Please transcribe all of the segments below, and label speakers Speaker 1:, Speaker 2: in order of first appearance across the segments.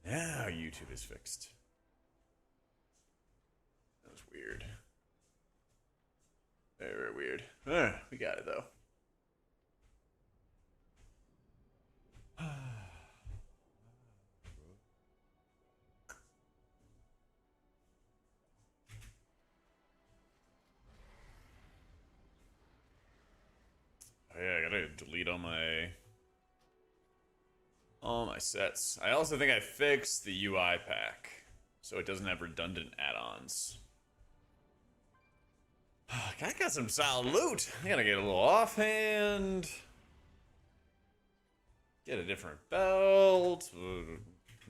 Speaker 1: Now YouTube is fixed. That was weird. Very weird. We got it though. Oh yeah, I gotta delete all my sets. I also think I fixed the UI pack, so it doesn't have redundant add-ons. I got some solid loot. I gotta get a little offhand. Get a different belt.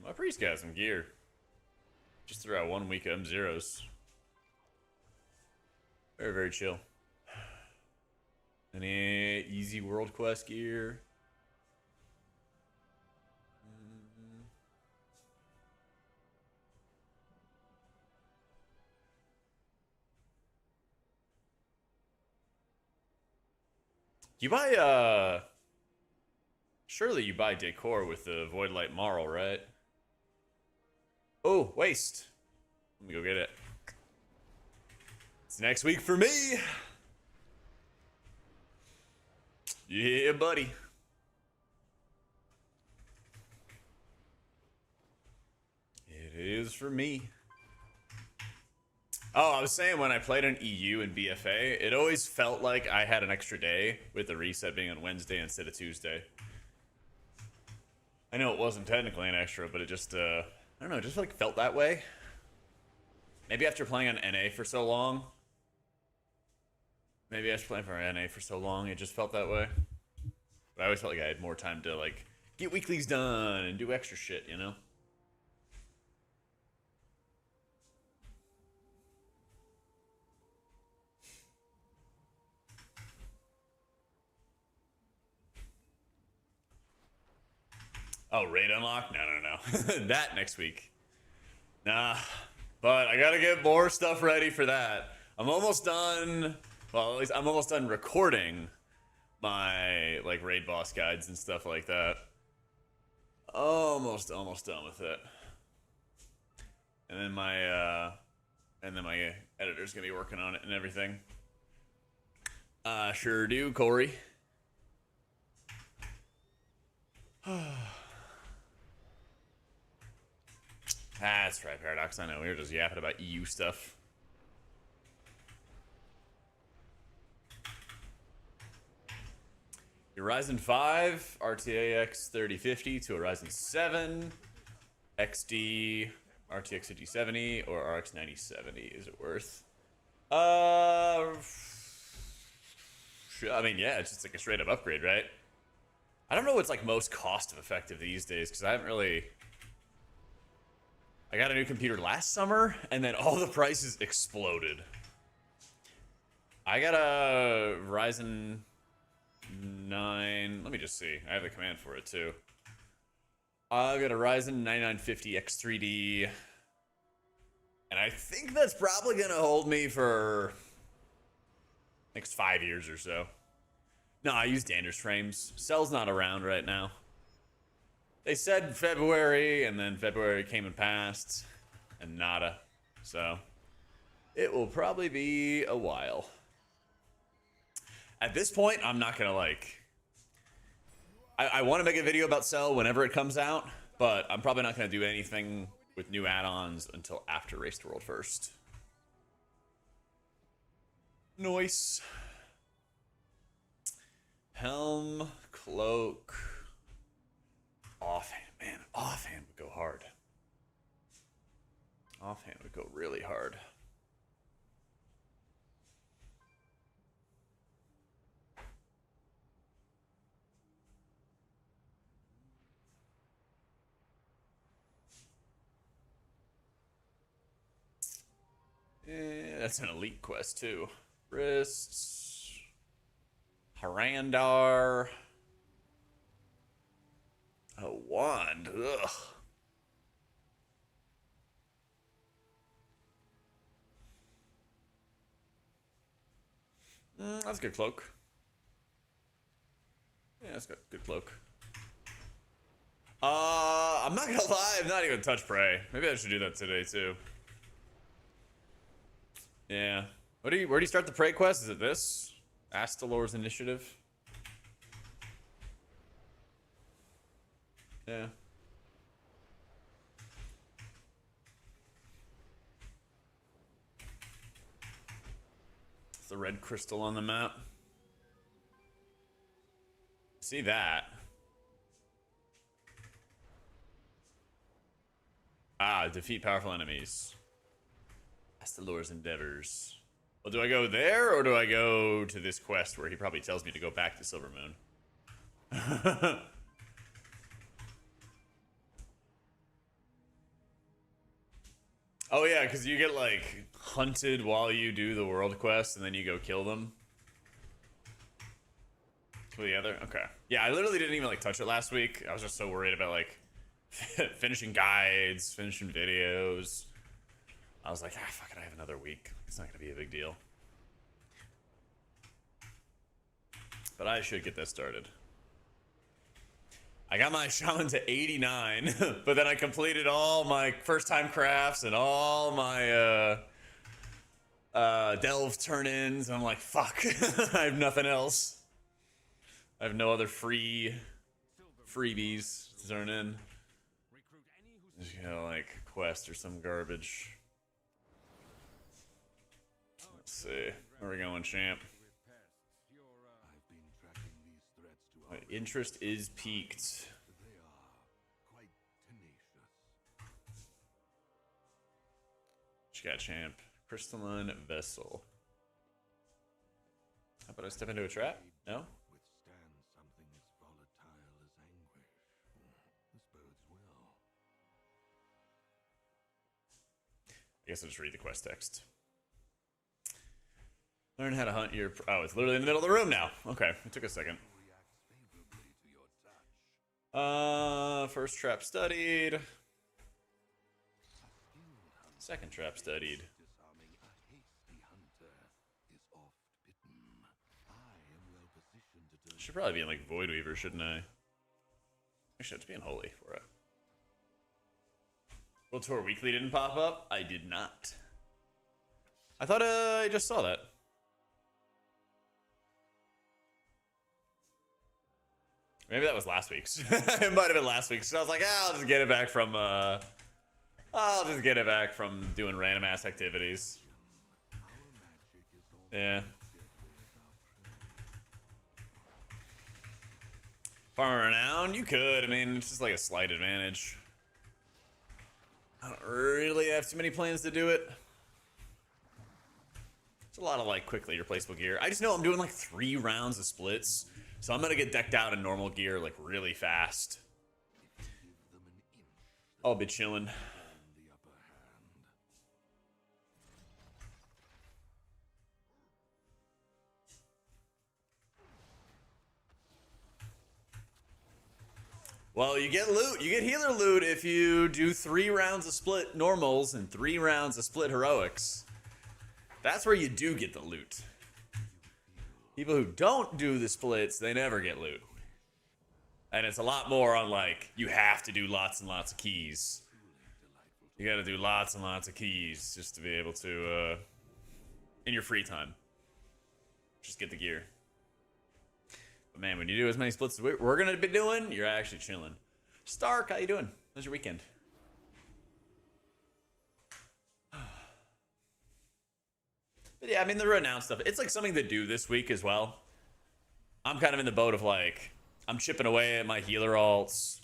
Speaker 1: My priest got some gear. Just threw out 1 week of M0s. Very, very chill. Any easy world quest gear? You buy, surely you buy decor with the Void Light Marl, right? Oh, waste. Let me go get it. It's next week for me. Yeah, buddy. It is for me. Oh, I was saying when I played on EU and BFA, it always felt like I had an extra day with the reset being on Wednesday instead of Tuesday. I know it wasn't technically an extra, but it just, I don't know, it just like felt that way. Maybe after playing on NA for so long. Maybe after playing for NA for so long, it just felt that way. But I always felt like I had more time to like get weeklies done and do extra shit, you know? Oh, raid unlock? No. That next week. Nah. But I gotta get more stuff ready for that. I'm almost done. Well, at least I'm almost done recording my like raid boss guides and stuff like that. Almost done with it. And then my editor's gonna be working on it and everything. Sure do, Corey. That's right, Paradox. I know we were just yapping about EU stuff. Your Ryzen 5 RTX 3050 to a Ryzen 7 XD RTX 5070 or RX 9070. Is it worth? I mean, yeah, it's just like a straight up upgrade, right? I don't know what's like most cost effective these days because I haven't really. I got a new computer last summer and then all the prices exploded. I got a Ryzen 9. Let me just see. I have the command for it too. I got a Ryzen 9950 X3D. And I think that's probably going to hold me for next 5 years or so. No, I use Dander's frames. Cell's not around right now. They said February, and then February came and passed, and nada. So, it will probably be a while. At this point, I'm not gonna like... I want to make a video about Cell whenever it comes out, but I'm probably not gonna do anything with new add-ons until after Race to World first. Nice. Helm, cloak... Offhand, man, offhand would go hard. Offhand would go really hard. That's an elite quest too. Wrists. Harandar. A wand. Ugh. That's a good cloak. Yeah, that's got good cloak. I'm not gonna lie, I've not even touched prey. Maybe I should do that today too. Yeah. Where do you start the prey quest? Is it this? Astalor's Initiative? Yeah. It's the red crystal on the map. See that? Ah, defeat powerful enemies. Astalor's Endeavors. Well, do I go there or do I go to this quest where he probably tells me to go back to Silvermoon? Oh yeah, because you get like hunted while you do the world quest and then you go kill them. With the other? Okay. Yeah, I literally didn't even like touch it last week. I was just so worried about like finishing guides, finishing videos. I was like, ah, fuck it, I have another week. It's not gonna be a big deal. But I should get that started. I got my shaman to 89, but then I completed all my first time crafts and all my delve turn-ins. I'm like, fuck, I have nothing else. I have no other freebies to turn in. Just, you know, like quest or some garbage. Let's see. Where are we going, champ? My interest is peaked. What you got, champ? Crystalline Vessel. How about I step into a trap? No? I guess I'll just read the quest text. Learn how to hunt your... Oh, it's literally in the middle of the room now. Okay, it took a second. First trap studied. Second trap studied. Should probably be in like Void Weaver, shouldn't I? Actually, I have to be in Holy for it. World Tour Weekly didn't pop up? I did not. I thought I just saw that. Maybe that was last week's. It might have been last week's. So I was like, I'll just get it back from doing random ass activities. Yeah. Farm renown? You could. I mean, it's just like a slight advantage. I don't really have too many plans to do it. It's a lot of like quickly replaceable gear. I just know I'm doing like 3 rounds of splits. So I'm gonna get decked out in normal gear like really fast. I'll be chilling. Well, you get loot. You get healer loot if you do 3 rounds of split normals and 3 rounds of split heroics. That's where you do get the loot. People who don't do the splits, they never get loot. And it's a lot more on like, you have to do lots and lots of keys. You gotta do lots and lots of keys just to be able to, in your free time, just get the gear. But man, when you do as many splits as we're gonna be doing, you're actually chilling. Stark, how you doing? How's your weekend? But yeah, I mean, the renowned stuff, it's like something to do this week as well. I'm kind of in the boat of like, I'm chipping away at my healer alts.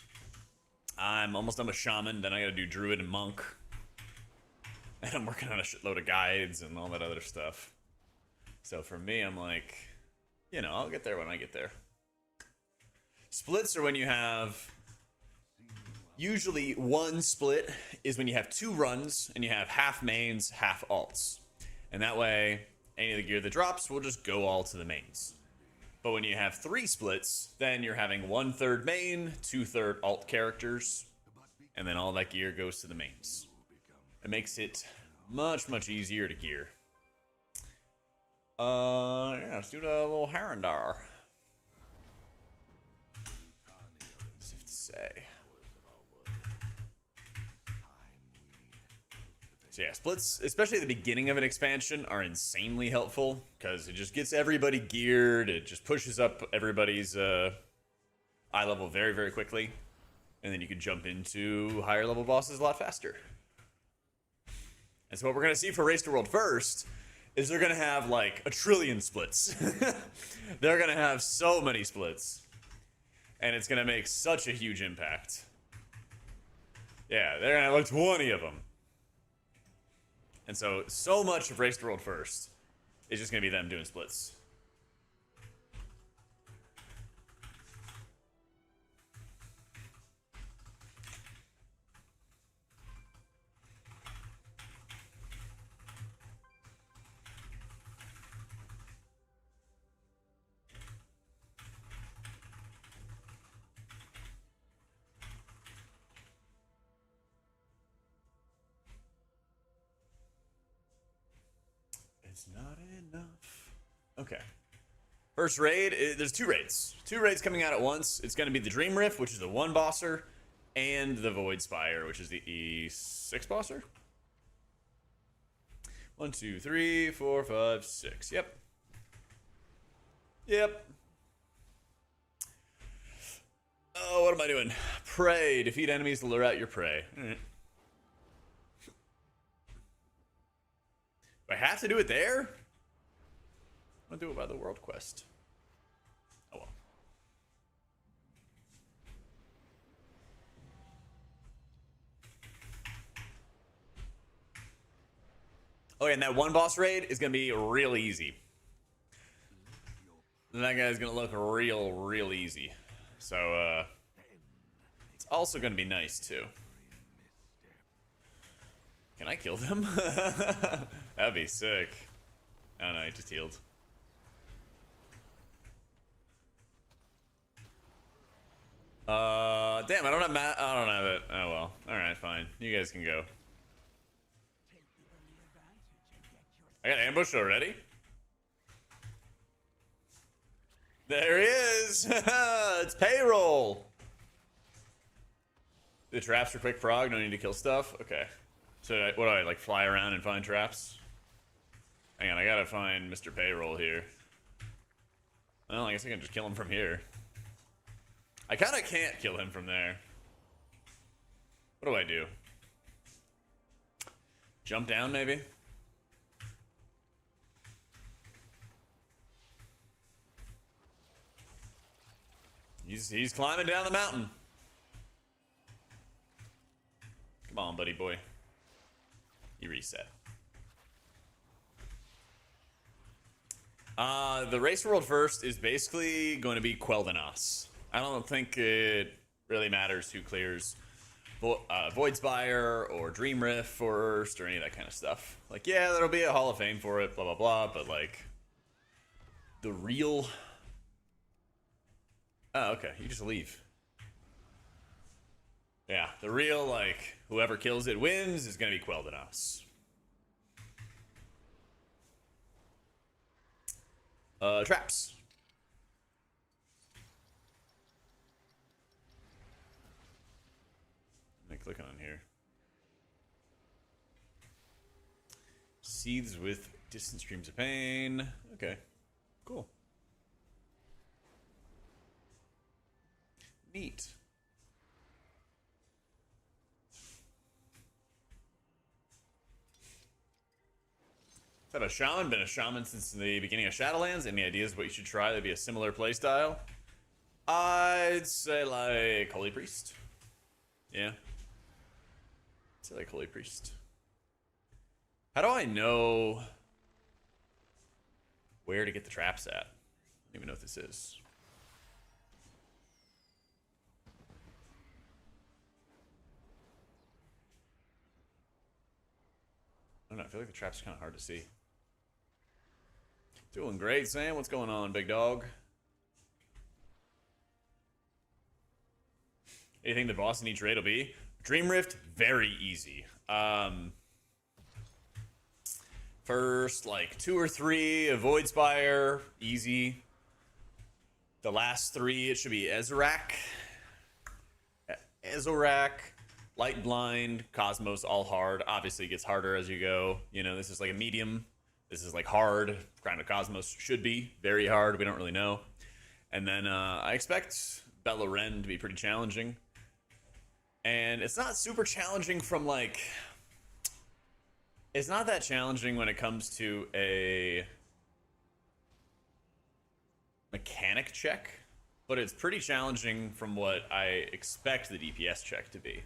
Speaker 1: I'm almost done with shaman, then I gotta do druid and monk. And I'm working on a shitload of guides and all that other stuff. So for me, I'm like, you know, I'll get there when I get there. Splits are when you have, usually one split is when you have 2 runs and you have half mains, half alts. And that way, any of the gear that drops will just go all to the mains. But when you have 3 splits, then you're having 1/3 main, 2/3 alt characters, and then all that gear goes to the mains. It makes it much, much easier to gear. Yeah, let's do the little Harandar. Safe to say. So yeah, splits, especially at the beginning of an expansion, are insanely helpful because it just gets everybody geared. It just pushes up everybody's eye level very, very quickly. And then you can jump into higher level bosses a lot faster. And so what we're going to see for Race to World First is they're going to have like 1 trillion splits. They're going to have so many splits. And it's going to make such a huge impact. Yeah, they're going to have like 20 of them. And so much of Race to World First is just going to be them doing splits. It's not enough. Okay. First raid, there's 2 raids. 2 raids coming out at once. It's going to be the Dream Rift, which is the 1 bosser, and the Void Spire, which is the E6 bosser. 1, 2, 3, 4, 5, 6. Yep. Yep. Oh, what am I doing? Prey. Defeat enemies to lure out your prey. All right. Do I have to do it there? I'm gonna do it by the world quest. Oh well. Oh yeah, and that 1 boss raid is gonna be real easy. And that guy's gonna look real easy. So it's also gonna be nice too. Can I kill them? That'd be sick. Oh no, he just healed. Damn, I don't have it. Oh well. Alright, fine. You guys can go. I got ambushed already? There he is! It's payroll! The traps for quick frog, no need to kill stuff? Okay. So what do I, like, fly around and find traps? Hang on, I gotta find Mr. Payroll here. Well, I guess I can just kill him from here. I kinda can't kill him from there. What do I do? Jump down, maybe? He's climbing down the mountain. Come on, buddy boy. You reset. The Race World First is basically going to be Quel'Thanas. I don't think it really matters who clears Void Spire or Dream Rift first or any of that kind of stuff. Like, yeah, there'll be a Hall of Fame for it, blah, blah, blah, but like, the real... Oh, okay, you just leave. Yeah, the real, like, whoever kills it wins is gonna be Quel'Thanas. Traps. Let me click on here. Seethes with distant streams of pain. Okay, cool. Neat. Is that a shaman? Been a shaman since the beginning of Shadowlands? Any ideas what you should try that'd be a similar playstyle? I'd say like Holy Priest. Yeah. I'd say like Holy Priest. How do I know where to get the traps at? I don't even know what this is. I don't know, I feel like the trap's kind of hard to see. Doing great, Sam. What's going on, big dog? Anything the boss in each raid will be? Dream Rift, very easy. First, like 2 or 3, Void Spire, easy. The last 3, it should be Ezorak. Light blind, Cosmos all hard. Obviously it gets harder as you go. You know, this is like a medium. This is like hard. Crown of Cosmos should be very hard. We don't really know. And then I expect Bella Ren to be pretty challenging. And it's not super challenging from like... It's not that challenging when it comes to a mechanic check, but it's pretty challenging from what I expect the DPS check to be.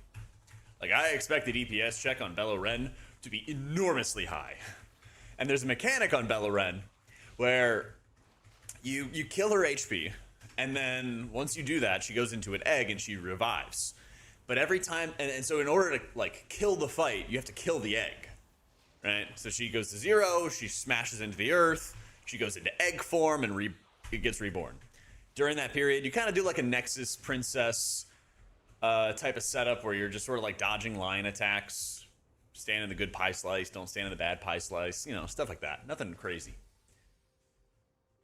Speaker 1: Like, I expect the DPS check on Bella Ren to be enormously high. And there's a mechanic on Bella Ren where you kill her HP, and then once you do that, she goes into an egg and she revives. But every time, and so in order to like kill the fight, you have to kill the egg, right? So she goes to 0, she smashes into the earth, she goes into egg form, and it gets reborn. During that period, you kind of do like a Nexus Princess type of setup where you're just sort of like dodging line attacks, stand in the good pie slice, don't stand in the bad pie slice, you know, stuff like that. Nothing crazy.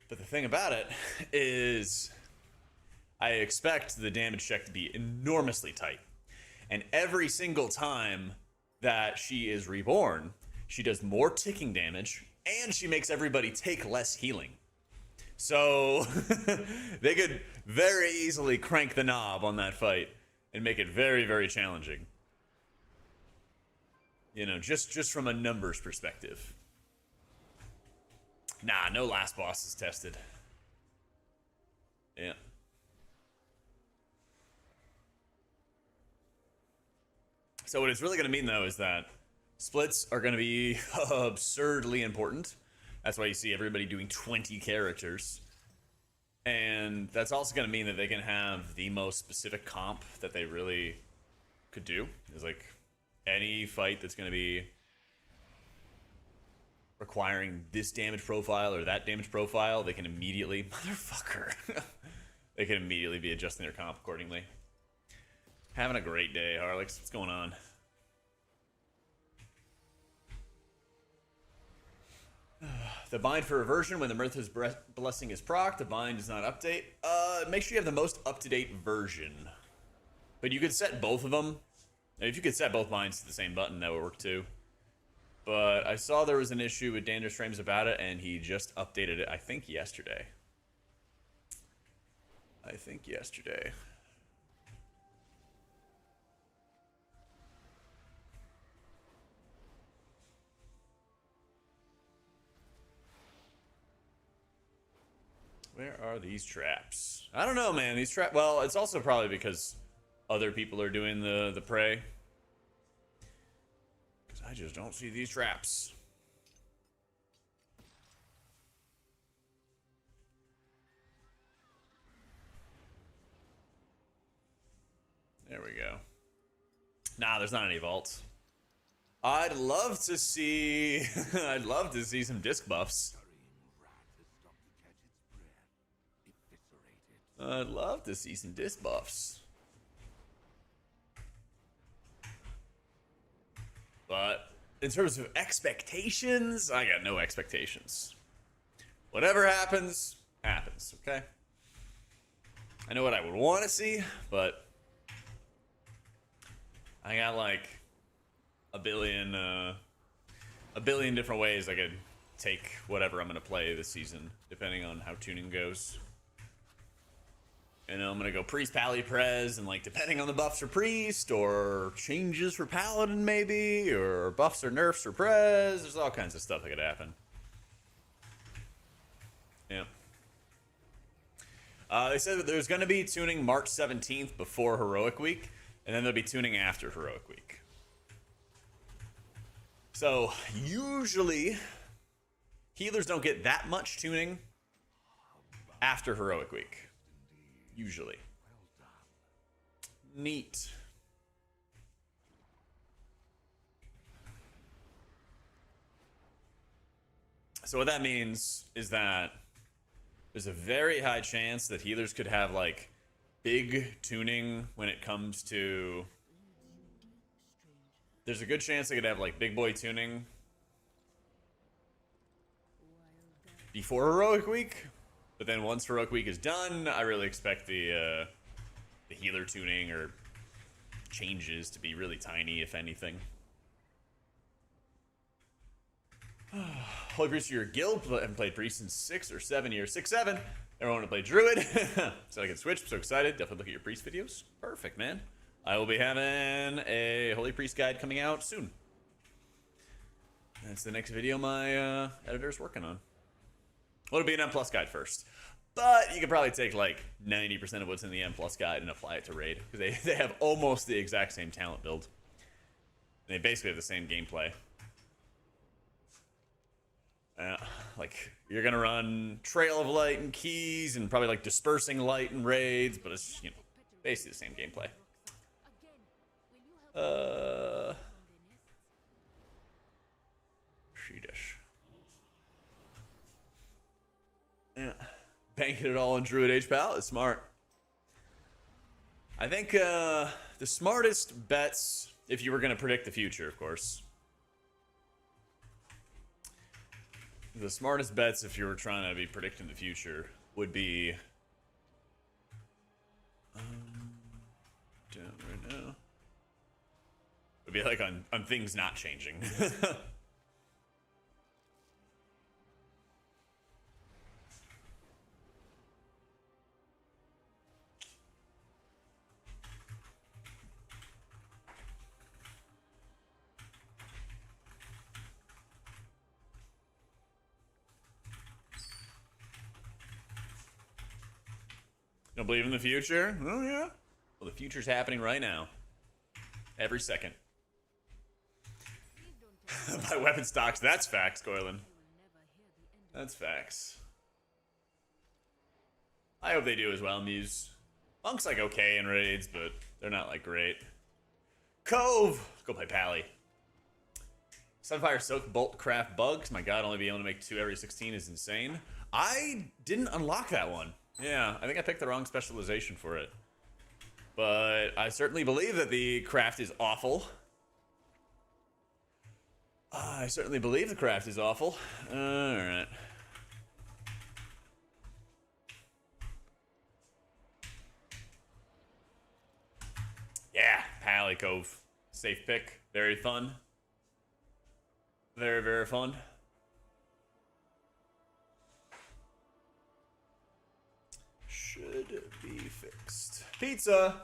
Speaker 1: But the thing about it is I expect the damage check to be enormously tight. And every single time that she is reborn, she does more ticking damage, and she makes everybody take less healing. So they could very easily crank the knob on that fight and make it very, very challenging. You know, just from a numbers perspective. Nah, no last boss is tested. Yeah. So what it's really going to mean, though, is that splits are going to be absurdly important. That's why you see everybody doing 20 characters. And that's also going to mean that they can have the most specific comp that they really could do. Is like any fight that's going to be requiring this damage profile or that damage profile, they can immediately... Motherfucker. They can immediately be adjusting their comp accordingly. Having a great day, Harlix. What's going on? The bind for reversion when the Mirtha's blessing is proc, the bind does not update. Make sure you have the most up-to-date version. But you could set both of them. If you could set both binds to the same button, that would work too. But I saw there was an issue with Dander's Frames about it, and he just updated it, I think, yesterday. Where are these traps? I don't know, man. These traps... Well, it's also probably because other people are doing the prey. Because I just don't see these traps. There we go. Nah, there's not any vaults. I'd love to see... I'd love to see some disc buffs. I'd love to see some disc buffs. But in terms of expectations, I got no expectations. Whatever happens, happens, okay? I know what I would want to see, but I got like a billion different ways I could take whatever I'm going to play this season, depending on how tuning goes. You know, I'm gonna go Priest, Pally, Prez, and like depending on the buffs for Priest, or changes for Paladin maybe, or buffs or nerfs for Prez. There's all kinds of stuff that could happen. Yeah. They said that there's gonna be tuning March 17th before Heroic Week, and then there'll be tuning after Heroic Week. So usually healers don't get that much tuning after Heroic Week. Usually. Neat. So what that means is that there's a very high chance that healers could have like big tuning when it comes to... There's a good chance they could have like big boy tuning before Heroic Week. But then once Heroic Week is done, I really expect the healer tuning or changes to be really tiny, if anything. Holy Priest, your guild. I haven't played Priest in 6 or 7 years. 6, 7. Everyone want to play Druid. So I can switch. I'm so excited. Definitely look at your Priest videos. Perfect, man. I will be having a Holy Priest guide coming out soon. That's the next video my editor's working on. Well, it'll be an M Plus guide first. But you could probably take like 90% of what's in the M Plus guide and apply it to Raid. Because they have almost the exact same talent build. They basically have the same gameplay. Like, you're gonna run Trail of Light and Keys and probably like Dispersing Light and Raids, but it's, you know, basically the same gameplay. Sheedish. Yeah. Banking it all on Druid H Pal is smart. I think the smartest bets, if you were gonna predict the future, of course. The smartest bets, if you were trying to be predicting the future, would be down right now. Would be like on things not changing. Don't believe in the future? Oh, yeah. Well, the future's happening right now. Every second. Buy weapon stocks. That's facts, Goylin. That's facts. I hope they do as well in these. Monk's like okay in raids, but they're not like great. Cove! Go play Pally. Sunfire Soak Bolt Craft Bugs. My god, only being able to make 2 every 16 is insane. I didn't unlock that one. Yeah, I think I picked the wrong specialization for it. But I certainly believe that the craft is awful. I certainly believe the craft is awful. Alright. Yeah, Pally Cove. Safe pick. Very fun. Very, very fun. Should be fixed. Pizza!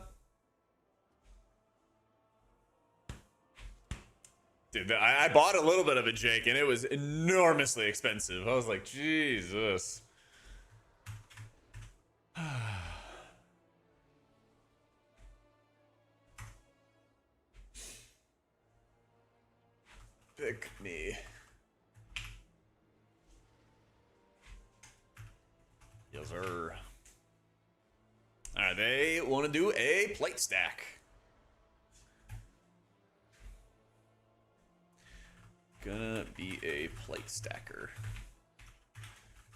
Speaker 1: Dude, I bought a little bit of it, Jake, and it was enormously expensive. I was like, Jesus. Pick me. Yes, sir. Alright, they want to do a plate stack. Gonna be a plate stacker.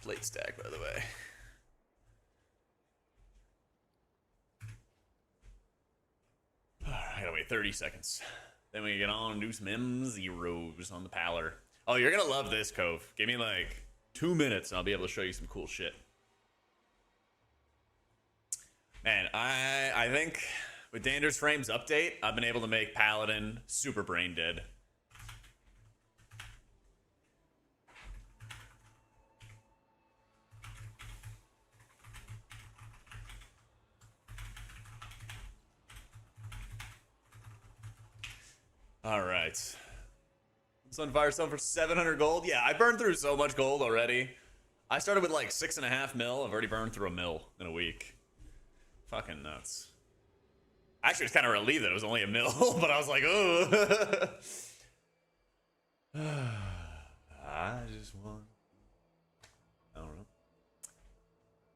Speaker 1: Plate stack, by the way. Alright, I gotta wait 30 seconds. Then we can get on and do some M0s on the Paller. Oh, you're gonna love this, Cove. Give me like 2 minutes and I'll be able to show you some cool shit. Man, I think with Dander's Frames update, I've been able to make Paladin super brain dead. Alright. Sunfire Stone for 700 gold. Yeah, I burned through so much gold already. I started with like 6.5 mil. I've already burned through 1 mil in a week. Fucking nuts. Actually, I was kind of relieved that it was only 1 mil, but I was like, oh. I just want. I don't know.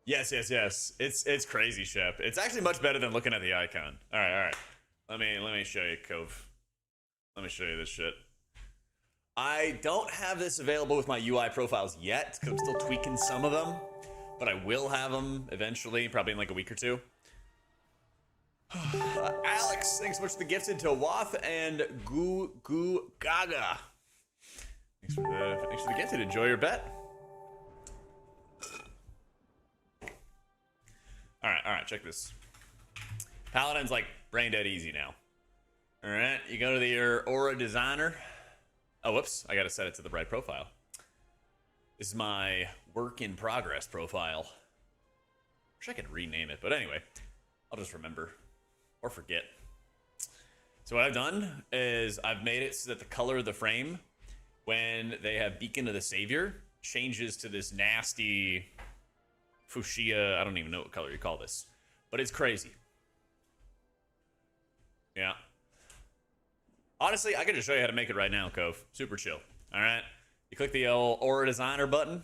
Speaker 1: Yes, yes, yes. It's crazy, Shep. It's actually much better than looking at the icon. All right, all right. Let me show you, Cove. Let me show you this shit. I don't have this available with my UI profiles yet because I'm still tweaking some of them, but I will have them eventually, probably in like a week or two. Alex, thanks so much for the gifted to Wath and Goo Gaga. Thanks for the gifted. Enjoy your bet. All right, check this. Paladin's like brain dead easy now. All right, you go to your Aura Designer. Oh, whoops, I gotta set it to the right profile. This is my work in progress profile. Wish I could rename it, but anyway, I'll just remember or forget. So what I've done is I've made it so that the color of the frame, when they have Beacon of the Savior, changes to this nasty fuchsia. I don't even know what color you call this, but it's crazy. Yeah. Honestly, I could just show you how to make it right now, Cove. Super chill. All right. You click the old Aura Designer button,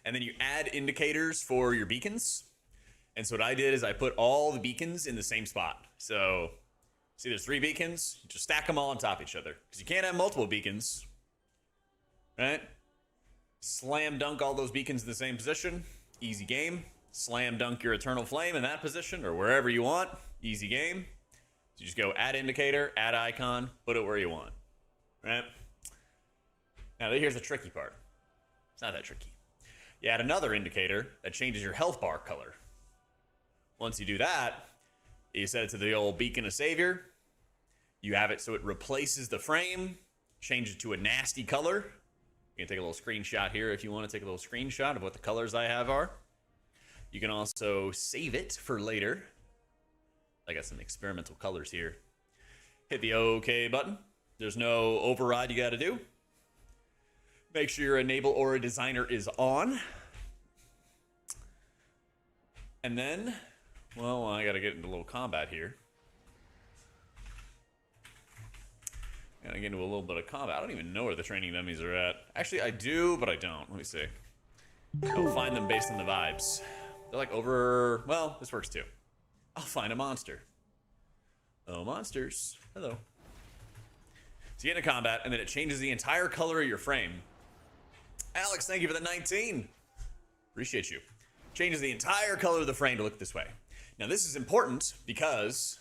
Speaker 1: and then you add indicators for your beacons. And so what I did is I put all the beacons in the same spot. So see, there's 3 beacons. You just stack them all on top of each other because you can't have multiple beacons, right? Slam dunk all those beacons in the same position. Easy game. Slam dunk your Eternal Flame in that position or wherever you want. Easy game. So you just go add indicator, add icon, put it where you want, right? Now here's the tricky part. It's not that tricky. You add another indicator that changes your health bar color. Once you do that, you set it to the old Beacon of Savior. You have it so it replaces the frame, change it to a nasty color. You can take a little screenshot here if you want to take a little screenshot of what the colors I have are. You can also save it for later. I got some experimental colors here. Hit the OK button. There's no override you got to do. Make sure your Enable Aura Designer is on. And then, well, I got to get into a little combat here. Gotta get into a little bit of combat. I don't even know where the training dummies are at. Actually, I do, but I don't. Let me see. I'll find them based on the vibes. They're like over... Well, this works too. I'll find a monster. Oh, monsters. Hello. So you get into combat, and then it changes the entire color of your frame. Alex, thank you for the 19. Appreciate you. Changes the entire color of the frame to look this way. Now, this is important because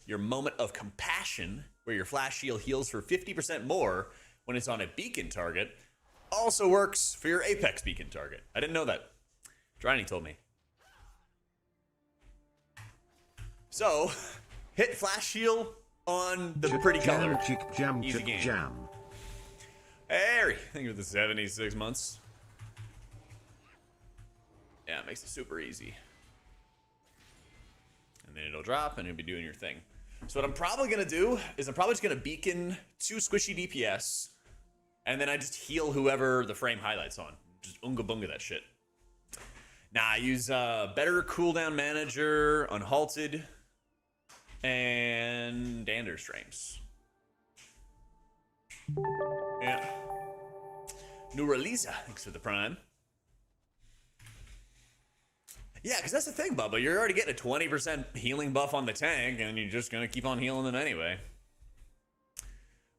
Speaker 1: your Moment of Compassion, where your flash shield heals for 50% more when it's on a beacon target, also works for your Apex beacon target. I didn't know that. Dryning told me. So, hit flash shield on the pretty color. Easy game. Harry, thank you for the 76 months. Yeah, it makes it super easy. And then it'll drop and you'll be doing your thing. So what I'm probably going to do is I'm probably just going to beacon 2 squishy DPS. And then I just heal whoever the frame highlights on. Just unga bunga that shit. Now I use Better Cooldown Manager, Unhalted, and Dander Streams. Yeah. Nuraliza, thanks for the prime. Yeah, because that's the thing, Bubba. You're already getting a 20% healing buff on the tank, and you're just going to keep on healing them anyway.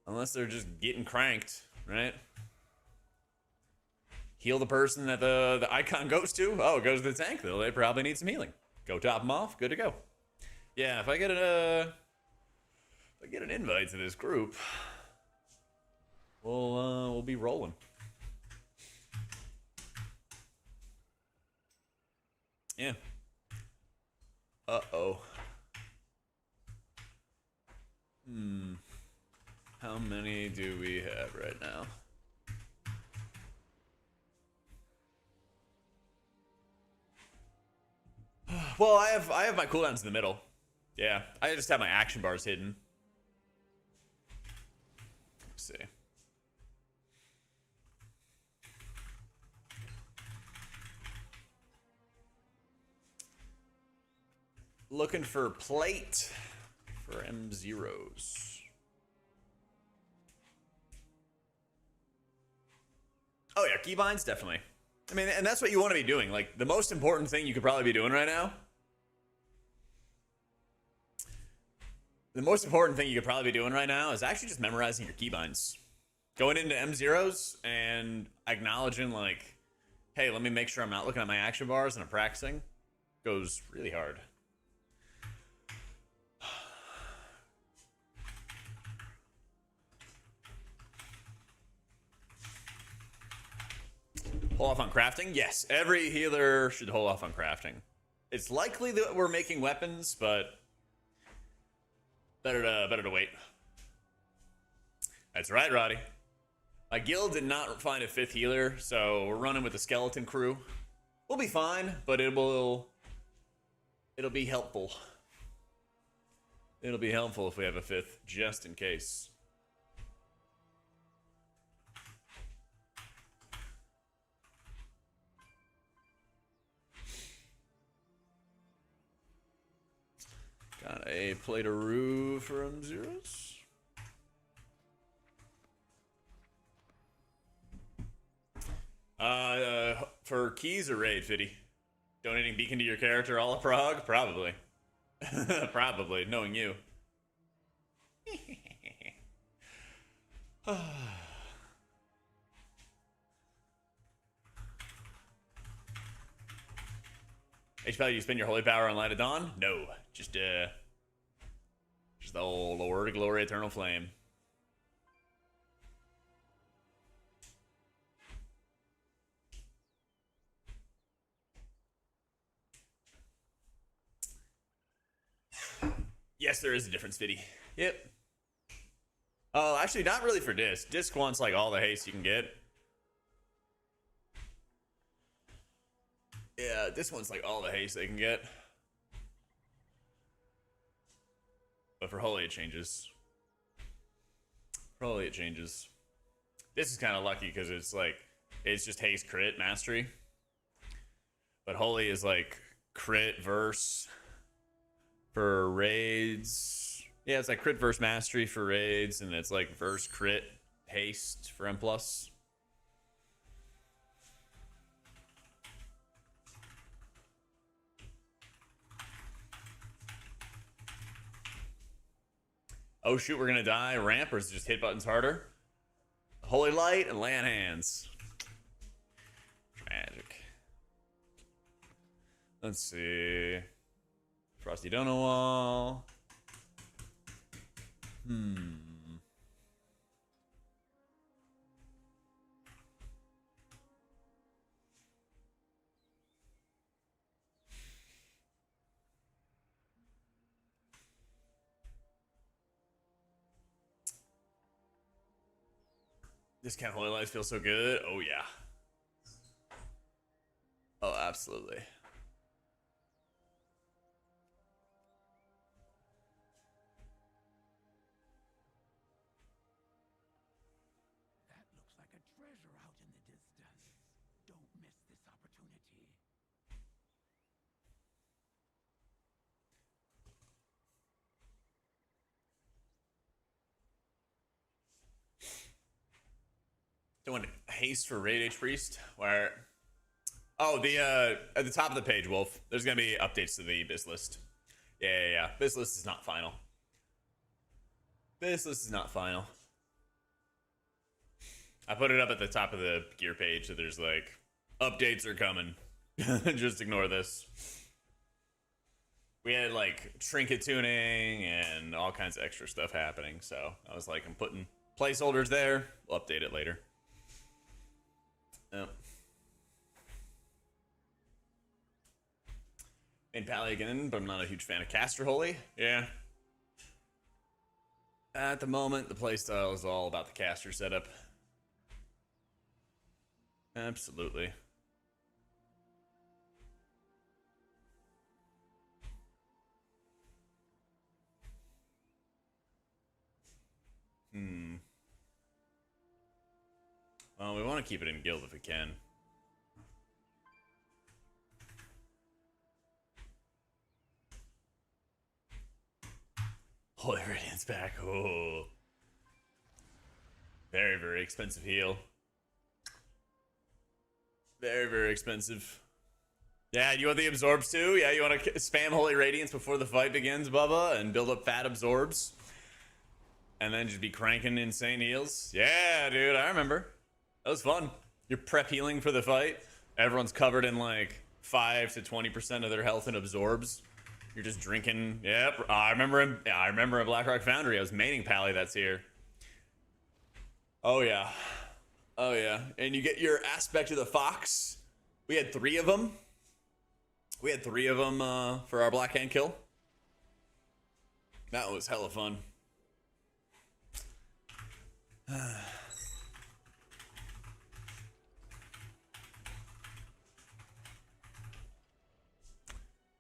Speaker 1: Unless they're just getting cranked, right? Heal the person that the icon goes to. Oh, it goes to the tank, though. They probably need some healing. Go top them off. Good to go. Yeah, if I get an invite to this group, we'll be rolling. Yeah. Uh-oh. How many do we have right now? Well, I have my cooldowns in the middle. Yeah, I just have my action bars hidden. Let's see. Looking for plate for M0s. Oh yeah, keybinds, definitely. I mean, and that's what you want to be doing. Like, the most important thing you could probably be doing right now. The most important thing you could probably be doing right now is actually just memorizing your keybinds. Going into M0s and acknowledging, like, hey, let me make sure I'm not looking at my action bars and I'm practicing, goes really hard. Hold off on crafting? Yes, every healer should hold off on crafting. It's likely that we're making weapons, but Better to wait. That's right, Roddy. My guild did not find a 5th healer, so we're running with the skeleton crew. We'll be fine, but it'll be helpful. It'll be helpful if we have a 5th, just in case. Got a plate of roux from Zeros. For keys or raid, Fiddy? Donating beacon to your character, all of Prague? Probably. Probably, knowing you. H-Pal, you spend your holy power on Light of Dawn? No, just the old Lord, Glory, Eternal Flame. Yes, there is a difference, Fiddy. Yep. Oh, actually, not really for Disc. Disc wants, like, all the haste you can get. Yeah, this one's, like, all the haste they can get. But for Holy, it changes. For Holy, it changes. This is kind of lucky, because it's, like, it's just haste, crit, mastery. But Holy is, like, crit, verse... for raids. Yeah, it's like crit verse mastery for raids, and it's like verse crit haste for M+. Oh shoot, we're gonna die. Ramp, or is it just hit buttons harder? Holy Light and Land Hands. Tragic. Let's see. Frosty Donowall. Discount Holy Lights feels so good. Oh yeah. Oh, absolutely. Doing haste for Raid H Priest, where at the top of the page, Wolf, there's gonna be updates to the biz list. Yeah. Biz list is not final. Biz list is not final. I put it up at the top of the gear page, so there's like updates are coming. Just ignore this. We had like trinket tuning and all kinds of extra stuff happening, so I was like, I'm putting placeholders there. We'll update it later. Yep. Main Pally again, but I'm not a huge fan of Caster Holy. Yeah. At the moment, the playstyle is all about the caster setup. Absolutely. Well, we want to keep it in guild if we can. Holy Radiance back. Oh. Very, very expensive heal. Very, very expensive. Yeah, you want the absorbs too? Yeah, you want to spam Holy Radiance before the fight begins, Bubba, and build up fat absorbs? And then just be cranking insane heals? Yeah, dude, I remember. That was fun. You're prep healing for the fight. Everyone's covered in like 5 to 20% of their health in absorbs. You're just drinking. Yep. I remember him. Yeah, I remember in Blackrock Foundry. I was maining Pally that's here. Oh yeah. Oh yeah. And you get your aspect of the fox. We had 3 of them. We had 3 of them for our Black Hand kill. That was hella fun.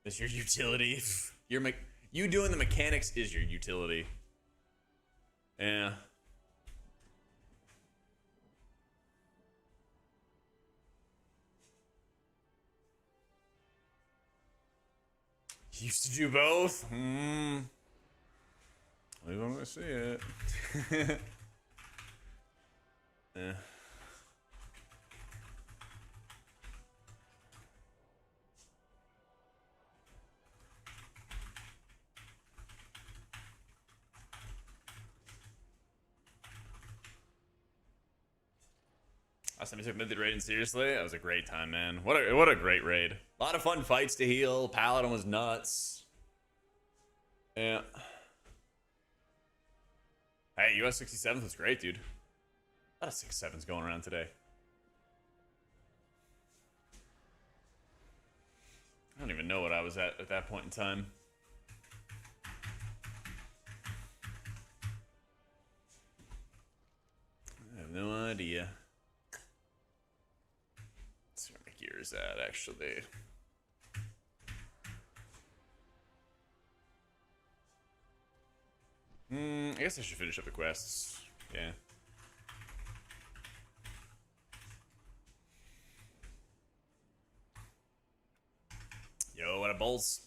Speaker 1: Is your utility? You doing the mechanics is your utility. Yeah. Used to do both. I don't want to see it. Yeah. Last time I took Mythic raiding seriously, that was a great time, man. What a great raid. A lot of fun fights to heal. Paladin was nuts. Yeah. Hey, US 67th was great, dude. A lot of 6-7s going around today. I don't even know what I was at that point in time. I have no idea. Let's see where my gear is at, actually. I guess I should finish up the quests. Yeah. Yo, what a bolts.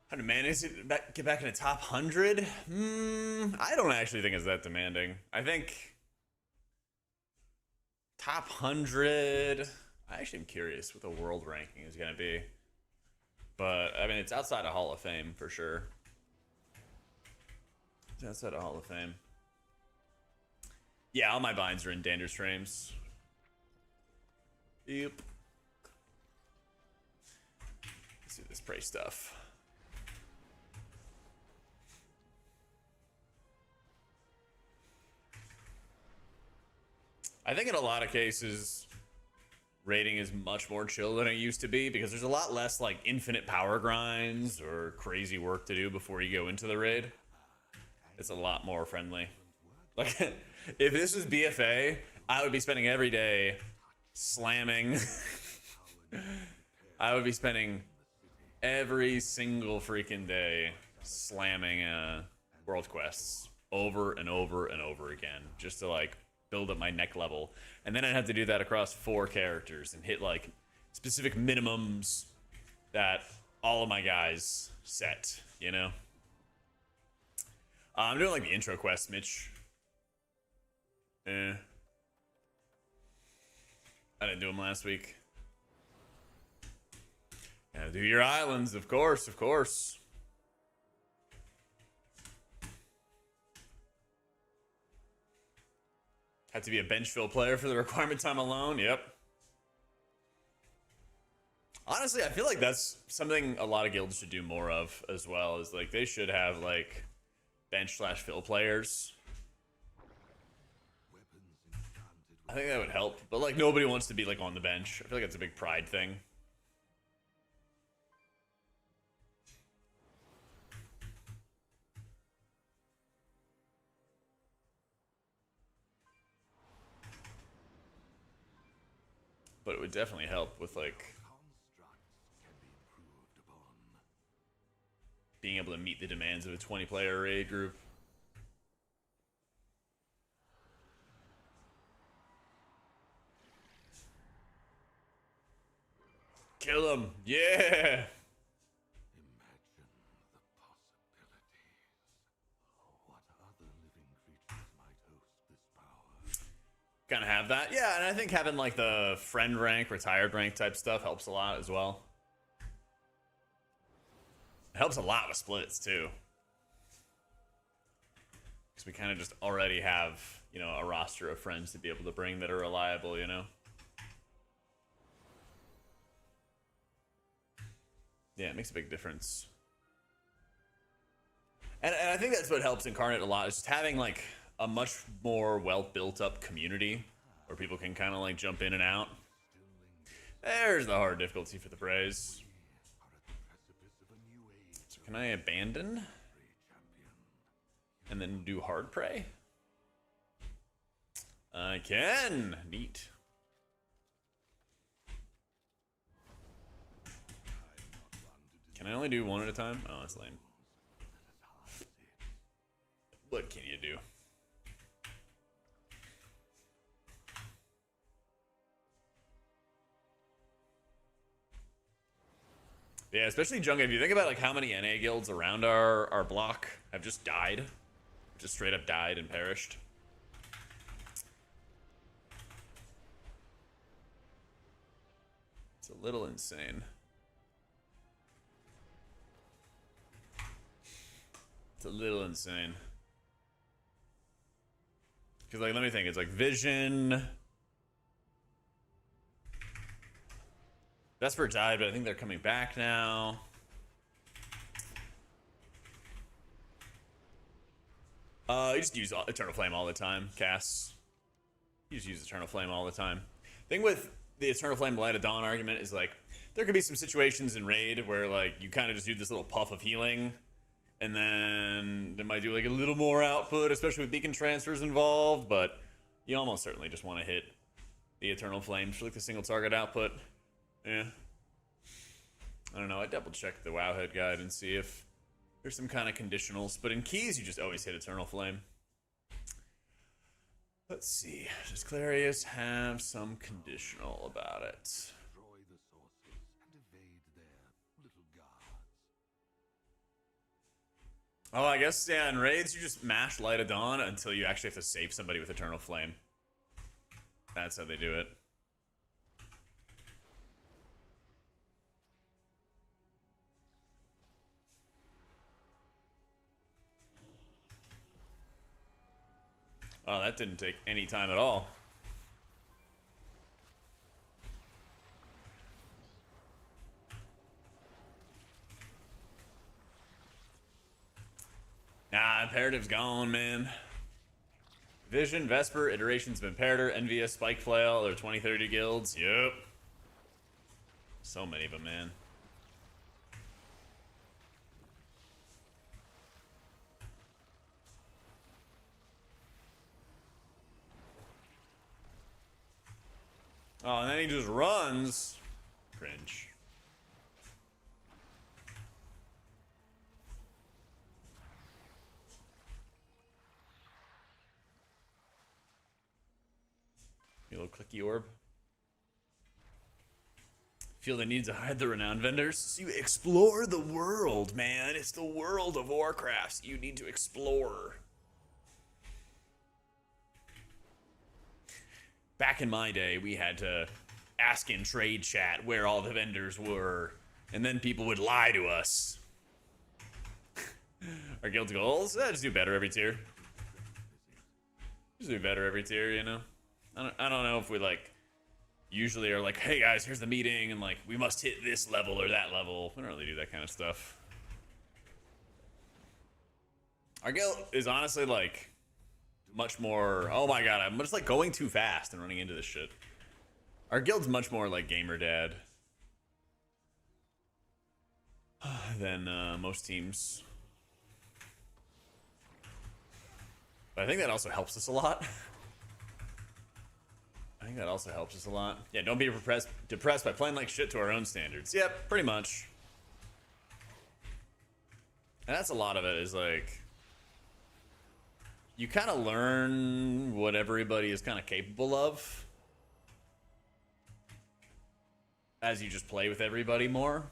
Speaker 1: How to manage it? Get back in the top 100? I don't actually think it's that demanding. I think top 100. I actually am curious what the world ranking is going to be. But, I mean, it's outside of Hall of Fame for sure. It's outside of Hall of Fame. Yeah, all my binds are in dangerous frames. Yep. Let's do this prey stuff. I think in a lot of cases, raiding is much more chill than it used to be because there's a lot less like infinite power grinds or crazy work to do before you go into the raid. It's a lot more friendly. Like, if this was BFA, I would be spending every day slamming. I would be spending every single freaking day slamming world quests over and over and over again just to like build up my neck level, and then I'd have to do that across 4 characters and hit like specific minimums that all of my guys set, you know. I'm doing like the intro quest, Mitch. I didn't do them last week. Gotta do your islands, of course, of course. Had to be a bench fill player for the requirement time alone. Yep. Honestly, I feel like that's something a lot of guilds should do more of as well. Is like they should have like bench/fill players. I think that would help. But like nobody wants to be like on the bench. I feel like it's a big pride thing. But it would definitely help with like being able to meet the demands of a 20-player raid group. Kill him, yeah. Kind of have that. Yeah, and I think having like the friend rank, retired rank type stuff helps a lot as well. It helps a lot with splits too. Because we kind of just already have, you know, a roster of friends to be able to bring that are reliable, you know? Yeah, it makes a big difference. And I think that's what helps Incarnate a lot, is just having like a much more well built up community where people can kind of like jump in and out. There's the hard difficulty for the praise. So can I abandon and then do hard prey? I can. Neat. Can I only do one at a time? Oh, that's lame. What can you do? Yeah, especially Jungle. If you think about like how many NA guilds around our block have just died, just straight up died and perished. It's a little insane. It's a little insane. Because, like, let me think. It's like Vision. Vesper died, but I think they're coming back now. You just use Eternal Flame all the time, Cass. You just use Eternal Flame all the time. Thing with the Eternal Flame Light of Dawn argument is, like, there could be some situations in Raid where, like, you kind of just do this little puff of healing, and then they might do, like, a little more output, especially with beacon transfers involved, but you almost certainly just want to hit the Eternal Flames for, like, the single target output. Yeah. I don't know. I double check the Wowhead guide and see if there's some kind of conditionals. But in keys, you just always hit Eternal Flame. Let's see. Does Clarius have some conditional about it?
Speaker 2: Destroy the sources and evade their little guards.
Speaker 1: Oh, I guess, yeah, in raids, you just mash Light of Dawn until you actually have to save somebody with Eternal Flame. That's how they do it. Oh, that didn't take any time at all. Nah, Imperative's gone, man. Vision, Vesper, Iterations of Imperator, Envious, Spike Flail, there are 20-30 guilds. Yep. So many of them, man. Oh, and then he just runs. Cringe. You little clicky orb. Feel the need to hide the renowned vendors? So you explore the world, man. It's the world of Warcraft. You need to explore. Back in my day, we had to ask in trade chat where all the vendors were, and then people would lie to us. Our guild goals? Just do better every tier. Just do better every tier, you know? I don't know if we, like, usually are like, hey guys, here's the meeting, and, like, we must hit this level or that level. We don't really do that kind of stuff. Our guild is honestly, like, much more, oh my god, I'm just like going too fast and running into this shit. Our guild's much more like gamer dad than most teams. But I think that also helps us a lot. I think that also helps us a lot. Yeah, don't be depressed by playing like shit to our own standards. Yep, pretty much. And that's a lot of it, is like, you kind of learn what everybody is kind of capable of as you just play with everybody more,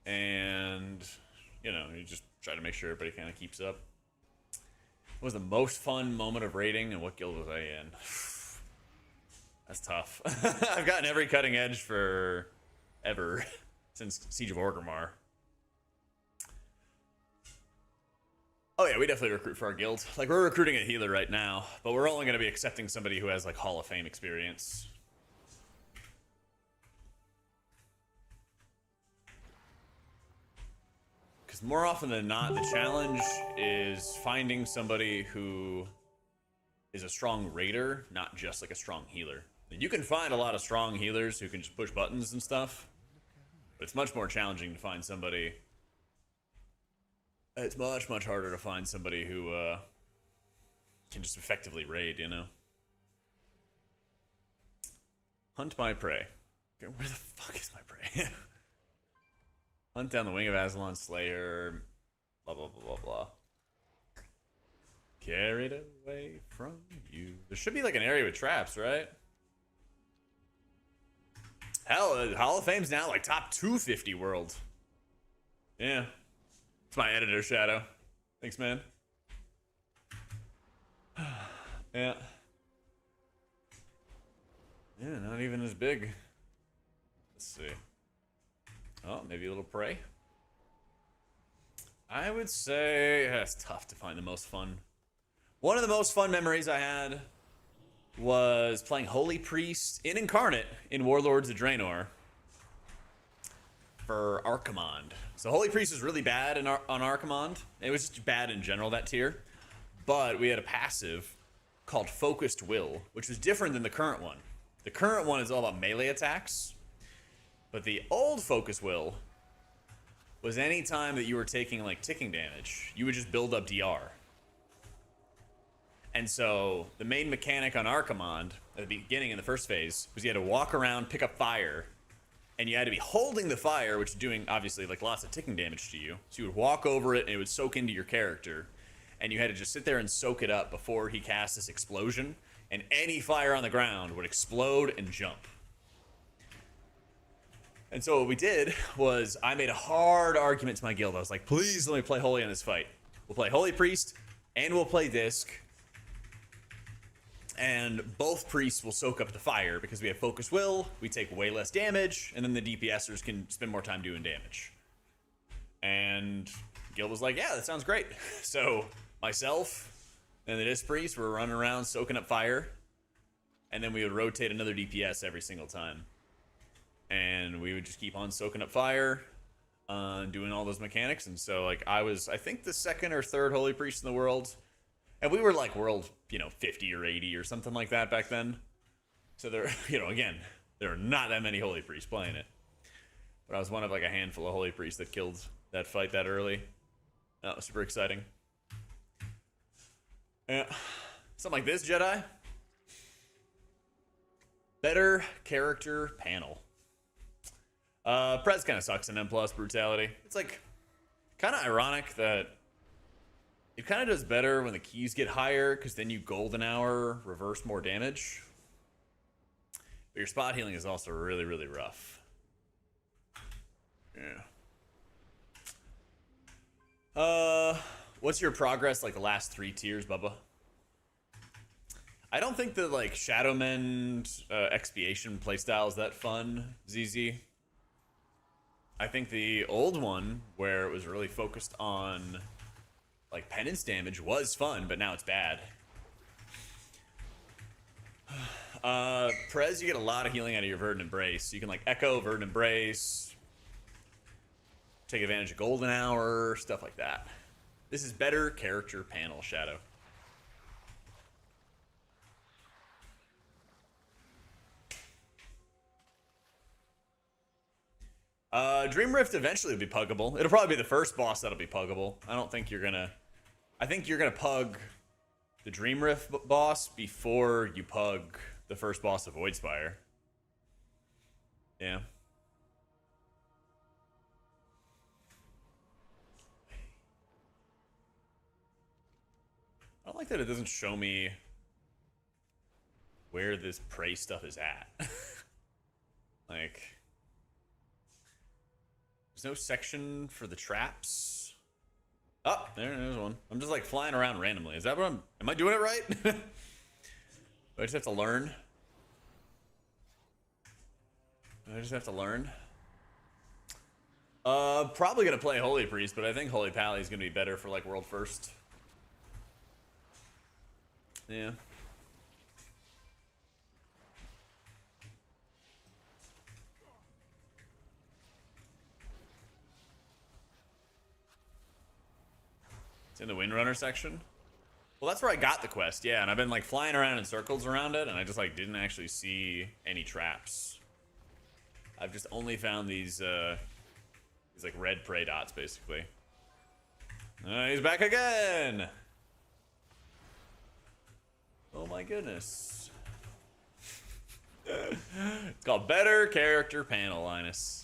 Speaker 1: and, you know, you just try to make sure everybody kind of keeps up. What was the most fun moment of raiding, and what guild was I in? That's tough. I've gotten every cutting edge for ever since Siege of Orgrimmar. Oh yeah, we definitely recruit for our guild. Like, we're recruiting a healer right now, but we're only going to be accepting somebody who has, like, Hall of Fame experience. Because more often than not, the challenge is finding somebody who is a strong raider, not just like a strong healer. And you can find a lot of strong healers who can just push buttons and stuff, but it's much more challenging to find somebody. It's much, much harder to find somebody who can just effectively raid, you know? Hunt my prey. Okay, where the fuck is my prey? Hunt down the wing of Aslan, Slayer, blah, blah, blah, blah, blah. Carried away from you. There should be like an area with traps, right? Hell, Hall of Fame's now like top 250 world. Yeah. It's my editor, Shadow. Thanks, man. Yeah. Yeah, not even as big. Let's see. Oh, maybe a little prey. I would say it's tough to find the most fun. One of the most fun memories I had was playing Holy Priest in Incarnate in Warlords of Draenor for Archimonde. So Holy Priest was really bad on Archimonde. It was just bad in general, that tier. But we had a passive called Focused Will, which was different than the current one. The current one is all about melee attacks. But the old Focus Will was any time that you were taking like ticking damage, you would just build up DR. And so the main mechanic on Archimonde at the beginning in the first phase was you had to walk around, pick up fire, and you had to be holding the fire, which is doing obviously like lots of ticking damage to you. So you would walk over it and it would soak into your character, and you had to just sit there and soak it up before he cast this explosion, and any fire on the ground would explode and jump. And so what we did was I made a hard argument to my guild. I was like, please let me play Holy on this fight. We'll play Holy Priest and we'll play Disc. And both priests will soak up the fire because we have Focus Will, we take way less damage, and then the DPSers can spend more time doing damage. And guild was like, yeah, that sounds great. So myself and the Disc Priest were running around soaking up fire, and then we would rotate another DPS every single time. And we would just keep on soaking up fire, doing all those mechanics. And so, like, I was, I think, the second or third Holy Priest in the world. And we were, like, world, 50 or 80 or something like that back then. So there, again, there are not that many Holy Priests playing it. But I was one of, like, a handful of Holy Priests that killed that fight that early. That was super exciting. Yeah. Something like this, Jedi. Better character panel. Prez kind of sucks in M+ Brutality. It's like kind of ironic that it kind of does better when the keys get higher, because then you golden hour reverse more damage. But your spot healing is also really, really rough. Yeah. What's your progress like the last 3 tiers, Bubba? I don't think the like Shadowmen expiation playstyle is that fun, ZZ. I think the old one, where it was really focused on like penance damage, was fun, but now it's bad. Prez, you get a lot of healing out of your Verdant Embrace. You can like Echo, Verdant Embrace, take advantage of Golden Hour, stuff like that. This is better character panel, Shadow. Dream Rift eventually will be puggable. It'll probably be the first boss that'll be puggable. I don't think you're gonna... I think you're gonna pug the Dream Rift boss before you pug the first boss of Voidspire. Yeah. I don't like that it doesn't show me where this prey stuff is at. Like... There's no section for the traps. Oh, there's one. I'm just like flying around randomly. Is that what am I doing it right? Do I just have to learn? I just have to learn. Probably gonna play Holy Priest, but I think Holy Pally is gonna be better for like World First. Yeah. It's in the Windrunner section. Well, that's where I got the quest, yeah, and I've been like flying around in circles around it, and I just like didn't actually see any traps. I've just only found these like red prey dots, basically. He's back again! Oh my goodness. It's called Better Character Panel, Linus.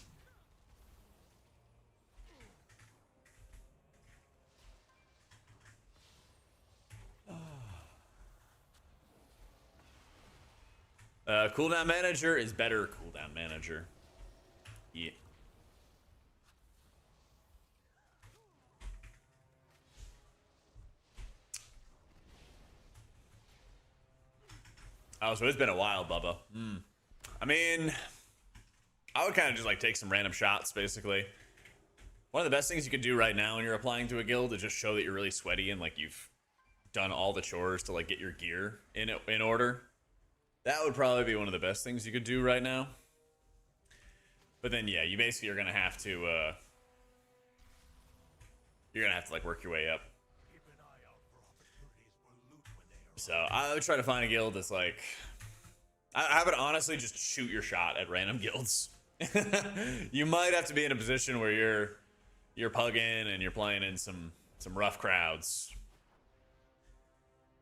Speaker 1: Cooldown Manager is better Cooldown Manager. Yeah. Oh, so it's been a while, Bubba. I mean, I would kind of just like take some random shots, basically. One of the best things you can do right now when you're applying to a guild is just show that you're really sweaty and like you've done all the chores to like get your gear in order. That would probably be one of the best things you could do right now. But then, yeah, you basically are gonna have to, like work your way up. So I would try to find a guild that's like, I would honestly just shoot your shot at random guilds. You might have to be in a position where you're pugging and you're playing in some rough crowds.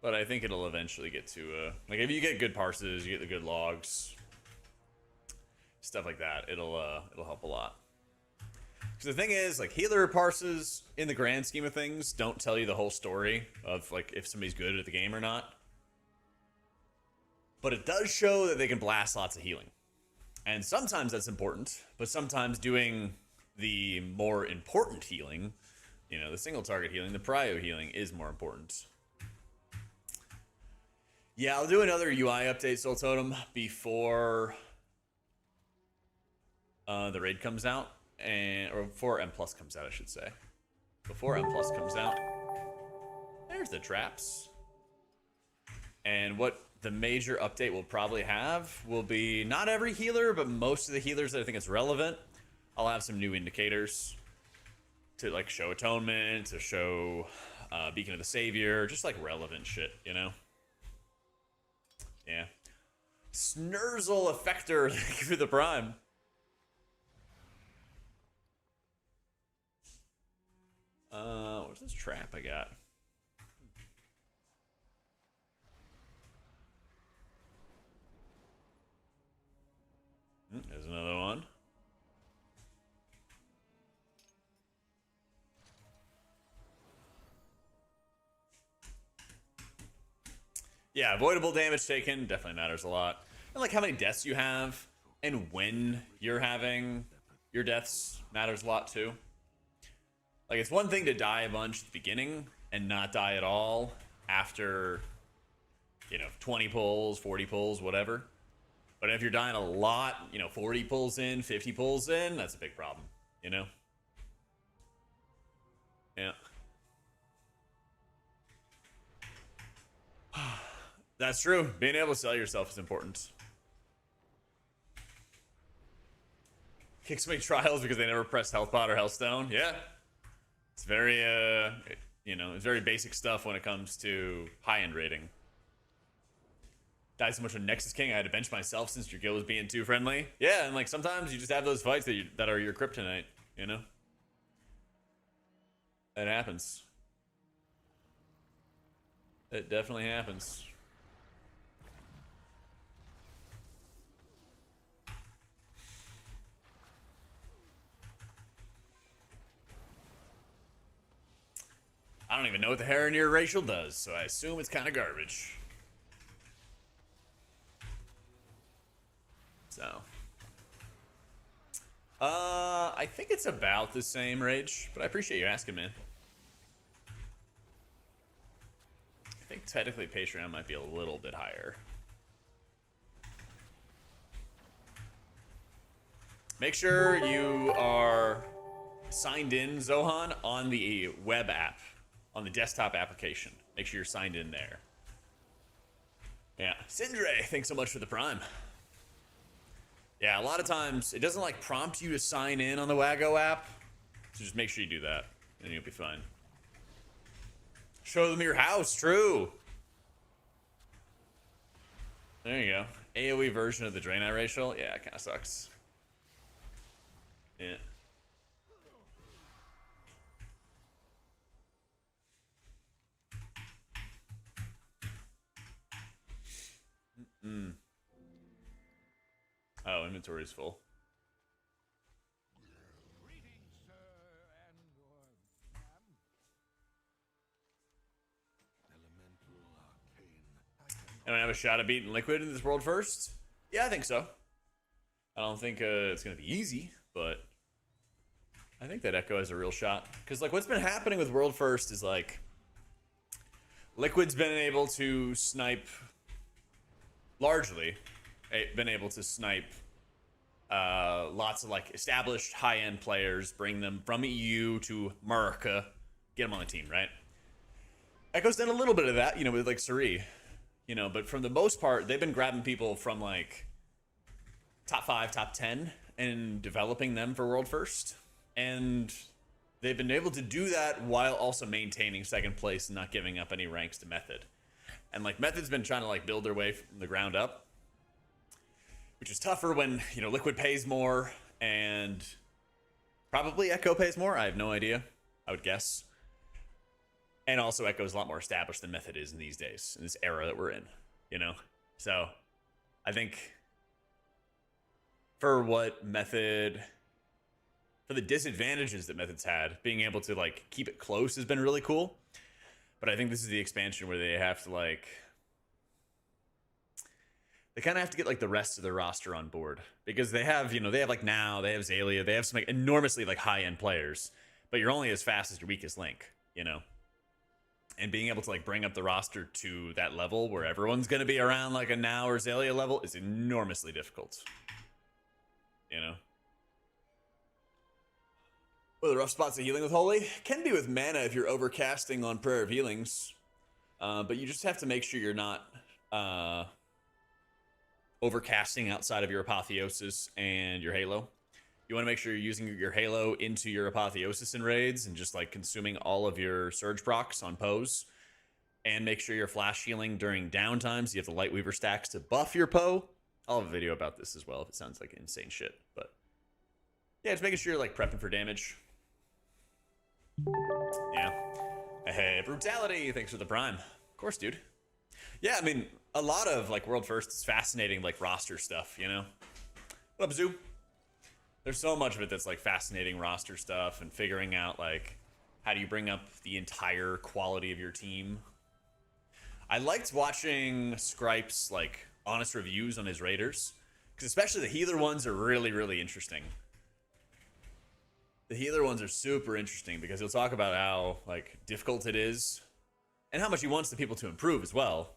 Speaker 1: But I think it'll eventually get to, like if you get good parses, you get the good logs, stuff like that, it'll help a lot. Because the thing is, like, healer parses, in the grand scheme of things, don't tell you the whole story of, like, if somebody's good at the game or not. But it does show that they can blast lots of healing. And sometimes that's important, but sometimes doing the more important healing, you know, the single target healing, the prio healing, is more important. Yeah, I'll do another UI update, Soul Totem, before the raid comes out. Or before M Plus comes out, I should say. Before M Plus comes out. There's the traps. And what the major update will probably have will be not every healer, but most of the healers that I think it's relevant. I'll have some new indicators to like show atonement, to show Beacon of the Savior, just like relevant shit, you know? Yeah. Snurzel Effector, thank you for the prime. What's this trap I got? There's another one. Yeah, avoidable damage taken definitely matters a lot. And like how many deaths you have and when you're having your deaths matters a lot too. Like, it's one thing to die a bunch at the beginning and not die at all after, you know, 20 pulls, 40 pulls, whatever. But if you're dying a lot, you know, 40 pulls in, 50 pulls in, that's a big problem, you know? Yeah. That's true. Being able to sell yourself is important. Kick so many trials because they never pressed Health Pot or Healthstone. Yeah. It's very, you know, it's very basic stuff when it comes to high-end rating. Died so much with Nexus King, I had to bench myself since your guild was being too friendly. Yeah, and like sometimes you just have those fights that are your kryptonite, you know? It happens. It definitely happens. I don't even know what the hair in your racial does, so I assume it's kind of garbage. So. I think it's about the same rage, but I appreciate you asking, man. I think technically Patreon might be a little bit higher. Make sure you are signed in, Zohan, on the web app. On the desktop application. Make sure you're signed in there. Yeah. Sindre, thanks so much for the prime. Yeah, a lot of times it doesn't like prompt you to sign in on the Wago app. So just make sure you do that and you'll be fine. Show them your house. True. There you go. AoE version of the Draenei racial. Yeah, it kind of sucks. Yeah. Oh, inventory's full. And I have a shot at beating Liquid in this world first? Yeah, I think so. I don't think it's going to be easy, but I think that Echo has a real shot. Because, like, what's been happening with world first is, like, Liquid's been able to snipe, largely, been able to snipe lots of, like, established high-end players, bring them from EU to America, get them on the team, right? Echo's done a little bit of that, you know, with, like, Suri. You know, but for the most part, they've been grabbing people from, like, top 5, top 10, and developing them for world first. And they've been able to do that while also maintaining second place and not giving up any ranks to Method. And, like, Method's been trying to, like, build their way from the ground up, which is tougher when, you know, Liquid pays more and probably Echo pays more. I have no idea. I would guess. And also Echo is a lot more established than Method is in these days, in this era that we're in, you know? So I think for what Method, for the disadvantages that Method's had, being able to, like, keep it close has been really cool. But I think this is the expansion where they have to, like, they kind of have to get, like, the rest of their roster on board. Because they have, you know, they have, like, Now, they have Zalia, they have some, like, enormously, like, high-end players. But you're only as fast as your weakest link, you know? And being able to, like, bring up the roster to that level where everyone's going to be around, like, a Now or Zalia level is enormously difficult. You know? Well, the rough spots of healing with Holy can be with mana if you're overcasting on Prayer of Healings. But you just have to make sure you're not overcasting outside of your Apotheosis and your Halo. You want to make sure you're using your Halo into your Apotheosis in raids and just, like, consuming all of your Surge procs on Poes. And make sure you're flash healing during downtimes. You have the Lightweaver stacks to buff your Poe. I'll have a video about this as well if it sounds like insane shit. But yeah, just making sure you're, like, prepping for damage. Yeah. Hey, Brutality, thanks for the Prime. Of course, dude. Yeah, I mean, a lot of, like, World First is fascinating, like, roster stuff, you know? What up, Zoo? There's so much of it that's, like, fascinating roster stuff and figuring out, like, how do you bring up the entire quality of your team. I liked watching Scripe's, like, honest reviews on his Raiders, because especially the healer ones are really, really interesting. The healer ones are super interesting because he'll talk about how, like, difficult it is and how much he wants the people to improve as well,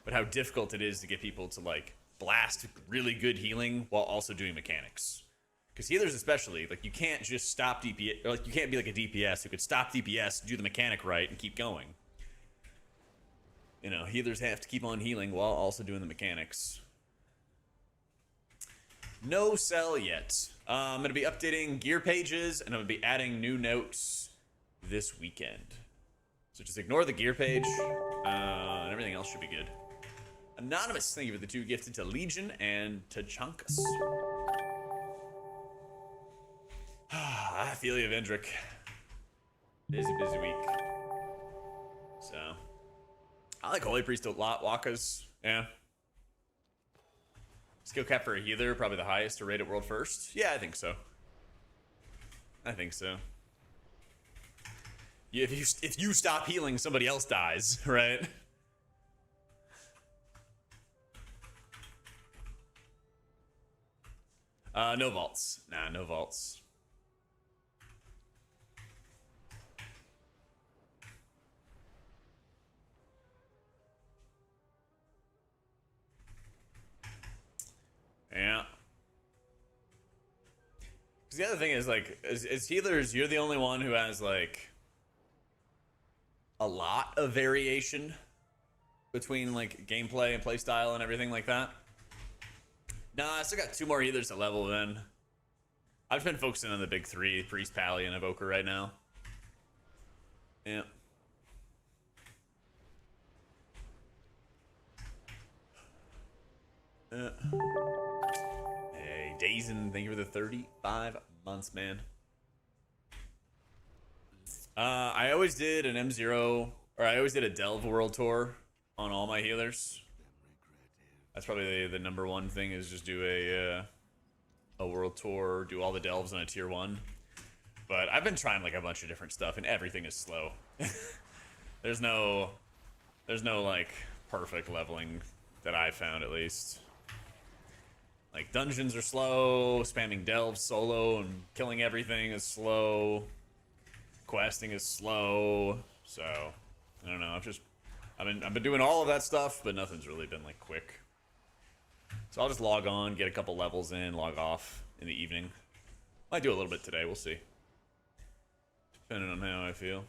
Speaker 1: but how difficult it is to get people to, like, blast really good healing while also doing mechanics. Because healers especially, like, you can't just stop DPS, or, like, you can't be like a DPS who could stop DPS, do the mechanic right, and keep going. You know, healers have to keep on healing while also doing the mechanics. No sell yet. I'm going to be updating gear pages, and I'm going to be adding new notes this weekend. So just ignore the gear page, and everything else should be good. Anonymous, thank you for the 2 gifted to Legion and to Chunkus. I feel you, Vendrick. Busy week. So, I like Holy Priest a lot, Wakas. Yeah. Skill cap for a healer, probably the highest to rate at World First. Yeah, I think so. I think so. Yeah, if you stop healing, somebody else dies, right? No vaults. Nah, no vaults. Yeah. Because the other thing is, like, as healers, you're the only one who has, like, a lot of variation between, like, gameplay and playstyle and everything like that. Nah, I still got 2 more healers to level then. I've been focusing on the big 3, Priest, Pally, and Evoker right now. Yeah. Hey, Dazen, thank you for the 35 months, man. I always did an M0, or I always did a Delve World Tour on all my healers. That's probably the number one thing, is just do a world tour, do all the delves on a tier 1. But I've been trying like a bunch of different stuff, and everything is slow. there's no like perfect leveling that I found, at least. Like dungeons are slow, spamming delves solo and killing everything is slow. Questing is slow, so I don't know. I've been doing all of that stuff, but nothing's really been like quick. So I'll just log on, get a couple levels in, log off in the evening. Might do a little bit today, we'll see. Depending on how I feel.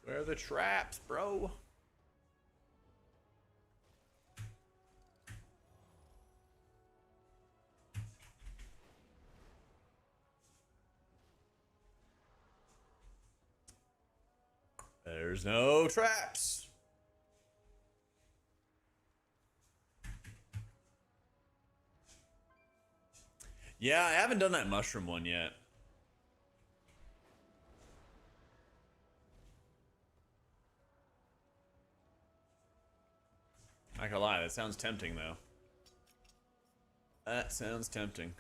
Speaker 1: Where are the traps, bro? There's no traps. Yeah, I haven't done that mushroom one yet. Not gonna lie, that sounds tempting though. That sounds tempting.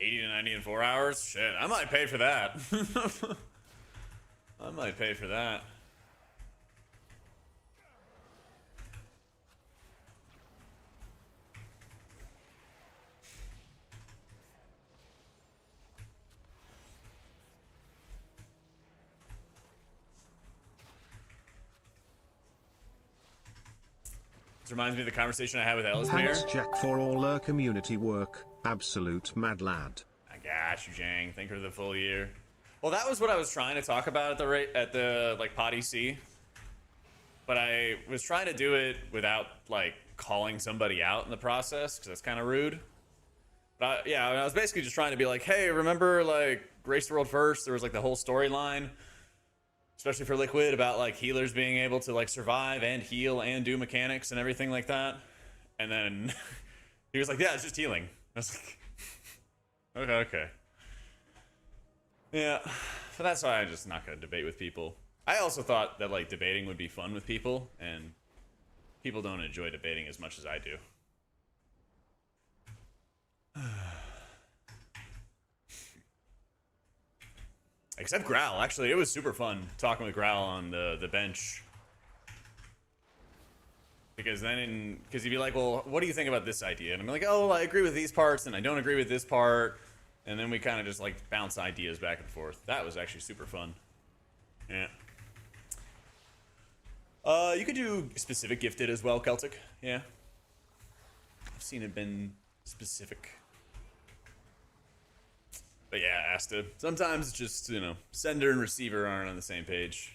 Speaker 1: 80 to 90 in 4 hours? Shit, I might pay for that. I might pay for that. This reminds me of the conversation I had with Ellesmere.
Speaker 3: Thanks, Jack, for all our community work. Absolute mad lad.
Speaker 1: I got you, Jang. Thank you for the full year. Well, that was what I was trying to talk about at the like pod EC, but I was trying to do it without like calling somebody out in the process, because that's kind of rude. But yeah, I was basically just trying to be like, hey, remember like Race the World First? There was like the whole storyline, especially for Liquid, about like healers being able to like survive and heal and do mechanics and everything like that. And then he was like, yeah, it's just healing. I was like, okay. Yeah, so that's why I'm just not gonna debate with people. I also thought that like debating would be fun with people, and people don't enjoy debating as much as I do. Except Growl. Actually, it was super fun talking with Growl on the bench. Because then, because he'd be like, well, what do you think about this idea? And I'm like, oh, I agree with these parts, and I don't agree with this part. And then we kind of just like bounce ideas back and forth. That was actually super fun. Yeah. You could do specific gifted as well, Celtic. Yeah. I've seen it been specific. But yeah, Asta. Sometimes it's just, you know, sender and receiver aren't on the same page.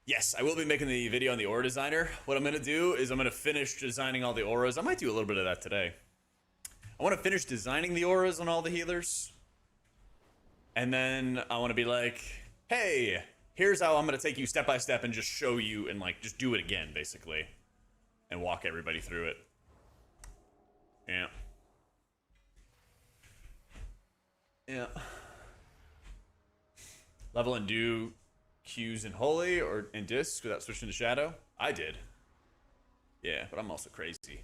Speaker 1: Yes, I will be making the video on the aura designer. What I'm going to do is I'm going to finish designing all the auras. I might do a little bit of that today. I want to finish designing the auras on all the healers. And then I want to be like, hey, here's how I'm going to take you step by step and just show you and like just do it again, basically. And walk everybody through it. Yeah. Yeah. Level and do Qs in Holy or in Disc without switching to Shadow? I did. Yeah, but I'm also crazy.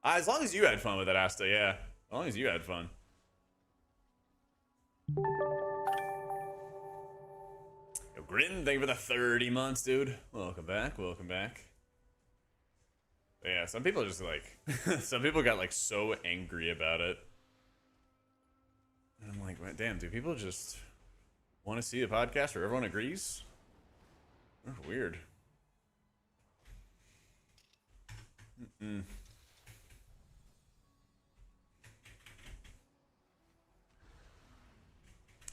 Speaker 1: As long as you had fun with it, Asta, yeah. As long as you had fun. Yo, Grin, thank you for the 30 months, dude. Welcome back, welcome back. But yeah, some people just like, some people got like so angry about it. And I'm like, damn, do people just want to see a podcast where everyone agrees? That's weird.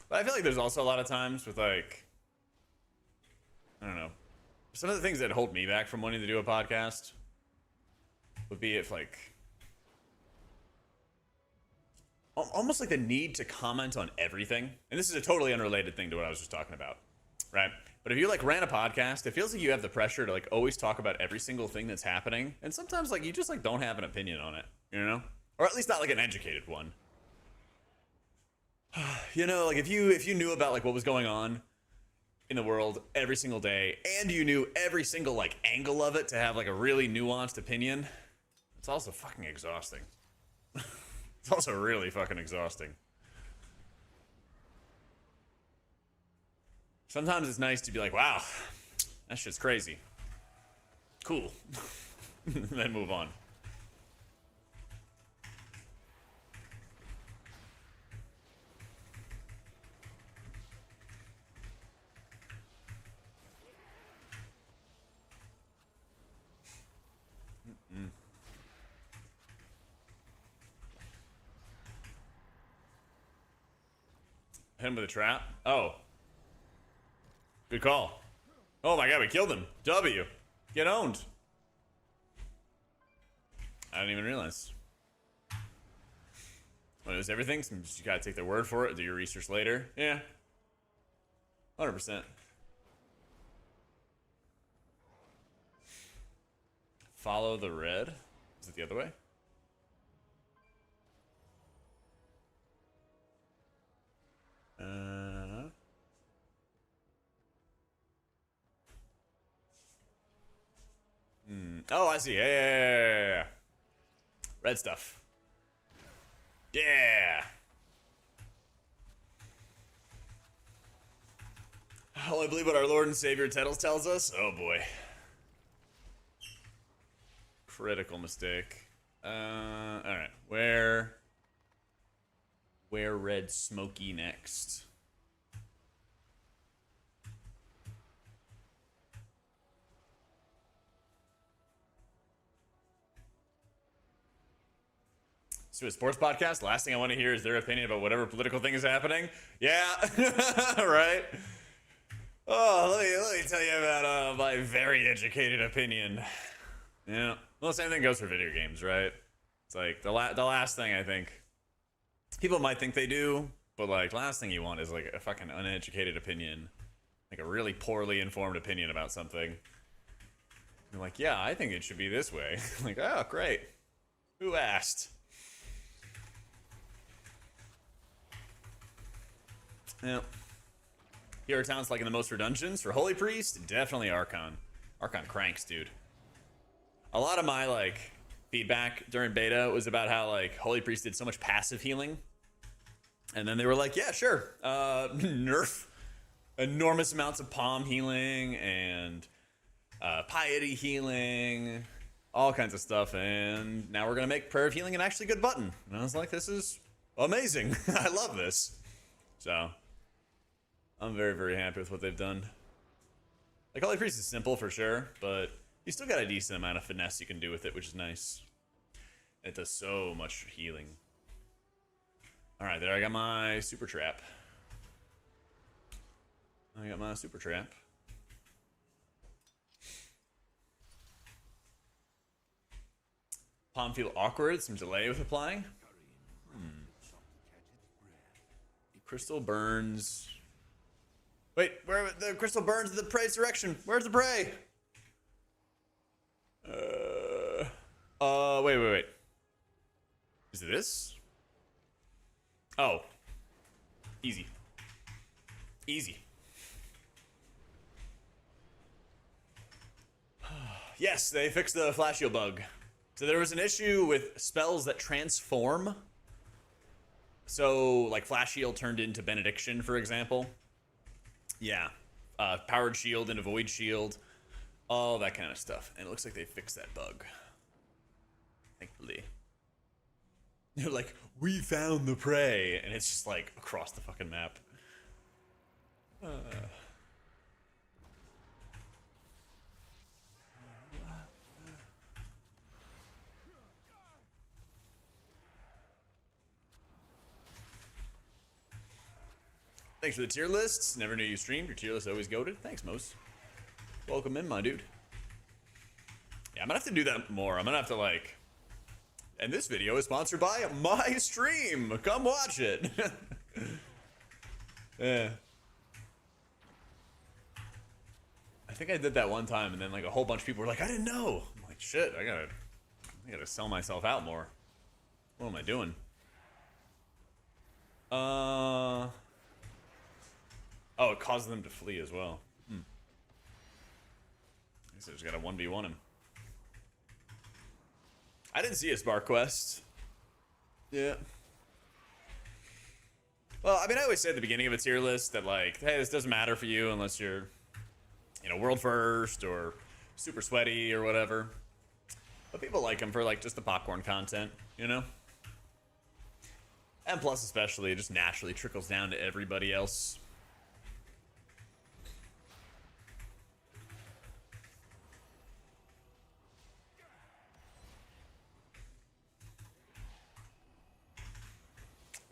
Speaker 1: But I feel like there's also a lot of times with like some of the things that hold me back from wanting to do a podcast would be if like almost like the need to comment on everything. And this is a totally unrelated thing to what I was just talking about, right? But if you like ran a podcast, it feels like you have the pressure to like always talk about every single thing that's happening. And sometimes like you just like don't have an opinion on it, you know? Or at least not like an educated one. You know, like if you knew about like what was going on in the world every single day and you knew every single like angle of it to have like a really nuanced opinion, it's also fucking exhausting. It's also really fucking exhausting. Sometimes it's nice to be like, wow, that shit's crazy. Cool. And then move on. Hit him with a trap. Oh. Good call. Oh my god, we killed him. W. Get owned. I didn't even realize. When it was everything, so you just gotta take their word for it, do your research later. Yeah. 100%. Follow the red. Is it the other way? Oh, I see. Yeah. Red stuff. Yeah. Oh, I believe what our Lord and Savior Tettles tells us. Oh boy. Critical mistake. Alright. Where red smoky next? So a sports podcast, last thing I want to hear is their opinion about whatever political thing is happening. Yeah, right. Oh, let me tell you about my very educated opinion. Yeah, well, the same thing goes for video games, right? It's like the last thing I think people might think they do, but like last thing you want is like a fucking uneducated opinion, like a really poorly informed opinion about something. You're like, yeah, I think it should be this way. Like, oh, great. Who asked? Yeah. Here are towns like in the most for dungeons. For Holy Priest, definitely Archon. Archon cranks, dude. A lot of my like feedback during beta was about how like Holy Priest did so much passive healing. And then they were like, yeah, sure. Nerf enormous amounts of palm healing and piety healing, all kinds of stuff. And now we're going to make prayer of healing an actually good button. And I was like, this is amazing. I love this. So I'm very, very happy with what they've done. Like, Holy Priest is simple for sure, but you still got a decent amount of finesse you can do with it, which is nice. It does so much healing. Alright, there I got my super trap. Palm feel awkward, some delay with applying. Crystal burns. Wait, where the crystal burns in the prey's direction? Where's the prey? Wait. Is it this? Oh. Easy. Yes, they fixed the flash heal bug. So there was an issue with spells that transform. So, like, Flash Shield turned into Benediction, for example. Yeah. Powered Shield into Void Shield. All that kind of stuff. And it looks like they fixed that bug. Thankfully. They're like, we found the prey. And it's just, like, across the fucking map. Thanks for the tier lists. Never knew you streamed. Your tier list always goated. Thanks, Mose. Welcome in, my dude. Yeah, I'm gonna have to do that more. I'm gonna have to like... And this video is sponsored by my stream. Come watch it. Yeah. I think I did that one time, and then like a whole bunch of people were like, I didn't know. I'm like, shit, I gotta sell myself out more. What am I doing? Oh, it causes them to flee as well. I guess I just gotta 1v1 him. I didn't see a Spark Quest. Yeah. Well, I mean, I always say at the beginning of a tier list that, like, hey, this doesn't matter for you unless you're, you know, world first or super sweaty or whatever. But people like them for, like, just the popcorn content, you know? And plus, especially, it just naturally trickles down to everybody else.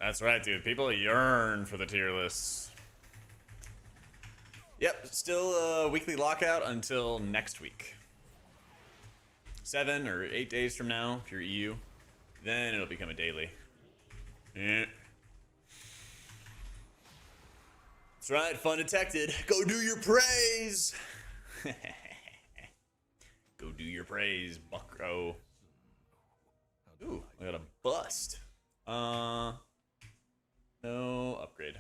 Speaker 1: That's right, dude. People yearn for the tier lists. Yep, still a weekly lockout until next week. 7 or 8 days from now, if you're EU. Then it'll become a daily. Yeah. That's right, fun detected. Go do your praise! Go do your praise, bucko. Ooh, I got a bust. No upgrade.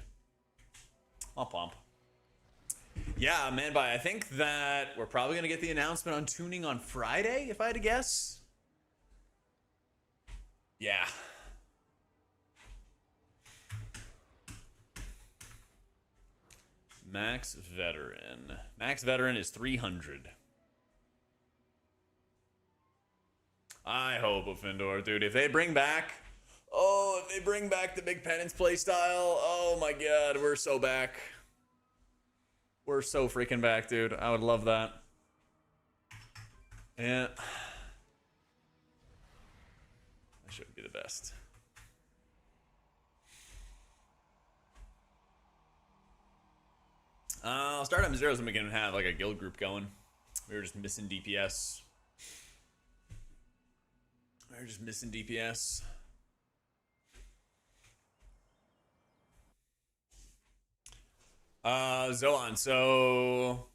Speaker 1: Womp womp. Yeah, man, but I think that we're probably gonna get the announcement on tuning on Friday, if I had to guess. Yeah. Max Veteran. Max Veteran is 300. I hope, Offendor, dude, if they bring back... Oh, if they bring back the big penance playstyle, oh my god, we're so back. We're so freaking back, dude. I would love that. Yeah. That should be the best. Stardom Zeros and we can have like a guild group going. We were just missing DPS. Zoan, so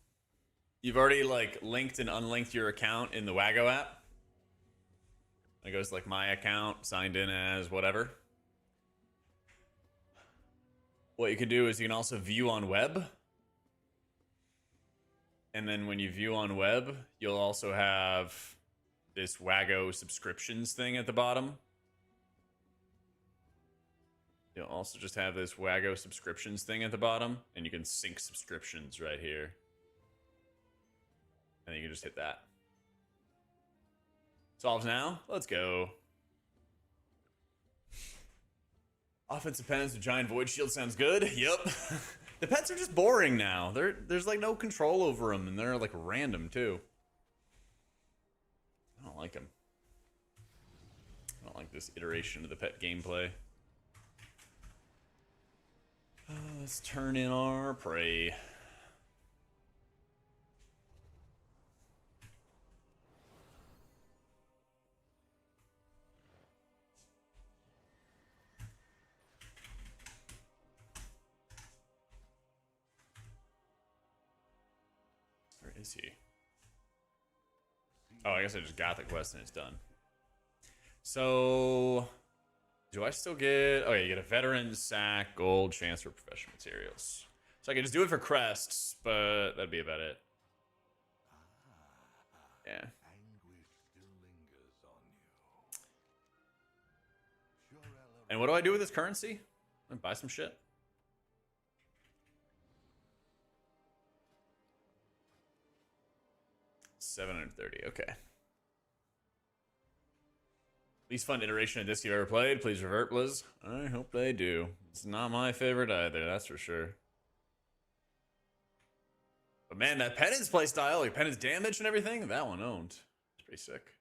Speaker 1: you've already like linked and unlinked your account in the Wago app. It goes like my account, signed in as whatever. What you can do is you can also view on web. And then when you view on web, you'll also have this Wago subscriptions thing at the bottom. You'll also just have this Wago subscriptions thing at the bottom, and you can sync subscriptions right here. And you can just hit that. Solves now. Let's go. Offensive pens with giant void shield sounds good. Yep. The pets are just boring now. There's like no control over them, and they're like random too. I don't like them. I don't like this iteration of the pet gameplay. Let's turn in our prey. Where is he? Oh, I guess I just got the quest and it's done. So... do I still get... oh, yeah, you get a veteran sack, gold, chance for professional materials. So I can just do it for crests, but that'd be about it. Yeah.
Speaker 2: Anguish still lingers on you.
Speaker 1: And what do I do with this currency? I buy some shit. $730, okay. Least fun iteration of disc you've ever played. Please revert, Blizz. I hope they do. It's not my favorite either, that's for sure. But man, that penance playstyle, like penance damage and everything, that one owned. It's pretty sick.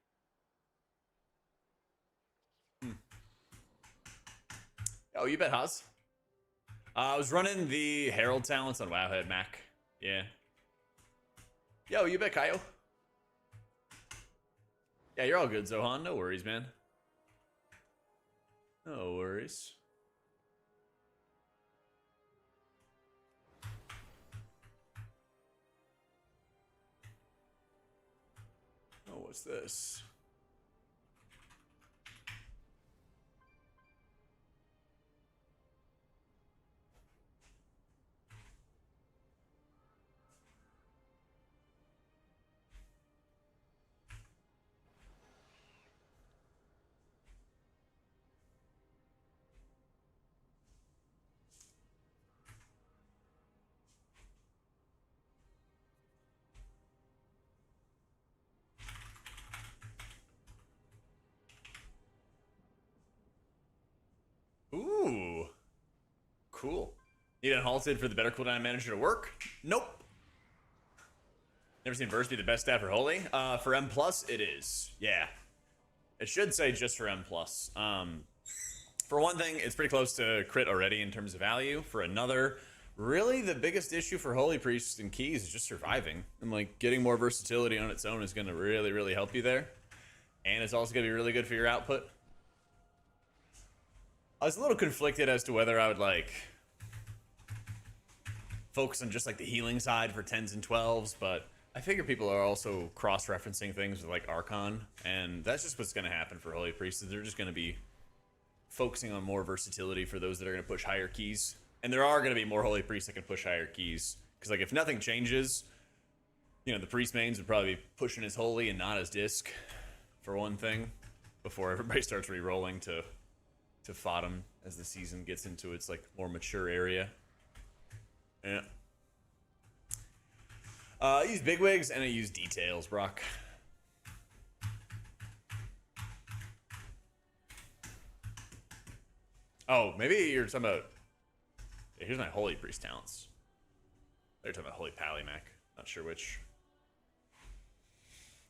Speaker 1: Oh, you bet, Haas. I was running the Herald talents on Wowhead Mac. Yeah. Yo, you bet, Kyle. Yeah, you're all good, Zohan. No worries, man. No worries. Oh, what's this? Ooh. Cool. Need unhalted for the better cooldown manager to work? Nope. Never seen Verse be the best stat for Holy. For M+, it is. Yeah. It should say just for M+. For one thing, it's pretty close to crit already in terms of value. For another, really the biggest issue for Holy Priests and Keys is just surviving. And like getting more versatility on its own is going to really, really help you there. And it's also going to be really good for your output. I was a little conflicted as to whether I would like focus on just like the healing side for 10s and 12s, but I figure people are also cross-referencing things with like Archon, and that's just what's going to happen for Holy Priests. They're just going to be focusing on more versatility for those that are going to push higher keys. And there are going to be more Holy Priests that can push higher keys. Because like if nothing changes, you know, the Priest mains would probably be pushing as Holy and not as Disc, for one thing, before everybody starts re-rolling to Fodom as the season gets into its like more mature area. Yeah. I use bigwigs and I use details, Brock. Oh, maybe you're talking about. Yeah, here's my Holy Priest talents. They're talking about Holy Palymac. Not sure which.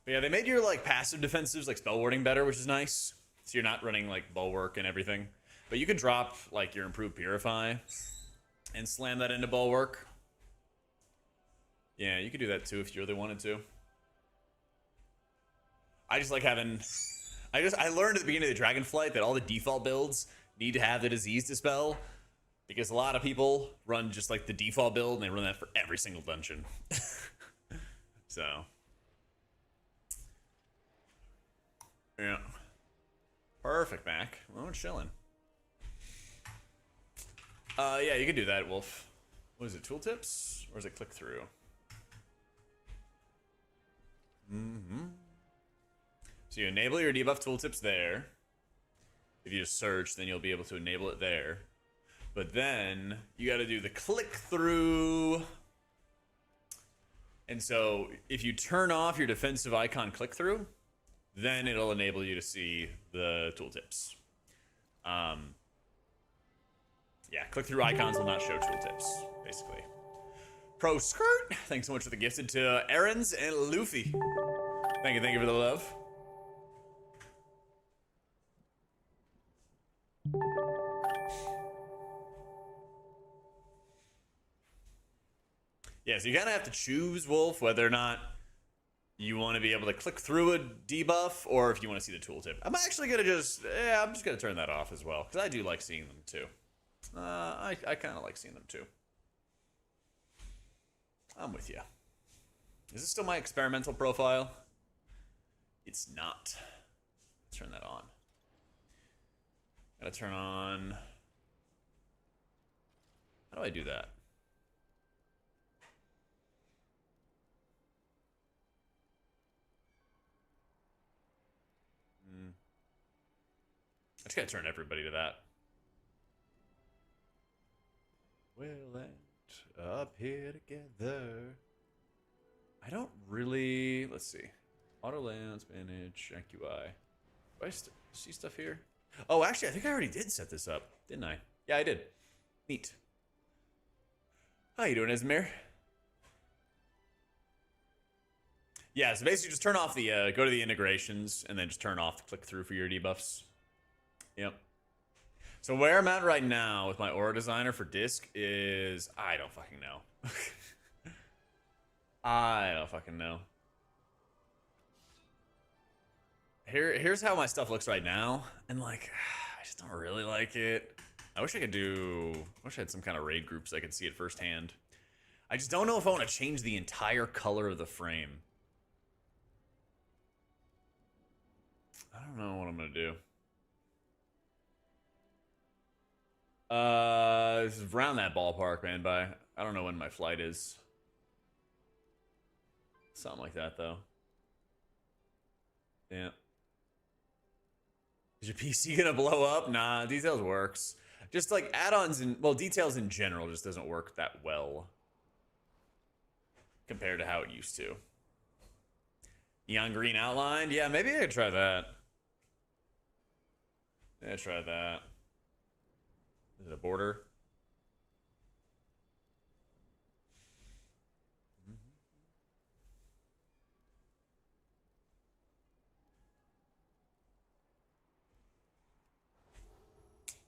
Speaker 1: But yeah, they made your like passive defensives like spell warding better, which is nice. So you're not running like bulwark and everything. But you could drop like your improved Purify and slam that into bulwark. Yeah, you could do that too if you really wanted to. I just like having. I learned at the beginning of the Dragonflight that all the default builds need to have the disease dispel, because a lot of people run just like the default build and they run that for every single dungeon. So yeah, perfect, Mac. Well, we're chilling. Yeah, you can do that, Wolf. What is it, tooltips or is it click through? So you enable your debuff tooltips there. If you just search, then you'll be able to enable it there. But then you got to do the click through. And so if you turn off your defensive icon click through, then it'll enable you to see the tooltips. Yeah, click through icons will not show tooltips, basically. Pro Skirt, thanks so much for the gifted to Aaron's and Luffy. Thank you for the love. Yeah, so you kind of have to choose, Wolf, whether or not you want to be able to click through a debuff or if you want to see the tooltip. I'm actually going to I'm just going to turn that off as well, because I do like seeing them too. I kind of like seeing them too. I'm with you. Is this still my experimental profile? It's not. Let's turn that on. Gotta turn on. How do I do that? I just gotta turn everybody to that. We'll end up here together. I don't really. Let's see. Auto lands, manage, Jack UI. Do I see stuff here? Oh, actually, I think I already did set this up, didn't I? Yeah, I did. Neat. How you doing, Esmir? Yeah, so basically just turn off the, go to the integrations, and then just turn off the click through for your debuffs. Yep. So where I'm at right now with my aura designer for disc is, I don't fucking know. I don't fucking know. Here's how my stuff looks right now, and like, I just don't really like it. I wish I could do. I wish I had some kind of raid group so I could see it firsthand. I just don't know if I want to change the entire color of the frame. I don't know what I'm gonna do. This is around that ballpark, man. By I don't know when my flight is. Something like that, though. Yeah. Is your PC gonna blow up? Nah, details works. Just like add-ons and well, details in general just doesn't work that well compared to how it used to. Neon green outlined? Yeah, maybe I could try that. Yeah, try that. Is it a border?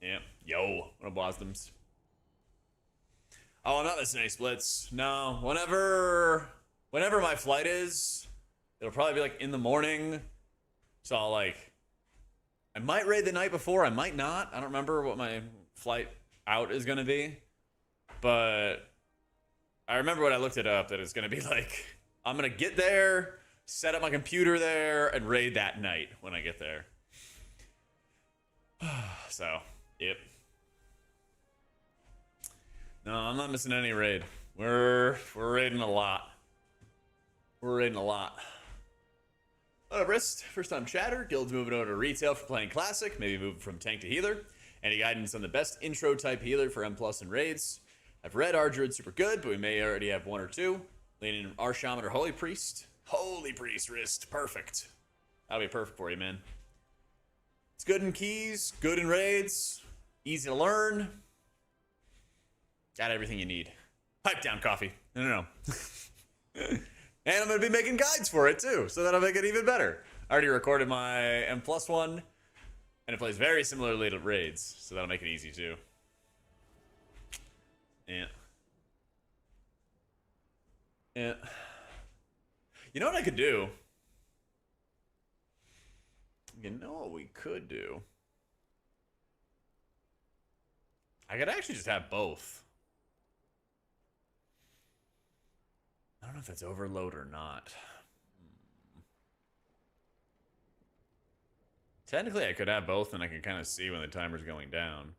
Speaker 1: Yeah. Yo, what a blossoms. Oh, I'm not missing any splits. No. Whenever my flight is, it'll probably be like in the morning. So I'll like I might raid the night before, I might not. I don't remember what my flight out is gonna be. But I remember when I looked it up that it's gonna be like I'm gonna get there, set up my computer there, and raid that night when I get there. So, yep. No, I'm not missing any raid. We're raiding a lot. We're raiding a lot. What up, Wrist? First time chatter. Guild's moving over to retail for playing classic. Maybe moving from tank to healer. Any guidance on the best intro type healer for M+ and raids? I've read our druid super good, but we may already have one or two. Leaning our shaman or holy priest. Holy priest, Wrist. Perfect. That'll be perfect for you, man. It's good in keys, good in raids, easy to learn. Got everything you need. Pipe down coffee. No. And I'm going to be making guides for it too, so that'll make it even better. I already recorded my M+ one, and it plays very similarly to raids, so that'll make it easy too. Yeah. Yeah. You know what I could do? You know what we could do? I could actually just have both. I don't know if that's overload or not. Technically, I could have both, and I can kind of see when the timer's going down.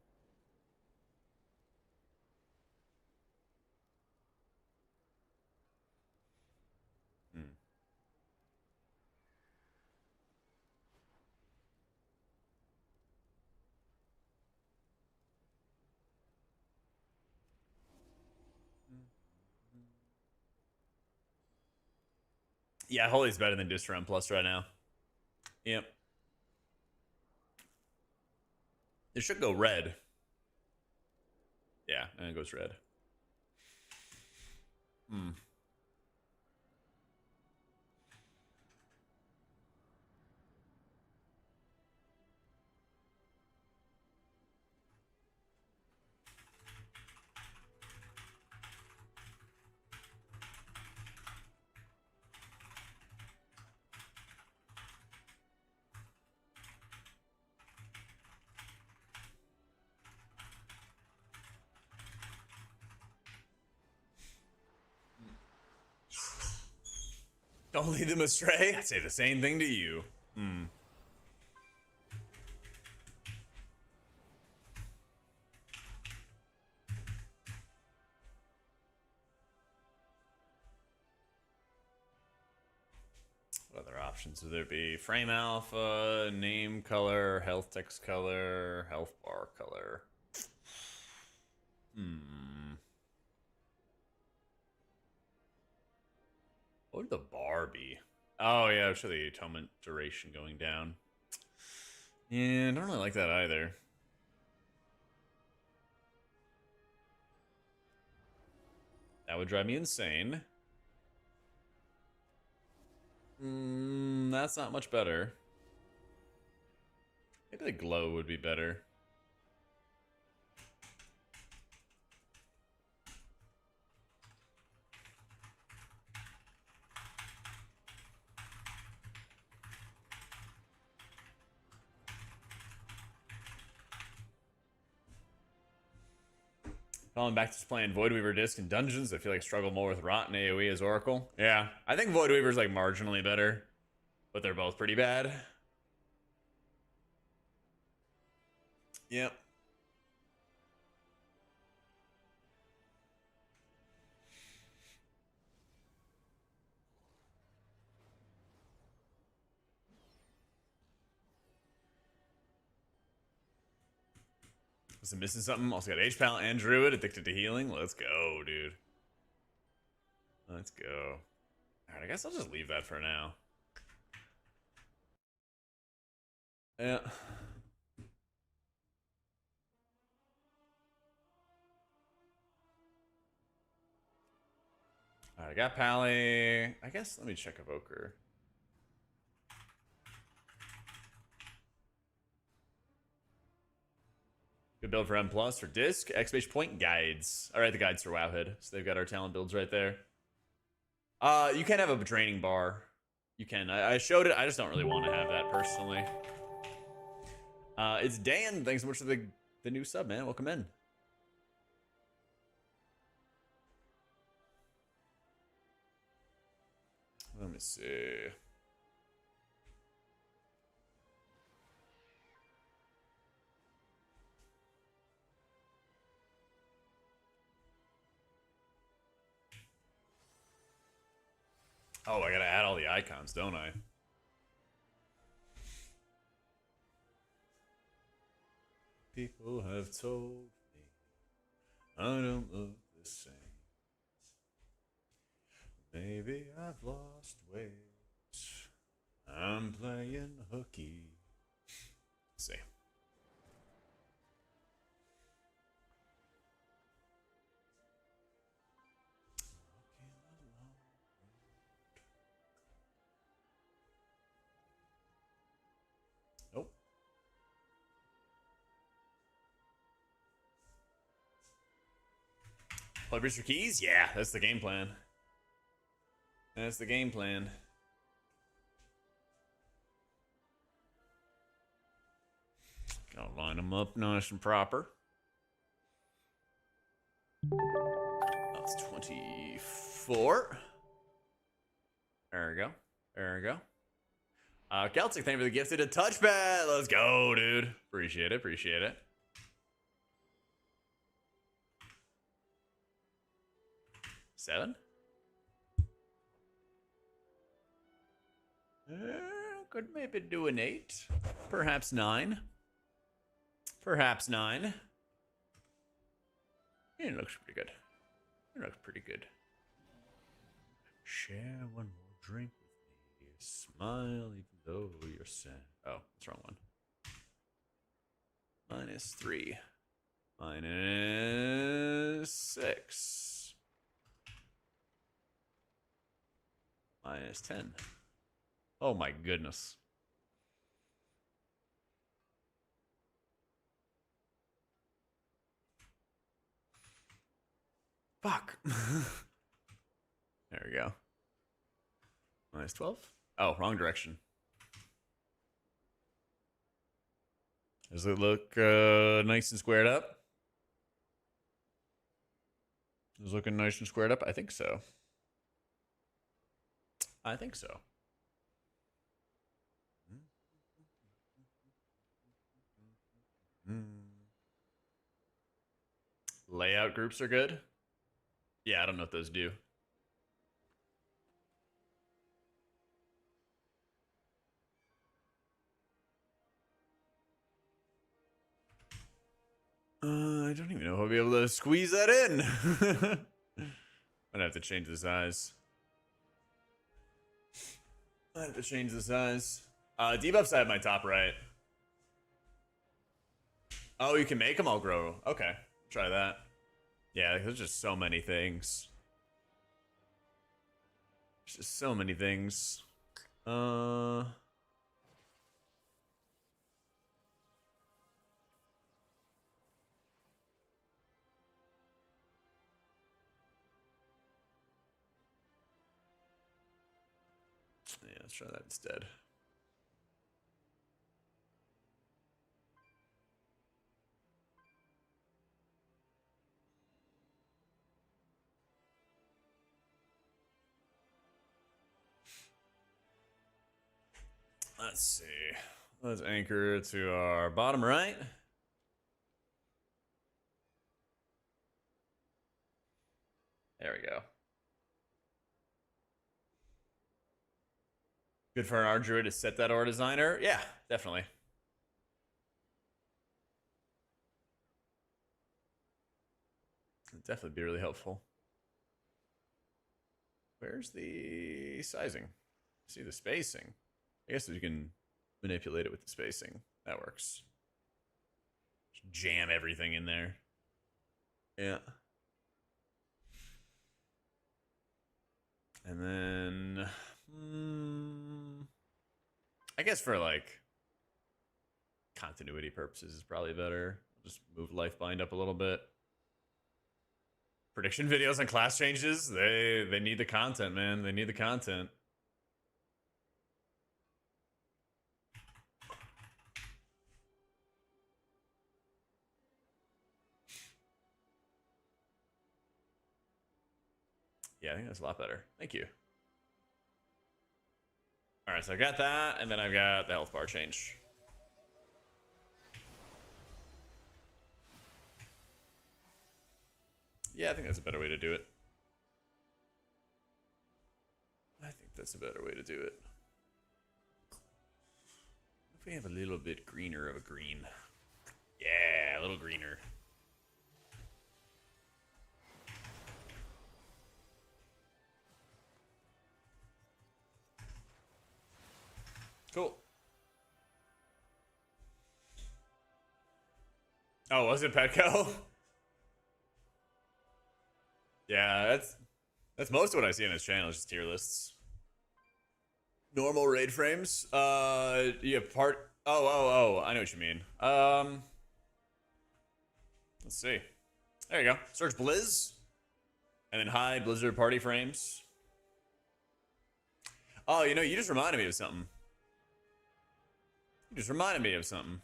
Speaker 1: Yeah, Holy's better than Distram Plus right now. Yep. It should go red. Yeah, and it goes red. Don't lead them astray. I'd say the same thing to you. What other options would there be? Frame alpha, name color, health text color, health bar color. What would the bar be? Oh, yeah, I'll show the atonement duration going down. Yeah, I don't really like that either. That would drive me insane. That's not much better. Maybe the glow would be better. Falling back to just playing Voidweaver Disc and Dungeons. I feel like I struggle more with Rot and AoE as Oracle. Yeah, I think Voidweaver's like marginally better, but they're both pretty bad. Yep. Was I missing something? Also got H-Pal and Druid, addicted to healing. Let's go, dude. Let's go. Alright, I guess I'll just leave that for now. Yeah. Alright, I got Pally. I guess let me check Evoker. Good build for M plus for disc. Exclamation point guides. Alright, the guides for Wowhead. So they've got our talent builds right there. You can have a draining bar. You can. I showed it. I just don't really want to have that personally. It's Dan. Thanks so much for the new sub, man. Welcome in. Let me see. Oh, I gotta add all the icons, don't I? People have told me I don't look the same. Maybe I've lost weight. I'm playing hooky. Let's see. Nope. Play Brewster Keys? Yeah, that's the game plan. That's the game plan. Gotta line them up nice and proper. That's 24. There we go. There we go. Celtic, thank you for the gifted a touchpad. Let's go, dude. Appreciate it. Appreciate it. Seven? Could maybe do an 8. Perhaps 9. Perhaps 9. It looks pretty good. It looks pretty good. Share one more drink with me. Smile even though you're sad. Oh, that's the wrong one. -3. -6. -10. Oh my goodness. Fuck. There we go. -12. Oh, wrong direction. Does it look nice and squared up? Is it looking nice and squared up? I think so. I think so. Layout groups are good. Yeah, I don't know what those do. I don't even know if I'll be able to squeeze that in. I'd have to change the size. I have to change the size. Debuffs I have my top right. Oh, you can make them all grow. Okay, try that. Yeah, there's just so many things. There's just so many things. Yeah, let's try that instead. Let's see. Let's anchor to our bottom right. There we go. Good for an art druid to set that art designer. Yeah, definitely. It'd definitely be really helpful. Where's the sizing? See the spacing. I guess you can manipulate it with the spacing. That works. Just jam everything in there. Yeah. And then I guess for like continuity purposes is probably better. Just move life bind up a little bit. Prediction videos and class changes, they need the content, man. They need the content. Yeah, I think that's a lot better. Thank you. All right, so I got that, and then I've got the health bar change. Yeah, I think that's a better way to do it. I think that's a better way to do it. If we have a little bit greener of a green. Yeah, a little greener. Cool. Oh, was it Petco? Yeah, that's most of what I see on his channel is just tier lists. Normal raid frames. Yeah, part. Oh. I know what you mean. Let's see. There you go. Search Blizz, and then hide Blizzard party frames. Oh, you know, you just reminded me of something. You just reminded me of something.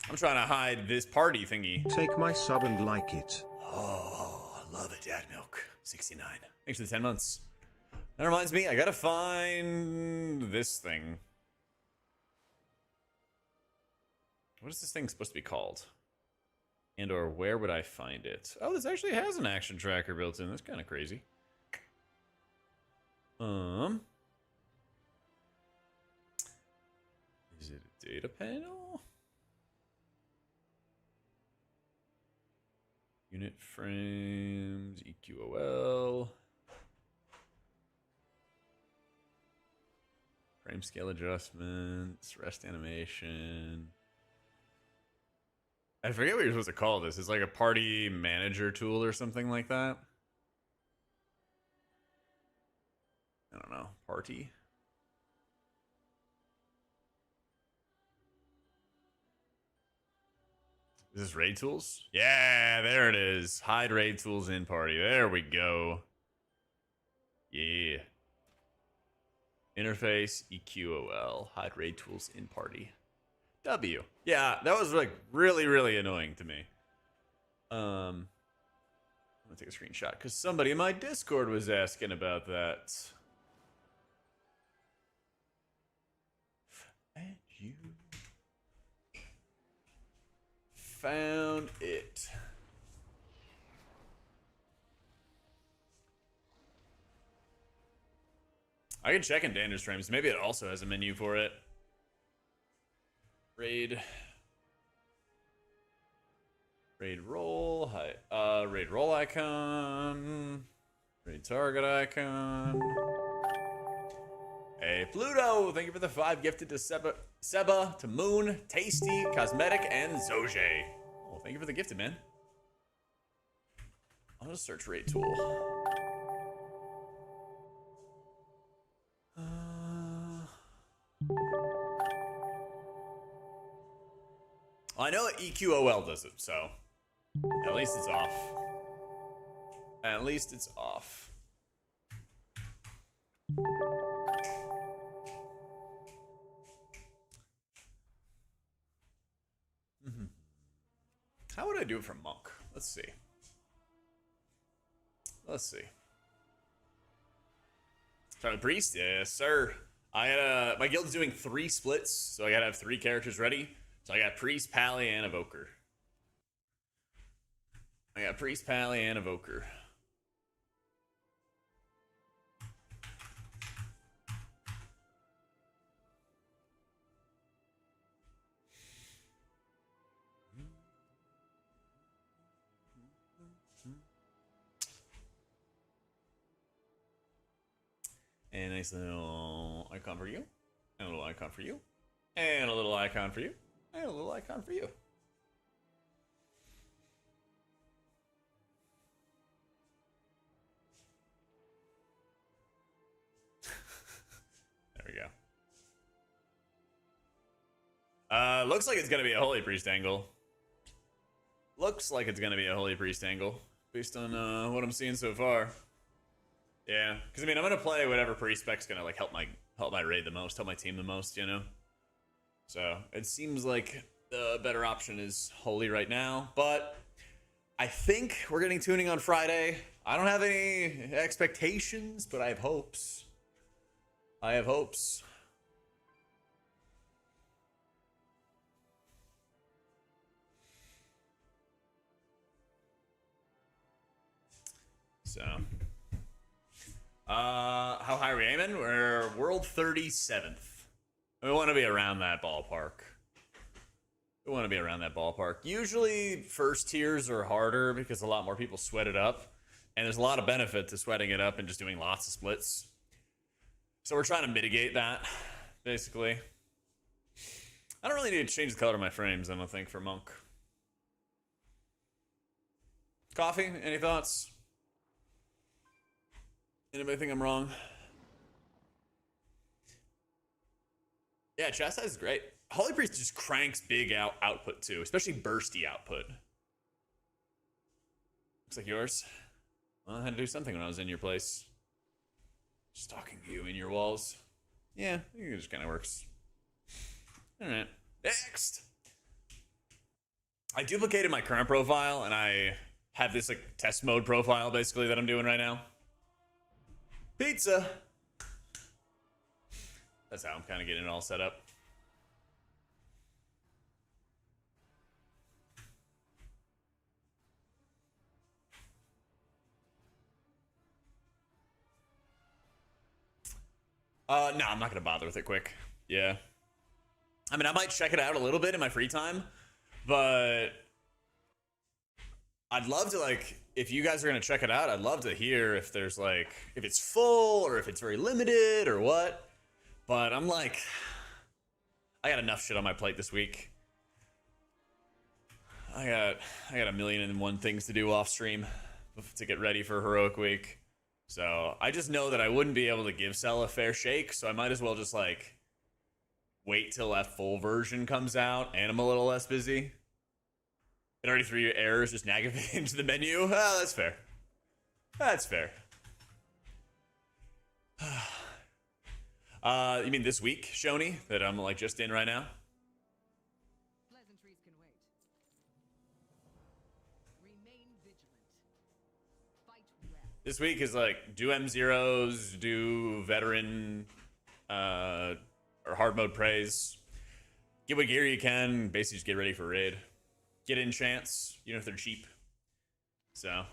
Speaker 1: I'm trying to hide this party thingy.
Speaker 3: Take my sub and like it.
Speaker 1: Oh, I love it, Dad Milk. 69. Thanks for the 10 months. That reminds me, I gotta find this thing. What is this thing supposed to be called? And or where would I find it? Oh, this actually has an action tracker built in. That's kind of crazy. Is it a data panel? Unit frames, EQOL. Frame scale adjustments, rest animation. I forget what you're supposed to call this. It's like a party manager tool or something like that. I don't know. Party? Is this raid tools? Yeah, there it is. Hide raid tools in party. There we go. Yeah. Interface, EQOL. Hide raid tools in party. W. Yeah, that was like really, really annoying to me. I'm gonna take a screenshot because somebody in my Discord was asking about that. And you found it. I can check in Dander's frames. Maybe it also has a menu for it. Raid roll. Hi. Raid roll icon. Raid target icon. Hey, Pluto! Thank you for the 5 gifted to Seba, to Moon, Tasty, Cosmetic, and Zoje. Oh, thank you for the gifted, man. I'm gonna search raid tool. I know EQOL does it, so at least it's off. At least it's off. How would I do it for Monk? Let's see. Let's see. Try the priest? Yes, sir. My guild's doing 3 splits, so I gotta have 3 characters ready. So I got Priest, Pally, and Evoker. And a nice little icon for you. And a little icon for you. And a little icon for you. And a little icon for you. There we go. Looks like it's gonna be a Holy Priest angle. Based on what I'm seeing so far. Yeah, because I mean, I'm gonna play whatever priest spec's gonna like help my raid the most, help my team the most, you know. So it seems like the better option is Holy right now, but I think we're getting tuning on Friday. I don't have any expectations, but I have hopes. So. How high are we aiming? We're world 37th. We want to be around that ballpark. Usually first tiers are harder because a lot more people sweat it up. And there's a lot of benefit to sweating it up and just doing lots of splits. So we're trying to mitigate that, basically. I don't really need to change the color of my frames, I don't think, for Monk. Coffee? Any thoughts? Anybody think I'm wrong? Yeah, Chastise is great. Holy Priest just cranks big output too, especially bursty output. Looks like yours. Well, I had to do something when I was in your place. Stalking you in your walls. Yeah, I think it just kind of works. Alright, next! I duplicated my current profile, and I have this like test mode profile, basically, that I'm doing right now. Pizza! That's how I'm kind of getting it all set up. No, I'm not gonna bother with it quick. Yeah. I mean, I might check it out a little bit in my free time, but I'd love to, like, if you guys are gonna check it out, I'd love to hear if there's, like, if it's full or if it's very limited or what. But I'm like, I got enough shit on my plate this week. I got 1,000,001 things to do off stream to get ready for Heroic Week. So I just know that I wouldn't be able to give Cell a fair shake, so I might as well just like wait till that full version comes out and I'm a little less busy. It already threw you errors just navigating into the menu. Oh, that's fair. That's fair. You mean this week, Shoni, that I'm like just in right now?
Speaker 4: Pleasantries can wait. Remain vigilant. Fight well.
Speaker 1: This week is like do M0s, do veteran, or hard mode praise. Get what gear you can. Basically, just get ready for raid. Get enchants, even if they're cheap. So,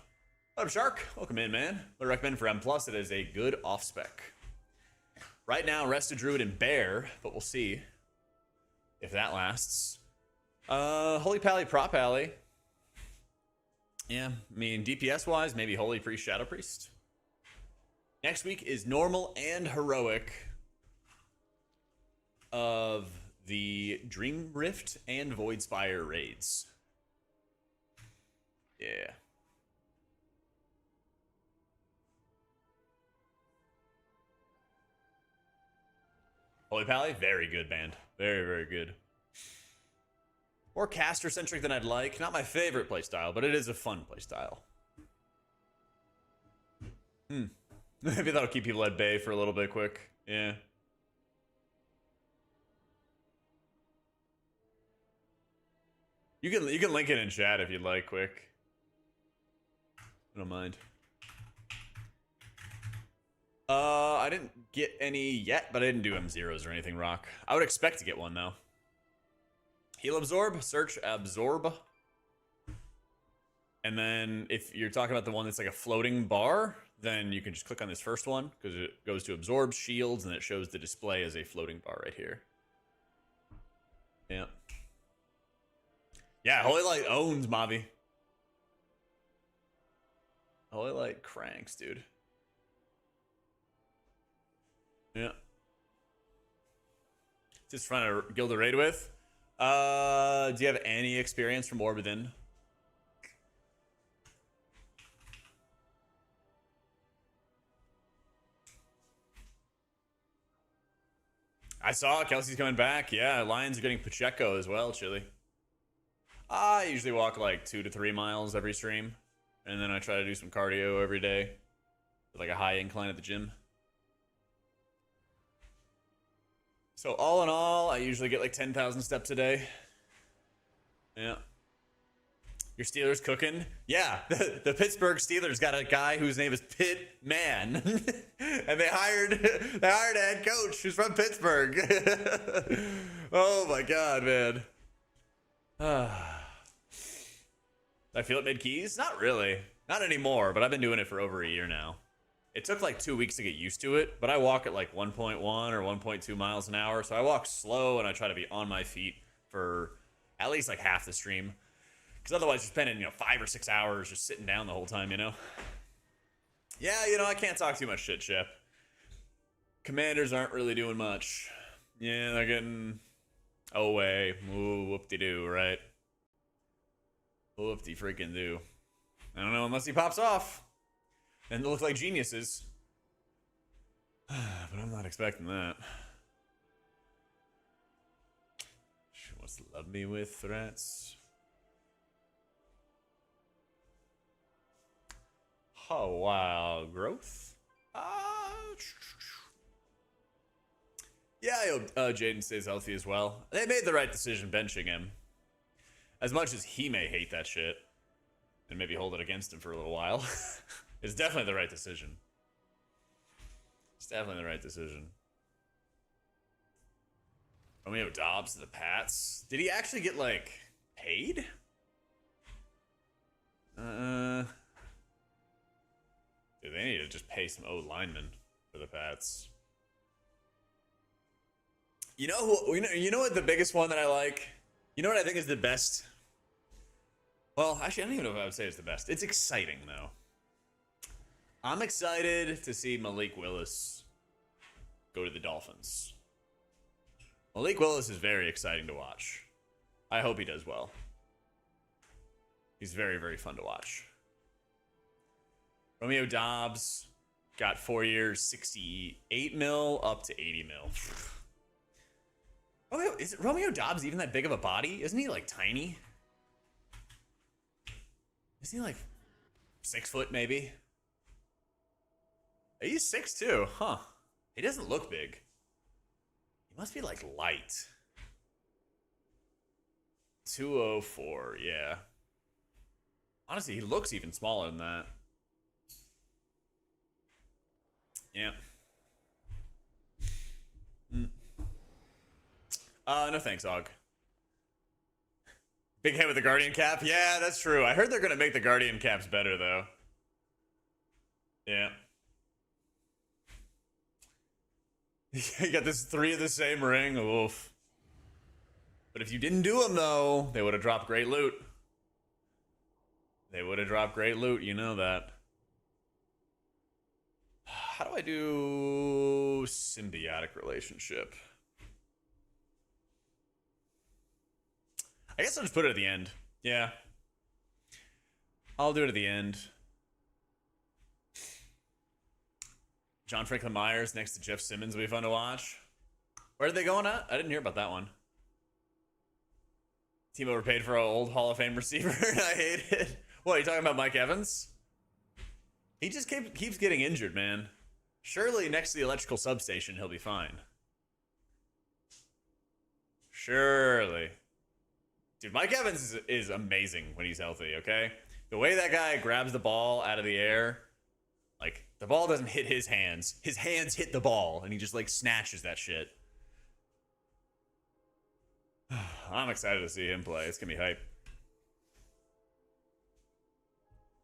Speaker 1: what up, Shark? Welcome in, man. I recommend for M+, it is a good off-spec. Right now, Rested Druid and Bear, but we'll see if that lasts. Holy Pally, Prop Pally. Yeah, I mean, DPS-wise, maybe Holy Priest, Shadow Priest. Next week is normal and heroic of the Dream Rift and Void Spire raids. Yeah. Holy Pally, very good band. Very, very good. More caster-centric than I'd like. Not my favorite playstyle, but it is a fun playstyle. Maybe that'll keep people at bay for a little bit quick. Yeah. You can link it in chat if you'd like, quick. I don't mind. I didn't get any yet, but I didn't do M0s or anything, Rock. I would expect to get one, though. Heal Absorb, search Absorb. And then if you're talking about the one that's like a floating bar, then you can just click on this first one because it goes to Absorb, Shields, and it shows the display as a floating bar right here. Yeah. Yeah, Holy Light owns Mavi. Holy Light cranks, dude. Yeah. Just trying to guild a raid with. Do you have any experience from War Within? I saw Kelsey's coming back. Yeah, Lions are getting Pacheco as well, Chili. I usually walk like 2 to 3 miles every stream. And then I try to do some cardio every day. With like a high incline at the gym. So all in all, I usually get like 10,000 steps a day. Yeah. Your Steelers cooking? Yeah, the Pittsburgh Steelers got a guy whose name is Pitt Man, and they hired a head coach who's from Pittsburgh. Oh my god, man. I feel it mid keys? Not really, not anymore. But I've been doing it for over a year now. It took like 2 weeks to get used to it, but I walk at like 1.1 or 1.2 miles an hour, so I walk slow and I try to be on my feet for at least like half the stream. Because otherwise you're spending, 5 or 6 hours just sitting down the whole time, Yeah, I can't talk too much shit, Shep. Commanders aren't really doing much. Yeah, they're getting away. Ooh, whoop-de-doo, right? Whoop-de freaking do. I don't know, unless he pops off. And they look like geniuses. But I'm not expecting that. She wants to love me with threats. Oh, wow. Growth? Yeah, I hope Jaden stays healthy as well. They made the right decision benching him. As much as he may hate that shit. And maybe hold it against him for a little while. It's definitely the right decision. It's definitely the right decision. Romeo Dobbs to the Pats. Did he actually get, paid? Dude, they need to just pay some O-linemen for the Pats. You know what the biggest one that I like? You know what I think is the best? Well, actually, I don't even know if I would say it's the best. It's exciting, though. I'm excited to see Malik Willis go to the Dolphins. Malik Willis is very exciting to watch. I hope he does well. He's very, very fun to watch. Romeo Dobbs got 4 years, 68 mil up to 80 mil. Is Romeo Dobbs even that big of a body? Isn't he tiny? Isn't he 6 foot maybe? He's 6'2", huh? He doesn't look big. He must be light. 204, yeah. Honestly, he looks even smaller than that. Yeah. No thanks, Og. Big head with the Guardian cap? Yeah, that's true. I heard they're gonna make the Guardian caps better, though. Yeah. You got this 3 of the same ring. Oof. But if you didn't do them, though, they would have dropped great loot. They would have dropped great loot. You know that. How do I do symbiotic relationship? I guess I'll just put it at the end. Yeah. I'll do it at the end. John Franklin Myers next to Jeff Simmons will be fun to watch. Where are they going at? I didn't hear about that one. Team overpaid for an old Hall of Fame receiver, and I hate it. What, are you talking about Mike Evans? He just keeps getting injured, man. Surely next to the electrical substation, he'll be fine. Surely. Dude, Mike Evans is amazing when he's healthy, okay? The way that guy grabs the ball out of the air, Like, the ball doesn't hit his hands. His hands hit the ball, and he just, like, snatches that shit. I'm excited to see him play. It's going to be hype.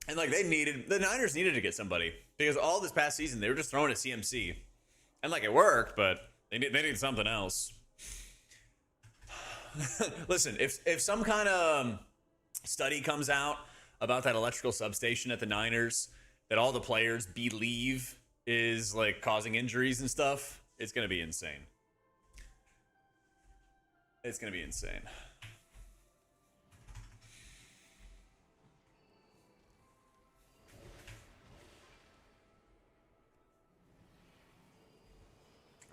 Speaker 1: And, like, the Niners needed to get somebody. Because all this past season, they were just throwing at CMC. And, like, it worked, but they need something else. Listen, if some kind of study comes out about that electrical substation at the Niners that all the players believe is like causing injuries and stuff, it's gonna be insane. It's gonna be insane.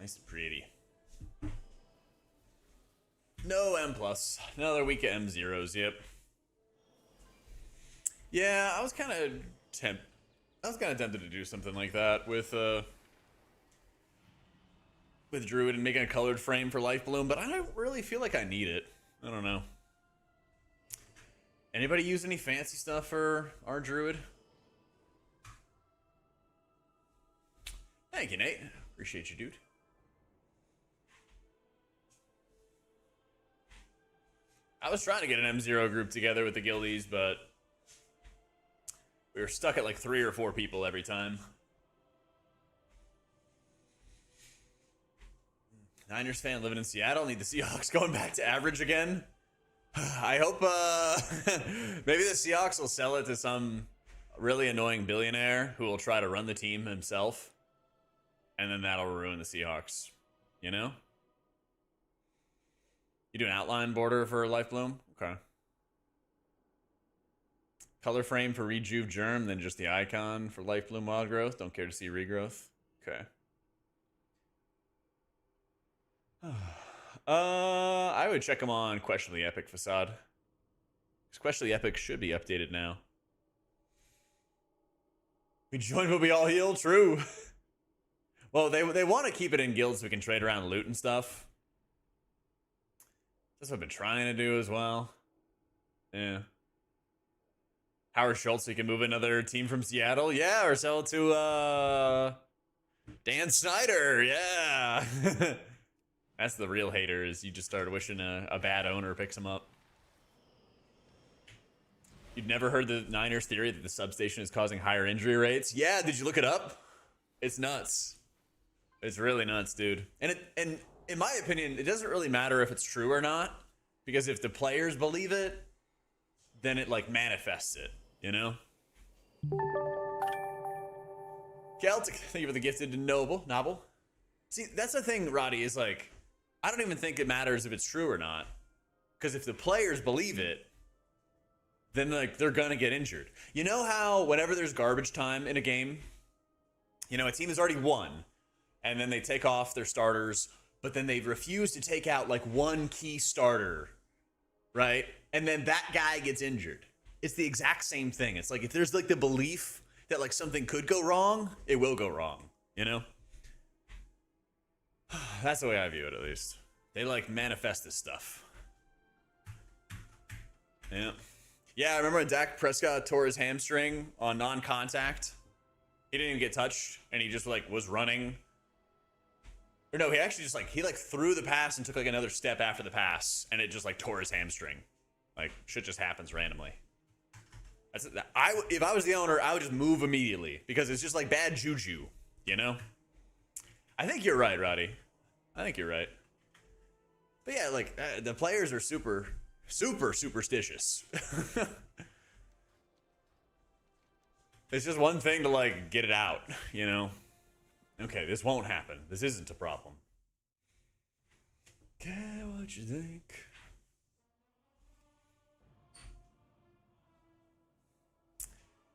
Speaker 1: Nice and pretty. No M+. Another week of M0s, yep. Yeah, I was kind of tempted to do something like that with Druid and making a colored frame for Life Bloom, but I don't really feel like I need it. I don't know. Anybody use any fancy stuff for our Druid? Thank you, Nate. Appreciate you, dude. I was trying to get an M0 group together with the guildies, but we were stuck at like 3 or 4 people every time. Niners fan living in Seattle. Need the Seahawks going back to average again. I hope maybe the Seahawks will sell it to some really annoying billionaire who will try to run the team himself. And then that'll ruin the Seahawks. You know? You do an outline border for Life Bloom? Okay. Color frame for Rejuve Germ, then just the icon for Life Bloom Wild Growth. Don't care to see regrowth. Okay. I would check them on Questionably Epic Facade. Because Questionably Epic should be updated now. We join, we'll be all healed? True. Well, they want to keep it in guilds so we can trade around loot and stuff. That's what I've been trying to do as well. Yeah. Howard Schultz, so you can move another team from Seattle. Yeah, or sell it to Dan Snyder. Yeah. That's the real hater, is you just start wishing a bad owner picks him up. You've never heard the Niners theory that the substation is causing higher injury rates? Yeah, did you look it up? It's nuts. It's really nuts, dude. And in my opinion, it doesn't really matter if it's true or not, because if the players believe it, then it like manifests it, you know? Celtic, thank you for the gifted to Noble. See, that's the thing, Roddy, is like, I don't even think it matters if it's true or not, because if the players believe it, then like they're gonna get injured. You know how whenever there's garbage time in a game, you know, a team has already won, and then they take off their starters, but then they refuse to take out like one key starter, right? And then that guy gets injured. It's the exact same thing. It's like if there's like the belief that like something could go wrong, it will go wrong, you know? That's the way I view it, at least. They like manifest this stuff. Yeah. Yeah, I remember when Dak Prescott tore his hamstring on non-contact. He didn't even get touched, and he just like was running. Or no, he actually just like, he like threw the pass and took like another step after the pass, and it just like tore his hamstring. Like, shit just happens randomly. If I was the owner, I would just move immediately, because it's just like bad juju, you know? I think you're right, Roddy. I think you're right. But yeah, like, the players are super superstitious. It's just one thing to like get it out, you know? Okay, this won't happen. This isn't a problem. Okay, what you think?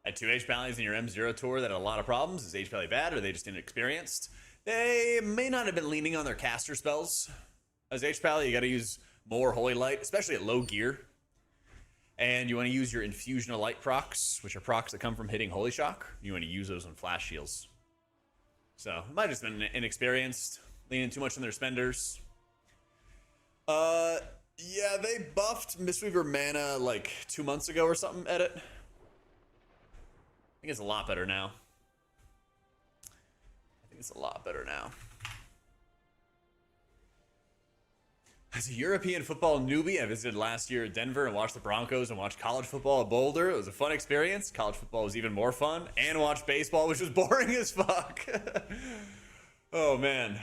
Speaker 1: Had 2 H-Pallies in your M0 tour that had a lot of problems. Is H-Pally bad, or are they just inexperienced? They may not have been leaning on their caster spells. As H-Pally, you gotta use more Holy Light, especially at low gear. And you want to use your Infusion of Light procs, which are procs that come from hitting Holy Shock. You want to use those on flash shields. So, it might have just been inexperienced, leaning too much on their spenders. Yeah, they buffed Mistweaver Mana like 2 months ago or something, edit. I think it's a lot better now. It's a lot better now. As a European football newbie, I visited last year at Denver and watched the Broncos and watched college football at Boulder. It was a fun experience. College football was even more fun. And watched baseball, which was boring as fuck. Oh, man.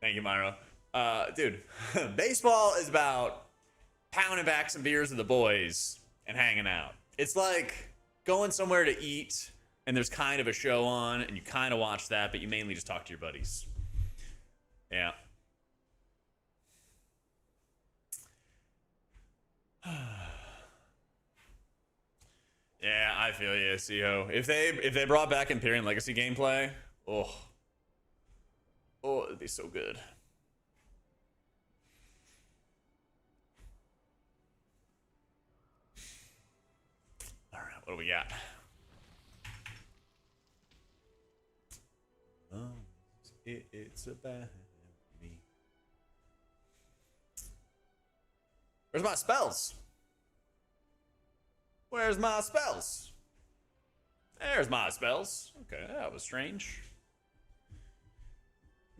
Speaker 1: Thank you, Myro. Dude, baseball is about pounding back some beers with the boys and hanging out. It's like going somewhere to eat and there's kind of a show on and you kind of watch that, but you mainly just talk to your buddies. Yeah. Yeah, I feel you, CO. If they brought back Empyrean Legacy gameplay, oh, it'd be so good. All right, what do we got? Oh, it's about me. Where's my spells? Where's my spells? There's my spells. Okay, that was strange.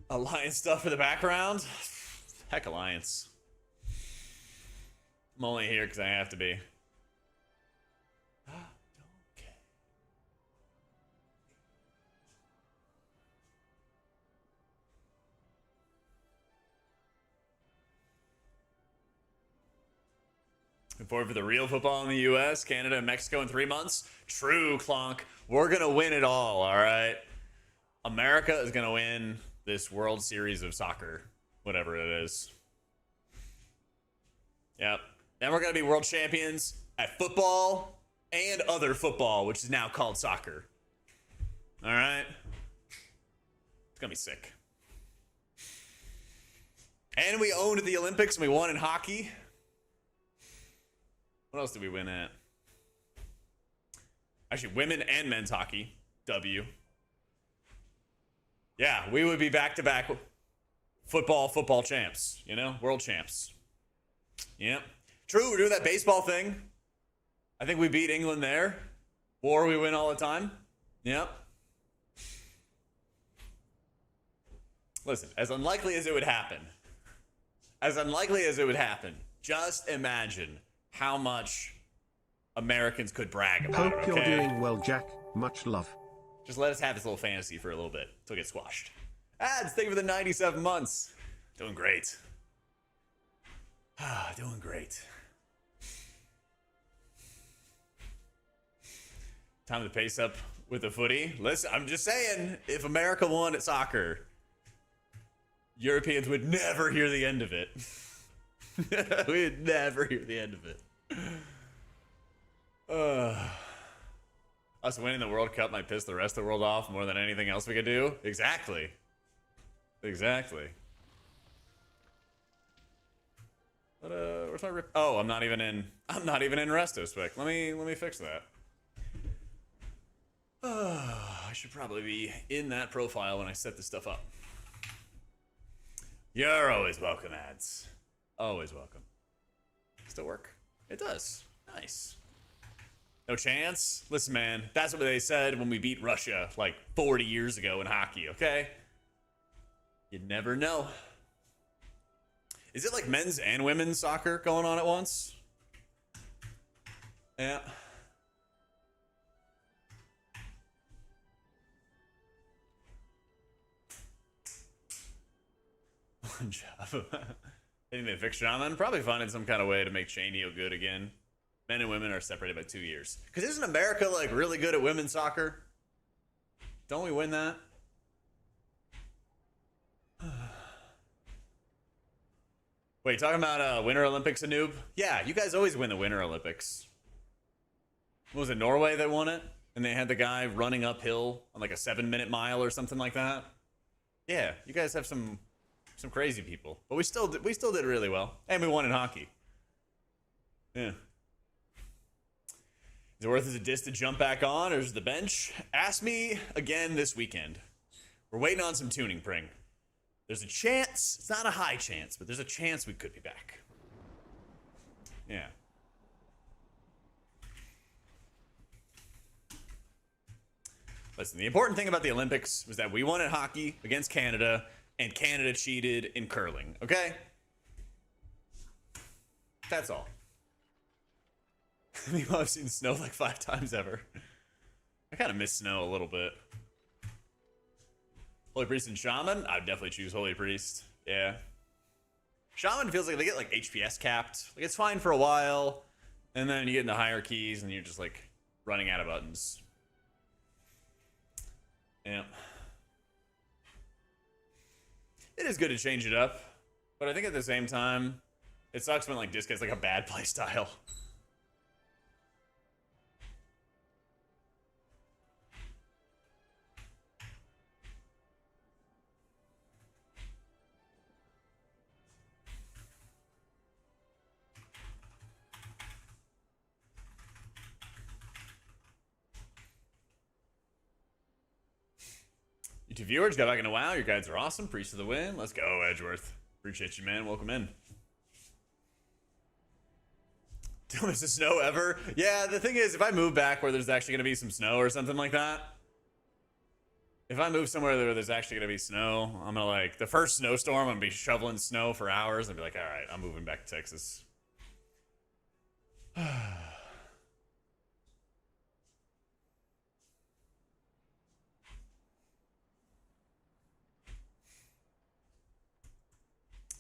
Speaker 1: Alliance stuff for the background? Heck, Alliance. I'm only here because I have to be. Okay. Looking forward for the real football in the U.S., Canada, and Mexico in 3 months. True, Clonk. We're going to win it all right? America is going to win this World Series of Soccer, whatever it is. Yep. Then we're going to be world champions at football and other football, which is now called soccer. All right? It's going to be sick. And we owned the Olympics and we won in hockey. What else did we win at? Actually, women and men's hockey. W. Yeah, we would be back-to-back football champs, you know? World champs. Yep. True, we're doing that baseball thing. I think we beat England there. War we win all the time. Yep. Listen, as unlikely as it would happen, just imagine how much Americans could brag about
Speaker 3: Hope
Speaker 1: it,
Speaker 3: you're
Speaker 1: okay?
Speaker 3: doing well, Jack. Much love.
Speaker 1: Just let us have this little fantasy for a little bit until it gets squashed. Ads, thank you for the 97 months. Doing great. Doing great. Time to pace up with the footy. Listen, I'm just saying, if America won at soccer, Europeans would never hear the end of it. We would never hear the end of it. Us winning the World Cup might piss the rest of the world off more than anything else we could do. Exactly. Exactly. But where's my rip? Oh, I'm not even in resto spec. Let me fix that. I should probably be in that profile when I set this stuff up. You're always welcome, ads. Always welcome. Still work? It does. Nice. No chance? Listen, man, that's what they said when we beat Russia like 40 years ago in hockey, okay? You never know. Is it like men's and women's soccer going on at once? Yeah. One job. Hitting the fixture on them. Probably finding some kind of way to make Chaney good again. Men and women are separated by 2 years. Because isn't America like really good at women's soccer? Don't we win that? Wait, talking about Winter Olympics, a noob? Yeah, you guys always win the Winter Olympics. What was it, Norway that won it? And they had the guy running uphill on like a 7-minute mile or something like that? Yeah, you guys have some crazy people. But we still did really well. And we won in hockey. Yeah. Is it worth it to jump back on, or is it the bench? Ask me again this weekend. We're waiting on some tuning, Pring. There's a chance, it's not a high chance, but there's a chance we could be back. Yeah. Listen, the important thing about the Olympics was that we won at hockey against Canada, and Canada cheated in curling, okay? That's all. Meanwhile, I've seen snow like 5 times ever. I kind of miss snow a little bit. Holy Priest and Shaman? I would definitely choose Holy Priest. Yeah. Shaman feels like they get like HPS capped. Like it's fine for a while, and then you get into higher keys and you're just like running out of buttons. Yeah. It is good to change it up, but I think at the same time, it sucks when like Disc gets like a bad playstyle. YouTube viewers, got back into WoW. Your guides are awesome. Priest of the win. Let's go, Edgeworth. Appreciate you, man. Welcome in. Don't miss the snow ever. Yeah, the thing is, if I move back where there's actually going to be some snow or something like that, if I move somewhere where there's actually going to be snow, I'm going to like, the first snowstorm, I'm going to be shoveling snow for hours and be like, all right, I'm moving back to Texas.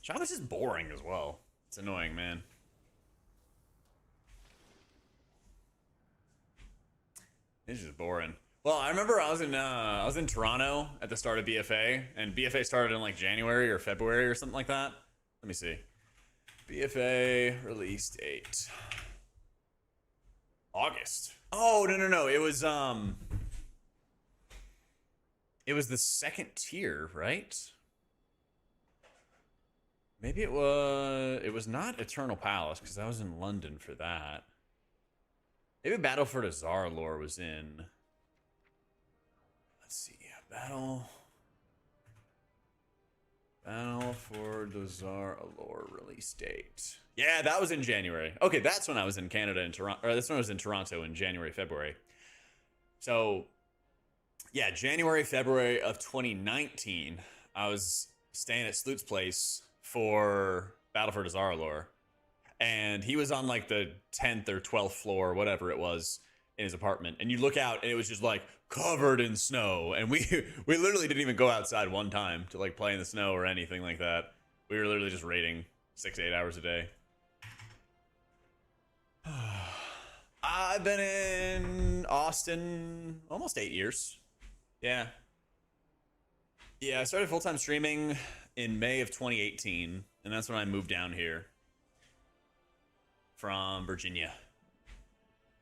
Speaker 1: Shaman's just boring as well. It's annoying, man. It's just boring. Well, I remember I was in Toronto at the start of BFA, and BFA started in like January or February or something like that. Let me see. BFA release date. August. Oh, no. It was the second tier, right? Maybe it was not Eternal Palace, because I was in London for that. Maybe Battle for the Tsar lore was in. Let's see. Battle for the Tsar lore release date. Yeah, that was in January. Okay, that's when I was in Canada and Toronto. Or that's when I was in Toronto in January, February. So, yeah, January, February of 2019, I was staying at Sloot's place for Battle for the Tsar lore. And he was on like the 10th or 12th floor, whatever it was, in his apartment. And you look out and it was just like covered in snow. And we literally didn't even go outside one time to like play in the snow or anything like that. We were literally just raiding 6 to 8 hours a day. I've been in Austin almost 8 years. Yeah. Yeah, I started full-time streaming in May of 2018, and that's when I moved down here from Virginia.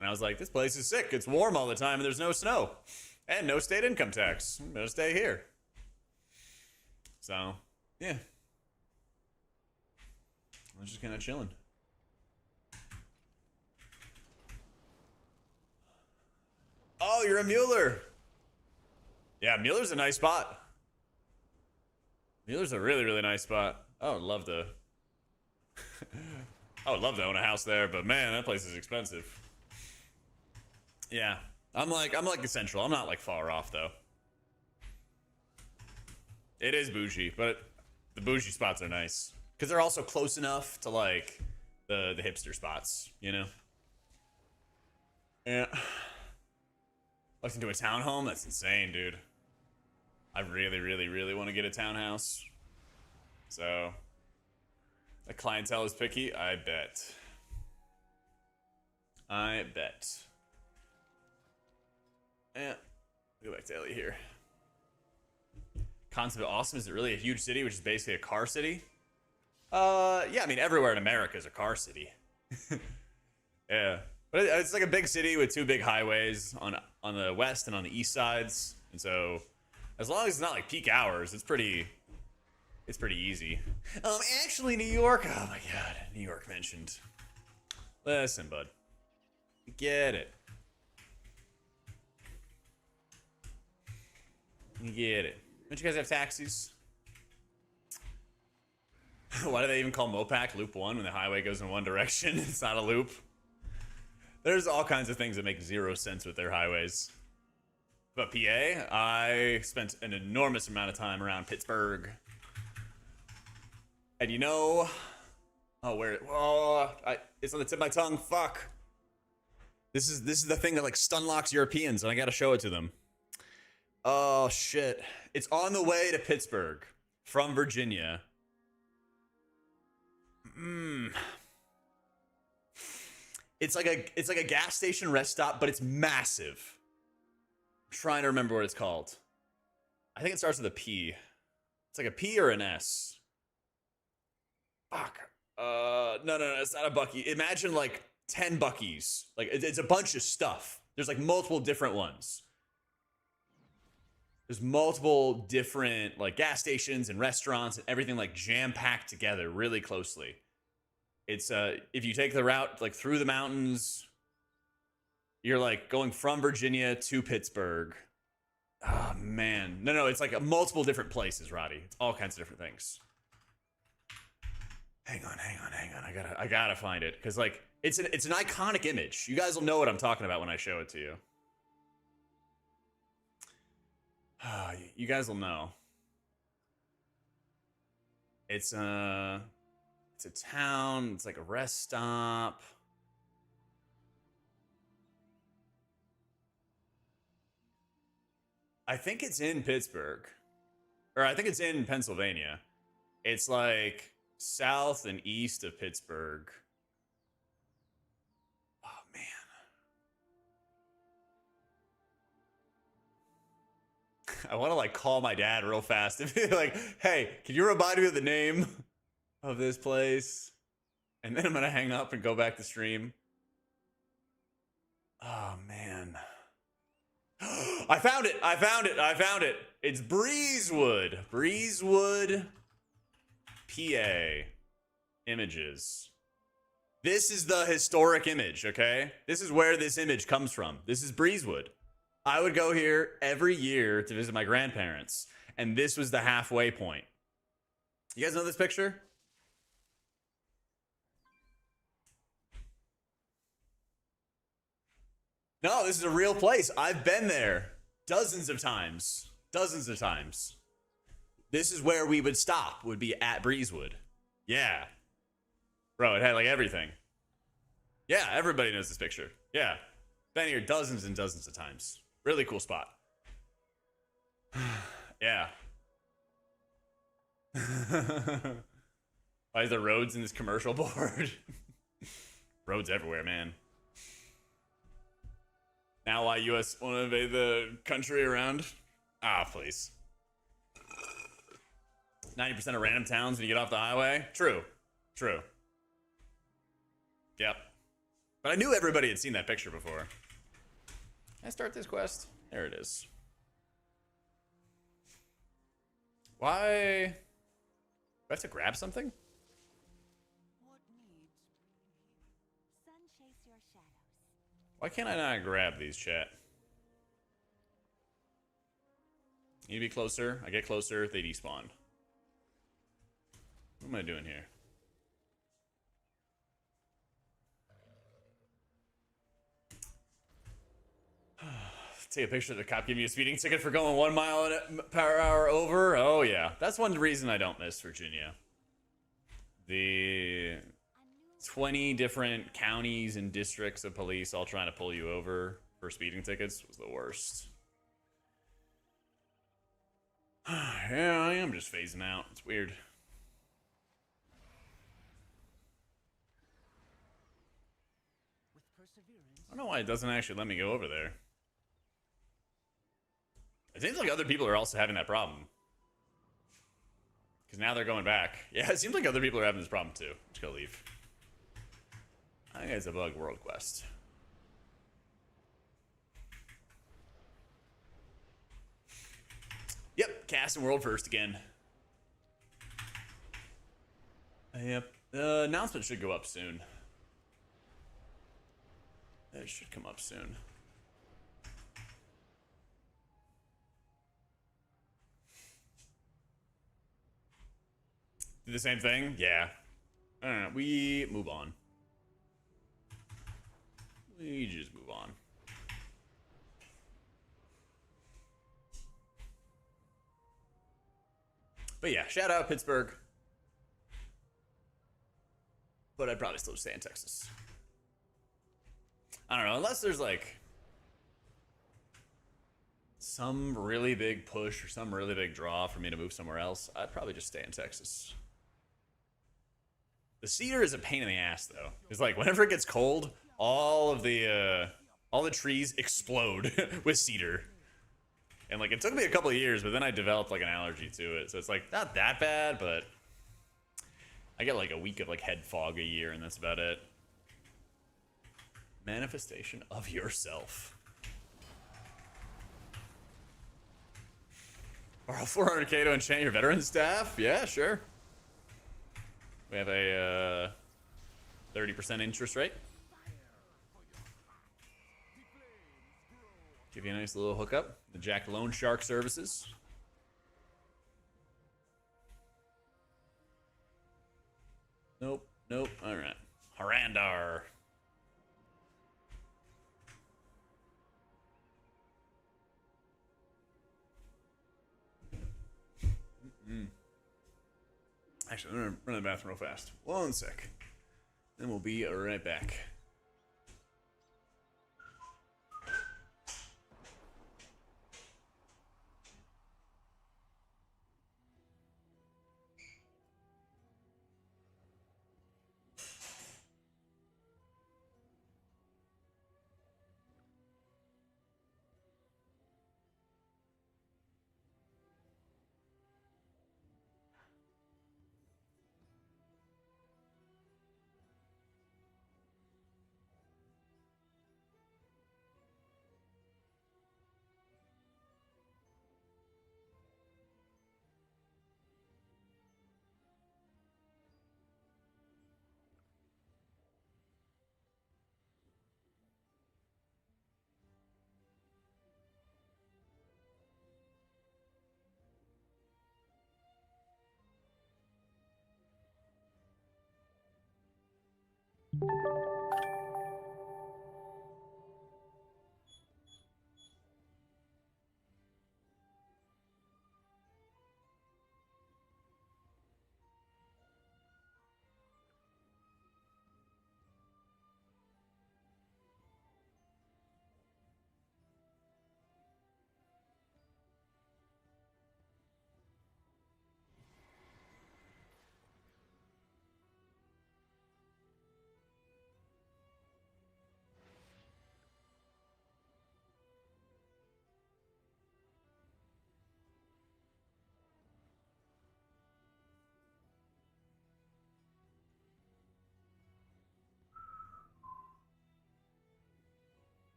Speaker 1: And I was like, this place is sick. It's warm all the time, and there's no snow. And no state income tax. I'm gonna stay here. So, yeah. I was just kind of chilling. Oh, you're a Mueller. Yeah, Mueller's a nice spot. Mueller's a really, really nice spot. I would love to. I would love to own a house there, but man, that place is expensive. Yeah, I'm like central. I'm not like far off though. It is bougie, but the bougie spots are nice because they're also close enough to like the hipster spots, you know. Yeah. Looking to a townhome? That's insane, dude. I really, really, really want to get a townhouse. So, the clientele is picky? I bet. I bet. Yeah. Go back to Ellie here. Concept of awesome. Is it really a huge city, which is basically a car city? Yeah, I mean, everywhere in America is a car city. Yeah. But it's like a big city with 2 big highways on the west and on the east sides. And so, as long as it's not like peak hours, it's pretty easy. Actually, New York. Oh my God, New York mentioned. Listen, bud, get it. You get it. Don't you guys have taxis? Why do they even call Mopac Loop 1 when the highway goes in one direction? It's not a loop. There's all kinds of things that make 0 sense with their highways. But PA, I spent an enormous amount of time around Pittsburgh. And you know, it's on the tip of my tongue. Fuck. This is the thing that like stun locks Europeans, and I gotta show it to them. Oh shit! It's on the way to Pittsburgh from Virginia. It's like a gas station rest stop, but it's massive. I'm trying to remember what it's called. I think it starts with a P. It's like a P or an S. Fuck. No, it's not a Bucky. Imagine like 10 Buckies. Like it's a bunch of stuff. There's like multiple different ones. There's multiple different like gas stations and restaurants and everything like jam-packed together really closely. It's if you take the route like through the mountains, you're like going from Virginia to Pittsburgh. Oh man. No, it's like multiple different places, Roddy. It's all kinds of different things. Hang on. I gotta find it. Cause like it's an iconic image. You guys will know what I'm talking about when I show it to you. You guys will know. It's a town. It's like a rest stop. I think it's in Pittsburgh. Or I think it's in Pennsylvania. It's like south and east of Pittsburgh. Oh, man. I want to like call my dad real fast and be like, hey, can you remind me of the name of this place? And then I'm going to hang up and go back to stream. Oh, man. I found it. It's Breezewood. Breezewood, PA. Images. This is the historic image, okay? This is where this image comes from. This is Breezewood. I would go here every year to visit my grandparents, and this was the halfway point. You guys know this picture? No, this is a real place. I've been there dozens of times. Dozens of times. This is where we would stop, would be at Breezewood. Yeah. Bro, it had like everything. Yeah, everybody knows this picture. Yeah. Been here dozens and dozens of times. Really cool spot. Yeah. Why is there roads in this commercial board? Roads everywhere, man. Now why US want to invade the country around? Ah, please. 90% of random towns when you get off the highway? True. Yep. But I knew everybody had seen that picture before. Can I start this quest? There it is. Why? Do I have to grab something?
Speaker 5: What needs sun chase your shadows.
Speaker 1: Why can't I not grab these, chat? Need to be closer. I get closer, they despawn. What am I doing here? Take a picture of the cop giving you a speeding ticket for going 1 mile per hour over. Oh yeah, that's one reason I don't miss Virginia. The 20 different counties and districts of police all trying to pull you over for speeding tickets was the worst. Yeah, I am just phasing out. It's weird.
Speaker 5: With perseverance.
Speaker 1: I don't know why it doesn't actually let me go over there. It seems like other people are also having that problem. Because now they're going back. Yeah, it seems like other people are having this problem too. I'm just gonna leave. I think it's a bug world quest. Yep, cast and world first again. Yep, the announcement should go up soon. It should come up soon. Do the same thing? Yeah. I don't know. We move on. We just move on. But yeah, shout out Pittsburgh. But I'd probably still stay in Texas. I don't know, unless there's like some really big push or some really big draw for me to move somewhere else, I'd probably just stay in Texas. The cedar is a pain in the ass though. It's like whenever it gets cold, all the trees explode with cedar. And like it took me a couple of years, but then I developed like an allergy to it. So it's like not that bad, but I get like a week of like head fog a year and that's about it. Manifestation of yourself. Borrow 400k to enchant your veteran staff? Yeah, sure. We have a 30% interest rate. Give you a nice little hookup. The Jak Loan Shark services. Nope, nope. All right. Harandar. Actually, I'm gonna run to the bathroom real fast. 1 sec. Then we'll be right back.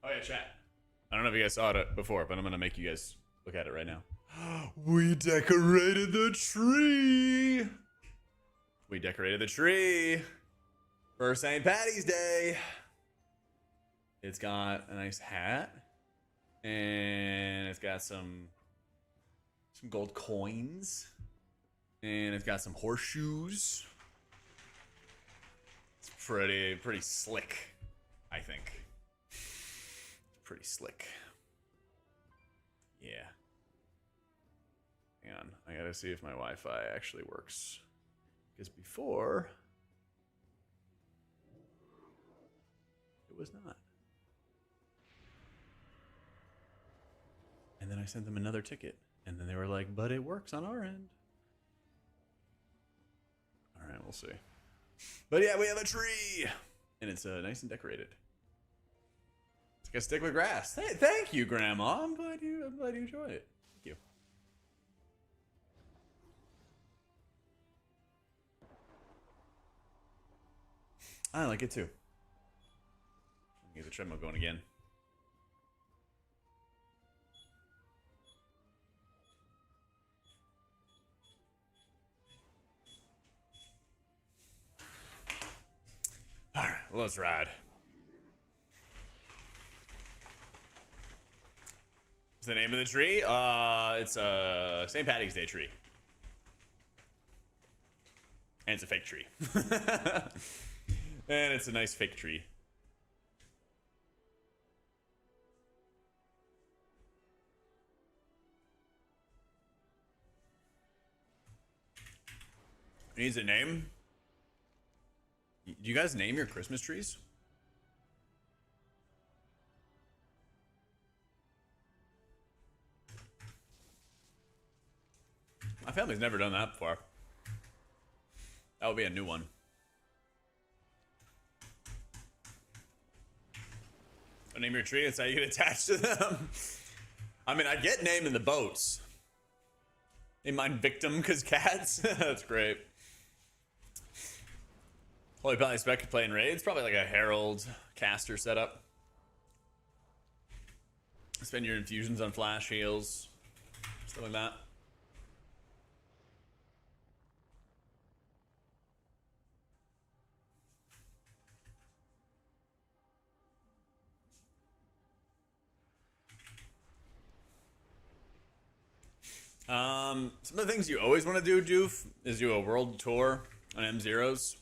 Speaker 1: Oh yeah, chat. I don't know if you guys saw it before, but I'm gonna make you guys look at it right now. We decorated the tree. We decorated the tree for St. Patty's Day. It's got a nice hat, and it's got some gold coins, and it's got some horseshoes. It's pretty slick, I think. Pretty slick. Yeah. Hang on, I gotta see if my Wi-Fi actually works. Because before, it was not. And then I sent them another ticket. And then they were like, but it works on our end. All right, we'll see. But yeah, we have a tree. And it's nice and decorated. It's like a stick with grass. Hey, thank you, Grandma. I'm glad you enjoy it. Thank you. I like it too. Get the treadmill going again. All right, well, let's ride. What's the name of the tree? It's a St. Patty's Day tree. And it's a fake tree. And it's a nice fake tree. It needs a name. Do you guys name your Christmas trees? My family's never done that before. That would be a new one. So name your tree, that's how you get attached to them. I mean, I get named in the boats. Name mine Victim because cats. That's great. Holy probably expect to play in raids. Probably like a Herald caster setup. Spend your infusions on flash heals. Stuff like that. Some of the things you always want to do, Doof, is do a world tour on M0s.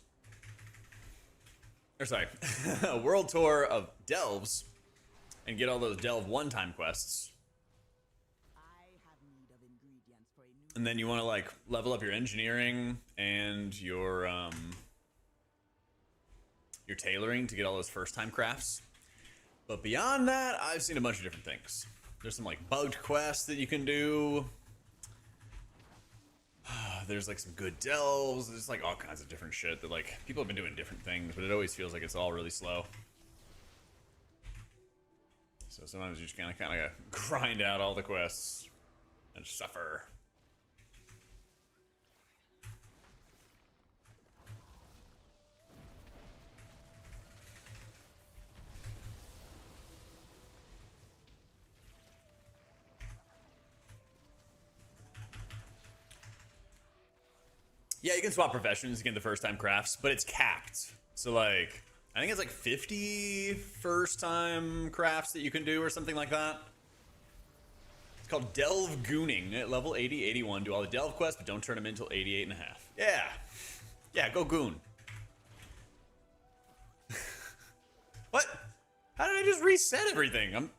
Speaker 1: Or sorry, a world tour of delves and get all those delve one-time quests.
Speaker 5: I have need of ingredients for a new
Speaker 1: And then you want to like level up your engineering and your tailoring to get all those first-time crafts. But beyond that, I've seen a bunch of different things. There's some like bugged quests that you can do. There's like some good delves. There's like all kinds of different shit that like people have been doing different things, but it always feels like it's all really slow. So sometimes you just kind of grind out all the quests and suffer. Yeah, you can swap professions to get the first time crafts, but it's capped. So like, I think it's like 50 first time crafts that you can do or something like that. It's called Delve Gooning at level 80, 81. Do all the Delve quests, but don't turn them until 88 and a half. Yeah. Yeah, go goon. What? How did I just reset everything?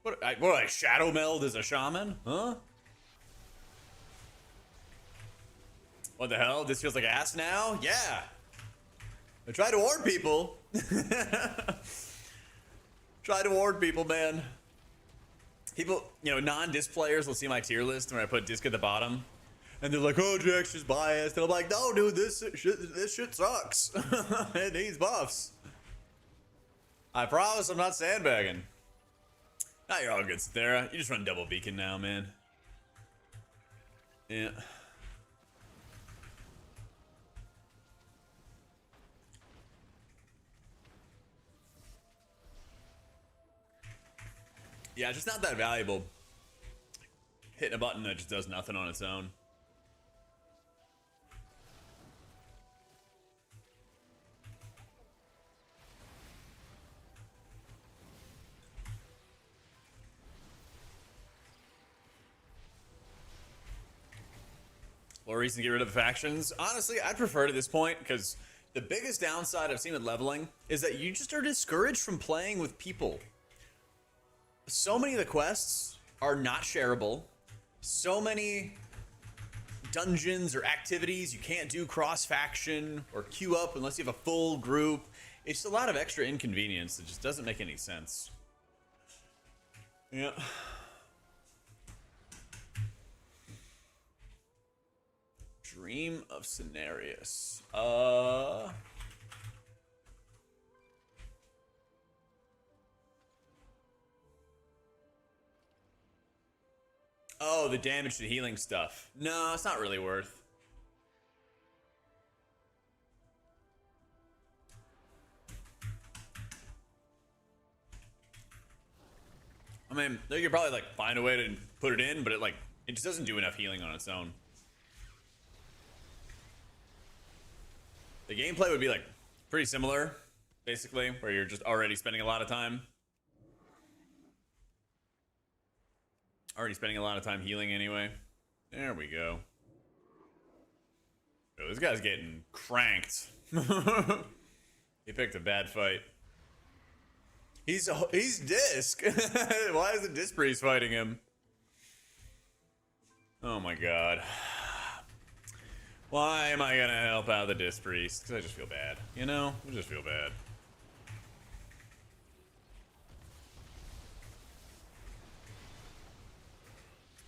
Speaker 1: What I shadow meld as a shaman? Huh? What the hell? This feels like ass now? Yeah. I try to warn people. Try to warn people, man. People, you know, non-disc players will see my tier list when I put disc at the bottom. And they're like, oh, Jack's just biased. And I'm like, no, dude, this shit sucks. It needs buffs. I promise I'm not sandbagging. Now you're all good, Sarah. You just run double beacon now, man. Yeah. Yeah, just not that valuable. Hitting a button that just does nothing on its own. Or reason to get rid of the factions. Honestly, I'd prefer to this point because the biggest downside I've seen with leveling is that you just are discouraged from playing with people. So many of the quests are not shareable. So many dungeons or activities you can't do cross-faction or queue up unless you have a full group. It's just a lot of extra inconvenience that just doesn't make any sense. Yeah. Dream of Cenarius. Oh, the damage to healing stuff. No, it's not really worth. I mean, you could probably like find a way to put it in, but it just doesn't do enough healing on its own. The gameplay would be like pretty similar, basically, where you're just already spending a lot of time. Already spending a lot of time healing anyway. There we go. Yo, this guy's getting cranked. He picked a bad fight. He's Disc. Why is the Disc Priest fighting him? Oh my god. Why am I gonna help out the Disc Priest? Because I just feel bad. You know? I just feel bad.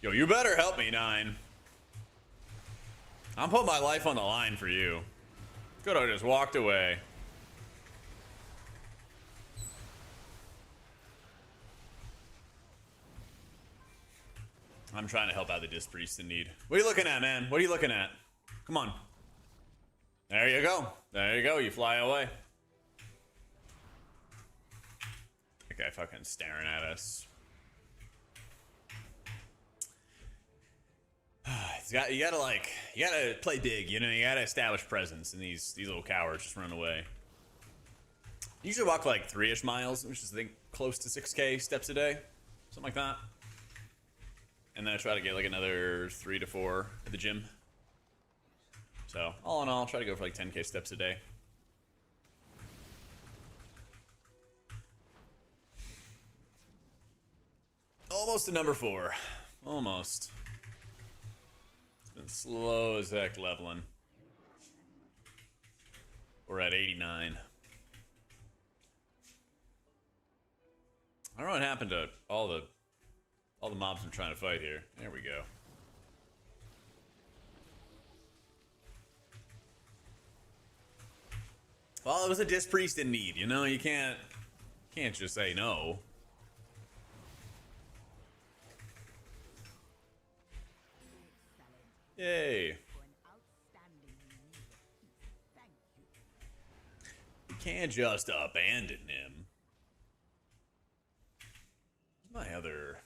Speaker 1: Yo, you better help me, Nine. I'm putting my life on the line for you. Could have just walked away. I'm trying to help out the Disc Priest in need. What are you looking at, man? What are you looking at? Come on. There you go. There you go. You fly away. That guy fucking staring at us. You gotta play big, you know. You gotta establish presence, and these little cowards just run away. You usually walk like 3-ish miles, which is I think close to 6K steps a day, something like that. And then I try to get like another 3 to 4 at the gym. So all in all, I'll try to go for like 10K steps a day. Almost to number 4. Almost. Been slow as heck leveling. We're at 89. I don't know what happened to all the mobs I'm trying to fight here. There we go. Well, it was a Disc Priest in need, you know. You can't just say no. Yay.
Speaker 5: For an outstanding meal of peace. Thank you.
Speaker 1: You can't just abandon him. My other...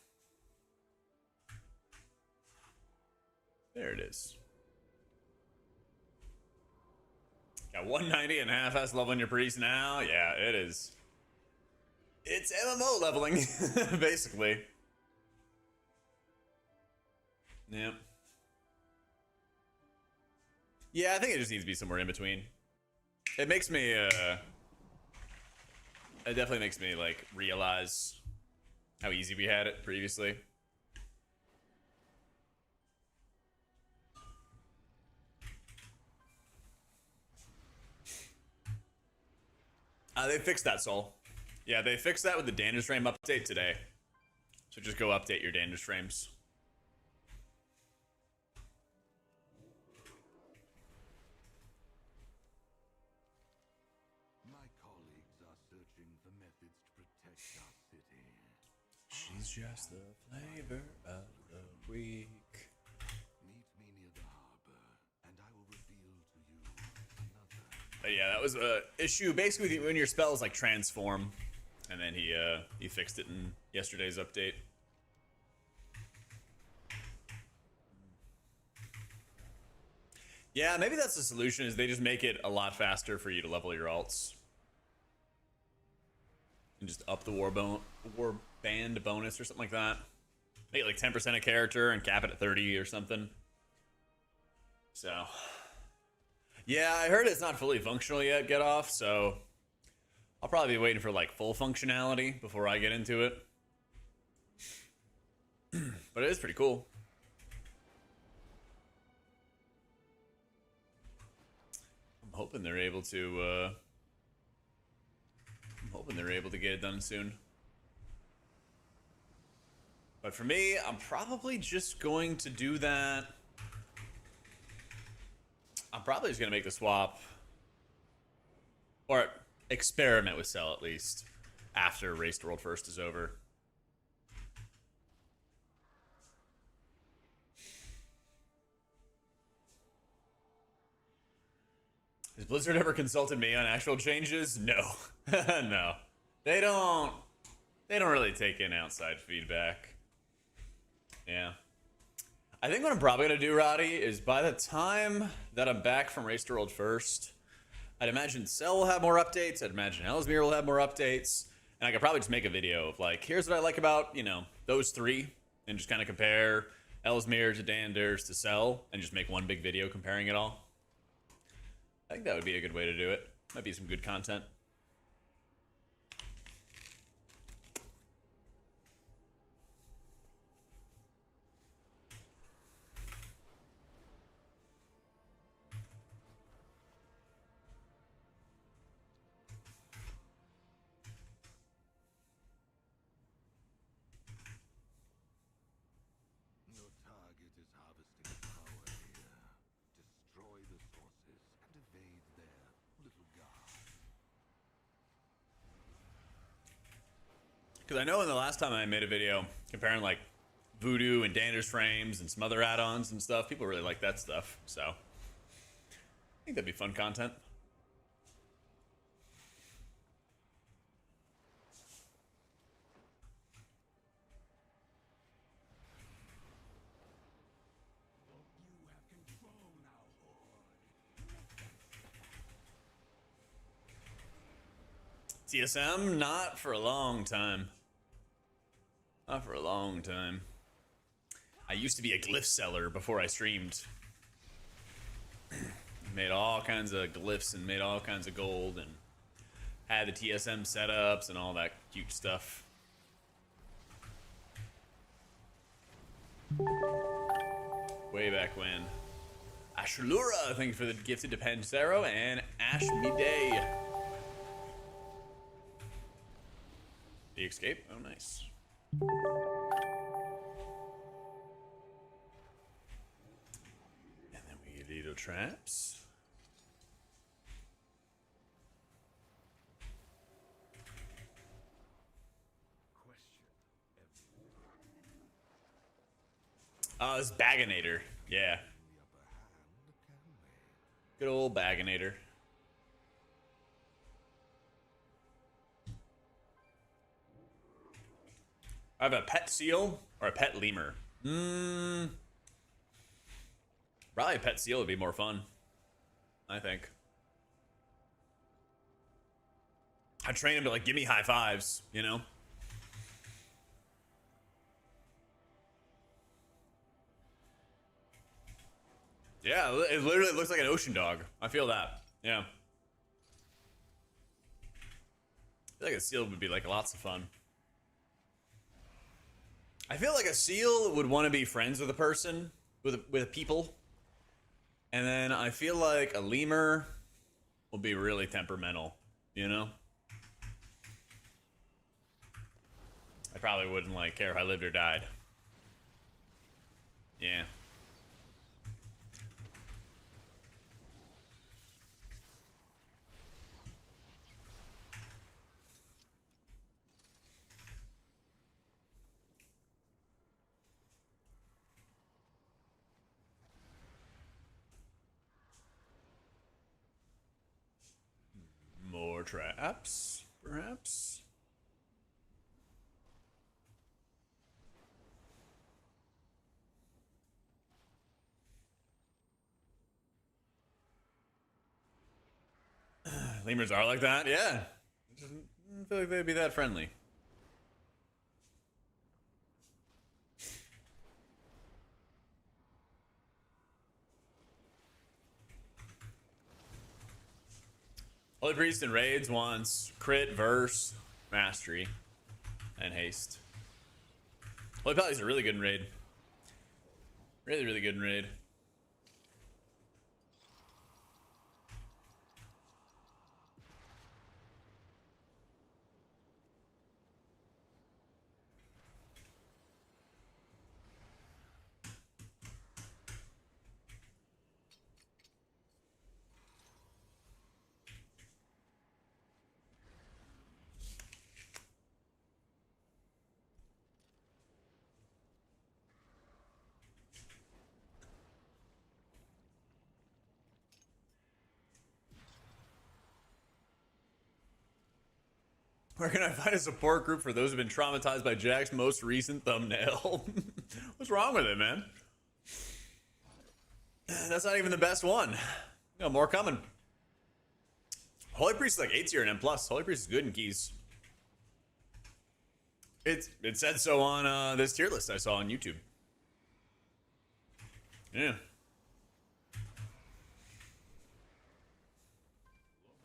Speaker 1: There it is. Got 190 and half S leveling your priest now. Yeah, it is. It's MMO leveling, basically. Yep. Yeah, I think it just needs to be somewhere in between. It makes me, it definitely makes me, like, realize how easy we had it previously. They fixed that, Soul. Yeah, they fixed that with the damage frame update today. So just go update your damage frames.
Speaker 2: My colleagues are searching for methods to protect our city.
Speaker 1: She's just the flavor of the week.
Speaker 2: Meet me near the harbor, and I will reveal to you another.
Speaker 1: But yeah, that was a issue basically when your spells like transform. and then he fixed it in yesterday's update. Yeah, maybe that's the solution, is they just make it a lot faster for you to level your alts. And just up the war band bonus or something like that. Make it like 10% a character and cap it at 30 or something. So, yeah, I heard it's not fully functional yet, Get Off, so I'll probably be waiting for like full functionality before I get into it. But it is pretty cool. I'm hoping they're able to get it done soon. But for me, I'm probably just going to do that. I'm probably just going to make the swap. Or experiment with sell, at least. After Race to World First is over. Has Blizzard ever consulted me on actual changes? No. No. They don't really take in outside feedback. Yeah. I think what I'm probably going to do, Roddy, is by the time that I'm back from Race to World First, I'd imagine Cell will have more updates. I'd imagine Ellesmere will have more updates. And I could probably just make a video of like, here's what I like about, you know, those three. And just kind of compare Ellesmere to Danders to Cell. And just make one big video comparing it all. I think that would be a good way to do it. Might be some good content.
Speaker 2: No target is harvesting power here. Destroy the sources and evade their little god.
Speaker 1: Because I know in the last time I made a video comparing like Voodoo and Danders frames and some other add-ons and stuff, people really like that stuff. So I think that'd be fun content. TSM, not for a long time. Not for a long time. I used to be a glyph seller before I streamed. Made all kinds of glyphs and made all kinds of gold and had the TSM setups and all that cute stuff. Way back when. Ashlura, thank you for the gifted to Pancero, and Ash Midday. The escape? Oh, nice. And then we get little traps. Oh, this Baginator. Yeah. Good old Baginator. I have a pet seal or a pet lemur. Probably a pet seal would be more fun, I think. I train him to like give me high fives, you know? Yeah, it literally looks like an ocean dog. I feel that. Yeah. I feel like a seal would be like lots of fun. I feel like a seal would want to be friends with a person, with people. And then I feel like a lemur will be really temperamental, you know? I probably wouldn't like care if I lived or died. Yeah. More traps, perhaps. Lemurs are like that? Yeah. I don't feel like they'd be that friendly. Holy Priest in raids wants crit, verse, mastery, and haste. Holy Paladins are really good in raid. Really, really good in raid. Where can I find a support group for those who've been traumatized by Jack's most recent thumbnail? What's wrong with it, man? That's not even the best one. More coming. Holy Priest is like 8 tier and M+. Holy Priest is good in keys. It said so on this tier list I saw on YouTube. Yeah.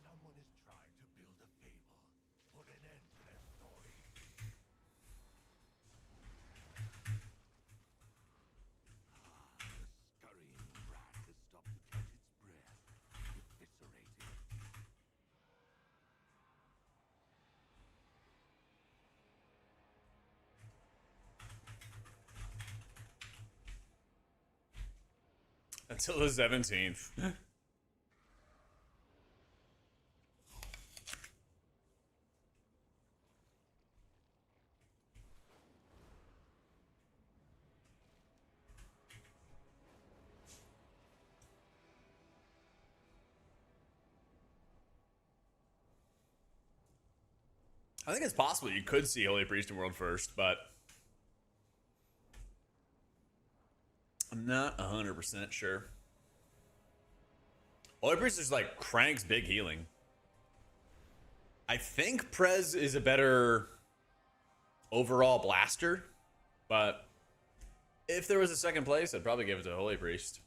Speaker 2: Someone is trying to build a fable. Put an end to their story. The scurrying rat has stopped to catch its breath. Eviscerated.
Speaker 1: Until the 17th. I think it's possible you could see Holy Priest in World first, but I'm not 100% sure. Holy Priest is like cranks big healing. I think Prez is a better overall blaster, but if there was a second place, I'd probably give it to Holy Priest.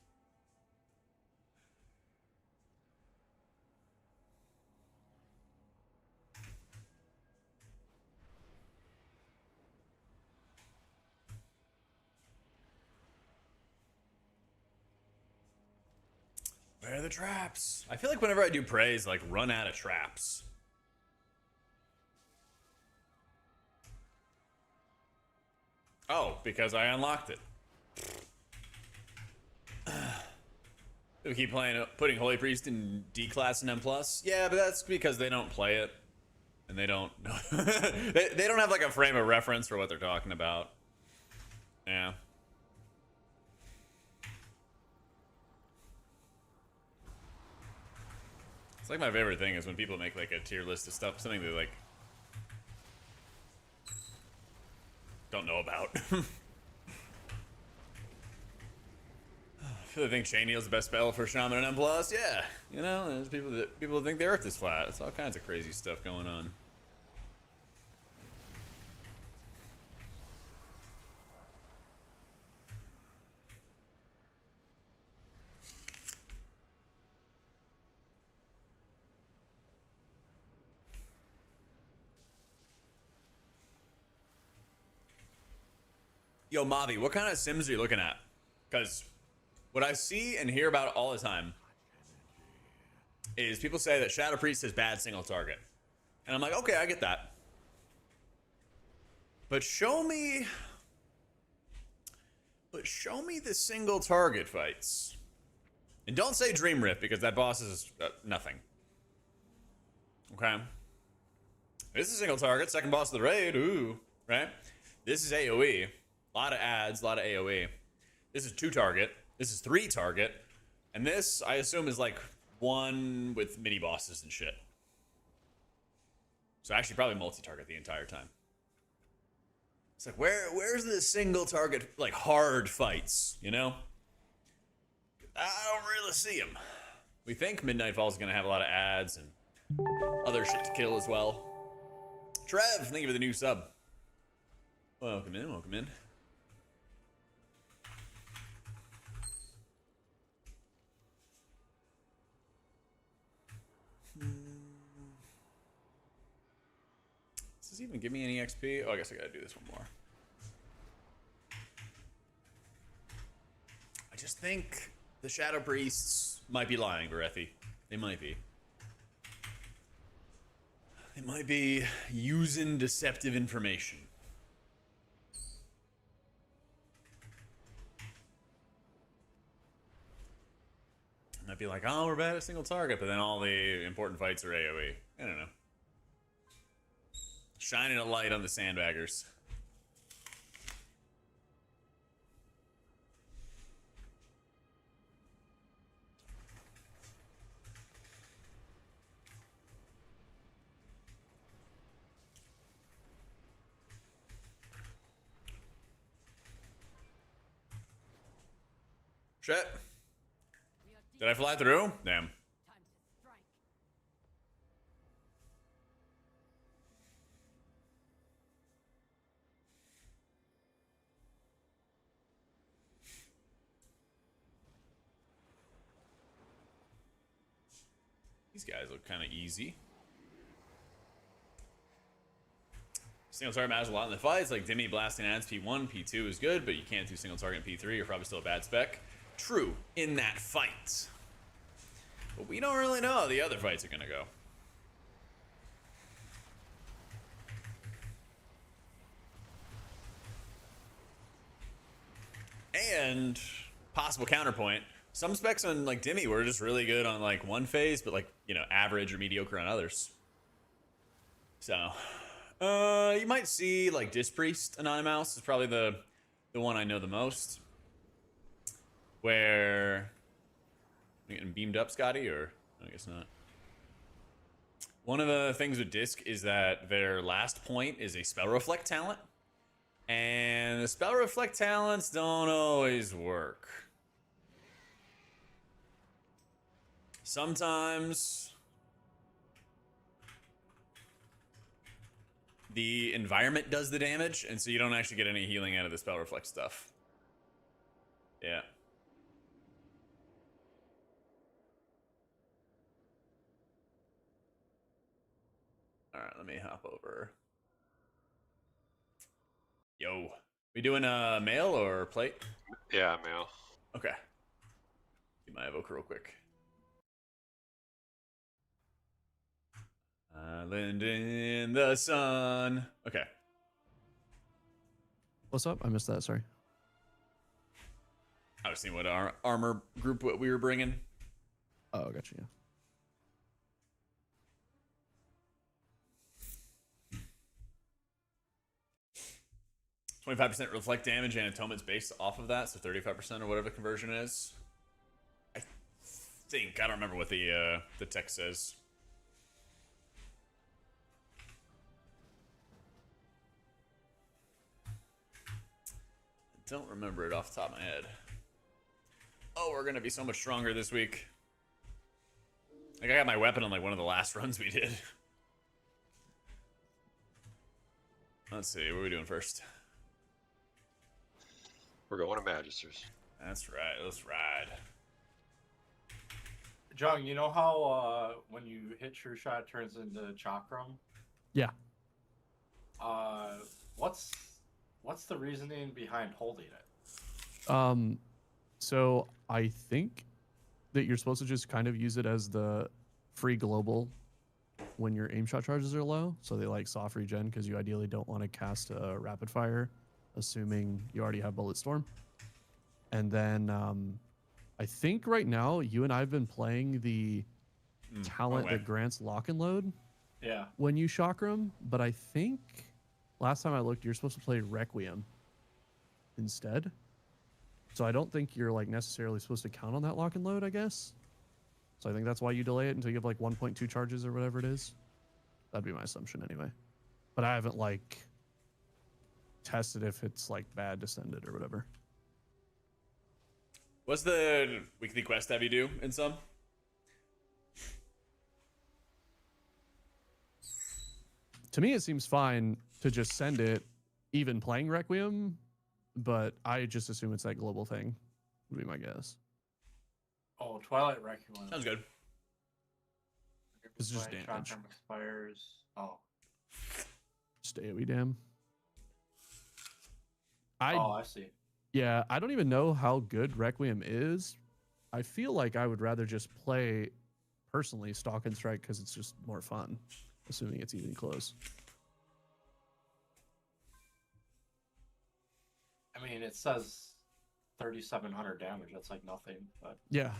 Speaker 1: Where are the traps? I feel like whenever I do praise, like run out of traps. Oh, because I unlocked it. We keep putting Holy Priest in D class and M plus. Yeah, but that's because they don't play it, and they don't. they don't have like a frame of reference for what they're talking about. Yeah. It's like my favorite thing is when people make like a tier list of stuff, something they like don't know about. I think Chain Heal's the best spell for Shaman and M+. Yeah, you know, there's people that think the Earth is flat. It's all kinds of crazy stuff going on. Yo, Mavi, what kind of Sims are you looking at? Because what I see and hear about all the time is people say that Shadow Priest is bad single target. And I'm like, okay, I get that. But show me the single target fights. And don't say Dream Rift because that boss is nothing. Okay. This is a single target, second boss of the raid, ooh, right? This is AoE. A lot of ads, a lot of AoE. This is 2 target. This is 3 target. And this, I assume, is like 1 with mini bosses and shit. So actually probably multi-target the entire time. It's like, where's the single target, like, hard fights, you know? I don't really see them. We think Midnight Falls is going to have a lot of ads and other shit to kill as well. Trev, thank you for the new sub. Welcome in, welcome in. Does this even give me any XP? Oh, I guess I gotta do this one more. I just think the Shadow Priests might be lying, Berethi. They might be. They might be using deceptive information. Might be like, oh, we're bad at single target, but then all the important fights are AoE. I don't know. Shining a light on the sandbaggers. Shit. Did I fly through? Damn.
Speaker 4: Time to strike.
Speaker 1: These guys look kind of easy. Single target matters a lot in the fights, like Dimmy blasting ads P1, P2 is good, but you can't do single target in P3, you're probably still a bad spec. True, in that fight. But we don't really know how the other fights are gonna go. And possible counterpoint, some specs on like Dimmy were just really good on like one phase, but like, you know, average or mediocre on others. So you might see like Dispriest Anonymous is probably the one I know the most. Where you getting beamed up, Scotty, or I guess not. One of the things with Disc is that their last point is a spell reflect talent. And the spell reflect talents don't always work. Sometimes the environment does the damage, and so you don't actually get any healing out of the spell reflect stuff. Yeah. Alright, let me hop over. Yo. We doing a mail or plate?
Speaker 6: Yeah, mail.
Speaker 1: Okay. Get my evoke real quick. Island in the sun. Okay.
Speaker 7: What's up? I missed that. Sorry.
Speaker 1: I was seeing what our armor group what we were bringing.
Speaker 7: Oh, gotcha. Yeah.
Speaker 1: 25% reflect damage and atonement's based off of that, so 35% or whatever the conversion is. I think I don't remember what the text says. I don't remember it off the top of my head. Oh, we're gonna be so much stronger this week. Like I got my weapon on like one of the last runs we did. Let's see, what are we doing first?
Speaker 6: We're going to Magisters.
Speaker 1: That's right, let's ride.
Speaker 8: John, you know how when you hit True Shot it turns into Chakram?
Speaker 7: Yeah.
Speaker 8: What's the reasoning behind holding it?
Speaker 7: So I think that you're supposed to just kind of use it as the free global when your aim shot charges are low. So they like soft regen because you ideally don't want to cast a rapid fire, assuming you already have Bullet Storm. And then I think right now you and I have been playing the talent that grants lock and load
Speaker 8: Yeah.
Speaker 7: when you chakram, but I think last time I looked, you're supposed to play Requiem instead. So I don't think you're like necessarily supposed to count on that lock and load, I guess. So I think that's why you delay it until you have like 1.2 charges or whatever it is. That'd be my assumption anyway. But I haven't like tested if it's like bad to send it or whatever.
Speaker 1: What's the weekly quest tab you do in some?
Speaker 7: to me, it seems fine to just send it, even playing Requiem, but I just assume it's that global thing, would be my guess.
Speaker 8: Oh, Twilight Requiem.
Speaker 1: Sounds good.
Speaker 7: It's just
Speaker 8: Twilight
Speaker 7: damage.
Speaker 8: Chakram expires. Oh.
Speaker 7: Just AoE damn.
Speaker 8: Oh, I see.
Speaker 7: Yeah, I don't even know how good Requiem is. I feel like I would rather just play, personally, Stalk and Strike because it's just more fun, assuming it's even close.
Speaker 8: I mean, it says 3,700 damage. That's like nothing, but
Speaker 7: Yeah.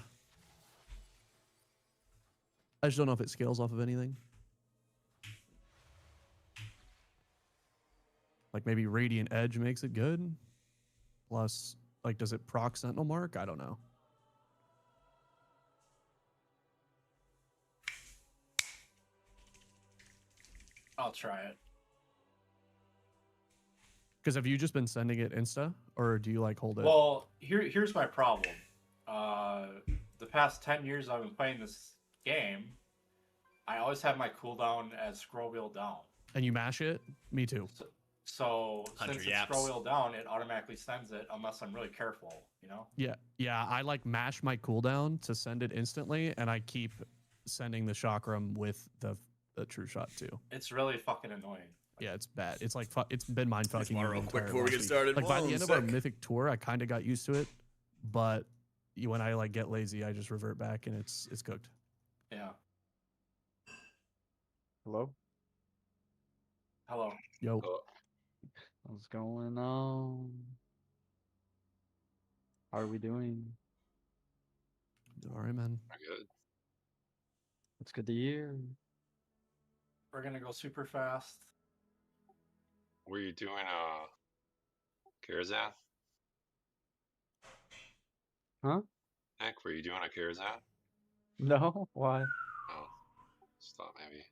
Speaker 7: I just don't know if it scales off of anything. Like maybe Radiant Edge makes it good. Plus, like, does it proc Sentinel Mark? I don't know.
Speaker 8: I'll try it.
Speaker 7: Because have you just been sending it Insta, or do you like hold it?
Speaker 8: Well, here's my problem. The past 10 years I've been playing this game, I always have my cooldown as scroll wheel down.
Speaker 7: And you mash it? Me too.
Speaker 8: So
Speaker 1: Hunter
Speaker 8: since
Speaker 1: yaps.
Speaker 8: it's scroll wheel down, it automatically sends it unless I'm really careful, you know?
Speaker 7: Yeah. I like mash my cooldown to send it instantly, and I keep sending the chakram with the true shot too.
Speaker 8: It's really fucking annoying.
Speaker 7: Yeah, it's bad. It's like it's been mind fucking.
Speaker 1: water
Speaker 7: me
Speaker 1: real
Speaker 7: the
Speaker 1: quick
Speaker 7: entire
Speaker 1: before we
Speaker 7: last
Speaker 1: get
Speaker 7: week.
Speaker 1: started.
Speaker 7: Like by
Speaker 1: Hold
Speaker 7: the
Speaker 1: on
Speaker 7: end
Speaker 1: a
Speaker 7: of our
Speaker 1: sec.
Speaker 7: mythic tour, I kind of got used to it, but when I like get lazy, I just revert back and it's cooked.
Speaker 8: Yeah.
Speaker 9: Hello?
Speaker 8: Hello.
Speaker 7: Yo,
Speaker 6: Oh,
Speaker 9: What's going on? How are we doing?
Speaker 7: all right, man.
Speaker 6: good.
Speaker 9: It's good to hear.
Speaker 8: We're gonna go super fast.
Speaker 6: Were you doing Karazhan?
Speaker 9: Huh?
Speaker 6: Nick, were you doing a Karazhan?
Speaker 9: No? Why?
Speaker 6: Oh, just thought maybe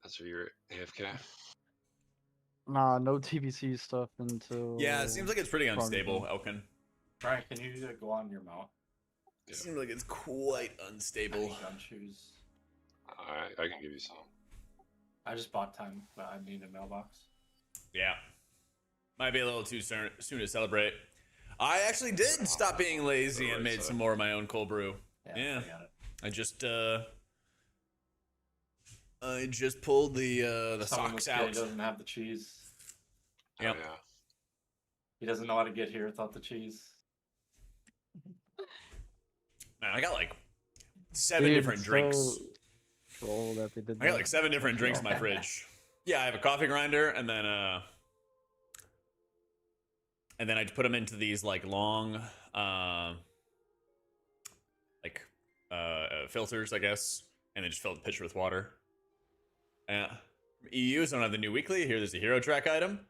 Speaker 6: that's where you're AFK.
Speaker 9: Nah, no TBC stuff until.
Speaker 1: Yeah, it seems like it's pretty unstable,
Speaker 9: Carnival.
Speaker 1: Elkin.
Speaker 8: Brian, can you go on your mount?
Speaker 1: It seems like it's quite
Speaker 8: I
Speaker 1: unstable.
Speaker 8: need gun shoes.
Speaker 6: I can give you some.
Speaker 8: I just bought 10, but I need a mailbox.
Speaker 1: Yeah. Might be a little too soon to celebrate. I actually did stop being lazy and made some more of my own cold brew. Yeah.
Speaker 8: I got it.
Speaker 1: I just pulled the
Speaker 8: Someone
Speaker 1: socks
Speaker 8: this guy
Speaker 1: out.
Speaker 8: doesn't have the cheese.
Speaker 1: Yep.
Speaker 6: Oh, yeah.
Speaker 8: He doesn't know how to get here without the cheese.
Speaker 1: Man, I got like 7
Speaker 9: Dude,
Speaker 1: different drinks.
Speaker 9: Troll that they did
Speaker 1: I got
Speaker 9: that.
Speaker 1: like 7 different drinks in my fridge. Yeah, I have a coffee grinder, and then I put them into these like long, filters, I guess, and then just fill the pitcher with water. Yeah. EU, so I don't have the new weekly. Here, there's a hero track item.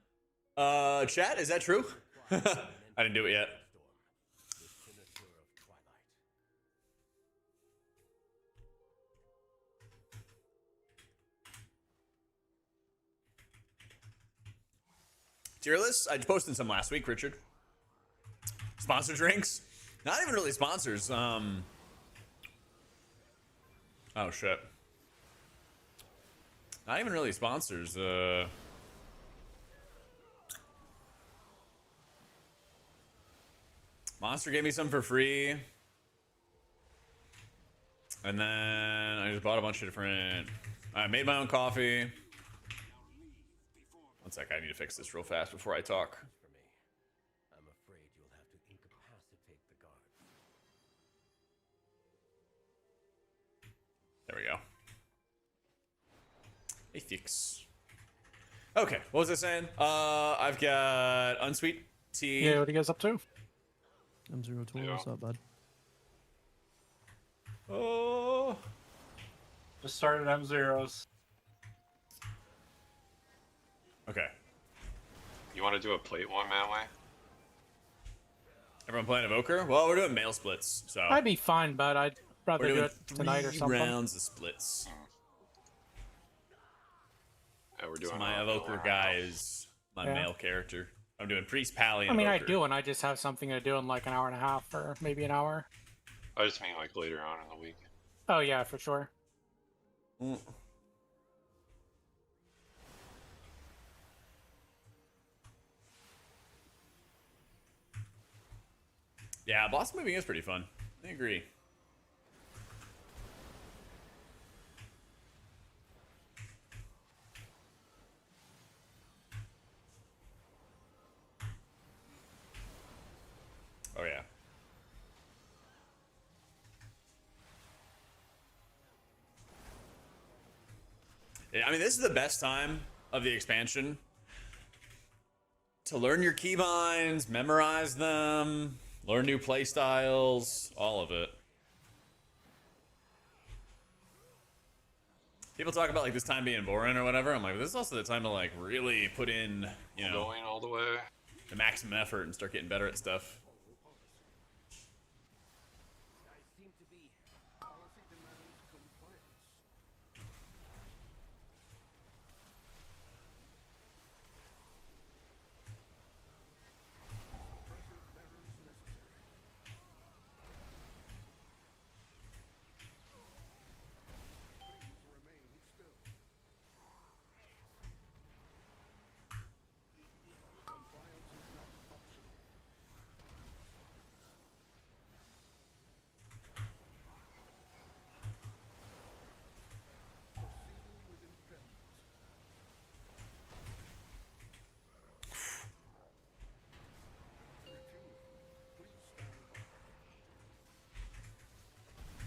Speaker 1: Chat, is that true? I didn't do it yet. Tier lists? I posted some last week, Richard. Sponsor drinks? Not even really sponsors. Oh shit. Not even really sponsors. Monster gave me some for free. And then I just bought a bunch of different. I made my own coffee. One sec, I need to fix this real fast before I talk.
Speaker 10: For me, I'm afraid you'll have to incapacitate the guard.
Speaker 1: There we go. Hey, fix. Okay, what was I saying? I've got unsweet tea.
Speaker 11: Yeah, what are you guys up to?
Speaker 7: M02, what's up, bud?
Speaker 1: Oh.
Speaker 8: Just started M0s.
Speaker 1: Okay.
Speaker 6: You want to do a plate one, Manway?
Speaker 1: Everyone playing Evoker? Well, we're doing male splits, so
Speaker 11: I'd be fine, but I'd rather
Speaker 1: we're
Speaker 11: do
Speaker 1: doing
Speaker 11: it tonight or
Speaker 1: 3
Speaker 11: something.
Speaker 1: rounds of splits.
Speaker 6: Yeah, we're doing
Speaker 1: So my Evoker guy is my
Speaker 11: Yeah.
Speaker 1: male character. I'm doing Priest, Pally, and
Speaker 11: I mean, I
Speaker 1: Evoker.
Speaker 11: do, and I just have something to do in like an hour and a half or maybe an hour.
Speaker 6: I just mean like later on in the week.
Speaker 11: Oh yeah, for sure.
Speaker 1: Mm. Yeah, boss moving is pretty fun. I agree. Oh yeah. Yeah, I mean, this is the best time of the expansion to learn your keybinds, memorize them, learn new playstyles, all of it. People talk about like this time being boring or whatever. I'm like, this is also the time to like really put in, you know,
Speaker 6: Going all the way.
Speaker 1: the maximum effort and start getting better at stuff.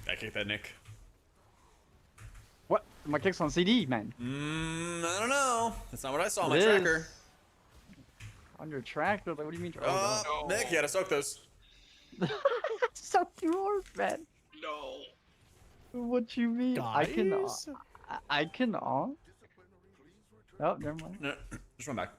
Speaker 1: I kick that, Nick.
Speaker 9: What? My kick's on CD, man.
Speaker 1: I don't know. That's not what I saw on my
Speaker 9: It is.
Speaker 1: tracker.
Speaker 9: On your tracker? Like, what do you mean?
Speaker 1: Nick, you gotta soak those.
Speaker 9: So yours, man.
Speaker 6: No.
Speaker 9: What you mean? I can.
Speaker 7: Guys?
Speaker 9: I can. Oh, never mind.
Speaker 1: No, just run back.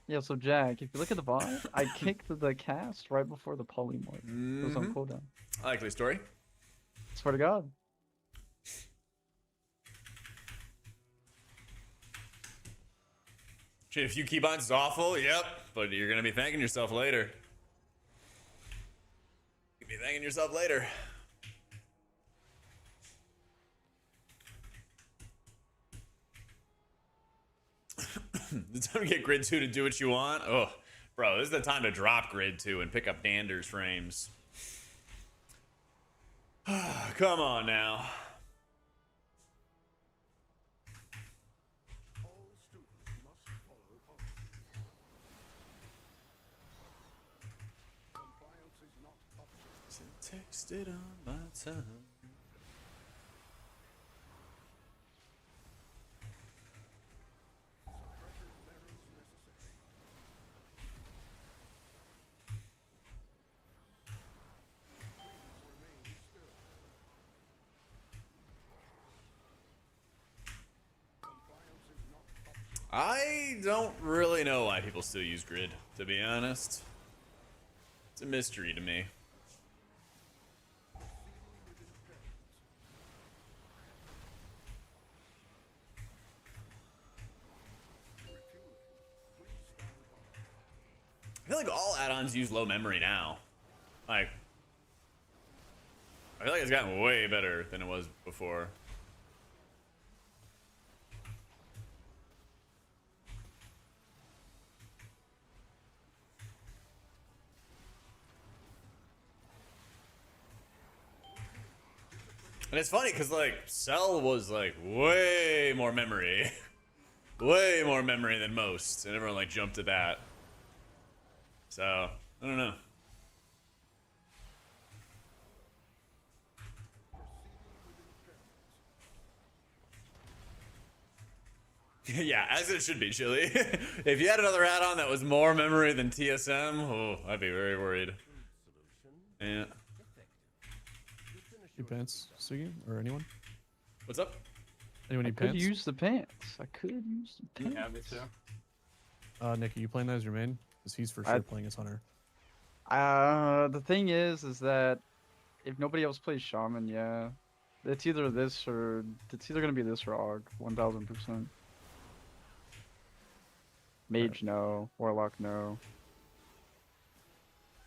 Speaker 9: Yeah, so Jack, if you look at the bot, I kicked the cast right before the polymorph. It was on cooldown.
Speaker 1: I like this story.
Speaker 9: Swear to God.
Speaker 1: Shit, a few keybinds is awful, yep, but you're gonna be thanking yourself later. You'll be thanking yourself later. The time to get Grid 2 to do what you want. Oh, bro, this is the time to drop Grid 2 and pick up Dander's frames. Come on now. Texted on my tongue. I don't really know why people still use grid, to be honest. It's a mystery to me. I feel like all add-ons use low memory now. Like, I feel like it's gotten way better than it was before. And it's funny because like Cell was like way more memory, way more memory than most, and everyone like jumped to that. So I don't know. Yeah, as it should be, Chili. If you had another add-on that was more memory than TSM, oh, I'd be very worried. Yeah.
Speaker 7: Need pants, Sugi, or anyone?
Speaker 1: What's up?
Speaker 7: Anyone
Speaker 9: I
Speaker 7: need
Speaker 9: could
Speaker 7: pants?
Speaker 9: use the pants. I could use the pants.
Speaker 8: Yeah, me too.
Speaker 7: Nick, are you playing that as your main? Because he's for sure playing as Hunter.
Speaker 9: The thing is that if nobody else plays Shaman, yeah, it's either this or it's either gonna be this or Og, 1000%. Mage, no. Warlock, no.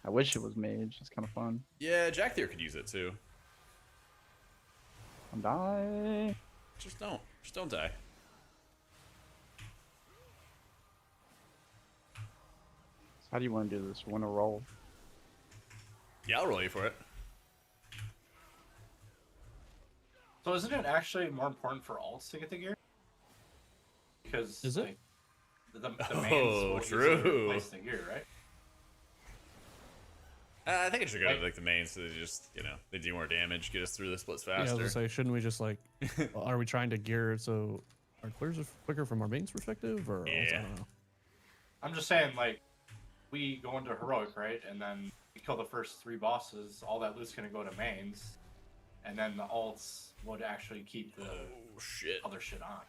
Speaker 9: I wish it was Mage. It's kind of fun.
Speaker 1: Yeah, Jack Theer could use it too.
Speaker 9: I'm dying.
Speaker 1: Just don't die.
Speaker 9: How do you want to do this? You want to roll?
Speaker 1: Yeah, I'll roll you for it.
Speaker 8: So isn't it actually more important for alts to get the gear? Because
Speaker 7: Is it?
Speaker 8: like, the mains
Speaker 1: Oh,
Speaker 8: will easily
Speaker 1: true.
Speaker 8: replace the gear, right?
Speaker 1: I think it should go
Speaker 8: Like-
Speaker 1: to like the main, so they just they do more damage, get us through the splits
Speaker 7: Yeah, I was
Speaker 1: faster.
Speaker 7: gonna say, shouldn't we just like, are we trying to gear it so our clears are quicker from our mains perspective, or I
Speaker 1: Yeah.
Speaker 7: don't know.
Speaker 8: I'm just saying, like, we go into heroic, right, and then we kill the first 3 bosses. All that loot's gonna go to mains, and then the alts would actually keep the
Speaker 1: Oh shit!
Speaker 8: other shit on.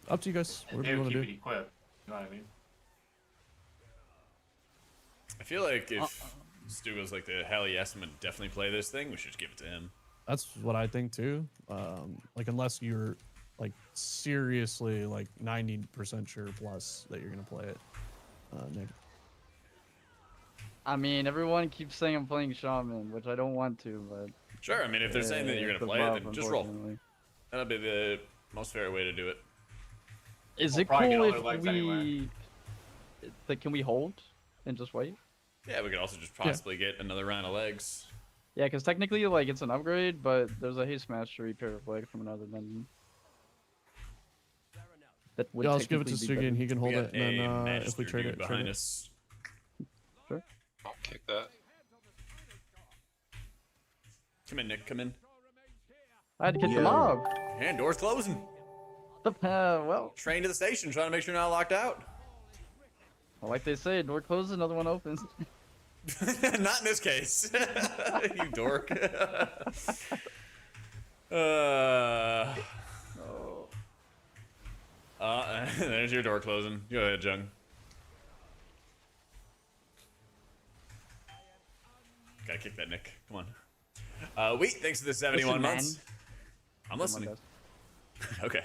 Speaker 7: Up to you guys.
Speaker 8: And
Speaker 7: Whatever
Speaker 8: they
Speaker 7: you
Speaker 8: would
Speaker 7: want to
Speaker 8: keep
Speaker 7: do.
Speaker 8: it equipped. You know what I mean?
Speaker 1: I feel like if Stu was like the hell yes, I'm gonna definitely play this thing, we should just give it to him.
Speaker 7: That's what I think too. Like unless you're like seriously like 90% sure plus that you're gonna play it, Nick.
Speaker 9: I mean, everyone keeps saying I'm playing Shaman, which I don't want to, but
Speaker 1: Sure. I mean, if they're saying that you're
Speaker 9: it's
Speaker 1: gonna
Speaker 9: a
Speaker 1: play it,
Speaker 9: buff,
Speaker 1: then just roll.
Speaker 9: unfortunately.
Speaker 1: That'll be the most fair way to do it.
Speaker 9: Is
Speaker 8: We'll
Speaker 9: it
Speaker 8: probably get
Speaker 9: cool
Speaker 8: other
Speaker 9: if
Speaker 8: legs
Speaker 9: we
Speaker 8: anyway.
Speaker 9: like can we hold and just wait?
Speaker 1: Yeah, we could also just possibly get another round of legs.
Speaker 9: Yeah, because technically like it's an upgrade, but there's a haste mastery pair of legs from another dungeon. That would
Speaker 7: Yeah, let's give it to
Speaker 9: technically be
Speaker 7: Sugi and
Speaker 9: better.
Speaker 7: he can
Speaker 1: We
Speaker 7: hold
Speaker 1: got
Speaker 7: it, and
Speaker 1: a
Speaker 7: then if
Speaker 1: magister
Speaker 7: we trade
Speaker 1: dude
Speaker 7: it, trade
Speaker 1: behind
Speaker 7: it.
Speaker 1: us.
Speaker 9: Sure.
Speaker 6: I'll kick that.
Speaker 1: Come in, Nick. Come in.
Speaker 9: I had to kick the mob.
Speaker 1: And doors closing.
Speaker 9: Well,
Speaker 1: Train to the station, trying to make sure you're not locked out.
Speaker 9: like they say, door closes, another one opens.
Speaker 1: Not in this case. You dork. There's your door closing. Go ahead, Jung. Gotta kick that, Nick. Come on. Wait, thanks for the 71
Speaker 9: Listen, man.
Speaker 1: months. I'm listening. Okay.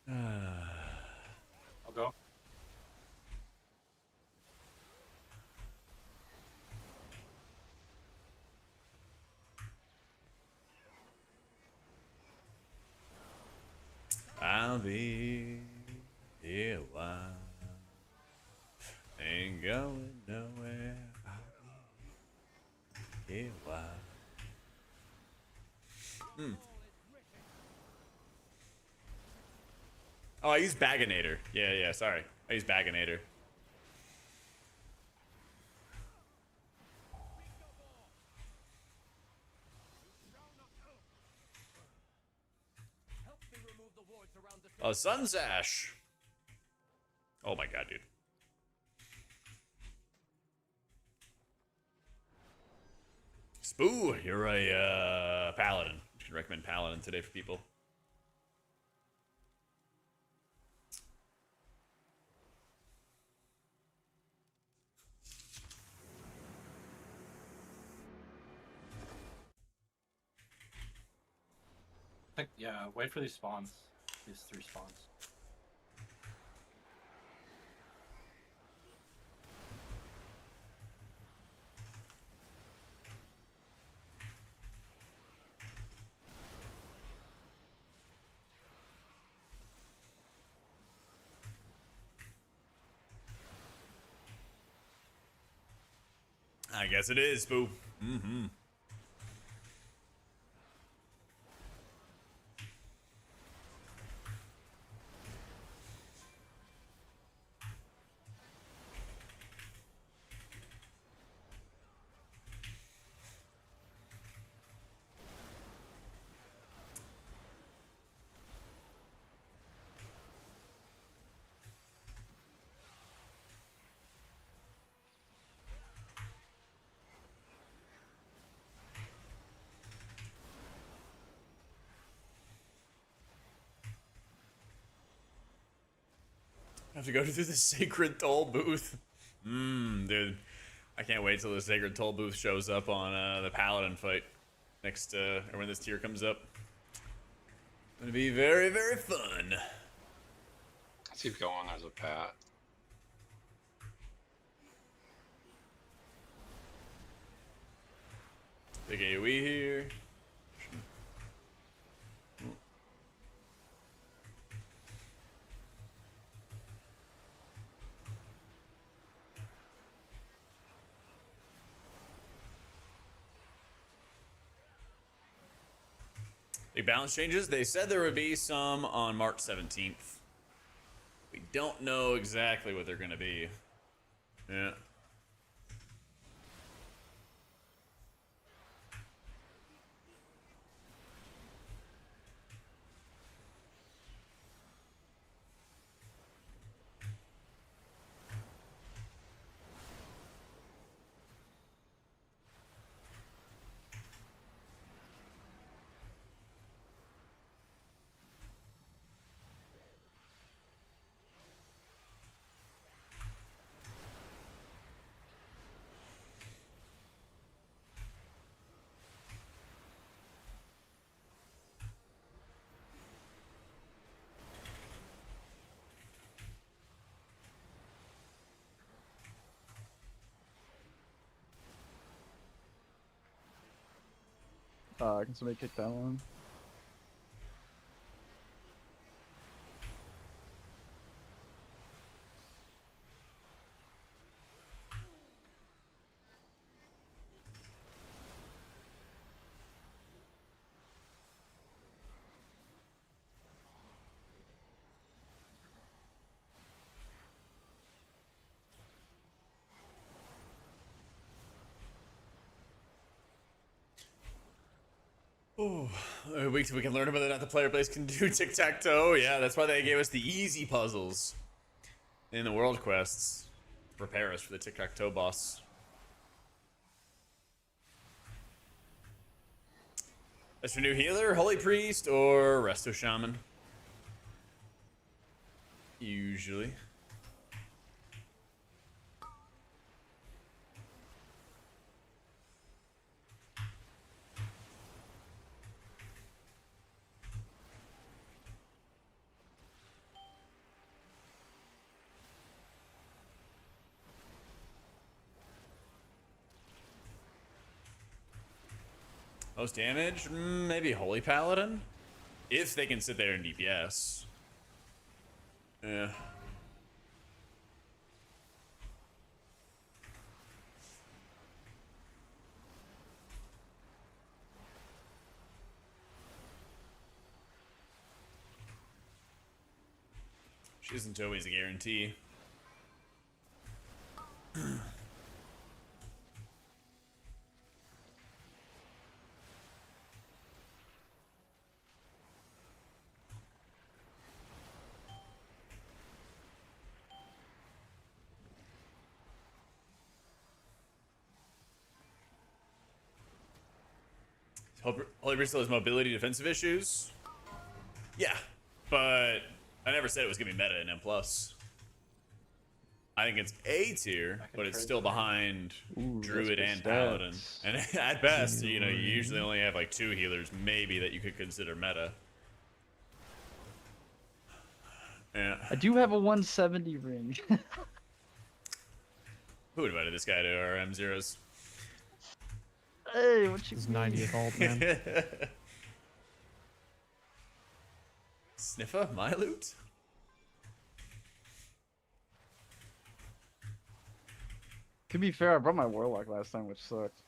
Speaker 8: I'll go.
Speaker 1: I'll be here a while. Ain't going nowhere. I'll be here a while. Oh, I use Baganator. Yeah, sorry. I use Baganator. Oh, Sun's Ash. Oh my god, dude. Spoo, you're a paladin. You should recommend paladin today for people.
Speaker 8: Yeah, wait for these spawns. These 3 spawns.
Speaker 1: I guess it is, Spoo. Mm-hmm. I have to go through the Sacred Toll booth. Dude. I can't wait till the Sacred Toll booth shows up on the Paladin fight next, or when this tier comes up. Gonna be very, very fun.
Speaker 6: Let's keep going. There's a Pat.
Speaker 1: Big AoE here. Big balance changes. They said there would be some on March 17th. We don't know exactly what they're going to be. Yeah.
Speaker 9: Can somebody kick that one?
Speaker 1: Oh, we can learn whether or not the player base can do tic-tac-toe. Yeah, that's why they gave us the easy puzzles in the world quests to prepare us for the tic-tac-toe boss. As for new healer, Holy Priest, or Resto Shaman. Usually. Most damage? Maybe Holy Paladin? If they can sit there and DPS. Yeah. Which isn't always a guarantee. Holy Priest still has mobility defensive issues. Yeah, but I never said it was gonna be meta in M+. I think it's A tier, but it's still behind Druid and Paladin. And at best, you know, you usually only have like 2 healers, maybe, that you could consider meta. Yeah.
Speaker 9: I do have a 170 ring.
Speaker 1: Who invited this guy to our M0s?
Speaker 9: Hey, what you
Speaker 7: His
Speaker 9: mean?
Speaker 7: 90th alt, man.
Speaker 1: Sniffa? My loot?
Speaker 9: To be fair, I brought my Warlock last time, which sucked.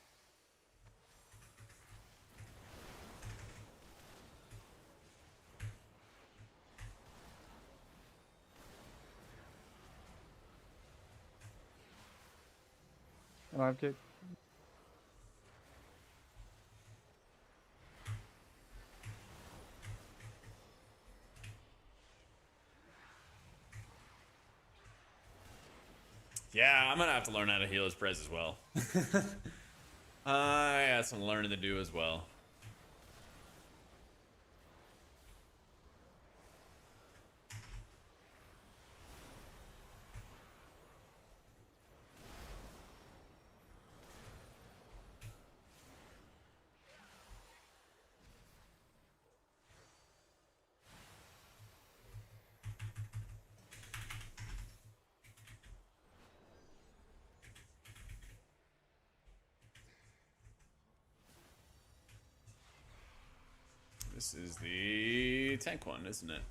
Speaker 9: And I've kicked.
Speaker 1: Yeah, I'm gonna have to learn how to heal his prez as well. I got some learning to do as well. This is the tank one, isn't it?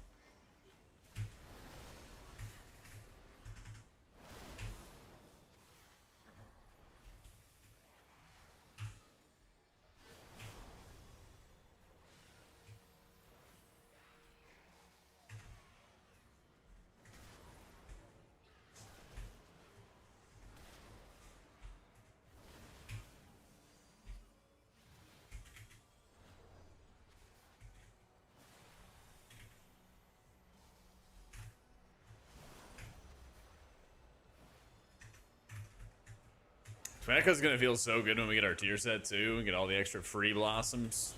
Speaker 1: Fanatica's gonna feel so good when we get our tier set too and get all the extra free blossoms.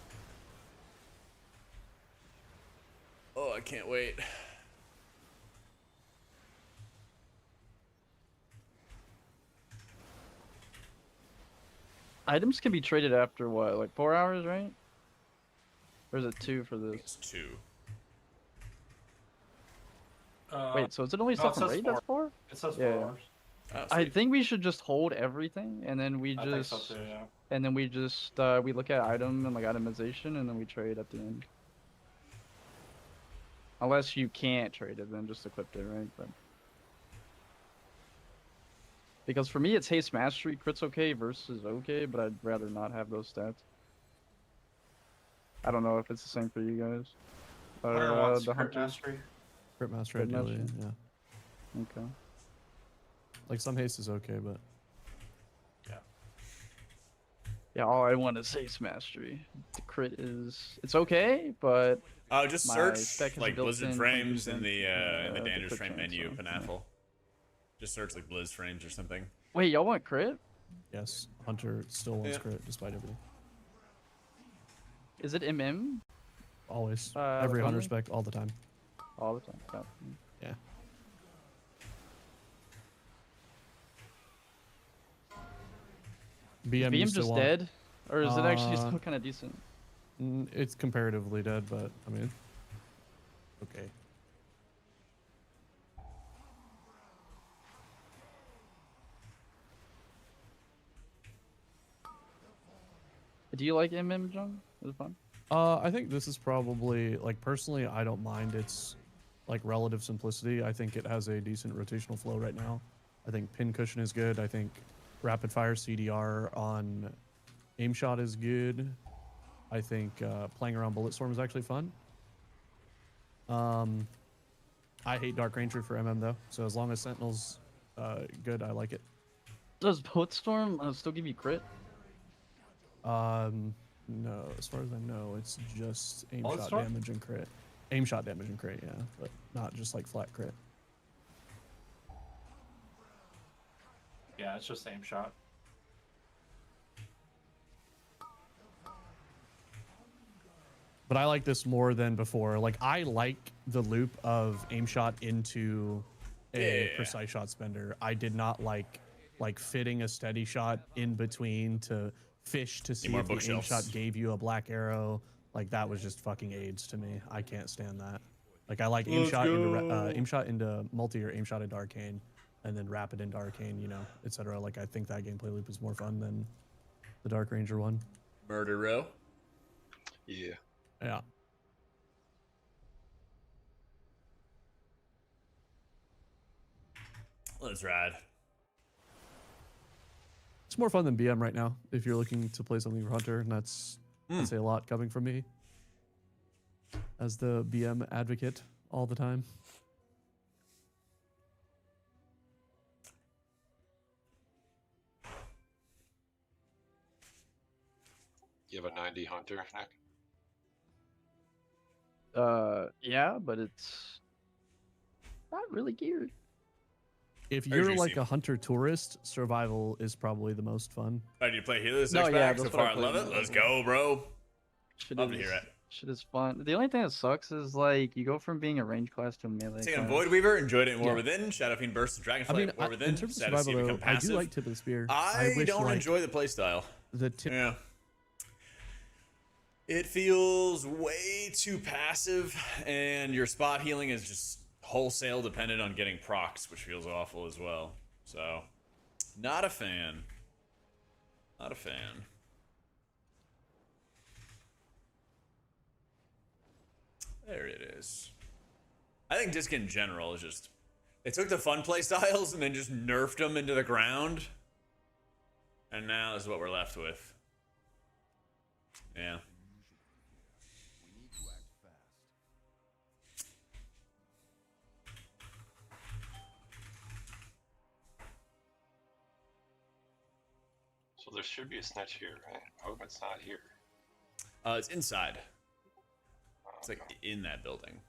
Speaker 1: Oh, I can't wait.
Speaker 9: Items can be traded after what, like 4 hours, right? Or is it 2 for this?
Speaker 1: It's 2.
Speaker 9: Wait, so is it only
Speaker 8: no,
Speaker 9: stuff
Speaker 8: it
Speaker 9: from
Speaker 8: says
Speaker 9: raid
Speaker 8: 4.
Speaker 9: that's 4?
Speaker 8: It says
Speaker 9: Yeah.
Speaker 8: 4 hours.
Speaker 1: Oh,
Speaker 9: I
Speaker 1: sweet.
Speaker 9: think we should just hold everything, and then we
Speaker 8: I think
Speaker 9: just
Speaker 8: so too, yeah.
Speaker 9: and then we just we look at item and like itemization, and then we trade at the end. Unless you can't trade it, then just equip it, right? But because for me, it's haste mastery, crits okay versus okay, but I'd rather not have those stats. I don't know if it's the same for you guys.
Speaker 8: Hunter wants
Speaker 9: The
Speaker 8: crit
Speaker 9: hunters.
Speaker 8: mastery.
Speaker 7: Crit master
Speaker 9: Crit
Speaker 7: ideally,
Speaker 9: master.
Speaker 7: yeah.
Speaker 9: Okay.
Speaker 7: Like some haste is okay, but
Speaker 9: Yeah, all I want is haste mastery. The crit it's okay, but
Speaker 1: Just
Speaker 9: my
Speaker 1: search
Speaker 9: spec is
Speaker 1: like
Speaker 9: built
Speaker 1: Blizzard
Speaker 9: in
Speaker 1: frames
Speaker 9: from
Speaker 1: in the
Speaker 9: the
Speaker 1: Dangerous
Speaker 9: quick
Speaker 1: frame
Speaker 9: change,
Speaker 1: menu,
Speaker 9: so,
Speaker 1: Panathel. Just search like Blizz frames or something.
Speaker 9: wait, y'all want crit?
Speaker 7: yes, Hunter still wants
Speaker 1: Yeah.
Speaker 7: crit despite everything.
Speaker 9: Is it MM
Speaker 7: Always.
Speaker 9: Uh,
Speaker 7: Every Hunter
Speaker 9: only?
Speaker 7: spec, all the time.
Speaker 9: all the time? Oh.
Speaker 7: Yeah. BM
Speaker 9: BM
Speaker 7: used to
Speaker 9: just
Speaker 7: want-
Speaker 9: dead, or is it actually
Speaker 7: Uh,
Speaker 9: still kind of decent?
Speaker 7: It's comparatively dead, but I mean, okay.
Speaker 9: Do you like MM, John? Is it fun?
Speaker 7: I think this is probably like personally, I don't mind its like relative simplicity. I think it has a decent rotational flow right now. I think pin cushion is good. I think rapid fire CDR on aim shot is good. I think playing around bullet storm is actually fun. I hate Dark Ranger for MM though, so as long as Sentinel's good, I like it.
Speaker 9: Does Bulletstorm still give you crit?
Speaker 7: No, as far as I know, it's just aim
Speaker 8: Bullet
Speaker 7: shot
Speaker 8: storm?
Speaker 7: damage and crit. Aim shot damage and crit, yeah, but not just like flat crit.
Speaker 8: Yeah, it's just aim shot.
Speaker 7: But I like this more than before. Like I like the loop of aim shot into a
Speaker 1: Yeah.
Speaker 7: precise shot spender. I did not like fitting a steady shot in between to fish to see
Speaker 1: more
Speaker 7: if the aim
Speaker 1: bookshelves.
Speaker 7: shot gave you a black arrow. Like that was just fucking AIDS to me. I can't stand that. Like I like aim shot into multi or aim shot into arcane, and then rapid into arcane, you know, etc. Like I think that gameplay loop is more fun than the Dark Ranger one.
Speaker 1: Murder row.
Speaker 6: Yeah.
Speaker 7: Yeah.
Speaker 1: Let's ride.
Speaker 7: It's more fun than BM right now if you're looking to play something for Hunter, and that's I'd say a lot coming from me as the BM advocate all the time.
Speaker 6: You have a 90 hunter, Nick?
Speaker 9: Yeah, but it's not really geared.
Speaker 7: If
Speaker 1: There's
Speaker 7: you're
Speaker 1: your
Speaker 7: like
Speaker 1: scene.
Speaker 7: a Hunter tourist, survival is probably the most fun.
Speaker 1: Alright, you play Healers
Speaker 9: No,
Speaker 1: X
Speaker 9: yeah,
Speaker 1: Pack so
Speaker 9: that's what I
Speaker 1: far. I
Speaker 9: played
Speaker 1: love
Speaker 9: in
Speaker 1: it.
Speaker 9: that
Speaker 1: Let's
Speaker 9: level.
Speaker 1: go, bro.
Speaker 9: Shit
Speaker 1: Love to
Speaker 9: is-
Speaker 1: hear it.
Speaker 9: Shit is fun. The only thing that sucks is like you go from being a range class to a melee
Speaker 1: Taking
Speaker 9: class.
Speaker 1: Void Weaver, enjoyed it in War
Speaker 7: Yeah.
Speaker 1: Within, Shadow Fiend Burst, and Dragonflight
Speaker 7: I mean,
Speaker 1: War Within.
Speaker 7: in terms of
Speaker 1: Sad to see it
Speaker 7: survival,
Speaker 1: become
Speaker 7: though, I do
Speaker 1: passive.
Speaker 7: like Tip of the Spear.
Speaker 1: I
Speaker 7: wish,
Speaker 1: don't
Speaker 7: like,
Speaker 1: enjoy the playstyle.
Speaker 7: the tip.
Speaker 1: Yeah. It feels way too passive, and your spot healing is just wholesale dependent on getting procs, which feels awful as well. So, not a fan. Not a fan. There it is. I think Disc in general is just... They took the fun play styles and then just nerfed them into the ground. And now this is what we're left with. Yeah.
Speaker 2: We need to act fast.
Speaker 6: So there should be a snatch here, right? Oh, but it's not here.
Speaker 1: It's inside. It's like in that building.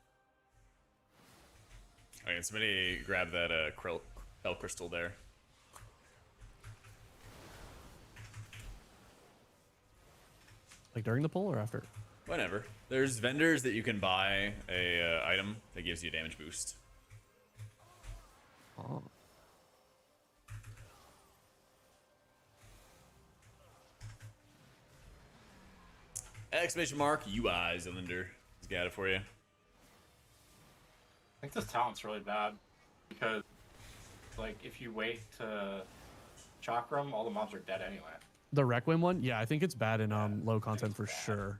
Speaker 1: Okay, can somebody grab that Hell Crystal there?
Speaker 7: Like during the pull or after?
Speaker 1: Whenever. There's vendors that you can buy a item that gives you a damage boost.
Speaker 7: Oh.
Speaker 1: Exclamation mark UI Zylinder. He's got it for you.
Speaker 8: I think this talent's really bad because, like, if you wait to chakram, all the mobs are dead anyway.
Speaker 7: The Requiem one? Yeah, I think it's bad in low content for sure.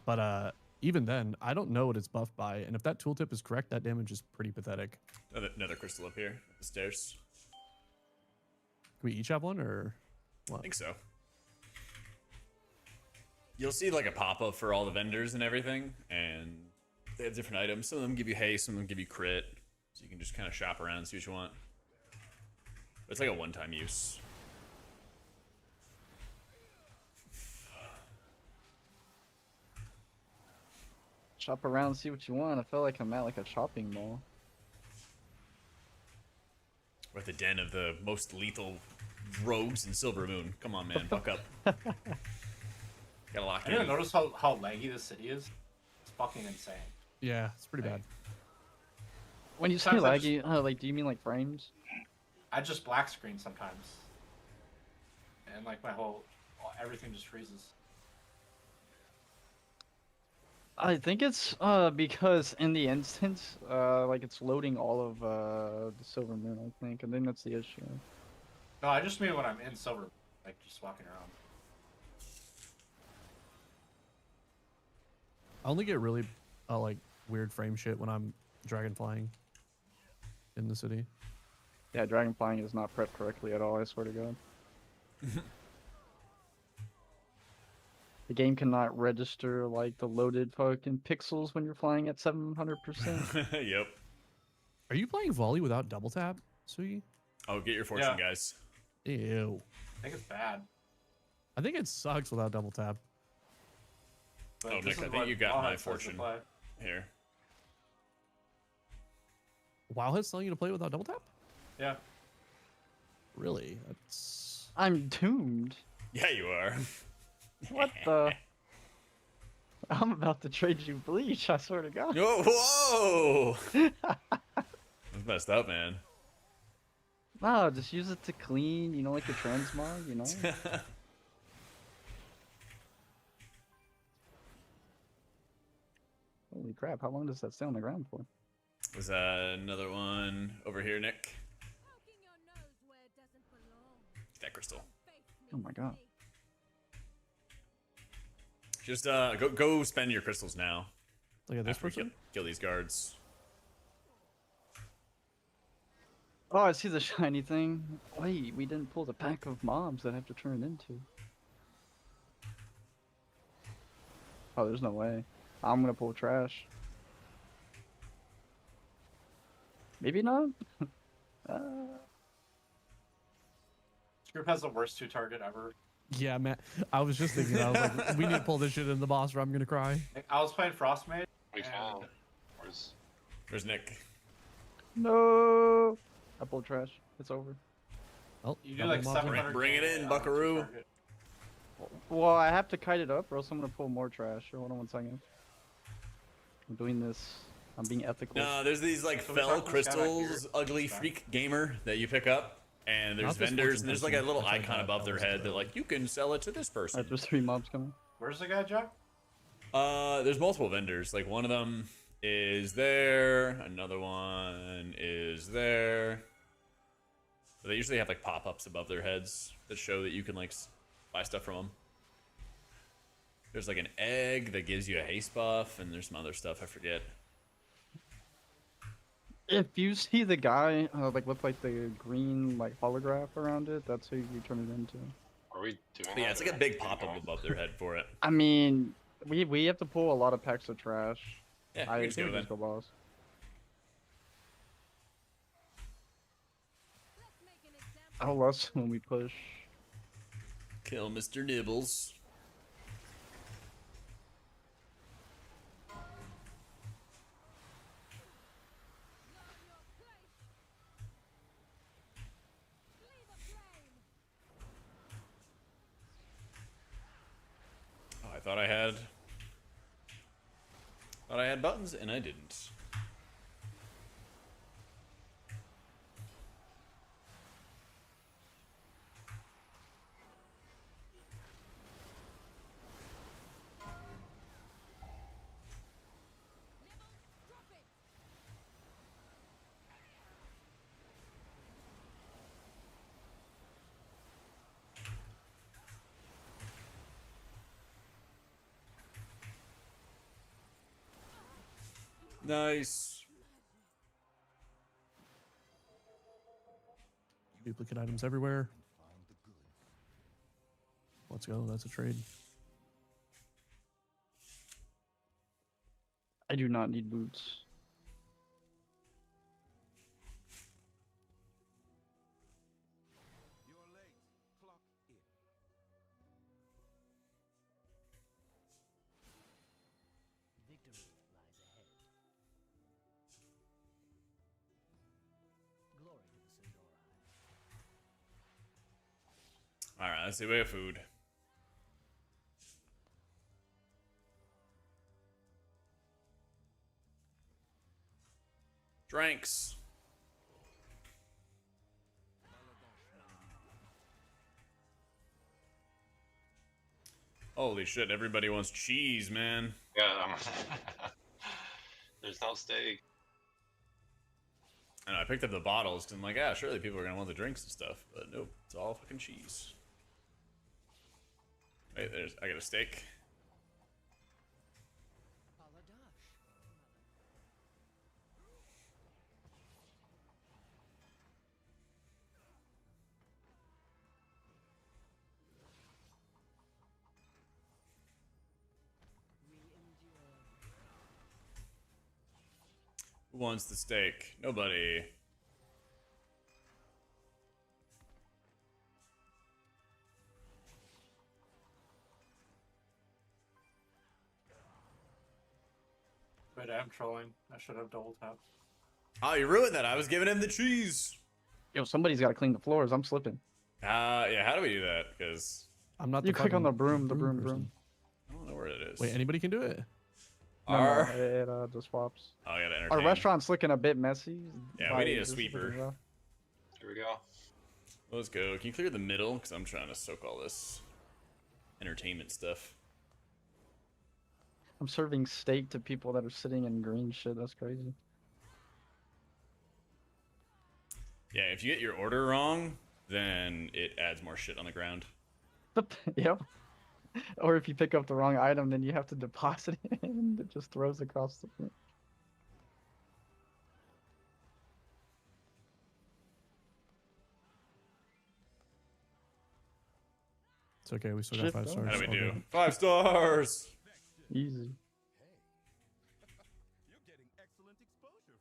Speaker 7: But even then, I don't know what it's buffed by, and if that tooltip is correct, that damage is pretty pathetic.
Speaker 1: Another crystal up here, up the stairs.
Speaker 7: Can we each have one, or what?
Speaker 1: I think so. You'll see like a pop-up for all the vendors and everything, and they have different items. Some of them give you haste, some of them give you crit, so you can just kind of shop around and see what you want. But it's like a one-time use.
Speaker 9: Shop around, see what you want. I feel like I'm at like a shopping mall.
Speaker 1: We're at the den of the most lethal rogues in Silver Moon. Come on, man, buck up. Gotta lock
Speaker 8: I
Speaker 1: in.
Speaker 8: didn't notice how laggy this city is. It's fucking insane.
Speaker 7: Yeah, it's pretty bad.
Speaker 9: When you say
Speaker 8: Sometimes I
Speaker 9: laggy, like, do you mean like frames?
Speaker 8: I just black screen sometimes, and like everything just freezes.
Speaker 9: I think it's because in the instance, like it's loading all of the Silver Moon, I think, and then that's the issue.
Speaker 8: No, I just mean when I'm in silver, like just walking around.
Speaker 7: I only get really like weird frame shit when I'm dragon flying in the city.
Speaker 9: Yeah, dragon flying is not prepped correctly at all, I swear to God. The game cannot register like the loaded fucking pixels when you're flying at 700%.
Speaker 1: Yep.
Speaker 7: Are you playing volley without double tap, Sugi?
Speaker 1: Oh, get your fortune,
Speaker 8: Yeah.
Speaker 1: guys.
Speaker 7: Ew.
Speaker 8: I think it's bad.
Speaker 7: I think it sucks without double tap.
Speaker 8: But
Speaker 1: Oh,
Speaker 8: this
Speaker 1: Nick,
Speaker 8: is
Speaker 1: I think
Speaker 8: what
Speaker 1: you got
Speaker 8: Wildhead
Speaker 1: my
Speaker 8: says to
Speaker 1: fortune
Speaker 8: play.
Speaker 1: here.
Speaker 7: Wildhead's telling you to play without double tap?
Speaker 8: Yeah.
Speaker 7: Really? That's...
Speaker 9: I'm doomed.
Speaker 1: Yeah, you are.
Speaker 9: What the? I'm about to trade you bleach, I swear to God.
Speaker 1: Whoa! That's messed up, man.
Speaker 9: No, just use it to clean, you know, like the transmog, you know? Holy crap, how long does that stay on the ground for?
Speaker 1: Was another one over here, Nick? That crystal.
Speaker 9: Oh my God.
Speaker 1: Just go spend your crystals now.
Speaker 7: Look at this
Speaker 1: After we
Speaker 7: person.
Speaker 1: kill these guards.
Speaker 9: Oh, I see the shiny thing. Wait, we didn't pull the pack of mobs that I have to turn it into. Oh, there's no way. I'm gonna pull trash. Maybe not?
Speaker 8: This group has the worst 2-target ever.
Speaker 7: Yeah, man. I was just thinking, I was like, we need to pull this shit in the boss or I'm gonna cry.
Speaker 8: I was playing Frostmage.
Speaker 6: We
Speaker 8: and-
Speaker 6: found.
Speaker 1: Where's Nick?
Speaker 9: No! I pulled trash. It's over.
Speaker 7: Oh,
Speaker 8: You do like
Speaker 7: double mob.
Speaker 8: 700.
Speaker 1: Bring it in,
Speaker 8: on
Speaker 1: buckaroo.
Speaker 8: 2-target.
Speaker 9: Well, I have to kite it up or else I'm gonna pull more trash. Hold on one second. I'm doing this. I'm being ethical.
Speaker 1: No, there's these like
Speaker 8: So we
Speaker 1: fell
Speaker 8: talked to this guy back
Speaker 1: crystals,
Speaker 8: here.
Speaker 1: ugly freak gamer that you pick up, and there's
Speaker 7: Not this
Speaker 1: vendors,
Speaker 7: fortune
Speaker 1: and there's like a
Speaker 7: person.
Speaker 1: little
Speaker 7: That's like
Speaker 1: icon
Speaker 7: a-
Speaker 1: above
Speaker 7: that
Speaker 1: their
Speaker 7: was
Speaker 1: head
Speaker 7: the-
Speaker 1: that like you can sell it to this person.
Speaker 9: Alright, there's 3 mobs coming.
Speaker 8: Where's the guy, Jack?
Speaker 1: There's multiple vendors. Like one of them is there, another one is there. But they usually have like pop-ups above their heads that show that you can like buy stuff from them. There's like an egg that gives you a haste buff, and there's some other stuff I forget.
Speaker 9: If you see the guy, like with like the green like holograph around it, that's who you turn it into.
Speaker 6: Are we doing
Speaker 1: But yeah,
Speaker 6: that,
Speaker 1: it's like
Speaker 6: or
Speaker 1: a big
Speaker 6: keep
Speaker 1: pop-up
Speaker 6: going?
Speaker 1: above their head for it.
Speaker 9: I mean, we have to pull a lot of packs of trash.
Speaker 1: Yeah,
Speaker 9: I
Speaker 1: you can just
Speaker 9: think
Speaker 1: go
Speaker 9: we
Speaker 1: then.
Speaker 9: just go boss. I'll lust when we push.
Speaker 1: Kill Mr. Nibbles. thought I had buttons and I didn't. Nice.
Speaker 7: Duplicate items everywhere. Let's go. That's a trade.
Speaker 9: I do not need boots.
Speaker 2: You're late. Clock in.
Speaker 10: Victory lies ahead. Glory to the Sindori.
Speaker 1: All right, let's see. We have food. Drinks. Holy shit, everybody wants cheese, man.
Speaker 6: Yeah. There's no steak.
Speaker 1: And I picked up the bottles because I'm like, yeah, surely people are gonna want the drinks and stuff, but nope, it's all fucking cheese. Wait, I got a steak. Who wants the steak? Nobody.
Speaker 8: Wait, I'm trolling. I should have double tapped.
Speaker 1: Oh, you ruined that. I was giving him the cheese.
Speaker 9: Yo, somebody's got to clean the floors. I'm slipping.
Speaker 1: Yeah, how do we do that? Because
Speaker 7: I'm not.
Speaker 9: You
Speaker 7: the
Speaker 9: click on
Speaker 7: fucking
Speaker 9: the broom,
Speaker 7: person.
Speaker 1: I don't know where it is.
Speaker 7: Wait, anybody can do it.
Speaker 9: No,
Speaker 1: Our...
Speaker 9: it just swaps.
Speaker 1: Oh, I gotta entertain.
Speaker 9: Our restaurant's looking a bit messy.
Speaker 1: Yeah, we need a sweeper.
Speaker 6: Here we go.
Speaker 1: Let's go. Can you clear the middle? Because I'm trying to soak all this entertainment stuff.
Speaker 9: I'm serving steak to people that are sitting in green shit. That's crazy.
Speaker 1: Yeah, if you get your order wrong, then it adds more shit on the ground.
Speaker 9: Yep. Or if you pick up the wrong item, then you have to deposit it and it just throws across the front.
Speaker 7: It's okay. We still got 5 stars.
Speaker 1: How do we
Speaker 7: All
Speaker 1: do?
Speaker 7: good.
Speaker 1: 5 stars.
Speaker 9: Easy.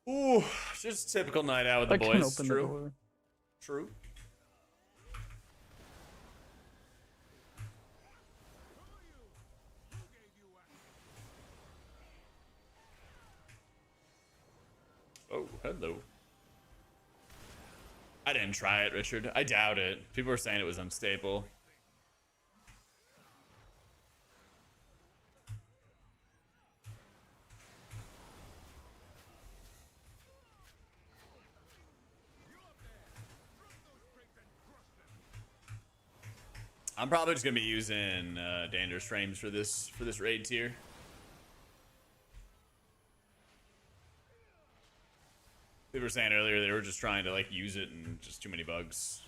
Speaker 1: Ooh, just a typical night out with the
Speaker 9: I can't
Speaker 1: boys.
Speaker 9: open the
Speaker 1: True.
Speaker 9: door.
Speaker 1: True. Oh, hello. I didn't try it, Richard. I doubt it. People were saying it was unstable. I'm probably just gonna be using dangerous frames for this raid tier. They were saying earlier they were just trying to like use it and just too many bugs.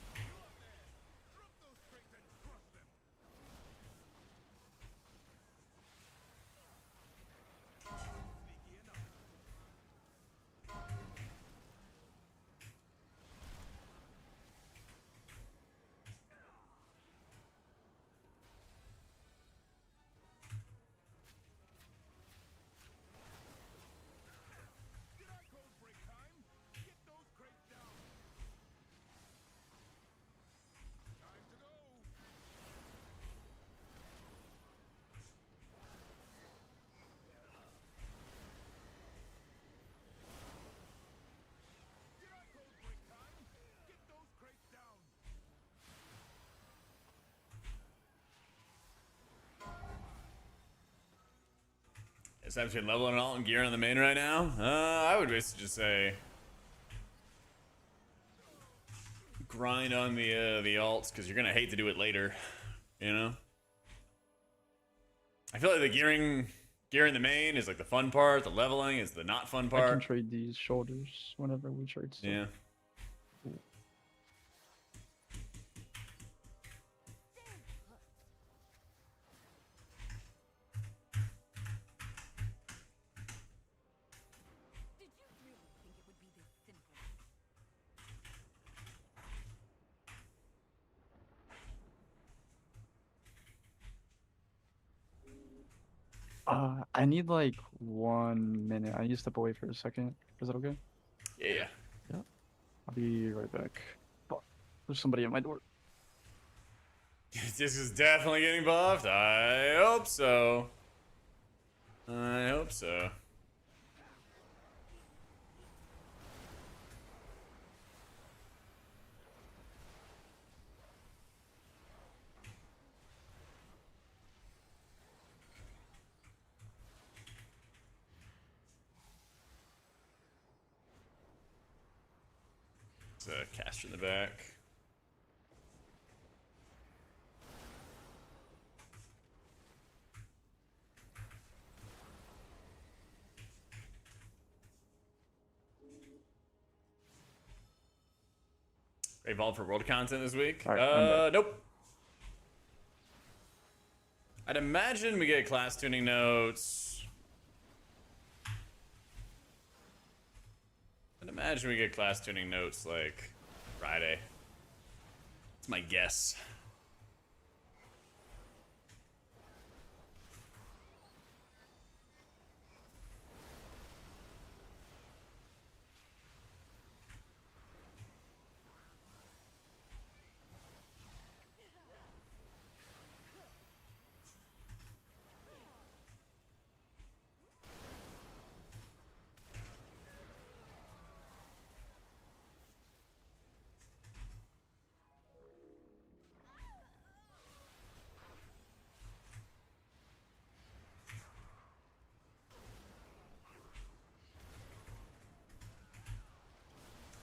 Speaker 1: It's time between leveling alt and gear on the main right now. I would basically just say grind on the alts because you're gonna hate to do it later. You know. I feel like the gearing the main is like the fun part. The leveling is the not fun
Speaker 9: I can
Speaker 1: part.
Speaker 9: trade these shoulders whenever we trade stuff.
Speaker 1: Yeah.
Speaker 4: Did you really think it would be this simple?
Speaker 9: I need like 1 minute. I need to step away for a second. Is that okay?
Speaker 1: Yeah.
Speaker 9: I'll be right back. Fuck. There's somebody at my door.
Speaker 1: This is definitely getting buffed. I hope so. I hope so. There's a caster in the back. Evolve for world content this week?
Speaker 9: Alright, I'm back.
Speaker 1: Nope. I'd imagine we get class tuning notes. I'd imagine we get class tuning notes like Friday. That's my guess.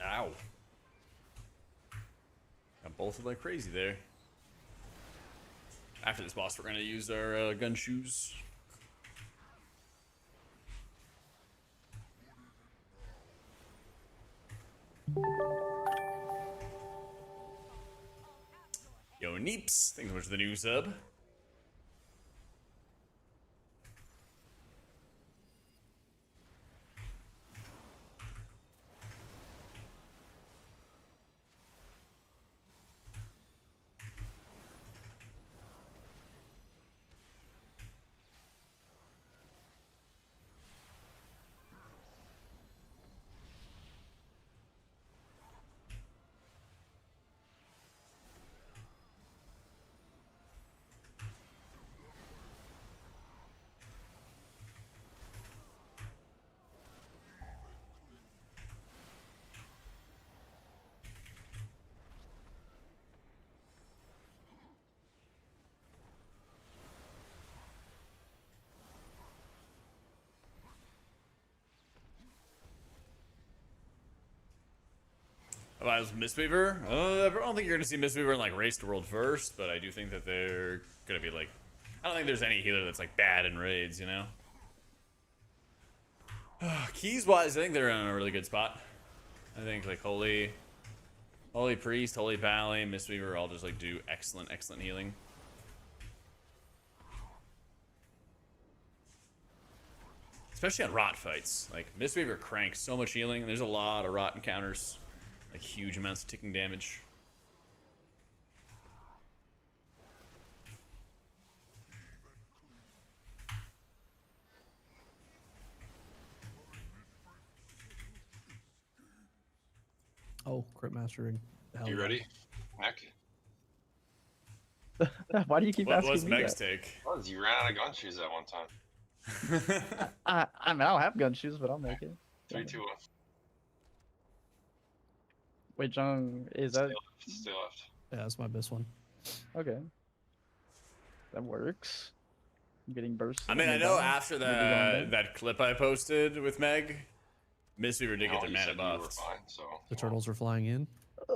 Speaker 1: Ow. Got bolted like crazy there. After this boss, we're going to use our gun shoes. Yo, Neeps. Thanks so much for the new sub. About Mistweaver? I don't think you're going to see Mistweaver in like Race to World first, but I do think that they're going to be like. I don't think there's any healer that's like bad in raids, you know? Keys wise, I think they're in a really good spot. I think like Holy Priest, Holy Valley, Mistweaver all just like do excellent healing. Especially on rot fights. Like Mistweaver cranks so much healing, and there's a lot of rot encounters. Like huge amounts of ticking damage.
Speaker 7: Oh, crit mastering. Hell
Speaker 6: You
Speaker 7: yeah.
Speaker 6: ready, Mac?
Speaker 9: Why do you keep
Speaker 1: What
Speaker 9: asking
Speaker 1: was
Speaker 9: me
Speaker 1: Meg's
Speaker 9: that?
Speaker 1: take?
Speaker 6: Well, you ran out of gun shoes at one time.
Speaker 9: I mean, I don't have gun shoes, but I'll make it.
Speaker 6: 3, 2, 1.
Speaker 9: Wait, Jung, is that
Speaker 6: Stay left.
Speaker 7: Yeah, that's my best one.
Speaker 9: okay? That works. getting bursted.
Speaker 1: I mean, I
Speaker 9: and
Speaker 1: know
Speaker 9: dying.
Speaker 1: after
Speaker 9: Maybe going down.
Speaker 1: that clip I posted with Meg, Mistweaver did get
Speaker 6: No,
Speaker 1: their
Speaker 6: you
Speaker 1: mana
Speaker 6: said you were
Speaker 1: buffed.
Speaker 6: fine, so
Speaker 7: The turtles were flying in.
Speaker 9: I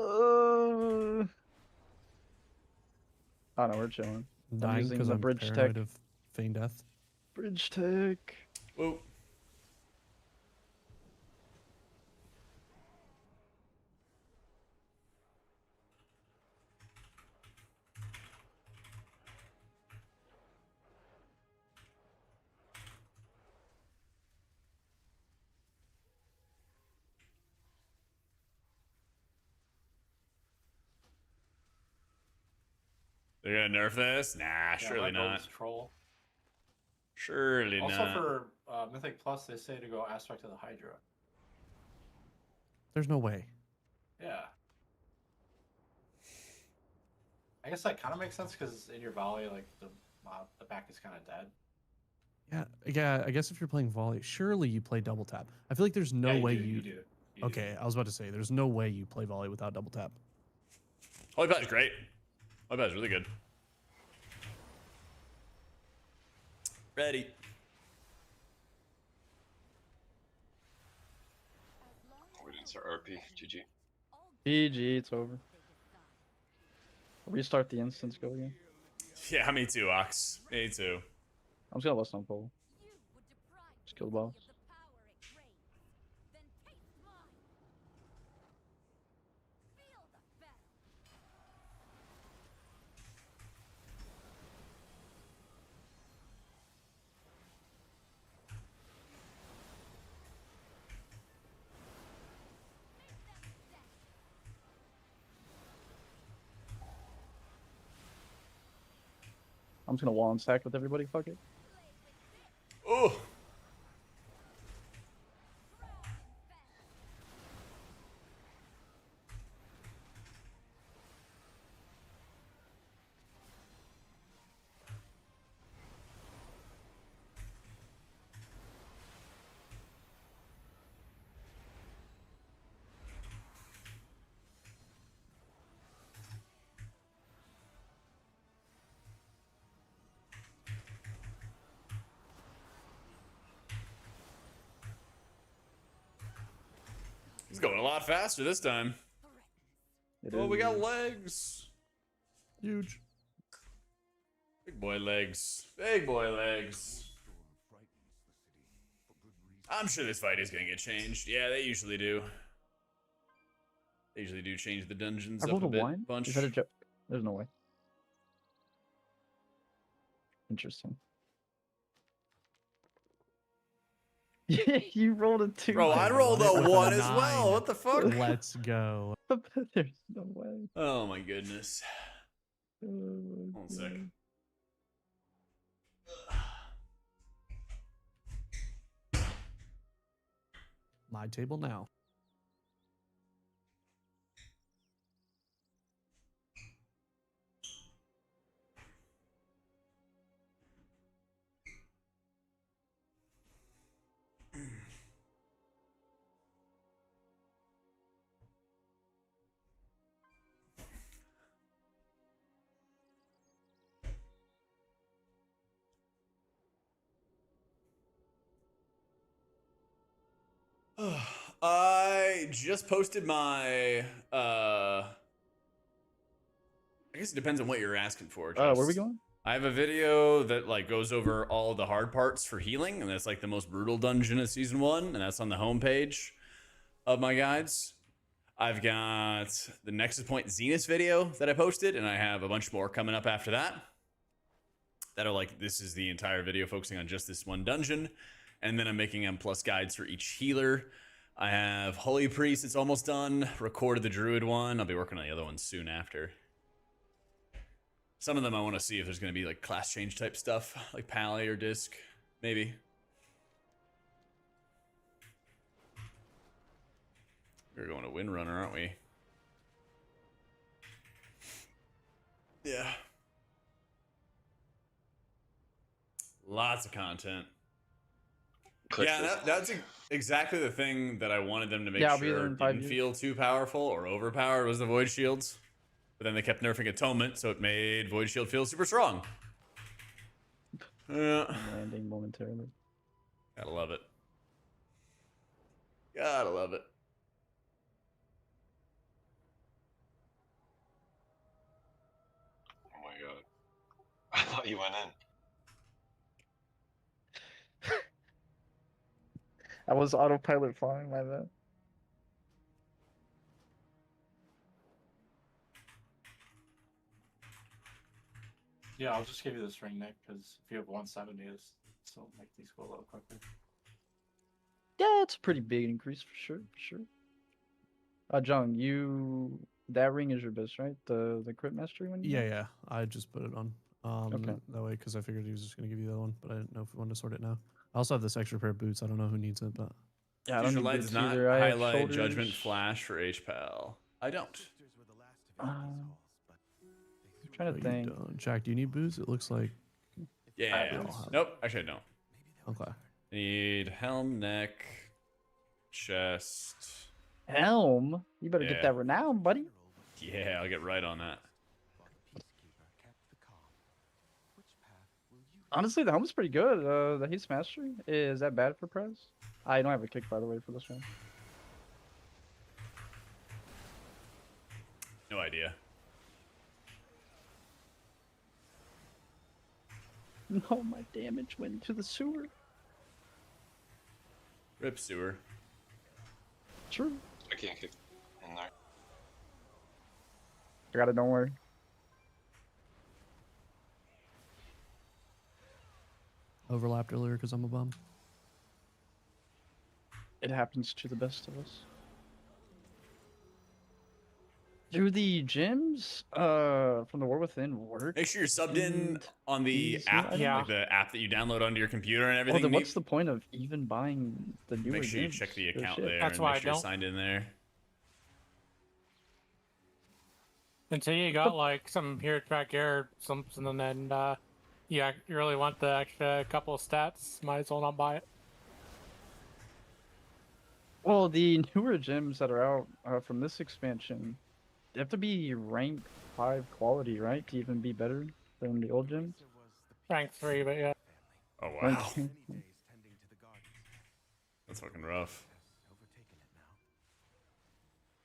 Speaker 9: don't know, we're chilling. I'm
Speaker 7: Dying
Speaker 9: using
Speaker 7: because
Speaker 9: the
Speaker 7: I'm
Speaker 9: bridge
Speaker 7: paranoid
Speaker 9: tech.
Speaker 7: of feign death.
Speaker 9: Bridge tech.
Speaker 1: Whoa. They're gonna nerf this? Nah,
Speaker 8: Yeah,
Speaker 1: surely
Speaker 8: Red
Speaker 1: not.
Speaker 8: Rogue's troll.
Speaker 1: Surely
Speaker 8: Also
Speaker 1: not.
Speaker 8: for Mythic Plus, they say to go Aspect of the Hydra.
Speaker 7: There's no way.
Speaker 8: Yeah. I guess that kind of makes sense because in your volley, like the back is kind of dead.
Speaker 7: Yeah. I guess if you're playing volley, surely you play double tap. I feel like there's no
Speaker 8: Yeah,
Speaker 7: way
Speaker 8: do,
Speaker 7: you.
Speaker 8: do.
Speaker 7: Okay, I was about to say there's no way you play volley without double tap.
Speaker 1: Holy Pad is great. Holy Pad is really good. Ready.
Speaker 6: we didn't start RP. GG.
Speaker 9: GG, it's over. Restart the instance, go again.
Speaker 1: Yeah, me too, Ox. Me too.
Speaker 9: I'm just gonna let some pull. Just kill the boss. I'm just gonna wall and stack with everybody, fuck it.
Speaker 1: Oh. He's going a lot faster this time. Oh, we got legs.
Speaker 7: Huge.
Speaker 1: Big boy legs. Big boy legs. I'm sure this fight is going to get changed. Yeah, they usually do. They usually do change the dungeons
Speaker 9: I
Speaker 1: up
Speaker 9: rolled
Speaker 1: a
Speaker 9: a
Speaker 1: bit.
Speaker 9: one?
Speaker 1: Bunch.
Speaker 9: Is that a joke? There's no way. Interesting. You rolled a 2.
Speaker 1: Bro, I rolled a 1 as well. What the fuck?
Speaker 7: Let's go.
Speaker 9: There's no way.
Speaker 1: Oh my goodness.
Speaker 9: Oh my
Speaker 1: Hold on a sec.
Speaker 9: God.
Speaker 7: My table now.
Speaker 1: I just posted my I guess it depends on what you're asking for.
Speaker 9: Where are we
Speaker 1: Just-
Speaker 9: going?
Speaker 1: I have a video that like goes over all the hard parts for healing, and that's like the most brutal dungeon of season 1, and that's on the homepage of my guides. I've got the Nexus Point Zenith video that I posted, and I have a bunch more coming up after that. That are like, this is the entire video focusing on just this one dungeon. And then I'm making M+ guides for each healer. I have Holy Priest, it's almost done. Recorded the Druid one. I'll be working on the other one soon after. Some of them I want to see if there's going to be like class change type stuff, like Pally or Disc, maybe. We're going to Windrunner, aren't we? Yeah. Lots of content.
Speaker 6: Click
Speaker 1: Yeah,
Speaker 6: this.
Speaker 1: that's exactly the thing that I wanted them to make
Speaker 9: Yeah, I'll be there
Speaker 1: sure
Speaker 9: in 5
Speaker 1: didn't
Speaker 9: years.
Speaker 1: feel too powerful or overpowered was the Void Shields. But then they kept nerfing Atonement, so it made Void Shield feel super strong. Yeah.
Speaker 9: I'm landing momentarily.
Speaker 1: Gotta love it. Gotta love it.
Speaker 6: Oh my god. I thought you went in.
Speaker 9: I was autopilot flying, my bad.
Speaker 8: Yeah, I'll just give you this ring, Nick, because if you have 170, this will make these go a little quicker.
Speaker 9: Yeah, it's a pretty big increase for sure, for sure. Jung, that ring is your best, right? The crit mastery one.
Speaker 7: Yeah, yeah. I just put it on.
Speaker 9: Okay.
Speaker 7: That way, because I figured he was just gonna give you that one, but I didn't know if we wanted to sort it now. I also have this extra pair of boots. I don't know who needs it, but
Speaker 9: Yeah, I don't
Speaker 1: Future
Speaker 9: need
Speaker 1: Light
Speaker 9: boots
Speaker 1: does not
Speaker 9: either. I have
Speaker 1: highlight Judgment
Speaker 9: shoulders.
Speaker 1: Flash for HPAL. I don't.
Speaker 9: I'm trying to
Speaker 7: you
Speaker 9: think.
Speaker 7: don't. Jack, do you need boots? It looks like
Speaker 1: Yeah.
Speaker 7: boots.
Speaker 1: Nope. Actually, I don't.
Speaker 7: okay.
Speaker 1: Need helm, neck, chest.
Speaker 9: Helm, you better
Speaker 1: Yeah.
Speaker 9: get that renown, buddy.
Speaker 1: Yeah, I'll get right on that.
Speaker 9: Honestly, the helm's pretty good. The haste mastery, is that bad for Prez? I don't have a kick, by the way, for this one.
Speaker 1: No idea.
Speaker 9: No, my damage went to the sewer.
Speaker 1: Rip sewer.
Speaker 9: True.
Speaker 6: I can't get in there.
Speaker 9: I got it, don't worry.
Speaker 7: Overlapped earlier because I'm a bum.
Speaker 9: It happens to the best of us. Do the gyms from the War Within work?
Speaker 1: Make sure you're subbed in
Speaker 9: And
Speaker 1: on the
Speaker 9: these new
Speaker 1: app,
Speaker 9: items?
Speaker 11: Yeah.
Speaker 1: like the app that you download onto your computer and
Speaker 9: Well,
Speaker 1: everything.
Speaker 9: then what's the point of even buying the newer
Speaker 1: Make sure you
Speaker 9: gyms?
Speaker 1: check the
Speaker 9: Or
Speaker 1: account
Speaker 9: shit?
Speaker 1: there
Speaker 11: That's
Speaker 1: and
Speaker 11: why
Speaker 1: make
Speaker 11: I
Speaker 1: sure you're
Speaker 11: don't.
Speaker 1: signed in there.
Speaker 11: Until you got like some hero track gear, something, and then you really want the extra couple of stats, might as well not buy it.
Speaker 9: Well, the newer gyms that are out from this expansion, they have to be rank 5 quality, right? To even be better than the old gyms?
Speaker 11: Rank 3, but yeah.
Speaker 1: Oh
Speaker 9: Rank
Speaker 1: wow,
Speaker 9: 2.
Speaker 1: that's fucking rough.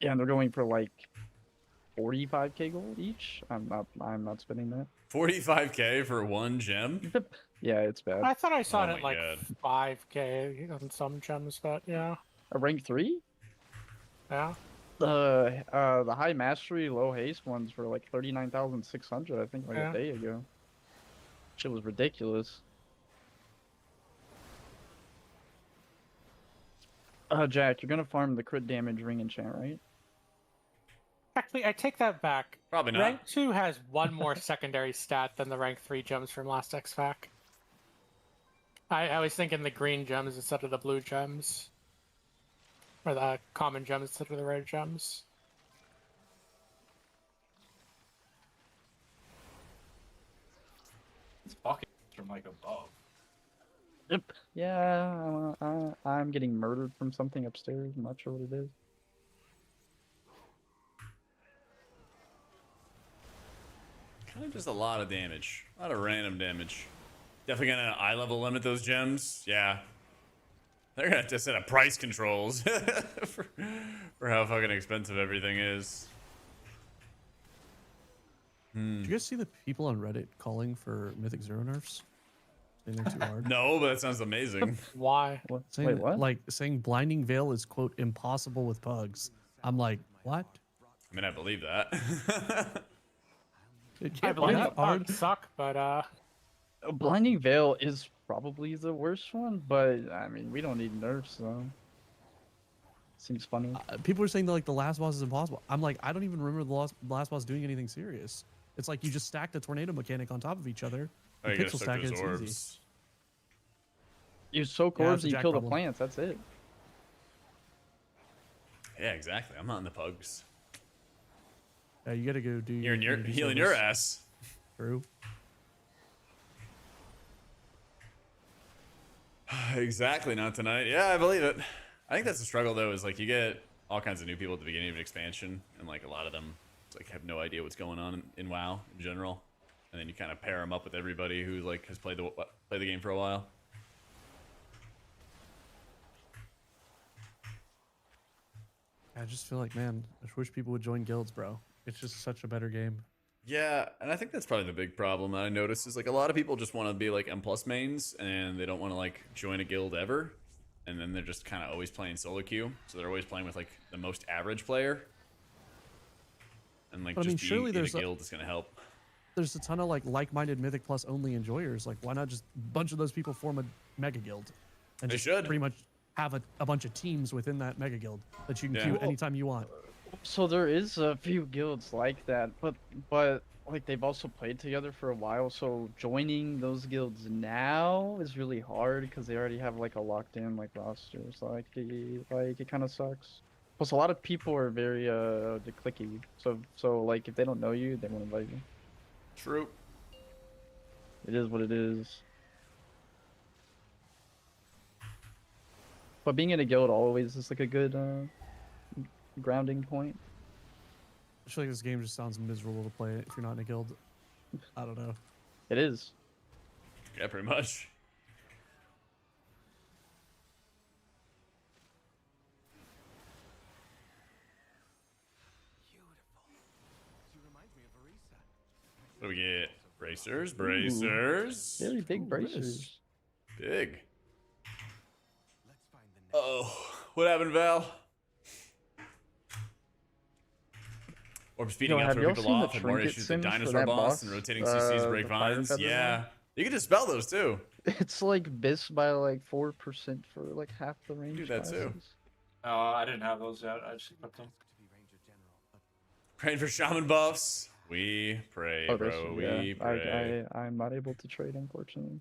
Speaker 9: Yeah, and they're going for like 45k gold each. I'm not spending that.
Speaker 1: 45k for one gem?
Speaker 9: Yeah, it's bad.
Speaker 11: I thought I saw
Speaker 1: Oh
Speaker 11: it at
Speaker 1: my
Speaker 11: like
Speaker 1: God.
Speaker 11: 5k on some gems, but yeah.
Speaker 9: A rank 3?
Speaker 11: Yeah.
Speaker 9: The high mastery, low haste ones were like 39,600, I think, like
Speaker 11: Yeah.
Speaker 9: a day ago. Shit was ridiculous. Jack, you're gonna farm the crit damage ring enchant, right?
Speaker 11: Actually, I take that back.
Speaker 1: Probably not.
Speaker 11: Rank 2 has one more secondary stat than the rank 3 gems from last X-Fac. I was thinking the green gems instead of the blue gems. Or the common gems instead of the red gems.
Speaker 8: It's fucking from like above.
Speaker 9: Yep. Yeah, I'm getting murdered from something upstairs. I'm not sure what it is.
Speaker 1: Kind of just a lot of damage. A lot of random damage. Definitely gonna eye level limit those gems. Yeah. They're gonna have to set up price controls for how fucking expensive everything is.
Speaker 7: Did you guys see the people on Reddit calling for Mythic Zero nerfs? Saying they're too hard.
Speaker 1: No, but that sounds amazing.
Speaker 11: Why?
Speaker 9: What?
Speaker 7: Saying,
Speaker 9: Wait, what?
Speaker 7: Like saying Blinding Veil is quote impossible with pugs. I'm like, what?
Speaker 1: I mean, I believe that.
Speaker 7: It
Speaker 11: I
Speaker 7: can't be
Speaker 11: believe the
Speaker 7: that hard.
Speaker 11: bugs suck, but
Speaker 9: Blinding Veil is probably the worst one, but I mean, we don't need nerfs, so. Seems funny.
Speaker 7: People are saying that like the last boss is impossible. I'm like, I don't even remember the last boss doing anything serious. It's like you just stack the tornado mechanic on top of each other.
Speaker 1: Oh,
Speaker 7: You
Speaker 1: you gotta
Speaker 7: pixel
Speaker 1: soak
Speaker 7: stack it,
Speaker 1: those
Speaker 7: it's easy.
Speaker 1: orbs.
Speaker 9: You soak
Speaker 7: Yeah,
Speaker 9: orbs
Speaker 7: it's a
Speaker 9: and you
Speaker 7: Jack
Speaker 9: kill the
Speaker 7: problem.
Speaker 9: plants, that's it.
Speaker 1: Yeah, exactly. I'm not in the pugs.
Speaker 7: Yeah, you gotta go do
Speaker 1: You're in your
Speaker 7: community
Speaker 1: healing your
Speaker 7: service.
Speaker 1: ass.
Speaker 7: True.
Speaker 1: Exactly, not tonight. Yeah, I believe it. I think that's the struggle though, is like you get all kinds of new people at the beginning of an expansion, and like a lot of them like have no idea what's going on in WoW in general. and then you kind of pair them up with everybody who like has played the game for a while.
Speaker 7: I just feel like, man, I just wish people would join guilds, bro. It's just such a better game.
Speaker 1: Yeah, and I think that's probably the big problem that I noticed is like a lot of people just want to be like M+ mains and they don't want to like join a guild ever, and then they're just kind of always playing solo queue, so they're always playing with like the most average player. And like
Speaker 7: But,
Speaker 1: just being
Speaker 7: surely
Speaker 1: in a
Speaker 7: there's
Speaker 1: guild is gonna help.
Speaker 7: there's a ton of like-minded Mythic Plus only enjoyers. Like, why not just a bunch of those people form a mega guild and
Speaker 1: They
Speaker 7: just
Speaker 1: should.
Speaker 7: pretty much have a bunch of teams within that mega guild that you can
Speaker 1: Yeah.
Speaker 7: queue anytime you want.
Speaker 9: So there is a few guilds like that, but like they've also played together for a while. So joining those guilds now is really hard because they already have like a locked in like roster. So like it kind of sucks. Plus a lot of people are very clicky. So like if they don't know you, they won't invite you.
Speaker 1: True.
Speaker 9: It is what it is. But being in a guild always is like a good grounding point.
Speaker 7: I feel like this game just sounds miserable to play if you're not in a guild. I don't know.
Speaker 9: It is.
Speaker 1: Yeah, pretty much. What do we get? Bracers, bracers.
Speaker 9: Very big
Speaker 7: Ooh,
Speaker 9: bracers.
Speaker 1: Big. Oh, what happened, Val? Orb speeding up,
Speaker 9: have
Speaker 1: throw
Speaker 9: y'all
Speaker 1: people
Speaker 9: seen the
Speaker 1: off, and more
Speaker 9: trinket
Speaker 1: issues with
Speaker 9: sims for
Speaker 1: dinosaur
Speaker 9: that
Speaker 1: boss
Speaker 9: boss?
Speaker 1: and rotating CCs break
Speaker 9: The fire
Speaker 1: vines.
Speaker 9: feather
Speaker 1: Yeah,
Speaker 9: one?
Speaker 1: you can dispel those too.
Speaker 9: It's like bis by like 4% for like half the range.
Speaker 1: Do that too.
Speaker 9: classes.
Speaker 8: I didn't have those yet. I just equipped them.
Speaker 1: Praying for shaman buffs. We pray,
Speaker 9: Oh,
Speaker 1: bro.
Speaker 9: this is,
Speaker 1: We pray.
Speaker 9: I'm not able to trade, unfortunately.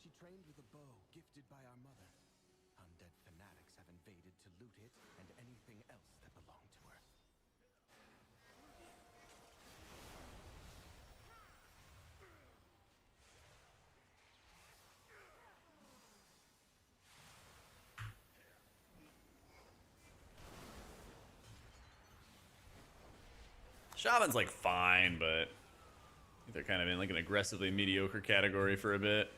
Speaker 10: She trained with a bow gifted by our mother. Undead fanatics have invaded to loot it and anything else that belonged to her.
Speaker 1: Shaman's like fine, but I think they're kind of in like an aggressively mediocre category for a bit.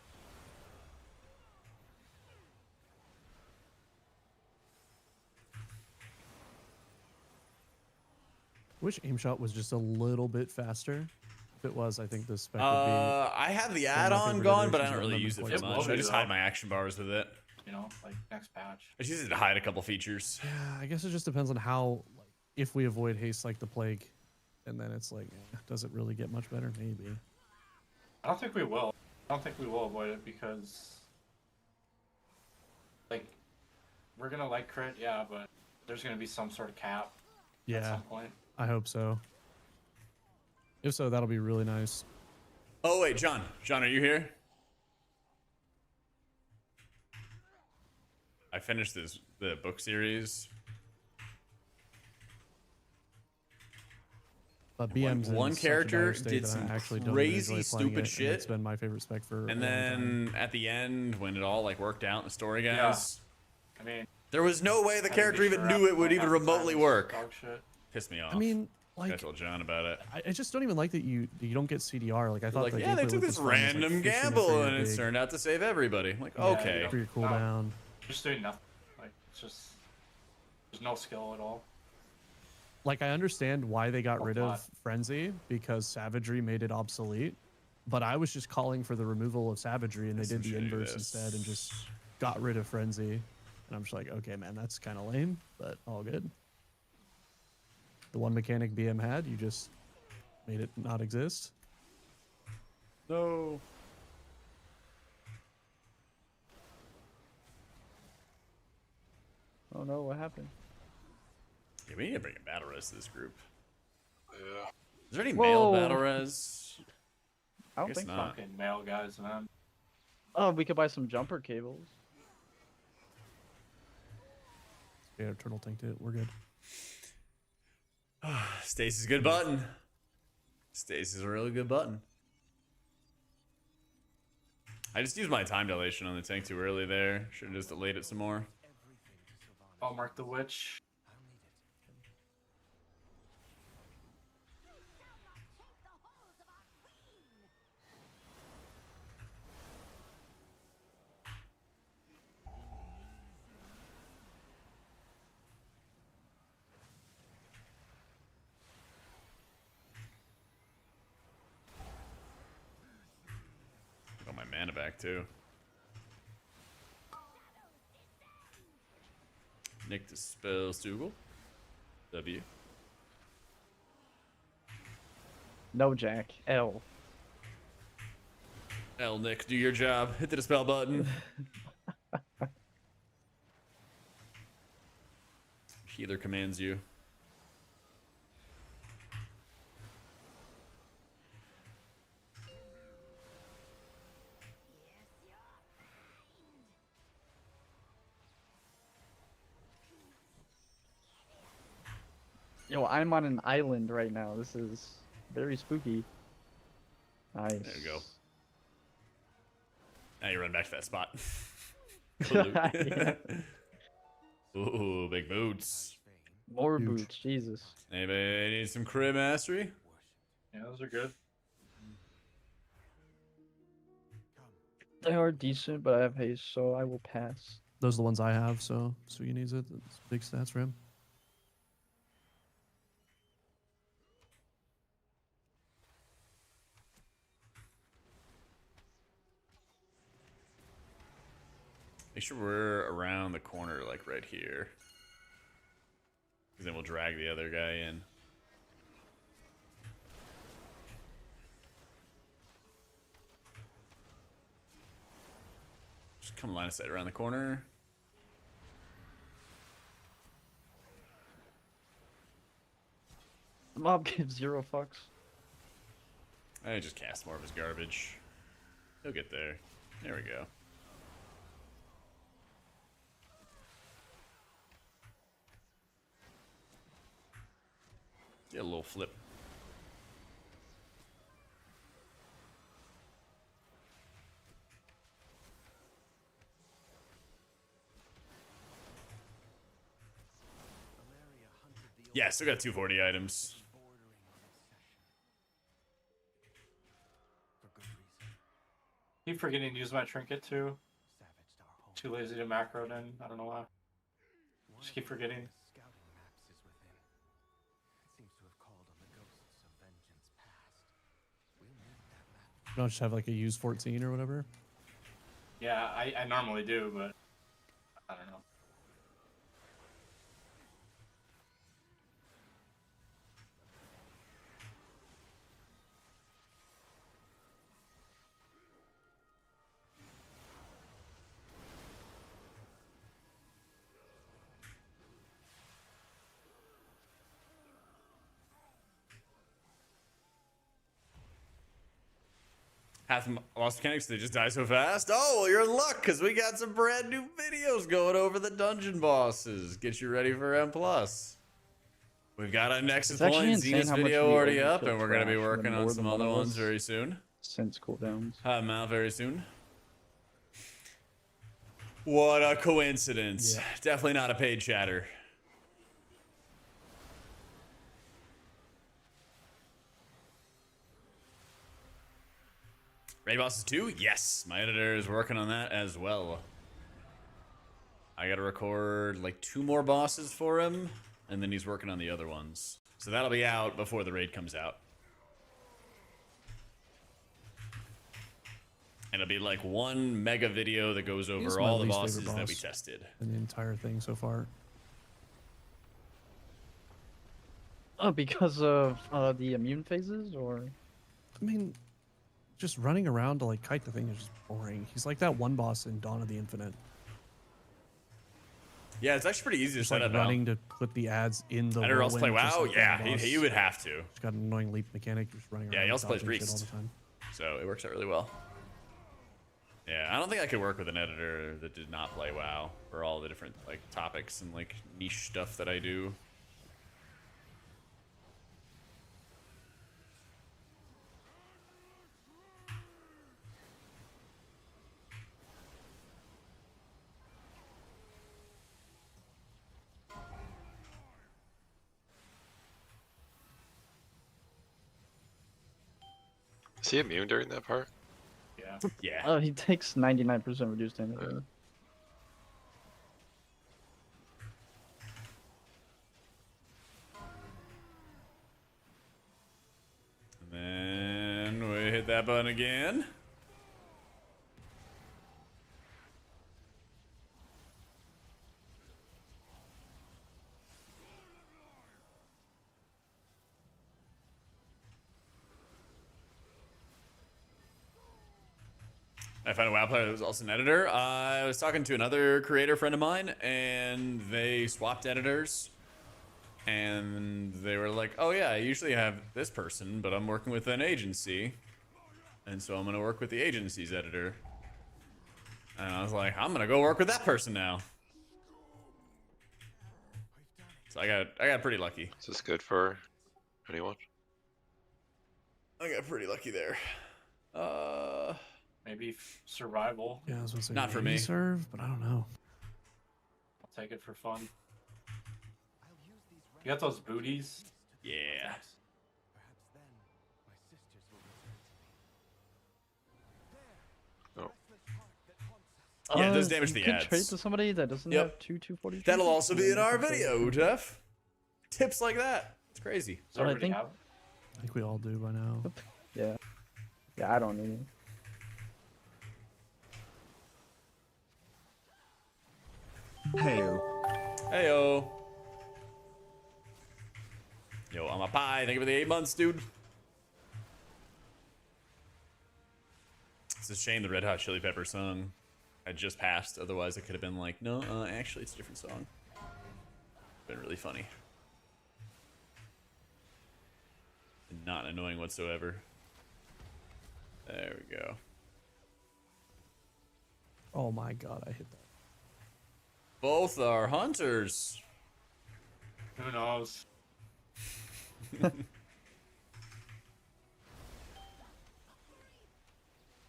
Speaker 7: Wish aim shot was just a little bit faster. If it was, I think the spec would be.
Speaker 1: I have the
Speaker 7: my
Speaker 1: add-on
Speaker 7: favorite
Speaker 1: gone, but I
Speaker 7: iterations
Speaker 1: don't
Speaker 7: of
Speaker 1: really
Speaker 7: them
Speaker 1: use it
Speaker 7: quite
Speaker 1: for
Speaker 8: so
Speaker 1: much.
Speaker 8: much.
Speaker 1: I just hide my action bars with it.
Speaker 8: You know, like next patch.
Speaker 1: I just use it to hide a couple features.
Speaker 7: Yeah, I guess it just depends on how, like, if we avoid haste like the plague, and then it's like, does it really get much better? Maybe.
Speaker 8: I don't think we will. I don't think we will avoid it because, like, we're gonna like crit, yeah, but there's gonna be some sort of cap at
Speaker 7: Yeah,
Speaker 8: some point.
Speaker 7: I hope so. If so, that'll be really nice.
Speaker 1: Oh wait, John. John, are you here? I finished the book series.
Speaker 7: But BM's in
Speaker 1: one
Speaker 7: such a
Speaker 1: character
Speaker 7: dire state
Speaker 1: did
Speaker 7: that I
Speaker 1: some
Speaker 7: actually don't
Speaker 1: crazy
Speaker 7: enjoy playing
Speaker 1: stupid
Speaker 7: it, and
Speaker 1: shit.
Speaker 7: It's been my favorite spec for a
Speaker 1: And
Speaker 7: long time.
Speaker 1: then at the end, when it all like worked out in the story,
Speaker 8: Yeah.
Speaker 1: guys,
Speaker 8: I mean,
Speaker 1: there was no way the
Speaker 8: had to
Speaker 1: character
Speaker 8: be
Speaker 1: even
Speaker 8: sure
Speaker 1: knew it would
Speaker 8: half
Speaker 1: even
Speaker 8: the time
Speaker 1: remotely
Speaker 8: it's
Speaker 1: work.
Speaker 8: dog shit.
Speaker 1: Pissed me off.
Speaker 7: I mean,
Speaker 1: I
Speaker 7: like,
Speaker 1: told John about it.
Speaker 7: I just don't even like that you don't get CDR. Like, I thought
Speaker 1: Like,
Speaker 7: the
Speaker 1: yeah, they
Speaker 7: gameplay
Speaker 1: took
Speaker 7: loop
Speaker 1: this
Speaker 7: was fun. It's, like,
Speaker 1: random
Speaker 7: fishing for
Speaker 1: gamble
Speaker 7: your
Speaker 1: and it's
Speaker 7: big-
Speaker 1: turned out to save everybody. I'm like,
Speaker 8: Yeah,
Speaker 1: okay.
Speaker 8: you
Speaker 7: for your
Speaker 8: No.
Speaker 7: cooldown.
Speaker 8: Just doing nothing. Like, it's just there's no skill at all.
Speaker 7: Like, I understand why they got
Speaker 8: Or
Speaker 7: rid
Speaker 8: plot.
Speaker 7: of Frenzy because Savagery made it obsolete, but I was just calling for the removal of Savagery, and they
Speaker 1: Guess
Speaker 7: did
Speaker 1: we
Speaker 7: the
Speaker 1: should do
Speaker 7: inverse
Speaker 1: this.
Speaker 7: instead and just got rid of Frenzy. And I'm just like, okay, man, that's kind of lame, but all good. The one mechanic BM had, you just made it not exist.
Speaker 1: No.
Speaker 9: Oh no, what happened?
Speaker 1: Yeah, we need to bring a battle res to this group.
Speaker 6: Yeah.
Speaker 1: Is there any
Speaker 9: Whoa.
Speaker 1: male battle res?
Speaker 9: I don't
Speaker 1: Guess
Speaker 9: think
Speaker 1: not.
Speaker 8: Fucking male guys, man.
Speaker 9: so. Oh, we could buy some jumper cables.
Speaker 7: Yeah, Turtle tanked it. We're good.
Speaker 1: Stacy's a good button. Stacy's a really good button. I just used my time dilation on the tank too early there. Should have just delayed it some more.
Speaker 8: I'll mark the witch.
Speaker 10: I'll need it.
Speaker 1: Got my mana back too. Nick dispel Stugel. W.
Speaker 9: No, Jack. L.
Speaker 1: L Nick, do your job. Hit the dispel button. Healer commands you.
Speaker 9: Yo, I'm on an island right now. This is very spooky. Nice.
Speaker 1: There you go. Now you run back to that spot.
Speaker 9: Yeah.
Speaker 1: Ooh, big boots.
Speaker 9: More
Speaker 7: Huge.
Speaker 9: boots, Jesus.
Speaker 1: Anybody need some crit mastery?
Speaker 8: Yeah, those are good.
Speaker 9: They are decent, but I have haste, so I will pass.
Speaker 7: Those are the ones I have, so Sugi needs it. That's big stats for him.
Speaker 1: Make sure we're around the corner, like right here. Because then we'll drag the other guy in. Just come line of sight around the corner.
Speaker 9: The mob gives 0 fucks.
Speaker 1: I just cast more of his garbage. He'll get there. There we go. Get a little flip. Yeah, still got 240 items.
Speaker 8: Keep forgetting to use my trinket too. Too lazy to macro it in. I don't know why. Just keep forgetting.
Speaker 10: Scouting maps is within. It seems to have called on the ghosts of vengeance past. We'll need that map.
Speaker 7: You don't just have like a use 14 or whatever.
Speaker 8: Yeah, I normally do, but I don't know.
Speaker 1: Half lost mechanics, they just die so fast. Oh, well, you're in luck because we got some brand new videos going over the dungeon bosses. Get you ready for M+. We've got a Nexus
Speaker 9: It's actually
Speaker 1: Point
Speaker 9: insane
Speaker 1: Zenith
Speaker 9: how much
Speaker 1: video
Speaker 9: we
Speaker 1: already up,
Speaker 9: overkill
Speaker 1: and we're going to be
Speaker 9: trash
Speaker 1: working
Speaker 9: when
Speaker 1: on
Speaker 9: more
Speaker 1: some
Speaker 9: than one
Speaker 1: other
Speaker 9: of
Speaker 1: ones
Speaker 9: us
Speaker 1: very soon.
Speaker 9: Since cooldowns.
Speaker 1: Have them out very soon. What a coincidence.
Speaker 7: Yeah.
Speaker 1: Definitely not a paid chatter. Raid bosses 2? Yes. My editor is working on that as well. I gotta record like 2 more bosses for him, and then he's working on the other ones. So that'll be out before the raid comes out. And it'll be like one mega video that goes
Speaker 7: He's
Speaker 1: over
Speaker 7: my
Speaker 1: all the
Speaker 7: least
Speaker 1: bosses
Speaker 7: favorite
Speaker 1: that we
Speaker 7: boss.
Speaker 1: tested.
Speaker 7: And the entire thing so far.
Speaker 9: Oh, because of the immune phases, or
Speaker 7: I mean, just running around to like kite the thing is just boring. He's like that one boss in Dawn of the Infinite.
Speaker 1: Yeah, it's actually pretty easy to
Speaker 7: Just
Speaker 1: set
Speaker 7: like
Speaker 1: up now.
Speaker 7: running to put the ads in the.
Speaker 1: Editor also play
Speaker 7: whirlwind, just
Speaker 1: WoW?
Speaker 7: like
Speaker 1: Yeah,
Speaker 7: the boss.
Speaker 1: he would have to.
Speaker 7: He's got an annoying leap mechanic, just running around.
Speaker 1: Yeah, he also plays
Speaker 7: dodging shit all
Speaker 1: Priest.
Speaker 7: the time.
Speaker 1: So it works out really well. Yeah, I don't think I could work with an editor that did not play WoW for all the different like topics and like niche stuff that I do.
Speaker 6: Is he immune during that part?
Speaker 8: Yeah.
Speaker 1: Yeah.
Speaker 9: Oh, he takes 99% reduced damage.
Speaker 1: And then we hit that button again. I found a WoW player that was also an editor. I was talking to another creator friend of mine, and they swapped editors. And they were like, oh yeah, I usually have this person, but I'm working with an agency. And so I'm going to work with the agency's editor. And I was like, I'm going to go work with that person now. So I got pretty lucky.
Speaker 6: Is this good for anyone?
Speaker 1: I got pretty lucky there.
Speaker 8: Maybe survival.
Speaker 7: Yeah, I was gonna say
Speaker 1: Not for
Speaker 7: maybe
Speaker 1: me.
Speaker 7: serve, but I don't know.
Speaker 8: I'll take it for fun. You got those booties?
Speaker 1: Yeah.
Speaker 10: Perhaps then my sisters will return to me. There,
Speaker 6: Oh.
Speaker 10: restless heart that haunts us.
Speaker 1: Yeah, it does damage to
Speaker 9: you
Speaker 1: the
Speaker 9: could trade
Speaker 1: ads.
Speaker 9: to somebody that doesn't
Speaker 1: Yep.
Speaker 9: have 240.
Speaker 1: That'll also be in our video, Jeff. Tips like that. It's crazy.
Speaker 8: So
Speaker 9: I
Speaker 8: I
Speaker 9: think-
Speaker 8: have.
Speaker 7: I think we all do by now.
Speaker 9: Yeah. Yeah, I don't need it.
Speaker 3: Heyo.
Speaker 1: Heyo. Yo, I'm a pie. Thank you for the 8 months, dude. It's a shame the Red Hot Chili Pepper song had just passed. Otherwise, it could have been like, no, actually, it's a different song. Been really funny. And not annoying whatsoever. There we go.
Speaker 7: Oh my god, I hit that.
Speaker 1: Both are hunters.
Speaker 8: Who knows?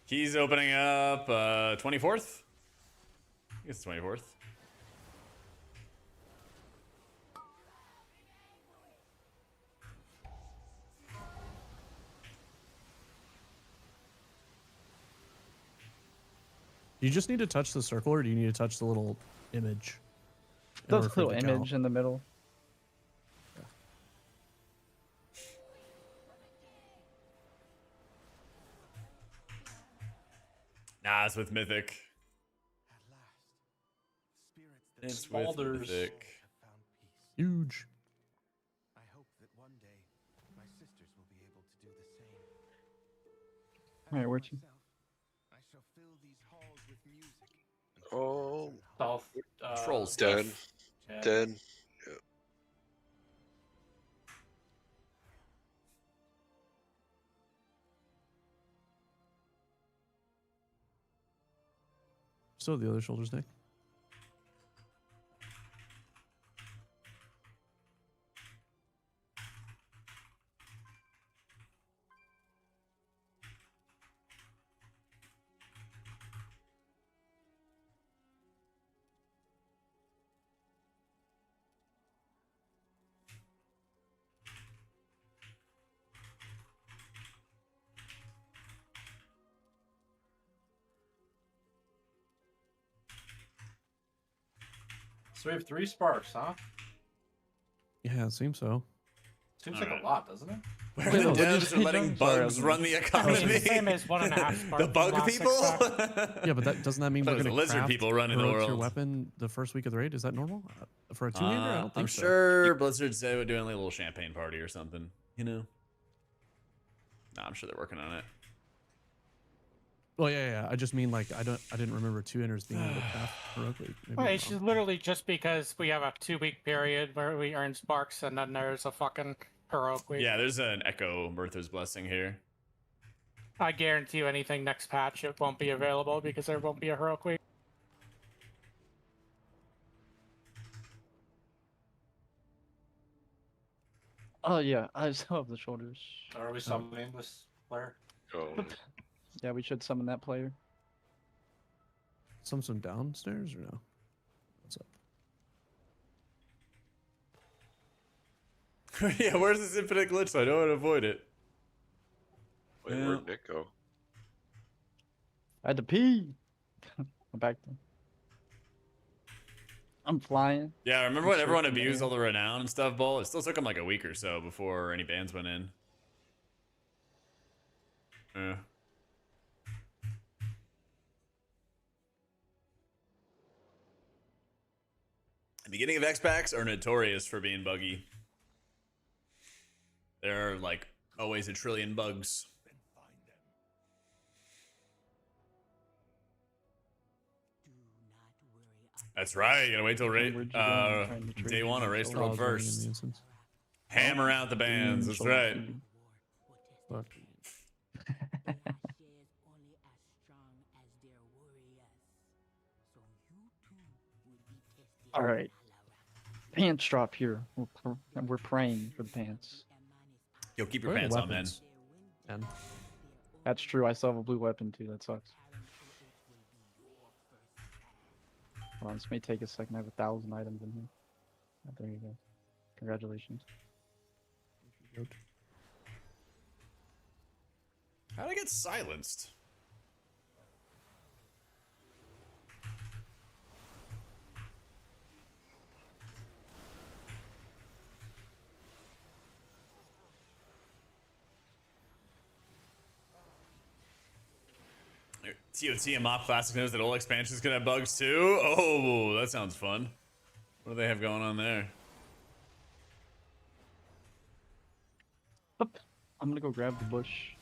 Speaker 1: Keys opening up 24th? I guess 24th.
Speaker 7: Do you just need to touch the circle, or do you need to touch the little image? in
Speaker 9: Those
Speaker 7: order for it
Speaker 9: little
Speaker 7: to count?
Speaker 9: image in the middle.
Speaker 1: Nah, it's with Mythic.
Speaker 10: At last, spirits that
Speaker 1: It's
Speaker 8: Smalders.
Speaker 1: with Mythic.
Speaker 10: have found peace.
Speaker 7: Huge.
Speaker 10: I hope that one day my sisters will be able to do the same. As
Speaker 9: Alright,
Speaker 10: for
Speaker 9: where'd you-
Speaker 10: myself, I shall fill these halls with music. and
Speaker 6: Oh,
Speaker 8: South.
Speaker 1: Troll stuff.
Speaker 6: dead.
Speaker 8: Yeah.
Speaker 6: Dead.
Speaker 7: So the other shoulders, Nick.
Speaker 8: So we have 3 sparks, huh?
Speaker 7: Yeah, it seems so.
Speaker 8: Seems
Speaker 1: All
Speaker 8: like
Speaker 1: right.
Speaker 8: a lot, doesn't it?
Speaker 1: Where
Speaker 9: Wait,
Speaker 1: the
Speaker 9: what did you
Speaker 1: devs
Speaker 9: say,
Speaker 1: are letting
Speaker 9: John? Sorry, I
Speaker 1: bugs
Speaker 9: was-
Speaker 1: run the
Speaker 11: I mean,
Speaker 1: economy.
Speaker 11: the same as 1.5 spark
Speaker 1: The
Speaker 11: from
Speaker 1: bug
Speaker 11: last
Speaker 1: people?
Speaker 11: extract.
Speaker 7: Yeah, but that doesn't that mean
Speaker 1: Thought
Speaker 7: we're
Speaker 1: it was
Speaker 7: gonna
Speaker 1: the lizard
Speaker 7: craft
Speaker 1: people running the
Speaker 7: heroic tier
Speaker 1: world.
Speaker 7: weapon the first week of the raid? Is that normal for a two-hander? I don't think
Speaker 1: I'm
Speaker 7: so.
Speaker 1: sure Blizzard said we're doing like a little champagne party or something. You know? Nah, I'm sure they're working on it.
Speaker 7: Well, yeah. I just mean like I didn't remember two-handers being able to craft heroically. Maybe
Speaker 11: Well,
Speaker 7: I'm
Speaker 11: it's
Speaker 7: wrong.
Speaker 11: just literally just because we have a 2-week period where we earn sparks, and then there's a fucking heroic week.
Speaker 1: Yeah, there's an Echo Bertha's Blessing here.
Speaker 11: I guarantee you anything next patch, it won't be available because there won't be a heroic week.
Speaker 9: Oh yeah, I still have the shoulders.
Speaker 8: Are we summoning this player?
Speaker 6: Oh,
Speaker 9: Yeah, we should summon that player.
Speaker 7: some downstairs or no? What's up?
Speaker 1: Yeah, where's this infinite glitch so I know how to avoid it?
Speaker 6: Wait,
Speaker 1: Yeah.
Speaker 6: where'd Nick go?
Speaker 9: I had to pee. I'm back then. I'm flying.
Speaker 1: Yeah, remember
Speaker 9: I'm
Speaker 1: when everyone
Speaker 9: surfing
Speaker 1: abused
Speaker 9: air.
Speaker 1: all the renown and stuff, Bull? It still took them like a week or so before any bans went in. Yeah. The beginning of X-Packs are notorious for being buggy. There are like always a trillion bugs. That's right. You gotta wait till
Speaker 9: Where'd you go? I'm trying to trade
Speaker 1: day
Speaker 9: you
Speaker 1: one
Speaker 9: my
Speaker 1: of Race the
Speaker 9: shoulder.
Speaker 1: World
Speaker 7: I was running in
Speaker 1: first.
Speaker 7: the instance.
Speaker 1: Hammer out the bands. That's
Speaker 9: Shoulder
Speaker 1: right.
Speaker 9: feed.
Speaker 7: Fuck.
Speaker 9: All right. Pants drop here. We're praying for the pants.
Speaker 1: Yo, keep your
Speaker 7: Where are the
Speaker 1: pants on, man.
Speaker 7: weapons? And
Speaker 9: That's true. I still have a blue weapon too. That sucks. Hold on, this may take a second. I have 1,000 items in here. Oh, there you go. Congratulations.
Speaker 1: How did I get silenced? TOT and Mop Classic knows that old expansions can have bugs too. Oh, that sounds fun. What do they have going on there?
Speaker 9: Up. I'm gonna go grab the bush.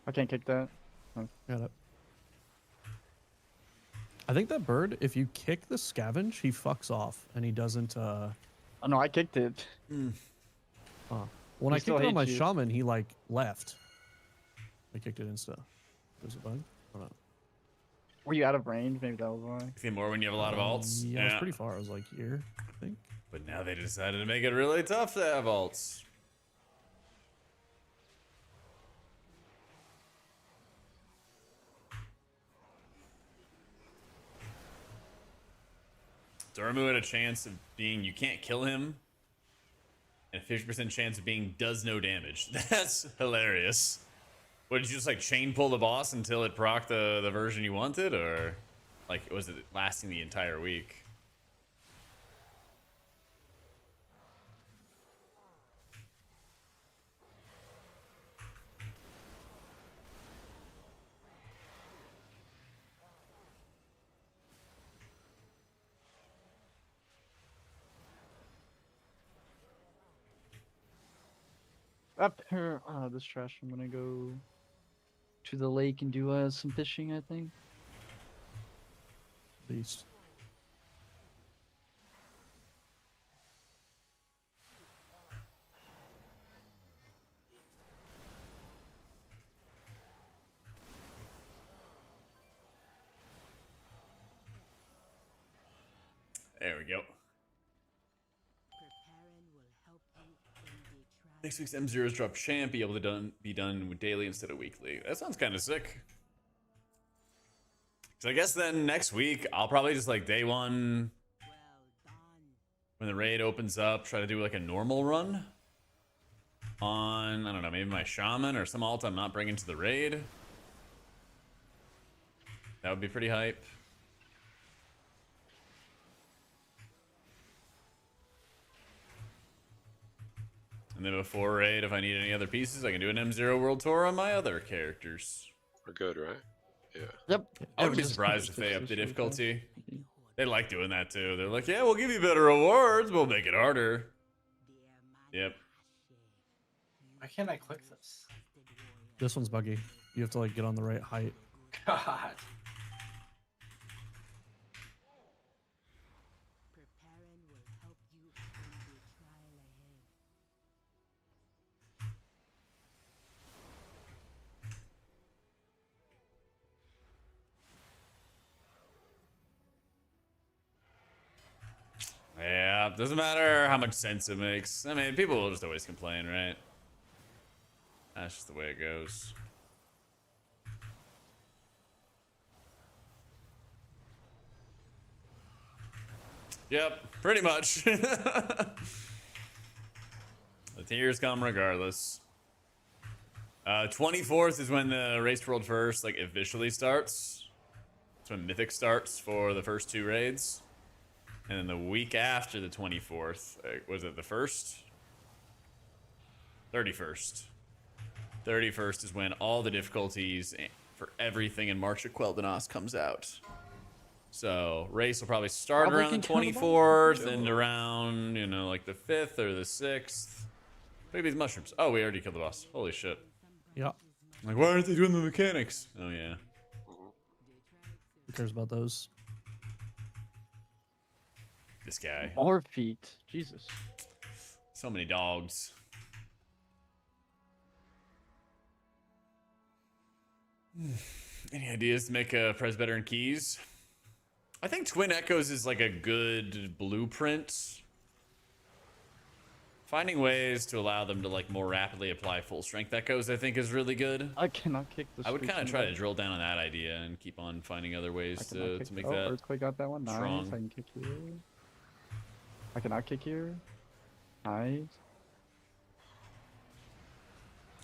Speaker 9: I can't kick that. Oh.
Speaker 7: got it. I think that bird, if you kick the scavenge, he fucks off and he doesn't.
Speaker 9: Oh no, I kicked it.
Speaker 7: When
Speaker 9: He
Speaker 7: I
Speaker 9: still
Speaker 7: kicked it on my
Speaker 9: hates you.
Speaker 7: shaman, he like left. I kicked it insta. There's a bug. Hold on.
Speaker 9: Were you out of range? Maybe that was why.
Speaker 1: You think more when you have a lot of alts?
Speaker 7: Yeah, it was pretty far. I was like here, I think.
Speaker 1: But now they decided to make it really tough to have alts. Dormu had a chance of being you can't kill him, and a 50% chance of being does no damage. That's hilarious. What, did you just like chain pull the boss until it procced the version you wanted, or like was it lasting the entire week?
Speaker 9: Up here, this trash. I'm gonna go to the lake and do some fishing. I think.
Speaker 7: Beast.
Speaker 1: There we go. Next week's M0s drop champ, be able to be done daily instead of weekly. That sounds kind of sick. So I guess then next week, I'll probably just like day one, when the raid opens up, try to do like a normal run on, I don't know, maybe my shaman or some alt I'm not bringing to the raid. That would be pretty hype. And then before raid, if I need any other pieces, I can do an M0 world tour on my other characters.
Speaker 6: We're good, right? Yeah.
Speaker 9: Yep.
Speaker 1: I would be surprised if they up the difficulty. They like doing that too. They're like, yeah, we'll give you better rewards. We'll make it harder. Yep.
Speaker 8: Why can't I click this?
Speaker 7: This one's buggy. You have to like get on the right height.
Speaker 8: God.
Speaker 1: Yeah, doesn't matter how much sense it makes. I mean, people will just always complain, right? That's just the way it goes. Yep, pretty much. The tears come regardless. 24th is when the Race to World First like officially starts. That's when Mythic starts for the first 2 raids. And then the week after the 24th, was it the 1st? 31st. 31st is when all the difficulties for everything in March of Quel'Danas comes out. So race will probably start around the 24th and around, you know, like the 5th or the 6th. Look at these mushrooms. Oh, we already killed the boss. Holy shit.
Speaker 7: Yeah.
Speaker 1: Like, why aren't they doing the mechanics? Oh, yeah.
Speaker 7: Who cares about those?
Speaker 1: This guy.
Speaker 9: More feet. Jesus.
Speaker 1: So many dogs. Any ideas to make Prez better in keys? I think Twin Echoes is like a good blueprint. Finding ways to allow them to like more rapidly apply full strength echoes, I think, is really good.
Speaker 9: I cannot kick this.
Speaker 1: I would kind of try to drill down on that idea and keep on finding other ways to make that
Speaker 9: Earthquake got that one. Nice.
Speaker 1: strong.
Speaker 9: I can kick here. I cannot kick here. Nice.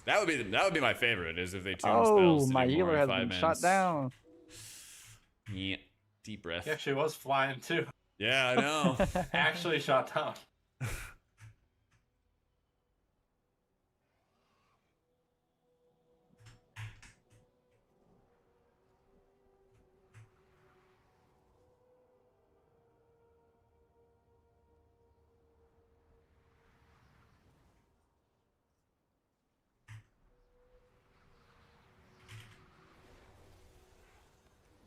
Speaker 1: That would be my favorite, is if they tune
Speaker 9: Oh,
Speaker 1: spells to
Speaker 9: my
Speaker 1: do more
Speaker 9: healer
Speaker 1: in
Speaker 9: has
Speaker 1: 5
Speaker 9: been shot
Speaker 1: mans.
Speaker 9: down.
Speaker 1: Yeah, deep breath.
Speaker 8: He actually was flying too.
Speaker 1: Yeah, I know.
Speaker 8: Actually shot down.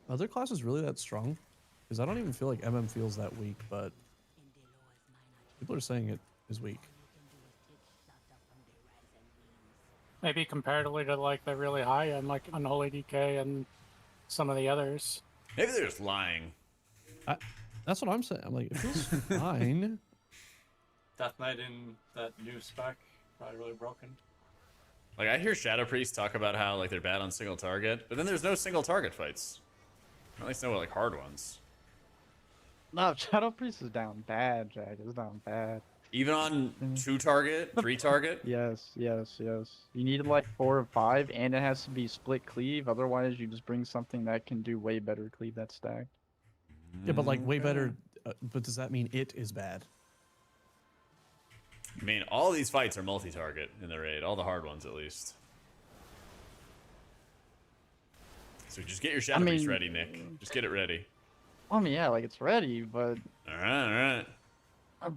Speaker 7: Are their classes really that strong? Because I don't even feel like MM feels that weak, but people are saying it is weak.
Speaker 11: Maybe comparatively to like the really high end, like Unholy DK and some of the others.
Speaker 1: Maybe they're just lying.
Speaker 7: That's what I'm saying. I'm like, it feels fine.
Speaker 8: Death Knight in that new spec probably really broken.
Speaker 1: Like, I hear Shadow Priest talk about how like they're bad on single target, but then there's no single target fights. At least no like hard ones.
Speaker 9: No, Shadow Priest is down bad, Jack. It's down bad.
Speaker 1: Even on 2 target, 3 target.
Speaker 9: Yes, yes, yes. You need like 4 or 5, and it has to be split cleave. Otherwise, you just bring something that can do way better cleave that stack.
Speaker 7: Yeah, but like way better. But does that mean it is bad?
Speaker 1: I mean, all these fights are multi-target in the raid. All the hard ones, at least. So just get your Shadow Priest ready, Nick. Just get it ready.
Speaker 9: I mean, yeah, like it's ready, but
Speaker 1: All right.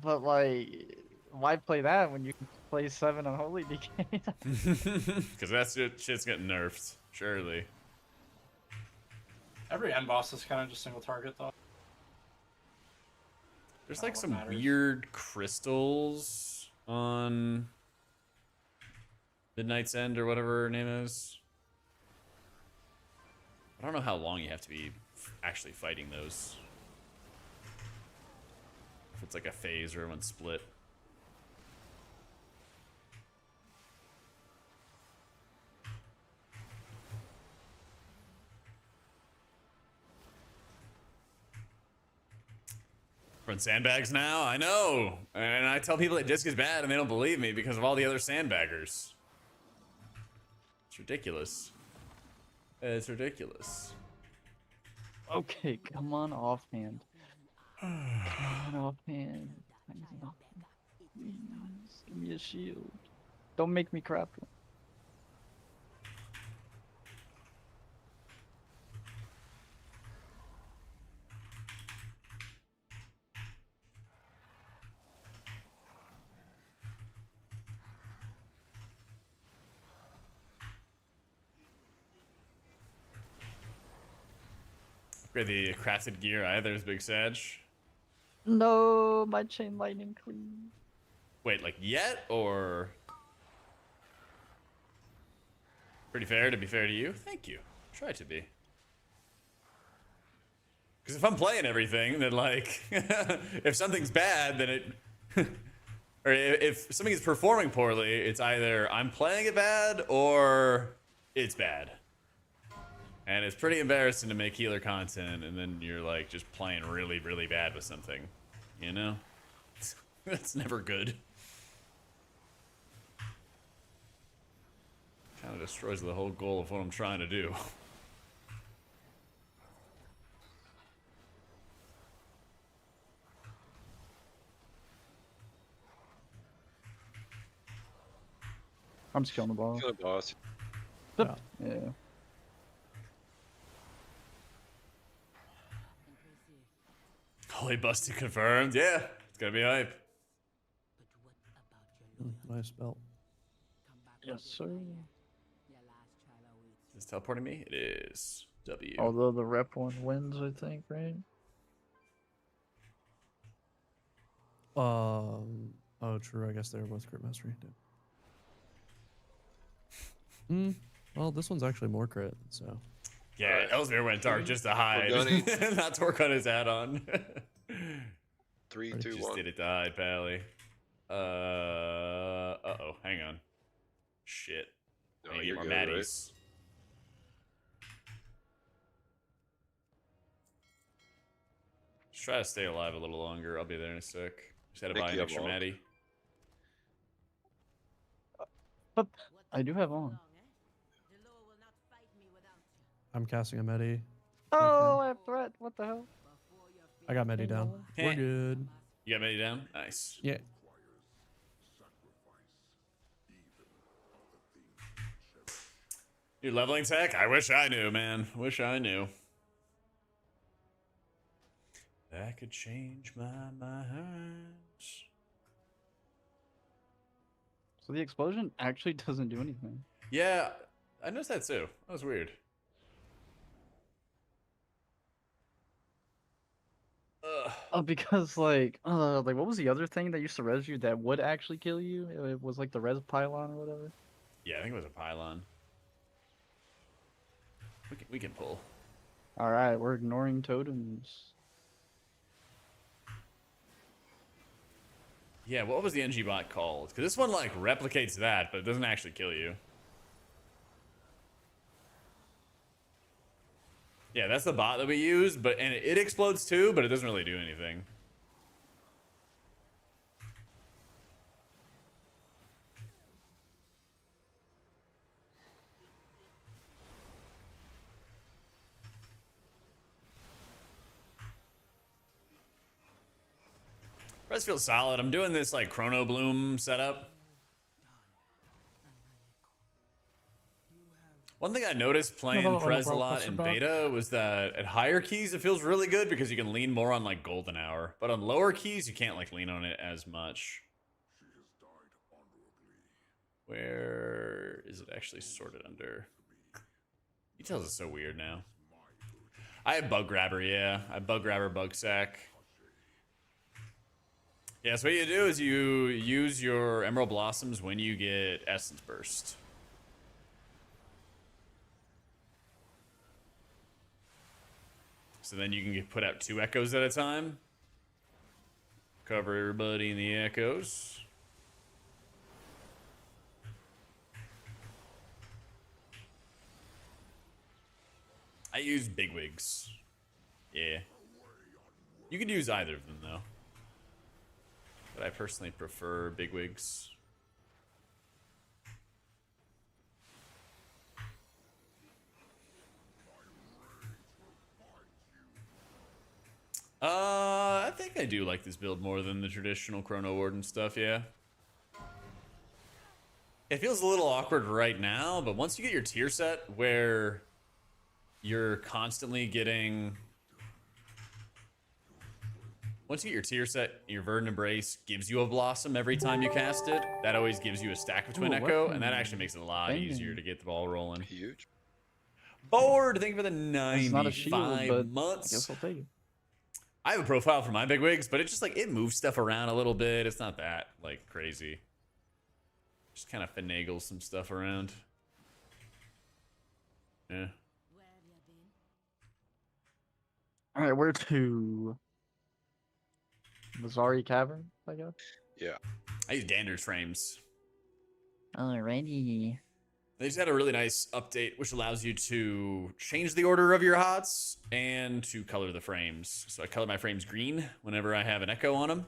Speaker 9: but like, why play that when you can play 7 on Holy DK?
Speaker 1: Because that's shit's getting nerfed, surely.
Speaker 8: Every end boss is kind of just single target though.
Speaker 1: There's
Speaker 8: Not
Speaker 1: like
Speaker 8: what
Speaker 1: some
Speaker 8: matters.
Speaker 1: weird crystals on Midnight's End or whatever her name is. I don't know how long you have to be actually fighting those. If it's like a phase or everyone's split. Run sandbags now? I know! And I tell people that disc is bad and they don't believe me because of all the other sandbaggers. It's ridiculous. It's ridiculous.
Speaker 9: Okay, come on, offhand. Come on, offhand. Please, give me a shield. Don't make me craft one.
Speaker 1: Upgrade the crafted gear either is Big Sag.
Speaker 9: No, my chain lightning queen.
Speaker 1: Wait, like yet or? Pretty fair to be fair to you. Thank you. Try to be. Because if I'm playing everything, then like, if something's bad, then it, or if something is performing poorly, it's either I'm playing it bad or it's bad. And it's pretty embarrassing to make healer content and then you're like just playing really, really bad with something. You know? That's never good. Kind of destroys the whole goal of what I'm trying to do.
Speaker 9: I'm just killing the ball.
Speaker 6: Kill the boss.
Speaker 7: Yeah.
Speaker 9: Yeah.
Speaker 1: Holy busted confirmed. Yeah, it's gonna be hype.
Speaker 5: But what about your loyalty?
Speaker 7: Nice belt.
Speaker 5: Come back
Speaker 9: Yes,
Speaker 5: with
Speaker 9: sir.
Speaker 5: your fire. Your last trial awaits you.
Speaker 1: Is this teleporting me? It is. W.
Speaker 9: Although the rep one wins, I think, right?
Speaker 7: Oh, true. I guess they were both crit mastery. Well, this one's actually more crit, so.
Speaker 1: Yeah,
Speaker 6: Alright.
Speaker 1: Elsewhere went dark just to hide.
Speaker 6: gunning.
Speaker 1: Not to work on his add-on.
Speaker 6: 3,
Speaker 7: Just
Speaker 6: 2,
Speaker 1: Just
Speaker 6: 1.
Speaker 1: did it to hide, Pally. Uh-oh, hang on. Shit.
Speaker 6: No,
Speaker 1: I need to
Speaker 6: you're
Speaker 1: get more
Speaker 6: good, right?
Speaker 1: Maddies. Just try to stay alive a little longer. I'll be there in a sec. Just had to
Speaker 6: Think
Speaker 1: buy
Speaker 6: you
Speaker 1: an
Speaker 6: have
Speaker 1: extra
Speaker 6: long.
Speaker 1: Maddie.
Speaker 9: But I do have on.
Speaker 5: The law will not fight me without you.
Speaker 7: I'm casting a Medi.
Speaker 9: Oh, I have threat. What the hell?
Speaker 5: Before your
Speaker 7: I got Medi down. We're
Speaker 1: Heh.
Speaker 7: good.
Speaker 1: You got Maddie down? Nice.
Speaker 7: Yeah.
Speaker 1: You're leveling tech? I wish I knew, man. Wish I knew. That could change my mind.
Speaker 9: So the explosion actually doesn't do anything.
Speaker 1: Yeah, I noticed that too. That was weird. Ugh.
Speaker 9: Oh, because like what was the other thing that used to res you that would actually kill you? It was like the res pylon or whatever.
Speaker 1: Yeah, I think it was a pylon. We can pull.
Speaker 9: All right, we're ignoring totems.
Speaker 1: Yeah, what was the NG bot called? Because this one like replicates that, but it doesn't actually kill you. Yeah, that's the bot that we use, but and it explodes too, but it doesn't really do anything. Res feels solid. I'm doing this like Chrono Bloom setup. One thing I noticed playing Prez a lot in beta was that at higher keys it feels really good because you can lean more on like Golden Hour, but on lower keys you can't like lean on it as much. Where is it actually sorted under? Details is so weird now. I have Bug Grabber, yeah. I have Bug Grabber, Bug Sack. Yeah, so what you do is you use your Emerald Blossoms when you get Essence Burst. So then you can put out 2 echoes at a time. Cover everybody in the echoes. I use Bigwigs. Yeah. You could use either of them though. But I personally prefer Bigwigs. I think I do like this build more than the traditional Chrono Warden stuff, yeah. It feels a little awkward right now, but once you get your tier set where you're constantly getting... Once you get your tier set, your Verdant Embrace gives you a Blossom every time you cast it. That always gives you a stack of Twin Echo, and that actually makes it a lot easier to get the ball rolling.
Speaker 6: Huge.
Speaker 1: Bored! Thank you for the
Speaker 9: It's not a shield,
Speaker 1: 95
Speaker 9: but
Speaker 1: months.
Speaker 9: I guess I'll take it.
Speaker 1: I have a profile for my Bigwigs, but it's just like it moves stuff around a little bit. It's not that like crazy. Just kind of finagle some stuff around. Yeah.
Speaker 5: Where have you been?
Speaker 9: All right, where to? Mazari Cavern, I guess.
Speaker 6: Yeah.
Speaker 1: I use Dander's frames.
Speaker 9: Alrighty.
Speaker 1: They just had a really nice update, which allows you to change the order of your HOTS and to color the frames. So I color my frames green whenever I have an echo on them.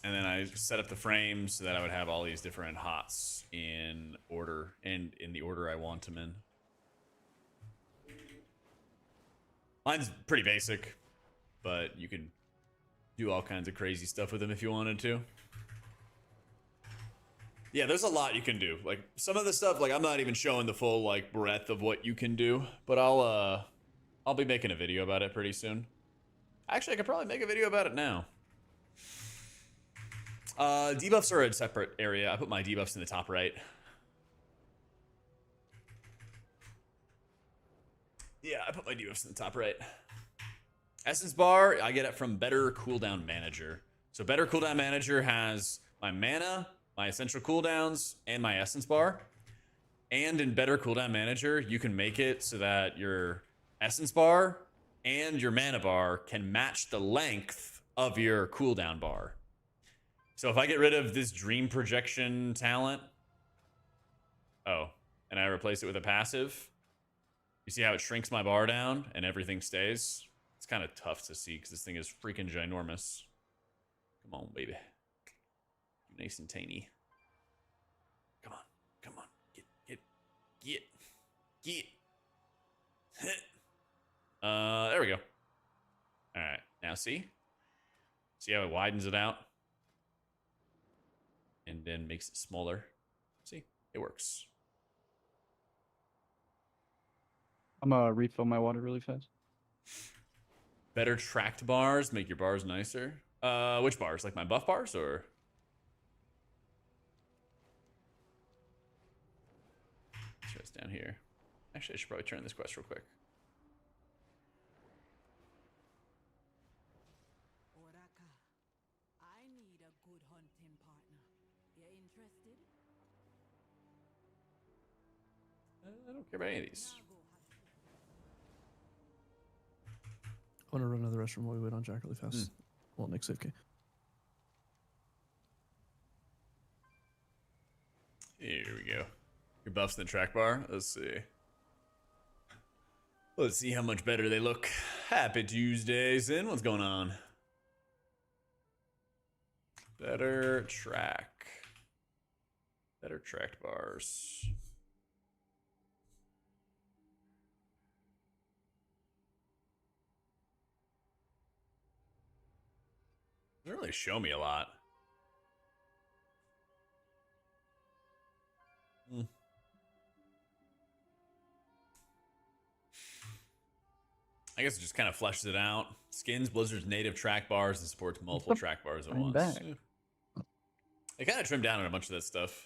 Speaker 1: And then I set up the frames so that I would have all these different HOTS in order and in the order I want them in. Mine's pretty basic, but you can do all kinds of crazy stuff with them if you wanted to. Yeah, there's a lot you can do. Like some of the stuff, like I'm not even showing the full like breadth of what you can do, but I'll be making a video about it pretty soon. Actually, I could probably make a video about it now. Debuffs are a separate area. I put my debuffs in the top right. Yeah, I put my debuffs in the top right. Essence bar, I get it from Better Cooldown Manager. So Better Cooldown Manager has my mana, my essential cooldowns, and my essence bar. And in Better Cooldown Manager, you can make it so that your essence bar and your mana bar can match the length of your cooldown bar. So if I get rid of this Dream Projection talent, and I replace it with a passive, you see how it shrinks my bar down and everything stays? It's kind of tough to see because this thing is freaking ginormous. Come on, baby. Nice and tiny. Come on. Come on. Get. There we go. All right. Now see? See how it widens it out? And then makes it smaller. See? It works.
Speaker 9: I'm gonna refill my water really fast.
Speaker 1: Better tracked bars make your bars nicer. Which bars? Like my buff bars or? Let's try this down here. Actually, I should probably turn this quest real quick.
Speaker 5: Oraka, I need a good hunting partner. You interested?
Speaker 1: I don't care about any of these.
Speaker 5: Now go have
Speaker 7: I want to run another restroom while we wait on Jack really fast. Well, Nick's AFK.
Speaker 1: Here we go. Your buffs in the track bar. Let's see. Let's see how much better they look. Happy Tuesday, Sin. What's going on? Better track. Better tracked bars. Doesn't really show me a lot. I guess it just kind of fleshes it out. Skins Blizzard's native track bars and supports multiple track bars at once.
Speaker 9: back.
Speaker 1: Yeah. They kind of trimmed down on a bunch of that stuff.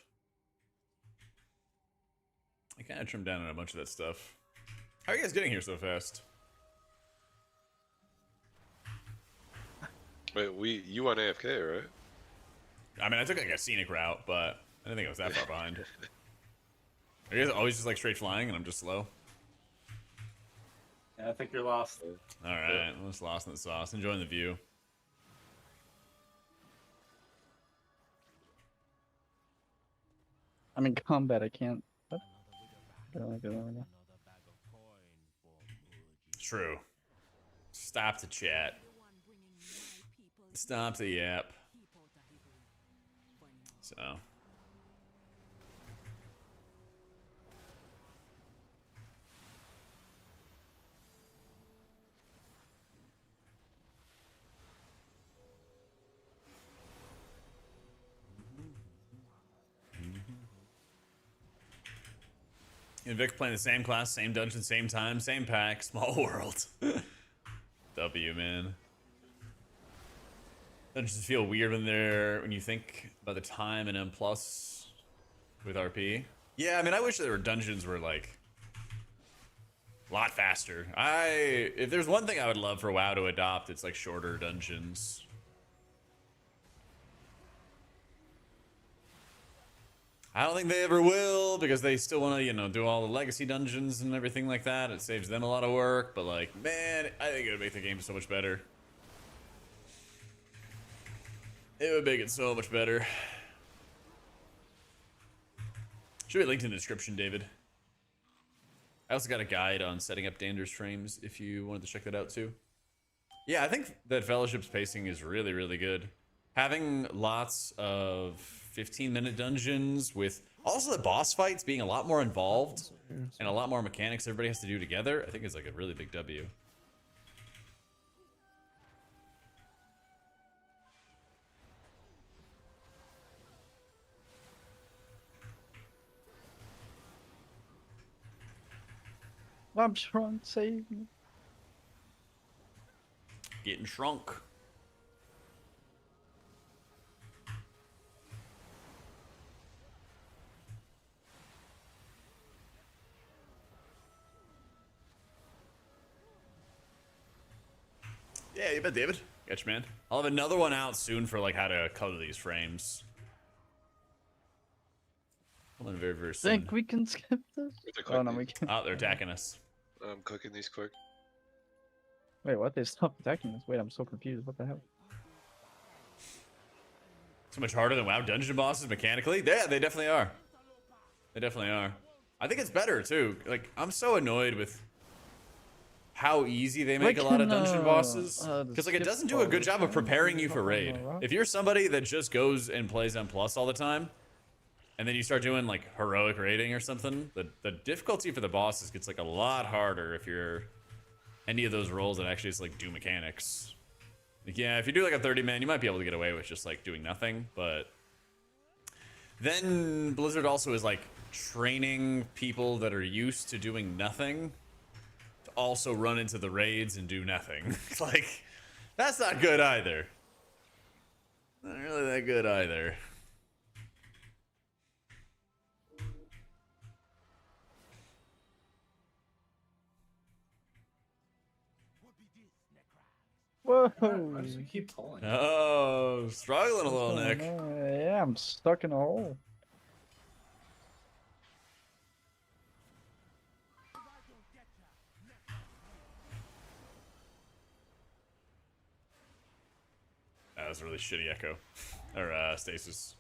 Speaker 1: How are you guys getting here so fast?
Speaker 6: Wait, you went AFK, right?
Speaker 1: I mean, I took like a scenic route, but I didn't think I was that far behind. Are you guys always just like straight flying and I'm just slow?
Speaker 8: Yeah, I think you're lost.
Speaker 1: Alright, I'm just lost in the sauce. Enjoying the view.
Speaker 9: I'm in combat. I can't. What?
Speaker 1: True. Stop the chat.
Speaker 5: the one bringing my people.
Speaker 1: Stop the yap.
Speaker 5: Keep out of his way. For now.
Speaker 1: So. And Vic playing the same class, same dungeon, same time, same pack, small world. W, man. Dungeons feel weird when you think about the time and M plus with RP. Yeah, I mean, I wish there were dungeons were like a lot faster. If there's one thing I would love for WoW to adopt, it's like shorter dungeons. I don't think they ever will because they still want to, do all the legacy dungeons and everything like that. It saves them a lot of work, but like, man, I think it would make the game so much better. It would make it so much better. Should be linked in the description, David. I also got a guide on setting up Dander's frames if you wanted to check that out too. Yeah, I think that Fellowship's pacing is really, really good. Having lots of 15-minute dungeons with also the boss fights being a lot more involved and a lot more mechanics everybody has to do together, I think is like a really big W.
Speaker 9: I'm shrunk, save me.
Speaker 1: Getting shrunk. Yeah, you bet, David. Gotcha, man. I'll have another one out soon for like how to color these frames. Coming very, very soon.
Speaker 9: Think we can skip this?
Speaker 6: They're
Speaker 9: Oh no,
Speaker 6: cooking.
Speaker 9: we can.
Speaker 1: Oh, they're attacking us.
Speaker 6: I'm cooking these quick.
Speaker 9: Wait, what? They stopped attacking us. Wait, I'm so confused. What the hell?
Speaker 1: So much harder than WoW dungeon bosses mechanically? Yeah, they definitely are. They definitely are. I think it's better too. Like, I'm so annoyed with how easy they make a lot of dungeon bosses. Because like it doesn't do a good job of preparing you for raid. If you're somebody that just goes and plays M+ all the time, and then you start doing like heroic raiding or something, the difficulty for the bosses gets like a lot harder if you're any of those roles that actually just like do mechanics. Like, yeah, if you do like a 30-man, you might be able to get away with just like doing nothing, but then Blizzard also is like training people that are used to doing nothing to also run into the raids and do nothing. It's like, that's not good either. Not really that good either.
Speaker 9: Whoa!
Speaker 8: Why does it keep pulling?
Speaker 1: Oh, struggling a little, Nick.
Speaker 9: Yeah, I'm stuck in a hole.
Speaker 1: That was a really shitty echo. Or, stasis.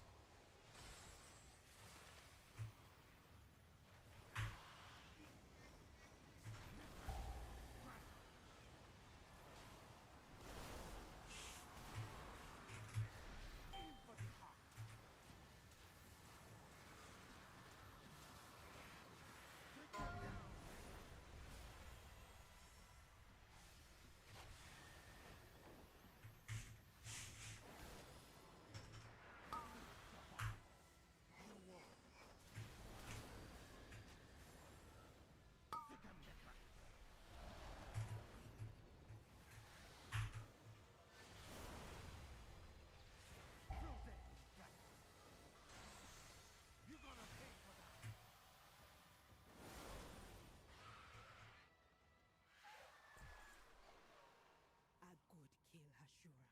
Speaker 5: A good kill, Hashura,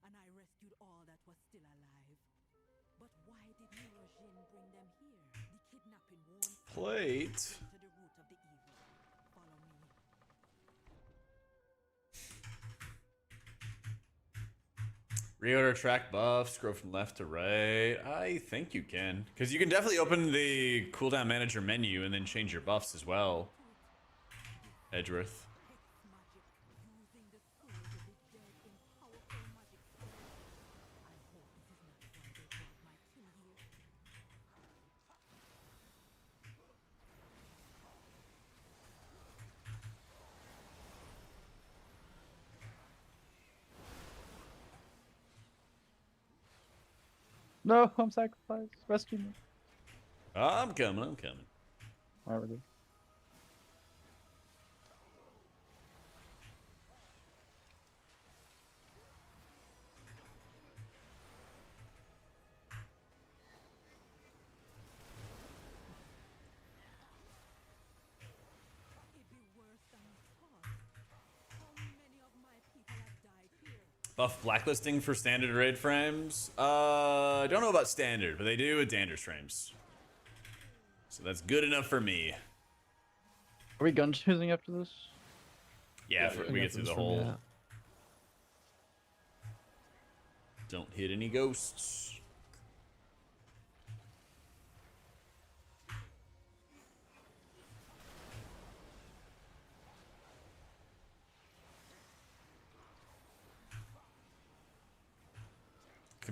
Speaker 5: and I rescued all that was still alive. But why did Mirajin bring them here? The kidnapping won't
Speaker 1: Plate.
Speaker 5: to the root of the evil. Follow me.
Speaker 1: Reorder track buff, scroll from left to right. I think you can. Because you can definitely open the cooldown manager menu and then change your buffs as well. Edgeworth.
Speaker 5: Magic, using the souls of the dead in powerful magic spells. I hope this is not why they brought my kin here.
Speaker 9: No, I'm sacrificed. Rescue me.
Speaker 1: I'm coming, I'm coming.
Speaker 9: Alright, we're good.
Speaker 5: It'd be worse than you thought. How many of my people have died here?
Speaker 1: Buff blacklisting for standard raid frames. I don't know about standard, but they do with Dander's frames. So that's good enough for me.
Speaker 9: Are we gun choosing after this?
Speaker 1: Yeah, if we get through the whole.
Speaker 7: Yeah.
Speaker 1: Don't hit any ghosts.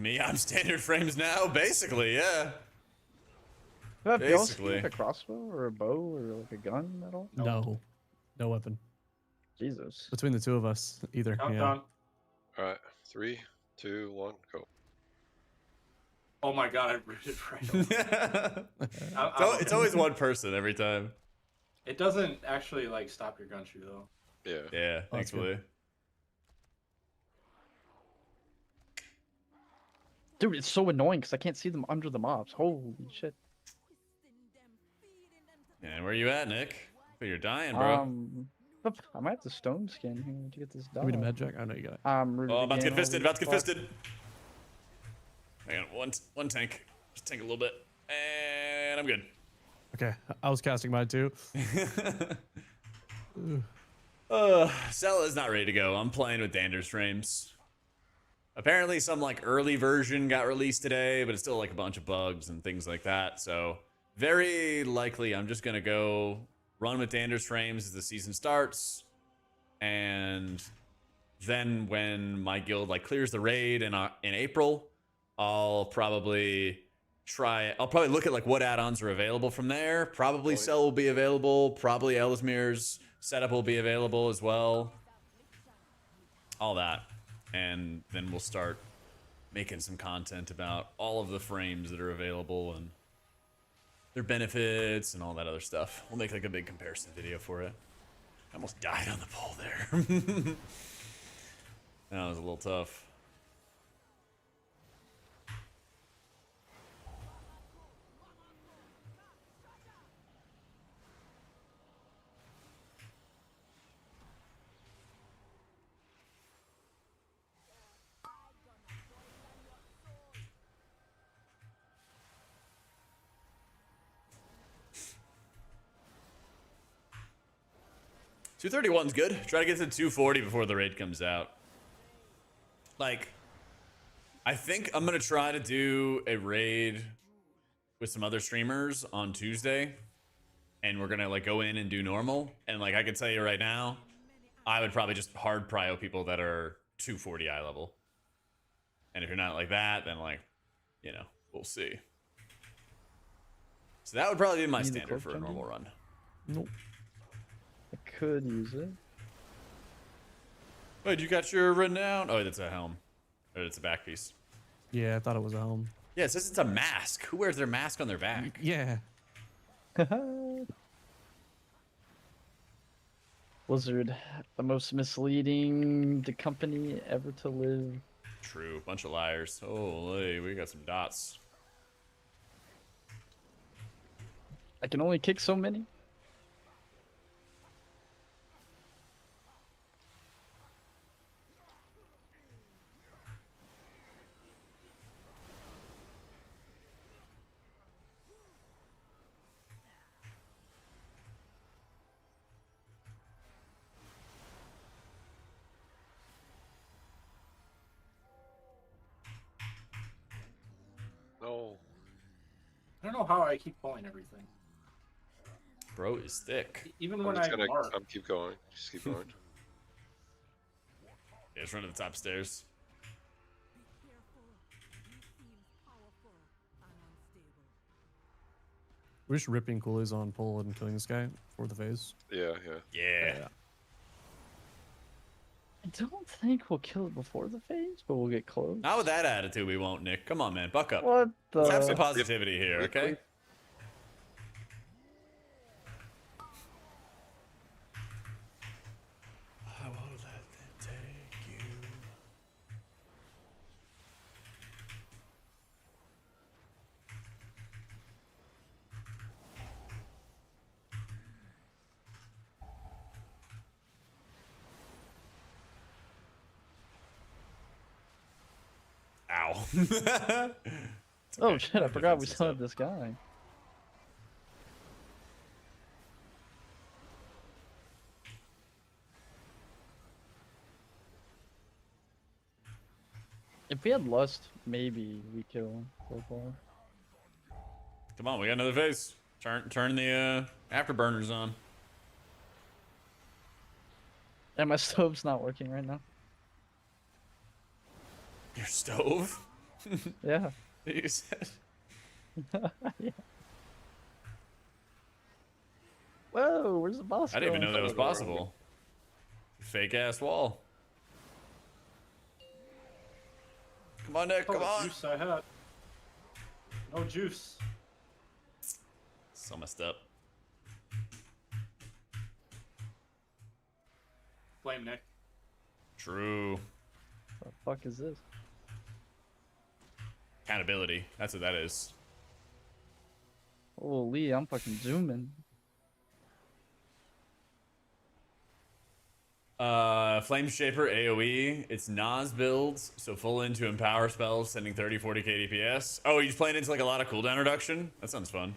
Speaker 1: Me, I'm standard frames now, basically, yeah.
Speaker 9: Do you also
Speaker 1: Basically.
Speaker 9: like a crossbow or a bow or like a gun at all?
Speaker 7: No, no weapon.
Speaker 9: Jesus.
Speaker 7: Between the two of us, either.
Speaker 8: Count
Speaker 7: Yeah.
Speaker 8: down.
Speaker 6: All right, 3, 2, 1, go.
Speaker 8: Oh my god, I rooted right away.
Speaker 1: It's always one person every time.
Speaker 8: It doesn't actually like stop your gun shoot though.
Speaker 6: Yeah.
Speaker 1: Yeah, thanks,
Speaker 7: that's good.
Speaker 1: Willie.
Speaker 9: Dude, it's so annoying because I can't see them under the mobs. Holy shit.
Speaker 1: And where you at, Nick? But you're dying, bro.
Speaker 9: I might have to stone skin here to get this done.
Speaker 7: Give me the med jack. I know you got it.
Speaker 1: Oh, about to get fisted. About to get fisted. Hang on, one tank. Just tank a little bit, and I'm good.
Speaker 7: Okay, I was casting mine too.
Speaker 1: Cella's not ready to go. I'm playing with Dander's frames. Apparently some like early version got released today, but it's still like a bunch of bugs and things like that. So very likely I'm just gonna go run with Dander's frames as the season starts. And then when my guild like clears the raid in April, I'll probably look at like what add-ons are available from there. Probably Cell will be available. Probably Ellesmere's setup will be available as well. All that. And then we'll start making some content about all of the frames that are available and their benefits and all that other stuff. We'll make like a big comparison video for it. I almost died on the pole there. That was a little tough. $231's good. Try to get to 240 before the raid comes out. Like, I think I'm gonna try to do a raid with some other streamers on Tuesday, and we're gonna like go in and do normal. And like I can tell you right now, I would probably just hard prio people that are 240 eye level. And if you're not like that, then like, you know, we'll see. So that would probably be my standard for a normal run.
Speaker 7: Nope.
Speaker 9: I could use it.
Speaker 1: Wait, you got your renown? Oh, that's a helm. Or it's a back piece.
Speaker 7: Yeah, I thought it was a helm.
Speaker 1: Yeah, it says it's a mask. Who wears their mask on their back?
Speaker 7: Yeah.
Speaker 9: Blizzard, the most misleading company ever to live.
Speaker 1: True, bunch of liars. Holy, we got some dots.
Speaker 9: I can only kick so many.
Speaker 6: No.
Speaker 8: I don't know how I keep pulling everything.
Speaker 1: Bro is thick.
Speaker 8: Even
Speaker 6: I'm
Speaker 8: when
Speaker 6: just
Speaker 8: I
Speaker 6: gonna
Speaker 8: mark.
Speaker 6: keep going. Just keep going.
Speaker 1: Yeah, just run to the top stairs.
Speaker 5: Be careful. He seems powerful and unstable.
Speaker 7: We're just ripping coolies on pull and killing this guy for the phase.
Speaker 6: Yeah, yeah.
Speaker 1: Yeah.
Speaker 9: I don't think we'll kill it before the phase, but we'll get close.
Speaker 1: Not with that attitude, we won't, Nick. Come on, man. Buck up.
Speaker 9: What the?
Speaker 1: Let's have some positivity here, okay? I won't let them take you. Ow.
Speaker 9: Oh shit! I forgot we still have this guy. If we had lust, maybe we kill him so far.
Speaker 1: Come on, we got another phase. Turn the afterburners on.
Speaker 9: And my stove's not working right now.
Speaker 1: Your stove?
Speaker 9: Yeah.
Speaker 1: You said.
Speaker 9: Yeah. Whoa, where's the boss?
Speaker 1: I didn't even
Speaker 9: going?
Speaker 1: know that was possible. Fake ass wall. Come on, Nick.
Speaker 8: Oh,
Speaker 1: Come on.
Speaker 8: juice I had. No juice.
Speaker 1: So messed up.
Speaker 8: Blame Nick.
Speaker 1: True.
Speaker 9: The fuck is this?
Speaker 1: Accountability. That's what that is.
Speaker 9: Holy, I'm fucking zooming.
Speaker 1: Flame Shaper AoE. It's Nas builds, so full into empower spells, sending 30-40k DPS. Oh, he's playing into like a lot of cooldown reduction? That sounds fun.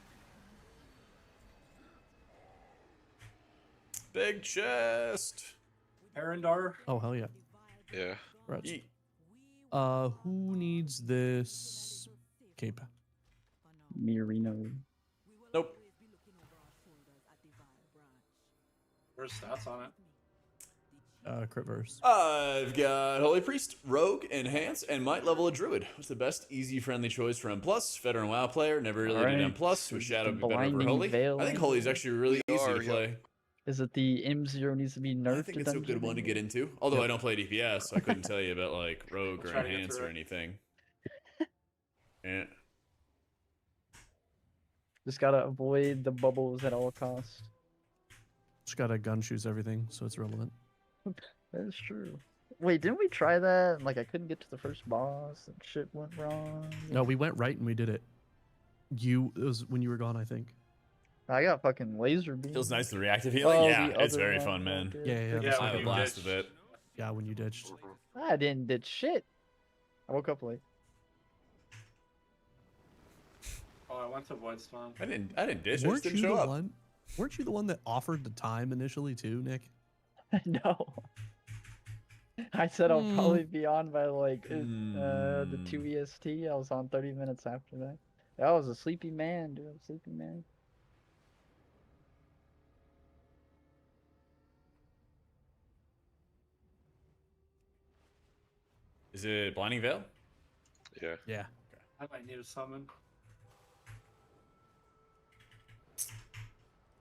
Speaker 1: Big chest.
Speaker 8: Arendar.
Speaker 7: Oh hell yeah.
Speaker 6: Yeah.
Speaker 7: Right.
Speaker 1: Yeet.
Speaker 7: Who needs this cape?
Speaker 9: Mirino.
Speaker 1: Nope.
Speaker 8: Where's stats on it?
Speaker 7: Crit verse.
Speaker 1: I've got Holy Priest, Rogue, Enhance, and might level a Druid. What's the best easy friendly choice for M+? Veteran WoW player, never really did M+, with Shadow be better over
Speaker 9: Blinding
Speaker 1: Holy.
Speaker 9: Veil.
Speaker 1: I think Holy is actually really easy to play.
Speaker 9: Is it the M0 needs to be nerfed?
Speaker 1: I think it's a good one to get into. Although I don't play DPS, so I couldn't tell you about like Rogue or
Speaker 8: I'll try to get
Speaker 1: Enhance
Speaker 8: through
Speaker 1: or
Speaker 8: it.
Speaker 1: anything. Yeah.
Speaker 9: Just gotta avoid the bubbles at all costs.
Speaker 7: Just gotta gun shoes everything, so it's relevant.
Speaker 9: That is true. Wait, didn't we try that? Like, I couldn't get to the first boss and shit went wrong.
Speaker 7: No, we went right and we did it. It was when you were gone, I think.
Speaker 9: I got fucking laser beam.
Speaker 1: Feels nice, the reactive healing.
Speaker 9: Oh,
Speaker 1: yeah,
Speaker 9: the
Speaker 1: it's
Speaker 9: other
Speaker 1: very
Speaker 9: one,
Speaker 1: fun, man.
Speaker 9: okay.
Speaker 7: Yeah.
Speaker 8: Yeah,
Speaker 1: I have a
Speaker 8: when you
Speaker 1: blast
Speaker 8: ditched.
Speaker 1: of it.
Speaker 7: Yeah, when you ditched.
Speaker 9: I didn't did shit. I woke up late.
Speaker 8: Oh, I went to Voidstorm.
Speaker 1: I didn't ditch. I just
Speaker 7: Weren't
Speaker 1: didn't
Speaker 7: you
Speaker 1: show
Speaker 7: the
Speaker 1: up.
Speaker 7: one? Weren't you the one that offered the time initially too, Nick?
Speaker 9: No. I said I'll probably be on by like the 2 EST. I was on 30 minutes after that. I was a sleepy man, dude. A sleepy man.
Speaker 1: Is it Blinding Veil?
Speaker 6: Yeah.
Speaker 7: Yeah.
Speaker 8: I might need a summon.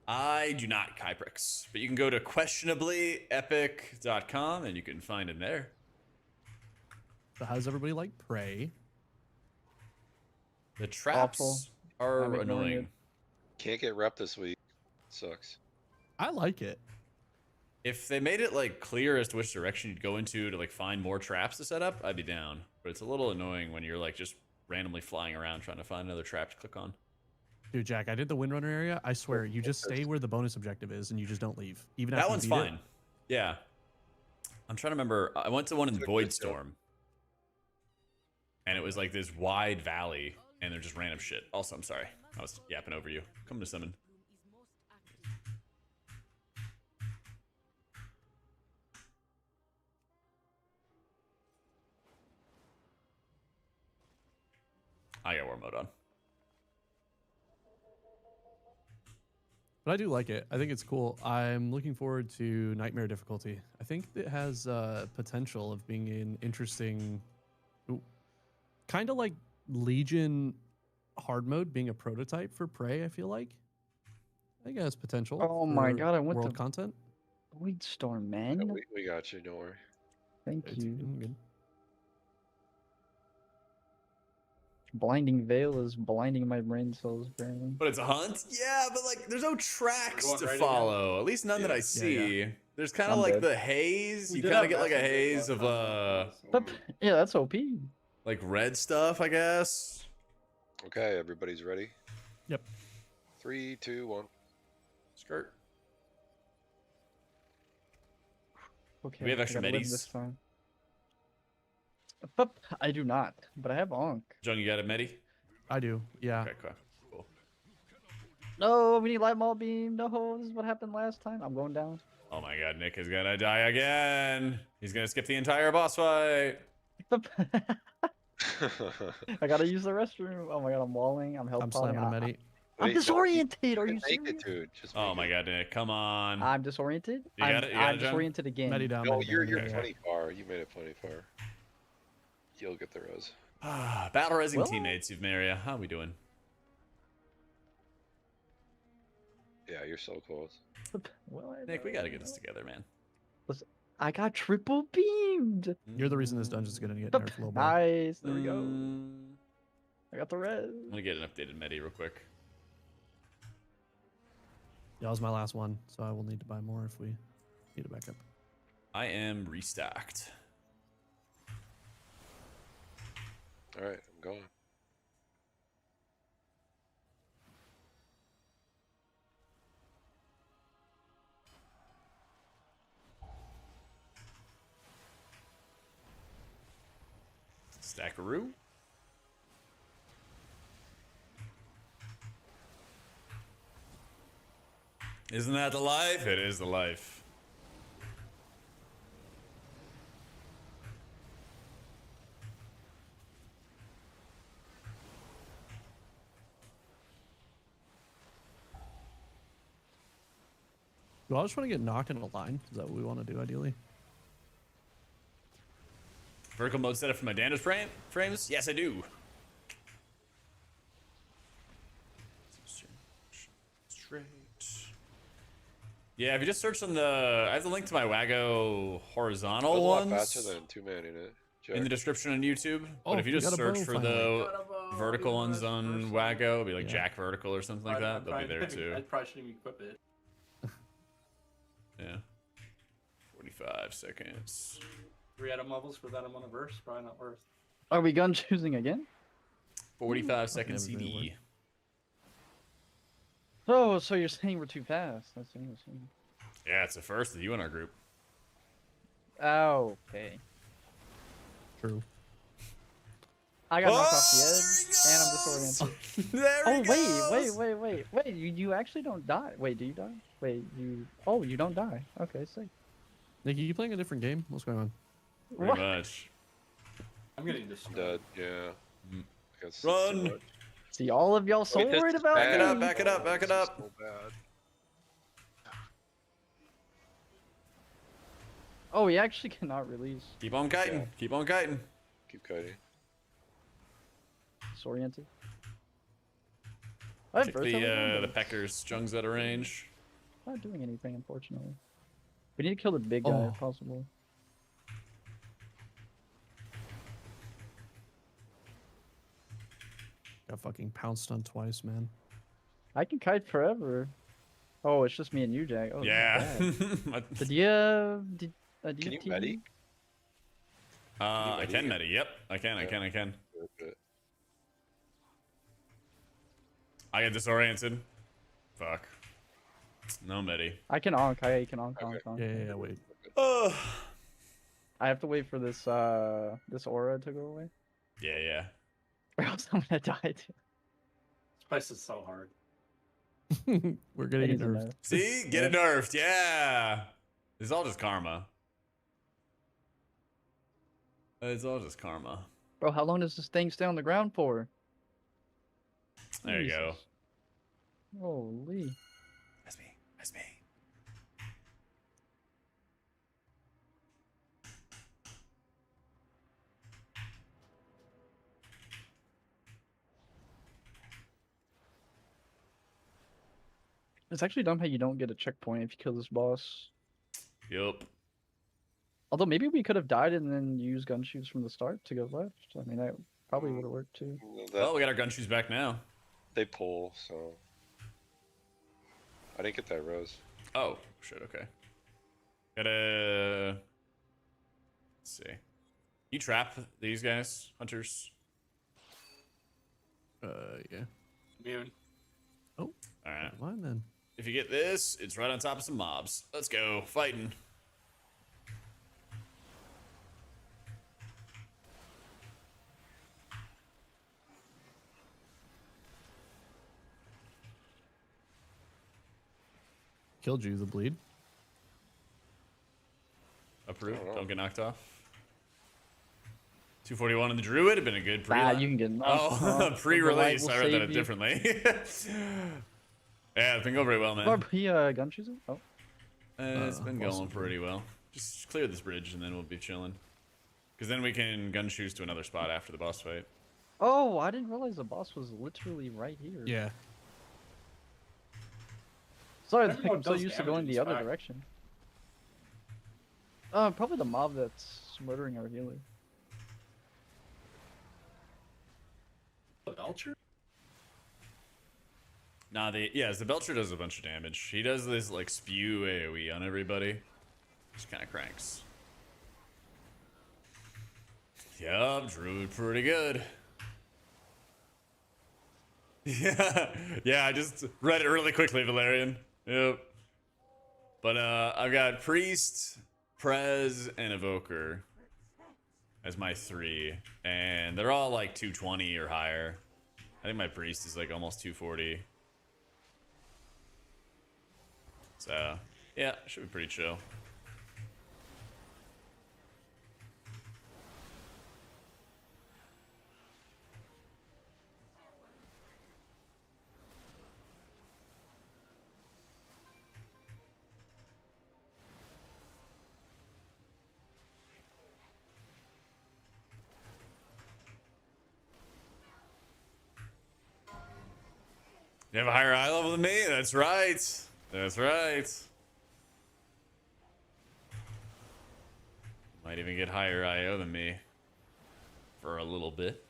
Speaker 1: I do not, Kyprix. But you can go to questionablyepic.com and you can find it there.
Speaker 7: So how's everybody like Prey?
Speaker 1: The traps
Speaker 9: Awful.
Speaker 1: are
Speaker 9: I'm ignoring
Speaker 1: annoying.
Speaker 9: it.
Speaker 6: Can't get rep this week. Sucks.
Speaker 7: I like it.
Speaker 1: If they made it like clear as to which direction you'd go into to like find more traps to set up, I'd be down. But it's a little annoying when you're like just randomly flying around trying to find another trap to click on.
Speaker 7: Dude, Jack, I did the Windrunner area. I swear, you just stay where the bonus objective is and you just don't leave. Even
Speaker 1: That
Speaker 7: after
Speaker 1: one's
Speaker 7: you beat it.
Speaker 1: fine. Yeah. I'm trying to remember. I went to one in Voidstorm. And it was like this wide valley. And they're just random shit. Also, I'm sorry. I was yapping over you. Come to summon. I got war mode on.
Speaker 7: But I do like it. I think it's cool. I'm looking forward to Nightmare difficulty. I think it has potential of being an interesting, kind of like Legion hard mode being a prototype for Prey. I feel like. I think it has potential.
Speaker 9: Oh my
Speaker 7: for
Speaker 9: god, I went
Speaker 7: world
Speaker 9: to
Speaker 7: content.
Speaker 9: Voidstorm,
Speaker 6: Yeah,
Speaker 9: man.
Speaker 6: we got you. Don't worry.
Speaker 9: Thank
Speaker 7: It's
Speaker 9: you.
Speaker 7: good.
Speaker 9: Blinding Veil is blinding my brain cells, apparently.
Speaker 1: But it's a hunt? Yeah, but like there's no tracks
Speaker 8: Going
Speaker 1: to
Speaker 8: right
Speaker 1: follow. At least none that I
Speaker 7: Yeah,
Speaker 1: see.
Speaker 7: yeah.
Speaker 1: There's kind of
Speaker 9: I'm
Speaker 1: like
Speaker 9: dead.
Speaker 1: the haze.
Speaker 8: We
Speaker 1: You
Speaker 8: did
Speaker 1: kind of
Speaker 8: have
Speaker 1: get like a
Speaker 8: Bastion Gate
Speaker 1: haze
Speaker 8: last
Speaker 1: of
Speaker 8: time, so-
Speaker 9: But, yeah, that's OP.
Speaker 1: like red stuff, I guess.
Speaker 6: Okay, everybody's ready.
Speaker 7: Yep.
Speaker 6: 3, 2, 1.
Speaker 1: Skirt.
Speaker 9: Okay.
Speaker 1: We have
Speaker 9: I
Speaker 1: extra
Speaker 9: gotta live
Speaker 1: medis?
Speaker 9: this time. But I do not. But I have Onk.
Speaker 1: Jung, you got a medi?
Speaker 7: I do. Yeah.
Speaker 1: Okay, cool.
Speaker 9: No, we need light maul beam. No, this is what happened last time. I'm going down.
Speaker 1: Oh my god, Nick is gonna die again. He's gonna skip the entire boss fight.
Speaker 9: I gotta use the restroom. Oh my god, I'm walling. I'm health
Speaker 7: I'm
Speaker 9: potting.
Speaker 7: slamming a medi.
Speaker 9: I'm
Speaker 6: Wait, no,
Speaker 9: disoriented. Are you
Speaker 6: Make
Speaker 9: serious?
Speaker 6: it, dude. Just
Speaker 1: Oh
Speaker 6: make
Speaker 1: my
Speaker 6: it.
Speaker 1: god, Nick, come on.
Speaker 9: I'm disoriented.
Speaker 1: You got it? You got
Speaker 9: I'm
Speaker 1: it, John?
Speaker 9: disoriented again.
Speaker 7: Medi down.
Speaker 6: No,
Speaker 7: medi
Speaker 6: you're
Speaker 7: down, yeah.
Speaker 6: plenty far. You made it plenty far. You'll get the res.
Speaker 1: Battle Rising
Speaker 9: Well-
Speaker 1: teammates, Maria. How we doing?
Speaker 6: Yeah, you're so close.
Speaker 9: Well, I
Speaker 1: Nick, we
Speaker 9: know.
Speaker 1: gotta get this together, man.
Speaker 9: I got triple beamed.
Speaker 7: You're the reason this dungeon's gonna get
Speaker 9: Yup.
Speaker 7: nerfed, little boy.
Speaker 9: Nice. There we go.
Speaker 1: Mm,
Speaker 9: I got the res.
Speaker 1: I'm gonna get an updated medi real quick.
Speaker 7: That was my last one, so I will need to buy more if we need a backup.
Speaker 1: I am restocked.
Speaker 6: All right, I'm going.
Speaker 1: Stackaroo. Isn't that the life? It is the life.
Speaker 7: Do I just want to get knocked in a line? Is that what we want to do ideally?
Speaker 1: Vertical mode setup for my damage frames? Yes, I do. Straight. Yeah, if you just search on the... I have the link to my Wago horizontal
Speaker 6: That's a lot
Speaker 1: ones
Speaker 6: faster than 2-man in it.
Speaker 1: in the description on YouTube.
Speaker 7: Oh,
Speaker 1: But if you
Speaker 7: we
Speaker 1: just
Speaker 7: got a
Speaker 1: search
Speaker 7: bow
Speaker 1: for
Speaker 7: finally.
Speaker 1: the vertical ones on Wago, it'll be like
Speaker 7: Yeah.
Speaker 1: Jack Vertical or something like that. They'll be there too.
Speaker 8: I probably shouldn't even equip it.
Speaker 1: Yeah. 45 seconds.
Speaker 8: 3 item levels for that amount of verse, probably not worth.
Speaker 9: Are we gun choosing again?
Speaker 1: 45 second
Speaker 7: everything will
Speaker 1: CD.
Speaker 9: Oh, so you're saying we're too fast? That's what you're saying.
Speaker 1: Yeah, it's the first of you in our group.
Speaker 9: Oh, okay.
Speaker 7: True.
Speaker 9: I got knocked off
Speaker 1: Oh,
Speaker 9: the edge, and I'm disoriented.
Speaker 1: There
Speaker 9: Oh,
Speaker 1: he goes.
Speaker 9: wait! You actually don't die. Wait, do you die? Wait, you? Oh, you don't die. Okay, sick.
Speaker 7: Nick, are you playing a different game? What's going on?
Speaker 1: Pretty
Speaker 9: What?
Speaker 1: much.
Speaker 8: I'm getting destroyed.
Speaker 6: Dead, yeah.
Speaker 1: Mm.
Speaker 6: Guess it's
Speaker 1: Run.
Speaker 6: too much.
Speaker 9: See, all of y'all so
Speaker 6: Wait, this
Speaker 9: worried
Speaker 6: is
Speaker 9: about
Speaker 1: Back it
Speaker 9: me.
Speaker 1: up, back it up, back it
Speaker 6: This is
Speaker 1: up.
Speaker 6: so bad.
Speaker 9: Oh, we actually cannot release.
Speaker 1: Keep on kiting.
Speaker 6: Yeah.
Speaker 1: Keep on kiting.
Speaker 6: Keep kiting.
Speaker 9: Disoriented. I have
Speaker 1: Check
Speaker 9: burst
Speaker 1: the
Speaker 9: over
Speaker 1: the peckers. Jung's out of range.
Speaker 9: Not doing anything, unfortunately. We need to kill the big guy
Speaker 7: Oh.
Speaker 9: if possible.
Speaker 7: Got fucking pounced on twice, man.
Speaker 9: I can kite forever. Oh, it's just me and you, Jack. Oh, this is
Speaker 1: Yeah.
Speaker 9: bad. Did you
Speaker 6: Can you
Speaker 9: TV?
Speaker 6: medi?
Speaker 1: I can medi. Yep, I can.
Speaker 6: Yeah.
Speaker 1: I can.
Speaker 6: Okay.
Speaker 1: I get disoriented. Fuck. No medi.
Speaker 9: I can onk. I can onk,
Speaker 6: Okay.
Speaker 9: onk.
Speaker 7: Yeah, wait.
Speaker 1: Oh.
Speaker 9: I have to wait for this this aura to go away.
Speaker 1: Yeah.
Speaker 9: Or else I'm gonna die too.
Speaker 8: This place is so hard.
Speaker 7: We're
Speaker 9: It
Speaker 7: getting
Speaker 9: needs a
Speaker 7: nerfed.
Speaker 9: nerf.
Speaker 1: See? Get it nerfed. Yeah. It's all just karma. It's all just karma.
Speaker 9: Bro, how long does this thing stay on the ground for?
Speaker 1: There you go.
Speaker 9: Jesus. Holy.
Speaker 1: That's me. That's me.
Speaker 9: It's actually dumb how you don't get a checkpoint if you kill this boss.
Speaker 1: Yup.
Speaker 9: Although maybe we could have died and then used gun shoes from the start to go left. I mean, that probably would have worked too.
Speaker 1: Well, we got our gun shoes back now.
Speaker 6: They pull, so I didn't get that rose.
Speaker 1: Oh, shit, okay. Gotta... Let's see. You trap these guys, hunters?
Speaker 7: Yeah.
Speaker 8: Immune.
Speaker 1: Alright.
Speaker 7: Mine then.
Speaker 1: If you get this, it's right on top of some mobs. Let's go, fighting.
Speaker 7: Killed you, the bleed.
Speaker 1: Approved.
Speaker 6: I don't know.
Speaker 1: Don't get knocked off. 241 in the druid have been a good pre.
Speaker 9: Ah, you can get knocked
Speaker 1: Oh,
Speaker 9: off.
Speaker 1: pre-release.
Speaker 9: The
Speaker 1: I
Speaker 9: light will
Speaker 1: read that
Speaker 9: save you.
Speaker 1: differently. Yeah, it's been going very well, man.
Speaker 9: Are we gun choosing? Oh.
Speaker 1: It's been going
Speaker 7: possibly.
Speaker 1: pretty well. Just clear this bridge and then we'll be chilling. Because then we can gun shoes to another spot after the boss fight.
Speaker 9: Oh, I didn't realize the boss was literally right here.
Speaker 7: Yeah.
Speaker 9: Sorry,
Speaker 8: I don't know
Speaker 9: I'm
Speaker 8: what
Speaker 9: so
Speaker 8: does
Speaker 9: used to
Speaker 8: damage
Speaker 9: going
Speaker 8: in
Speaker 9: the
Speaker 8: this
Speaker 9: other
Speaker 8: pack.
Speaker 9: direction. Probably the mob that's murdering our healer.
Speaker 8: The Belcher?
Speaker 1: Nah, the Belcher does a bunch of damage. He does this like spew AoE on everybody. Just kind of cranks. Yup, Druid pretty good. Yeah, I just read it really quickly, Valerian. Yep. But I've got Priest, Prez, and Evoker as my 3. And they're all like 220 or higher. I think my Priest is like almost 240. So, yeah, should be pretty chill. You have a higher eye level than me? That's right. That's right. Might even get higher IO than me. For a little bit.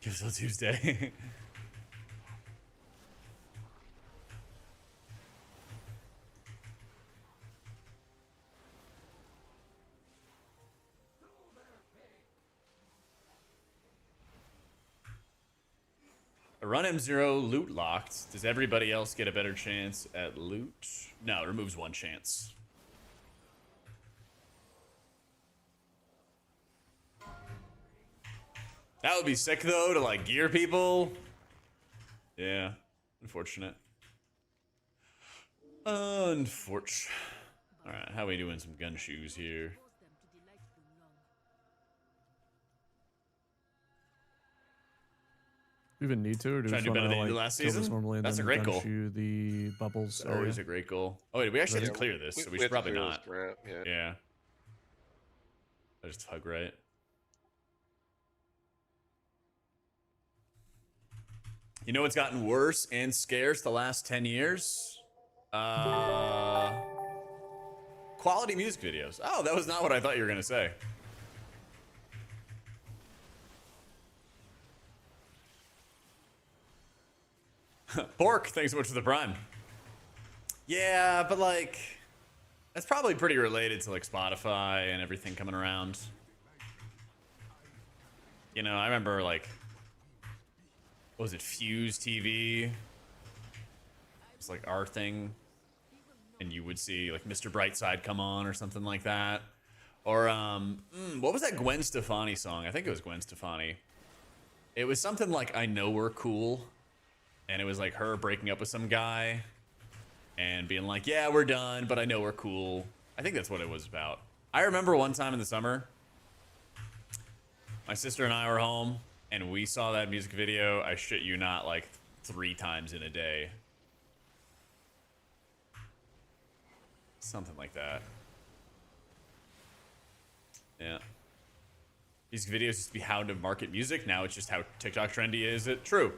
Speaker 1: Give till Tuesday. A run M0 loot locked. Does everybody else get a better chance at loot? No, it removes 1 chance. That would be sick though, to like gear people. Yeah, unfortunate. Unfortunate. Alright, how we doing some gun shoes here?
Speaker 7: Do we even need to, or do we
Speaker 1: Trying
Speaker 7: just
Speaker 1: to do better
Speaker 7: want
Speaker 1: than you
Speaker 7: to
Speaker 1: did
Speaker 7: like
Speaker 1: last
Speaker 7: kill this
Speaker 1: season?
Speaker 7: normally and
Speaker 1: That's a
Speaker 7: then
Speaker 1: great goal.
Speaker 7: gun-shoe the bubbles
Speaker 1: It's always
Speaker 7: area?
Speaker 1: a great goal. Oh wait, we actually have to
Speaker 6: Yeah,
Speaker 1: clear this, so we
Speaker 6: we
Speaker 1: should
Speaker 6: have to
Speaker 1: probably
Speaker 6: clear
Speaker 1: not.
Speaker 6: this ramp, yeah.
Speaker 1: Yeah. I just hug right. You know what's gotten worse and scarce the last 10 years? Quality music videos. Oh, that was not what I thought you were gonna say. Pork, thanks so much for the prime. Yeah, but like, that's probably pretty related to like Spotify and everything coming around. You know, I remember like, what was it, Fuse TV? It's like our thing. And you would see like Mr. Brightside come on or something like that. Or, what was that Gwen Stefani song? I think it was Gwen Stefani. It was something like I Know We're Cool. And it was like her breaking up with some guy and being like, yeah, we're done, but I know we're cool. I think that's what it was about. I remember one time in the summer, my sister and I were home and we saw that music video, I shit you not, like 3 times in a day. Something like that. Yeah. Music videos used to be how to market music. Now it's just how TikTok trendy is it? True.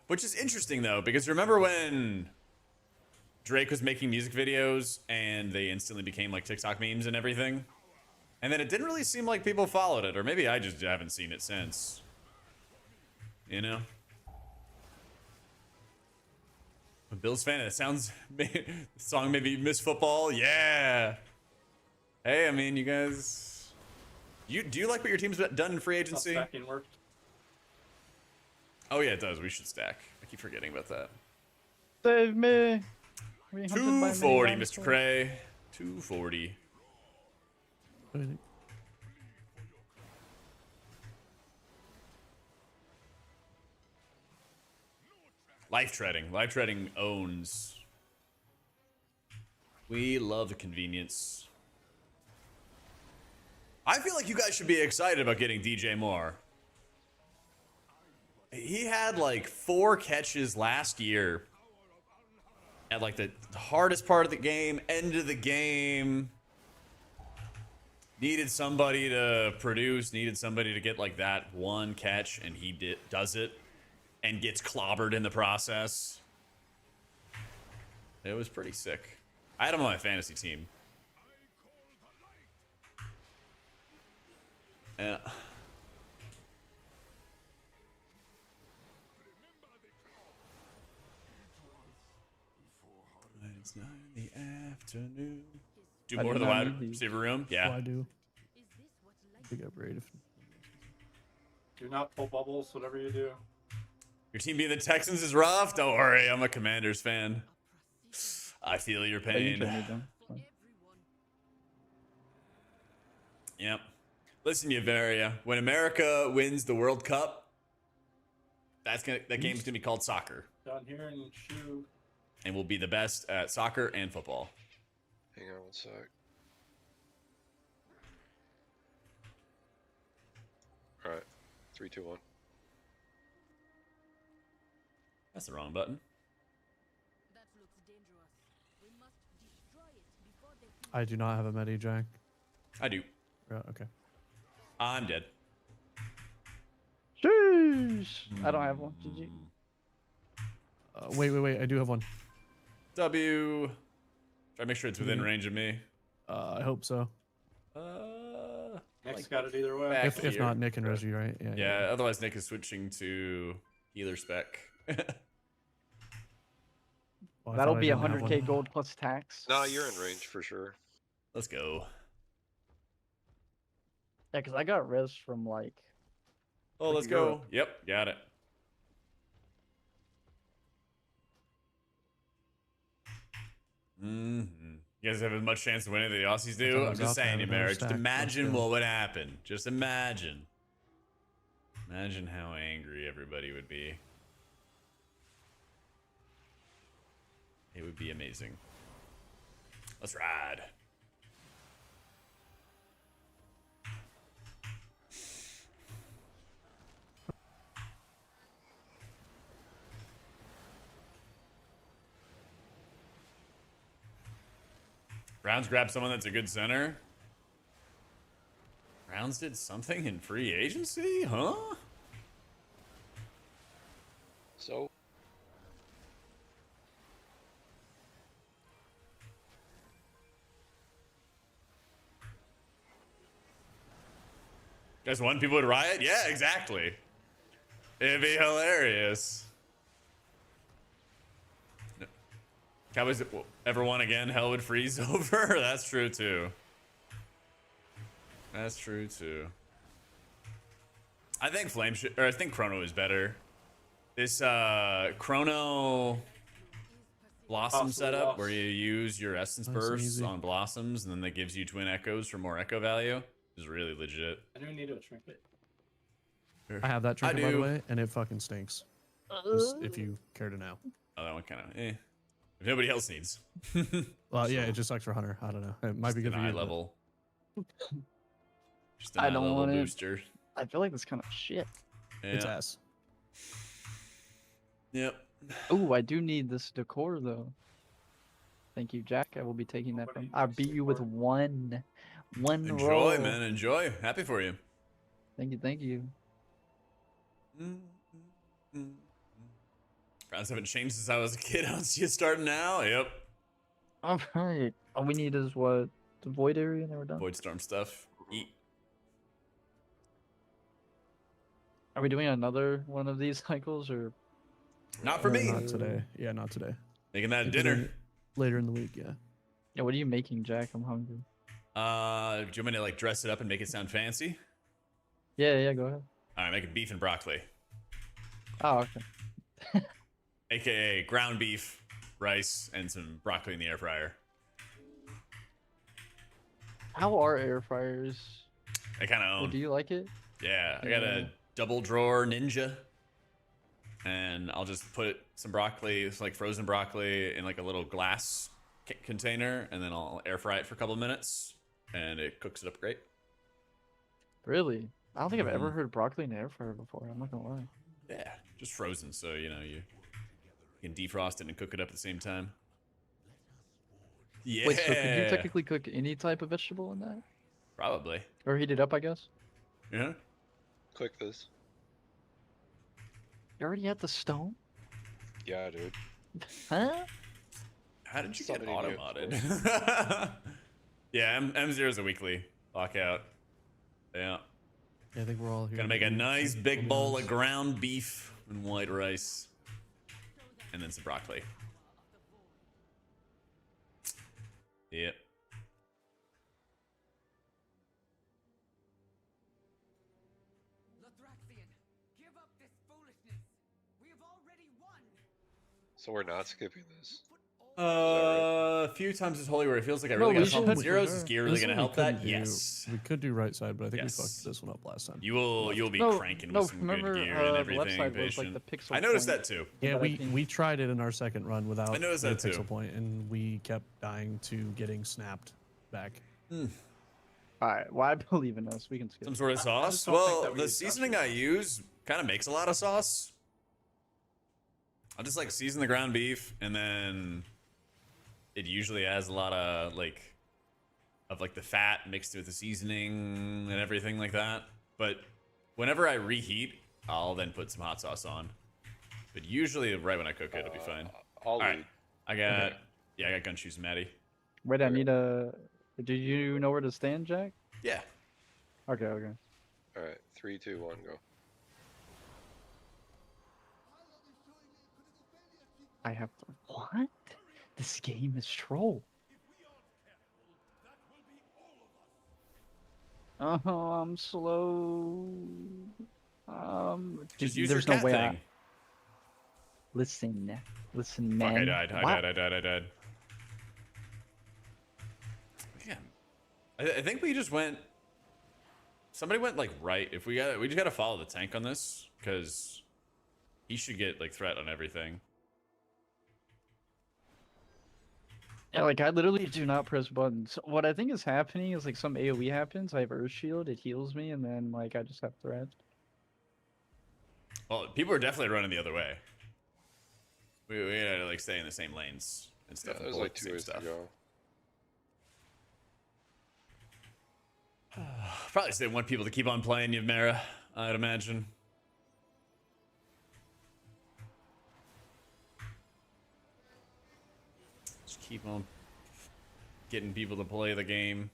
Speaker 1: Which is interesting though, because remember when Drake was making music videos and they instantly became like TikTok memes and everything? And then it didn't really seem like people followed it, or maybe I just haven't seen it since. You know? A Bills fan, it sounds, the song maybe Miss Football, yeah. Hey, I mean, you guys, do you like what your team's done in free agency?
Speaker 8: Stacking worked.
Speaker 1: Oh yeah, it does. We should stack. I keep forgetting about that.
Speaker 9: Save me.
Speaker 1: 240, Mr. Cray. 240. Life treading. Life treading owns. We love the convenience. I feel like you guys should be excited about getting DJ Moore. He had like 4 catches last year at like the hardest part of the game, end of the game. Needed somebody to produce, needed somebody to get like that one catch, and he does it and gets clobbered in the process. It was pretty sick. I had him on my fantasy team. Yeah. It's 9 in the afternoon. Do
Speaker 9: I
Speaker 1: more
Speaker 9: do
Speaker 1: of the
Speaker 9: not
Speaker 1: wide
Speaker 9: need these.
Speaker 1: receiver room?
Speaker 7: Oh,
Speaker 1: Yeah.
Speaker 7: I do. Big upgrade.
Speaker 8: Do not pull bubbles, whatever you do.
Speaker 1: Your team being the Texans is rough. Don't worry, I'm a Commanders fan. I feel your
Speaker 9: Yeah, you
Speaker 1: pain.
Speaker 9: don't need them. Fine.
Speaker 1: Yep. Listen, Yavaria, when America wins the World Cup, that game's gonna be called soccer,
Speaker 8: Down here and shoot.
Speaker 1: and we'll be the best at soccer and football.
Speaker 6: Hang on one sec. All right, 3, 2, 1.
Speaker 1: That's the wrong button.
Speaker 4: That looks dangerous. We must destroy it before they
Speaker 7: I do not have a medi, Jack.
Speaker 1: I do.
Speaker 7: Okay.
Speaker 1: I'm dead.
Speaker 9: Sheesh. I don't have one. GG.
Speaker 7: Wait. I do have one.
Speaker 1: W. Try to make sure it's within range of me.
Speaker 7: I hope so.
Speaker 8: Nick's got it either way.
Speaker 1: back
Speaker 7: If
Speaker 1: here.
Speaker 7: not, Nick and Reggie, right?
Speaker 1: Yeah, otherwise Nick is switching to healer spec.
Speaker 7: Well, I
Speaker 9: That'll
Speaker 7: thought I
Speaker 9: be
Speaker 7: didn't have
Speaker 9: 100k
Speaker 7: one.
Speaker 9: gold plus tax.
Speaker 6: No, you're in range for sure.
Speaker 1: Let's go.
Speaker 9: Yeah, because I got res from like.
Speaker 1: Oh, let's go. Yep, got it. You guys have as much chance to win it as the Aussies
Speaker 7: thought
Speaker 1: do?
Speaker 7: I
Speaker 1: I'm
Speaker 7: was
Speaker 1: just
Speaker 7: out there
Speaker 1: saying,
Speaker 7: with
Speaker 1: you,
Speaker 7: another
Speaker 1: Merrick. Just
Speaker 7: stack. Let's
Speaker 1: imagine
Speaker 7: go.
Speaker 1: what would happen. Just imagine. Imagine how angry everybody would be. It would be amazing. Let's ride. Browns grabbed someone that's a good center. Browns did something in free agency? Huh?
Speaker 6: So,
Speaker 1: Guys want people to riot? Yeah, exactly. It'd be hilarious. No. Cowboys ever won again? Hell would freeze over? That's true too. That's true too. I think I think Chrono is better. This Chrono Blossom setup where you use your Essence
Speaker 7: Nice and
Speaker 1: Bursts
Speaker 7: easy.
Speaker 1: on Blossoms and then that gives you Twin Echoes for more Echo value is really legit.
Speaker 8: I do need a trinket.
Speaker 7: I have that trinket, by the
Speaker 1: do.
Speaker 7: way, and it fucking stinks. Just if you care to know.
Speaker 1: Oh, that one kind of If nobody else needs.
Speaker 7: Well, yeah, it just sucks for Hunter. I don't know. It might be good
Speaker 1: an
Speaker 7: for you.
Speaker 1: eye
Speaker 7: but-
Speaker 1: level. Just an
Speaker 9: I
Speaker 1: eye
Speaker 9: don't
Speaker 1: level
Speaker 9: want it.
Speaker 1: booster.
Speaker 9: I feel like this kind of shit.
Speaker 7: It's
Speaker 1: Yeah.
Speaker 7: ass.
Speaker 1: Yep.
Speaker 9: Ooh, I do need this decor though. Thank you, Jack. I will be taking that from. I beat you with one
Speaker 1: Enjoy,
Speaker 9: roll.
Speaker 1: man. Enjoy. Happy for you.
Speaker 9: Thank you, thank you.
Speaker 1: Browns haven't changed since I was a kid. I don't see it starting now. Yep.
Speaker 9: All right. All we need is what? The void area, and then we're done.
Speaker 1: Void Storm stuff. Eat.
Speaker 9: Are we doing another one of these cycles, or?
Speaker 1: Not for me.
Speaker 7: Not today. Yeah, not today.
Speaker 1: Making that
Speaker 7: Maybe
Speaker 1: dinner.
Speaker 7: Later in the week, yeah.
Speaker 9: Yeah, what are you making, Jack? I'm hungry.
Speaker 1: Do you want me to like dress it up and make it sound fancy?
Speaker 9: Yeah, go ahead.
Speaker 1: All right, making beef and broccoli,
Speaker 9: Oh, okay.
Speaker 1: aka ground beef, rice, and some broccoli in the air fryer.
Speaker 9: How are air fryers?
Speaker 1: I kind of
Speaker 9: Or
Speaker 1: own.
Speaker 9: do you like it?
Speaker 1: Yeah, I got
Speaker 9: Yeah.
Speaker 1: a double drawer Ninja, and I'll just put some broccoli, it's like frozen broccoli, in like a little glass container, and then I'll air fry it for a couple of minutes, and it cooks it up great.
Speaker 9: Really? I don't think I've ever heard broccoli in an air fryer before. I'm not gonna lie.
Speaker 1: Yeah, just frozen, so you know you can defrost it and cook it up at the same time. Yeah.
Speaker 9: Wait, so could you technically cook any type of vegetable in that?
Speaker 1: Probably.
Speaker 9: Or heat it up, I guess?
Speaker 1: Yeah.
Speaker 6: Click this.
Speaker 9: You already had the stone?
Speaker 6: Yeah, dude.
Speaker 9: Huh?
Speaker 1: How did you
Speaker 6: Somebody
Speaker 1: get
Speaker 6: knew it
Speaker 1: automodded? Yeah, M0 is a weekly lockout. Yeah.
Speaker 7: Yeah, I think we're all here.
Speaker 1: Gonna make a nice big bowl of ground beef and white rice. And then some broccoli. Yep.
Speaker 10: Lathraxian, give up this foolishness. We have already won.
Speaker 6: So we're not skipping this.
Speaker 1: A few times as holy where it feels like I
Speaker 9: No,
Speaker 1: really
Speaker 9: we
Speaker 1: got something
Speaker 9: should-
Speaker 1: zeros. Is gear really
Speaker 7: This
Speaker 1: gonna
Speaker 7: one we
Speaker 1: help that?
Speaker 7: couldn't do-
Speaker 1: Yes.
Speaker 7: We could do right side, but I think
Speaker 1: Yes.
Speaker 7: we fucked this one up last time.
Speaker 1: You'll be
Speaker 9: No,
Speaker 1: cranking
Speaker 9: no,
Speaker 1: with some
Speaker 9: remember,
Speaker 1: good gear
Speaker 9: the
Speaker 1: and
Speaker 9: left
Speaker 1: everything.
Speaker 9: side was, like, the
Speaker 1: Patient.
Speaker 9: pixel
Speaker 1: I noticed
Speaker 9: point.
Speaker 1: that too.
Speaker 7: Yeah,
Speaker 9: But I
Speaker 7: we
Speaker 9: think-
Speaker 7: tried it in our second run without
Speaker 1: I noticed
Speaker 7: the
Speaker 1: that too.
Speaker 7: pixel point, and we kept dying to getting snapped back.
Speaker 9: Alright, well, I believe in us. We can skip.
Speaker 1: Some sort of
Speaker 8: I
Speaker 1: sauce.
Speaker 8: just don't think
Speaker 1: Well,
Speaker 8: that we
Speaker 1: the
Speaker 8: use
Speaker 1: seasoning
Speaker 8: sauce.
Speaker 1: I use kind of makes a lot of sauce. I'll just like season the ground beef, and then it usually has a lot of like the fat mixed with the seasoning and everything like that. But whenever I reheat, I'll then put some hot sauce on. But usually, right when I cook it, it'll be fine.
Speaker 6: I'll
Speaker 1: All right,
Speaker 6: lead.
Speaker 1: I got I got gun shoes, Maddie.
Speaker 9: Wait, I need a. Do you know where to stand, Jack?
Speaker 1: Yeah.
Speaker 9: Okay, okay.
Speaker 6: All right, 3, 2, 1, go.
Speaker 9: I have to. What? This game is troll. Oh, I'm slow.
Speaker 1: Just
Speaker 9: dude,
Speaker 1: use
Speaker 9: there's
Speaker 1: your
Speaker 9: no
Speaker 1: cat
Speaker 9: way
Speaker 1: thing.
Speaker 9: I. Listen,
Speaker 1: Fuck,
Speaker 9: man.
Speaker 1: I died.
Speaker 9: Why-
Speaker 1: I died. Yeah. I think we just went. Somebody went like right. If we just gotta follow the tank on this because he should get like threat on everything.
Speaker 9: Yeah, like I literally do not press buttons. What I think is happening is like some AoE happens. I have Earth Shield, it heals me, and then like I just have threat.
Speaker 1: Well, people are definitely running the other way. We gotta like stay in the same lanes and
Speaker 6: Yeah,
Speaker 1: stuff. and
Speaker 6: there's
Speaker 1: pull
Speaker 6: like
Speaker 1: the
Speaker 6: 2
Speaker 1: same
Speaker 6: ways to
Speaker 1: stuff.
Speaker 6: go.
Speaker 1: Probably still want people to keep on playing Yvmera, I'd imagine. Just keep on getting people to play the game.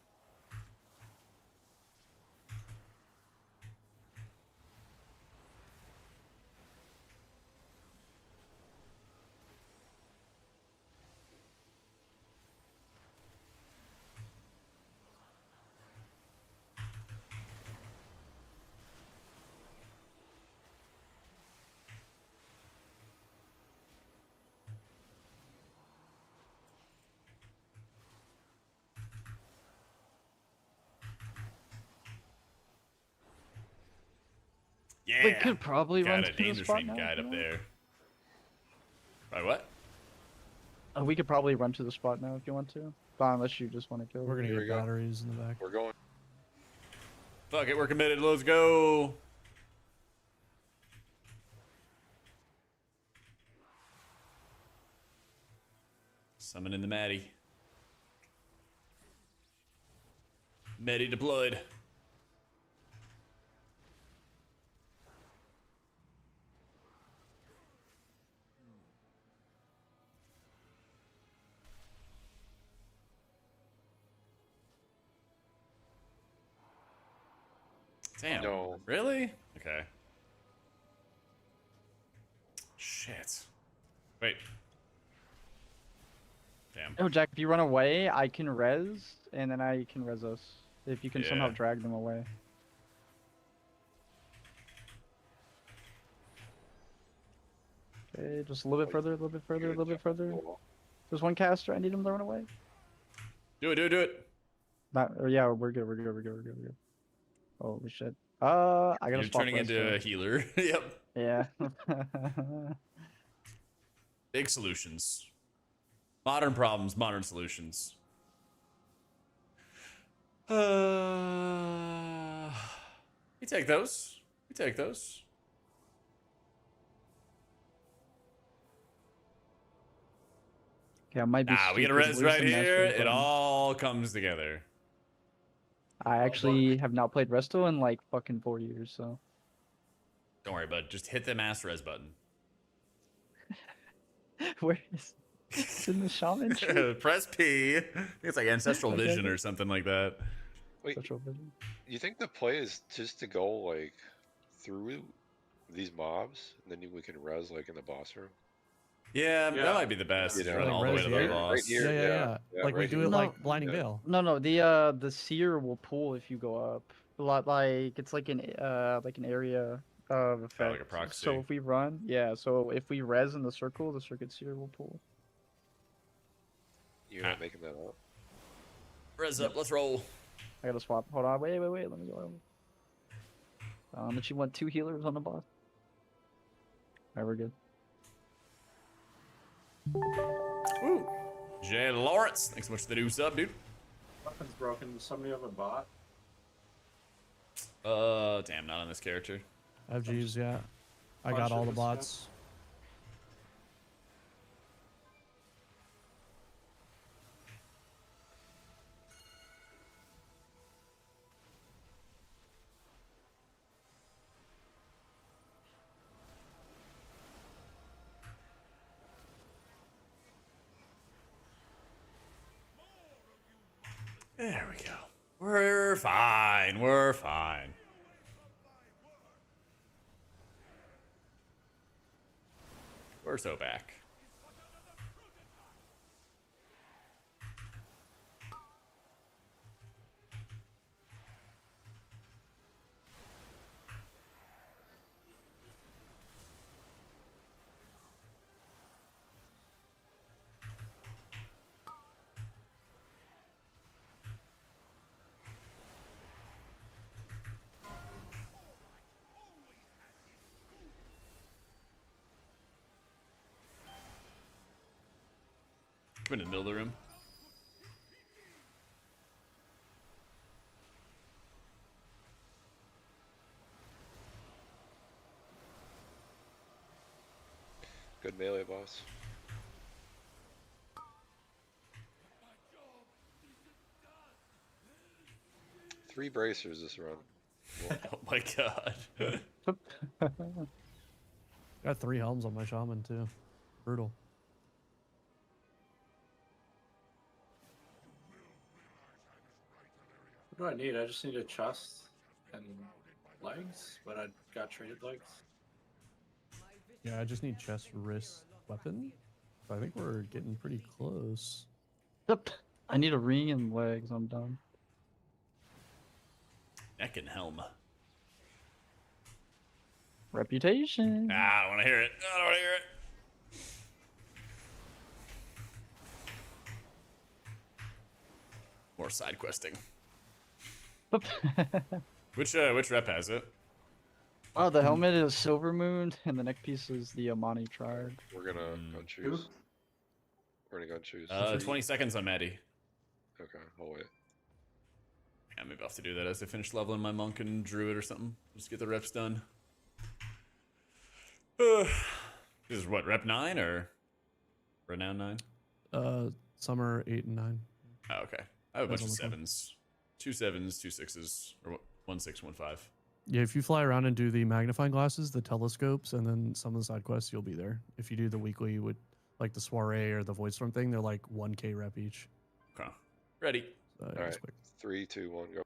Speaker 1: Yeah.
Speaker 9: We could probably run
Speaker 1: Got a
Speaker 9: to the
Speaker 1: danger
Speaker 9: spot
Speaker 1: stream
Speaker 9: now.
Speaker 1: guide
Speaker 9: if
Speaker 1: up
Speaker 9: you want.
Speaker 1: there. Right, what?
Speaker 9: We could probably run to the spot now if you want to. But unless you just want to kill.
Speaker 7: We're gonna
Speaker 6: Here we
Speaker 7: get
Speaker 6: go.
Speaker 7: batteries in the back.
Speaker 6: We're going.
Speaker 1: Fuck it, we're committed. Let's go. Summoning the Maddie. Maddie deployed. Damn.
Speaker 6: No.
Speaker 1: Really? Okay. Shit. Wait. Damn.
Speaker 9: Oh, Jack, if you run away, I can res, and then I can res us. If you can somehow
Speaker 1: Yeah.
Speaker 9: drag them away. Okay, just a little bit further, a little bit further, a little bit further. There's one caster. I need him to run away.
Speaker 1: Do it.
Speaker 9: Not, or yeah, we're good. We're good. We're good. We're good. We're good. Holy shit. I got
Speaker 1: You're
Speaker 9: a spot
Speaker 1: turning
Speaker 9: res
Speaker 1: into
Speaker 9: too.
Speaker 1: a healer. Yep.
Speaker 9: Yeah.
Speaker 1: Big solutions. Modern problems, modern solutions. We take those. We take those.
Speaker 9: Yeah, it might be.
Speaker 1: Ah, we get a
Speaker 9: stupid.
Speaker 1: res
Speaker 9: Where's
Speaker 1: right
Speaker 9: the master
Speaker 1: here.
Speaker 9: res
Speaker 1: It
Speaker 9: button?
Speaker 1: all comes together.
Speaker 9: I actually have not played Resto in like fucking 4 years, so.
Speaker 1: Don't worry, bud. Just hit the master res button.
Speaker 9: Where is? It's in the shaman tree.
Speaker 1: Press P. I think it's like ancestral
Speaker 9: Okay.
Speaker 1: vision or something like that.
Speaker 6: Wait,
Speaker 9: Central vision.
Speaker 6: you think the play is just to go like through these mobs, and then we can res like in the boss room?
Speaker 1: Yeah,
Speaker 8: Yeah.
Speaker 1: that might be the best.
Speaker 8: Yeah.
Speaker 1: If you run
Speaker 7: Like
Speaker 1: all the way
Speaker 7: res
Speaker 1: to the
Speaker 7: here?
Speaker 1: boss.
Speaker 6: Right here.
Speaker 7: Yeah. Like we
Speaker 6: right
Speaker 7: do
Speaker 6: here.
Speaker 7: it
Speaker 9: No.
Speaker 7: like Blinding
Speaker 6: Yeah.
Speaker 7: Veil.
Speaker 9: No, the seer will pull if you go up. A lot like it's like an area of effect.
Speaker 1: like a proxy.
Speaker 9: So if we run, yeah. So if we res in the circuit seer will pull.
Speaker 6: You're not making that up.
Speaker 1: Res up. Let's roll.
Speaker 9: I gotta swap. Hold on. Wait. Let me go. But you want 2 healers on the boss? Alright, we're good.
Speaker 1: Ooh. Jay Lawrence. Thanks so much for the new sub, dude.
Speaker 8: Weapon's broken. Does somebody have a bot?
Speaker 1: Damn, not on this character.
Speaker 7: FGs, yeah. I
Speaker 8: Bunch
Speaker 7: got all
Speaker 8: of
Speaker 7: the
Speaker 8: this
Speaker 7: bots.
Speaker 1: There we go. We're fine. We're fine. We're so back. We're in the middle of the room.
Speaker 6: Good melee boss. Three bracers this run.
Speaker 1: Oh my god.
Speaker 7: Got 3 helms on my shaman too. Brutal.
Speaker 8: What do I need? I just need a chest and legs, but I got traded legs.
Speaker 7: Yeah, I just need chest, wrist, weapon. I think we're getting pretty close.
Speaker 9: Yep. I need a ring and legs. I'm done.
Speaker 1: Neck and helm.
Speaker 9: Reputation.
Speaker 1: Ah, I don't want to hear it. I don't want to hear it. More side questing. Which rep has it?
Speaker 9: Oh, the helmet is Silver Moon, and the neck piece is the Amani Tribe.
Speaker 6: We're gonna go choose. We're gonna go choose.
Speaker 1: 20 seconds on Maddie.
Speaker 6: Okay, I'll wait.
Speaker 1: Yeah, maybe I'll have to do that as I finish leveling my monk and druid or something. Just get the reps done. This is what, rep 9 or renown 9?
Speaker 7: Summer 8 and 9.
Speaker 1: Oh, okay. I have a bunch of
Speaker 7: Depends on which
Speaker 1: 7s. 2 7s, 2 6s, or 1 6, 1 5.
Speaker 7: Yeah, if you fly around and do the magnifying glasses, the telescopes, and then some of the side quests, you'll be there. If you do the weekly with like the soiree or the void storm thing, they're like 1k rep each.
Speaker 1: Okay. Ready.
Speaker 7: Yeah,
Speaker 6: All
Speaker 7: it's
Speaker 6: right.
Speaker 7: quick.
Speaker 6: 3, 2, 1, go.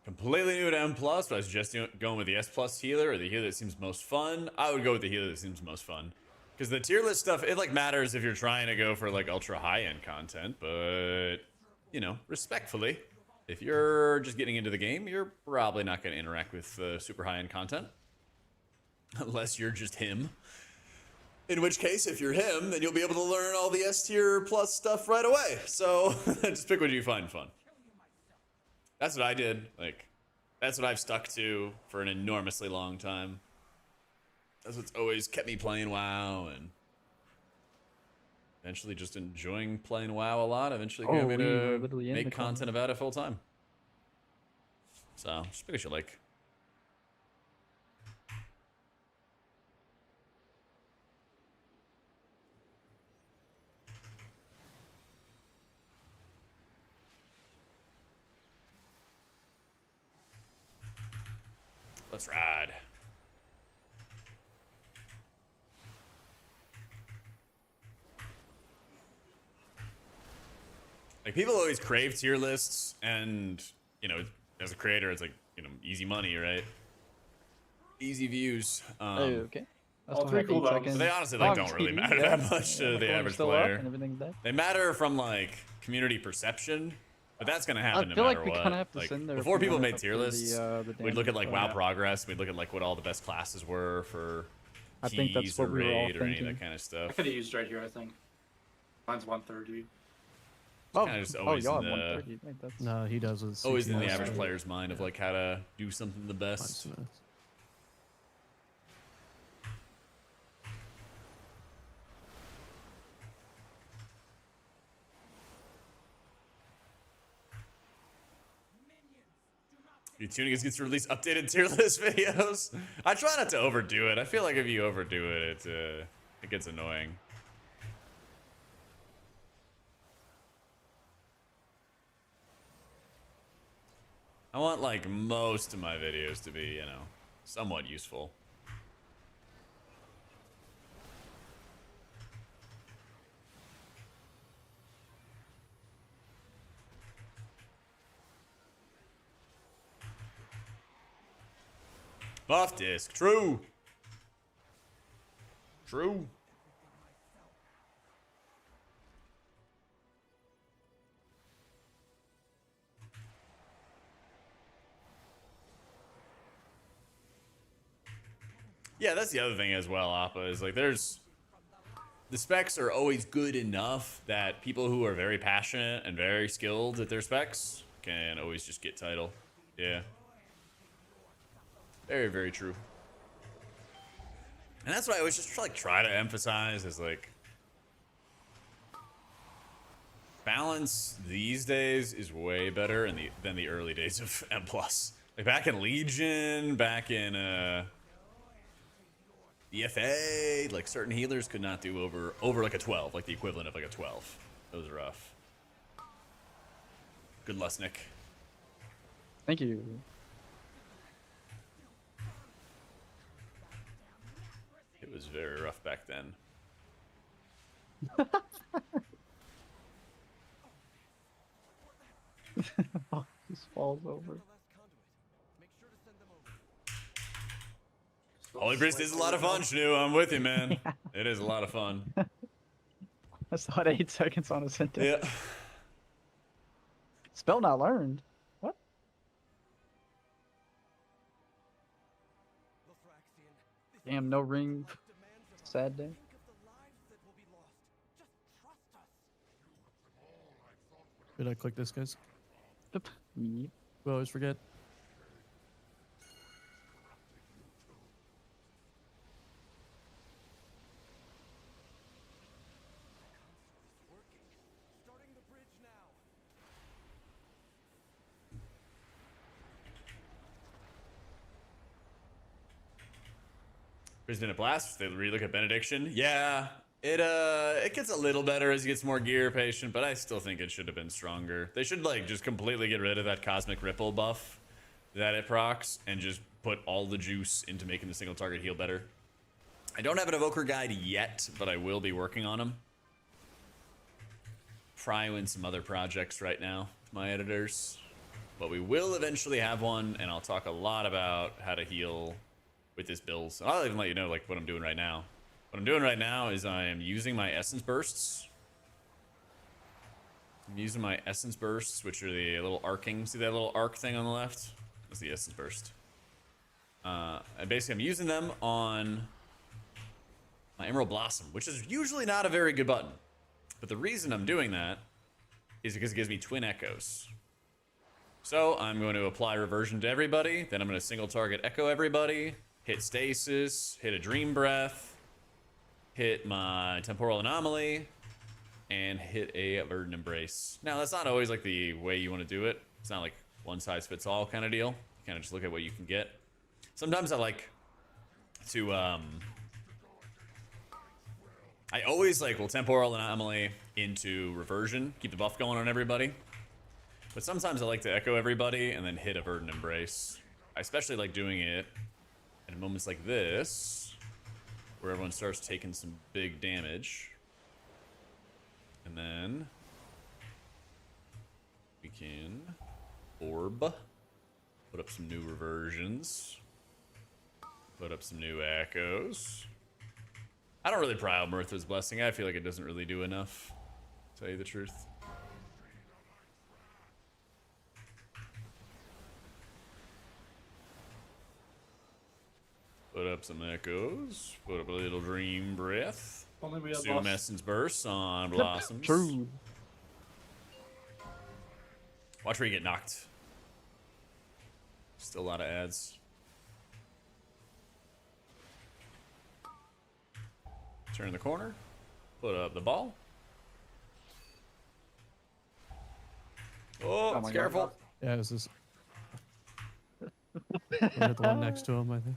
Speaker 1: Completely new to M+, but I was just going with the S+ healer or the healer that seems most fun. I would go with the healer that seems most fun. Because the tier list stuff, it like matters if you're trying to go for like ultra high-end content, but, you know, respectfully, if you're just getting into the game, you're probably not going to interact with super high-end content. Unless you're just him. In which case, if you're him, then you'll be able to learn all the S tier plus stuff right away. So, just pick what you find fun. That's what I did. Like, that's what I've stuck to for an enormously long time. That's what's always kept me playing WoW, and eventually just enjoying playing WoW a lot. Eventually
Speaker 9: Oh,
Speaker 1: got me
Speaker 9: we were
Speaker 1: to
Speaker 9: literally in
Speaker 1: make
Speaker 9: the
Speaker 1: content about it full time. So, just pick what you like. Let's ride. Like, people always crave tier lists, and, you know, as a creator, it's like, you know, easy money, right? Easy views.
Speaker 9: Okay.
Speaker 8: Oh, it's pretty cool though.
Speaker 1: But they honestly like don't really matter that much to the average player.
Speaker 9: And everything's dead.
Speaker 1: They matter from like community perception, but that's gonna happen
Speaker 9: I
Speaker 1: no
Speaker 9: feel like
Speaker 1: matter
Speaker 9: we
Speaker 1: what.
Speaker 9: kind of have to
Speaker 1: Like,
Speaker 9: send there
Speaker 1: before people
Speaker 9: if we
Speaker 1: made
Speaker 9: wanna
Speaker 1: tier
Speaker 9: up to
Speaker 1: lists,
Speaker 9: the
Speaker 1: we'd look at like WoW
Speaker 9: damage.
Speaker 1: progress. We'd look at like what all the best classes were for
Speaker 9: I think that's
Speaker 1: keys or
Speaker 9: what we were all
Speaker 1: raid or any of
Speaker 9: thinking.
Speaker 1: that kind of
Speaker 8: I
Speaker 1: stuff.
Speaker 8: could have used right here, I think. Mine's 130.
Speaker 9: Oh,
Speaker 1: Kinda just
Speaker 9: oh,
Speaker 1: always
Speaker 9: y'all
Speaker 1: in
Speaker 9: at
Speaker 1: the-
Speaker 9: 130. Wait, that's
Speaker 7: No, he does with
Speaker 1: Always in the
Speaker 7: CPS,
Speaker 1: average
Speaker 7: so-
Speaker 1: player's mind of like how to do something the best.
Speaker 7: Smith.
Speaker 1: Tunings gets to release updated tier list videos. I try not to overdo it. I feel like if you overdo it, it gets annoying. I want like most of my videos to be, you know, somewhat useful. Buff disc, true. True. Yeah, that's the other thing as well, Appa, is like there's the specs are always good enough that people who are very passionate and very skilled at their specs can always just get title. Yeah. Very, very true. And that's what I always just try to emphasize is like balance these days is way better than the early days of M+. Like back in Legion, back in EFA, like certain healers could not do over like a 12, like the equivalent of like a 12. That was rough. Good luck, Nick.
Speaker 9: Thank you.
Speaker 1: It was very rough back then.
Speaker 9: Oh, just falls over.
Speaker 1: Holy Priest is a lot of fun, Shnu. I'm with you, man. It is a lot of fun.
Speaker 9: I saw it 8 seconds on a sentence.
Speaker 1: Yeah.
Speaker 9: Spell not learned. What? Damn, no ring. Sad day.
Speaker 7: Did I click this, guys?
Speaker 9: Yep.
Speaker 7: We always forget.
Speaker 1: There's been a blast. They relook at Benediction. Yeah, it gets a little better as he gets more gear patient, but I still think it should have been stronger. They should like just completely get rid of that Cosmic Ripple buff that it procs and just put all the juice into making the single target heal better. I don't have an Evoker guide yet, but I will be working on them. Probably in some other projects right now, my editors. But we will eventually have one, and I'll talk a lot about how to heal with this build. So I'll even let you know like what I'm doing right now. What I'm doing right now is I am using my Essence Bursts. I'm using my Essence Bursts, which are the little arcing. See that little arc thing on the left? That's the Essence Burst. And basically I'm using them on my Emerald Blossom, which is usually not a very good button. But the reason I'm doing that is because it gives me Twin Echoes. So I'm going to apply Reversion to everybody, then I'm going to single target Echo everybody, hit Stasis, hit a Dream Breath, hit my Temporal Anomaly, and hit a Verdant Embrace. Now that's not always like the way you want to do it. It's not like one size fits all kind of deal. You kind of just look at what you can get. Sometimes I like to I always like will Temporal Anomaly into Reversion, keep the buff going on everybody. But sometimes I like to Echo everybody and then hit a Verdant Embrace. I especially like doing it in moments like this, where everyone starts taking some big damage, and then we can orb, put up some new reversions, put up some new echoes. I don't really pry out Mirtha's Blessing. I feel like it doesn't really do enough, to tell you the truth. Put up some echoes. Put up a little dream breath.
Speaker 8: Only we have
Speaker 1: Zoom
Speaker 8: lost.
Speaker 1: Essence Burst on Blossoms.
Speaker 9: True.
Speaker 1: Watch where you get knocked. Still a lot of ads. Turn the corner. Put up the ball. Oh,
Speaker 8: Oh my
Speaker 1: careful.
Speaker 8: God.
Speaker 7: Yeah, it was this. We hit the one next to him, I think.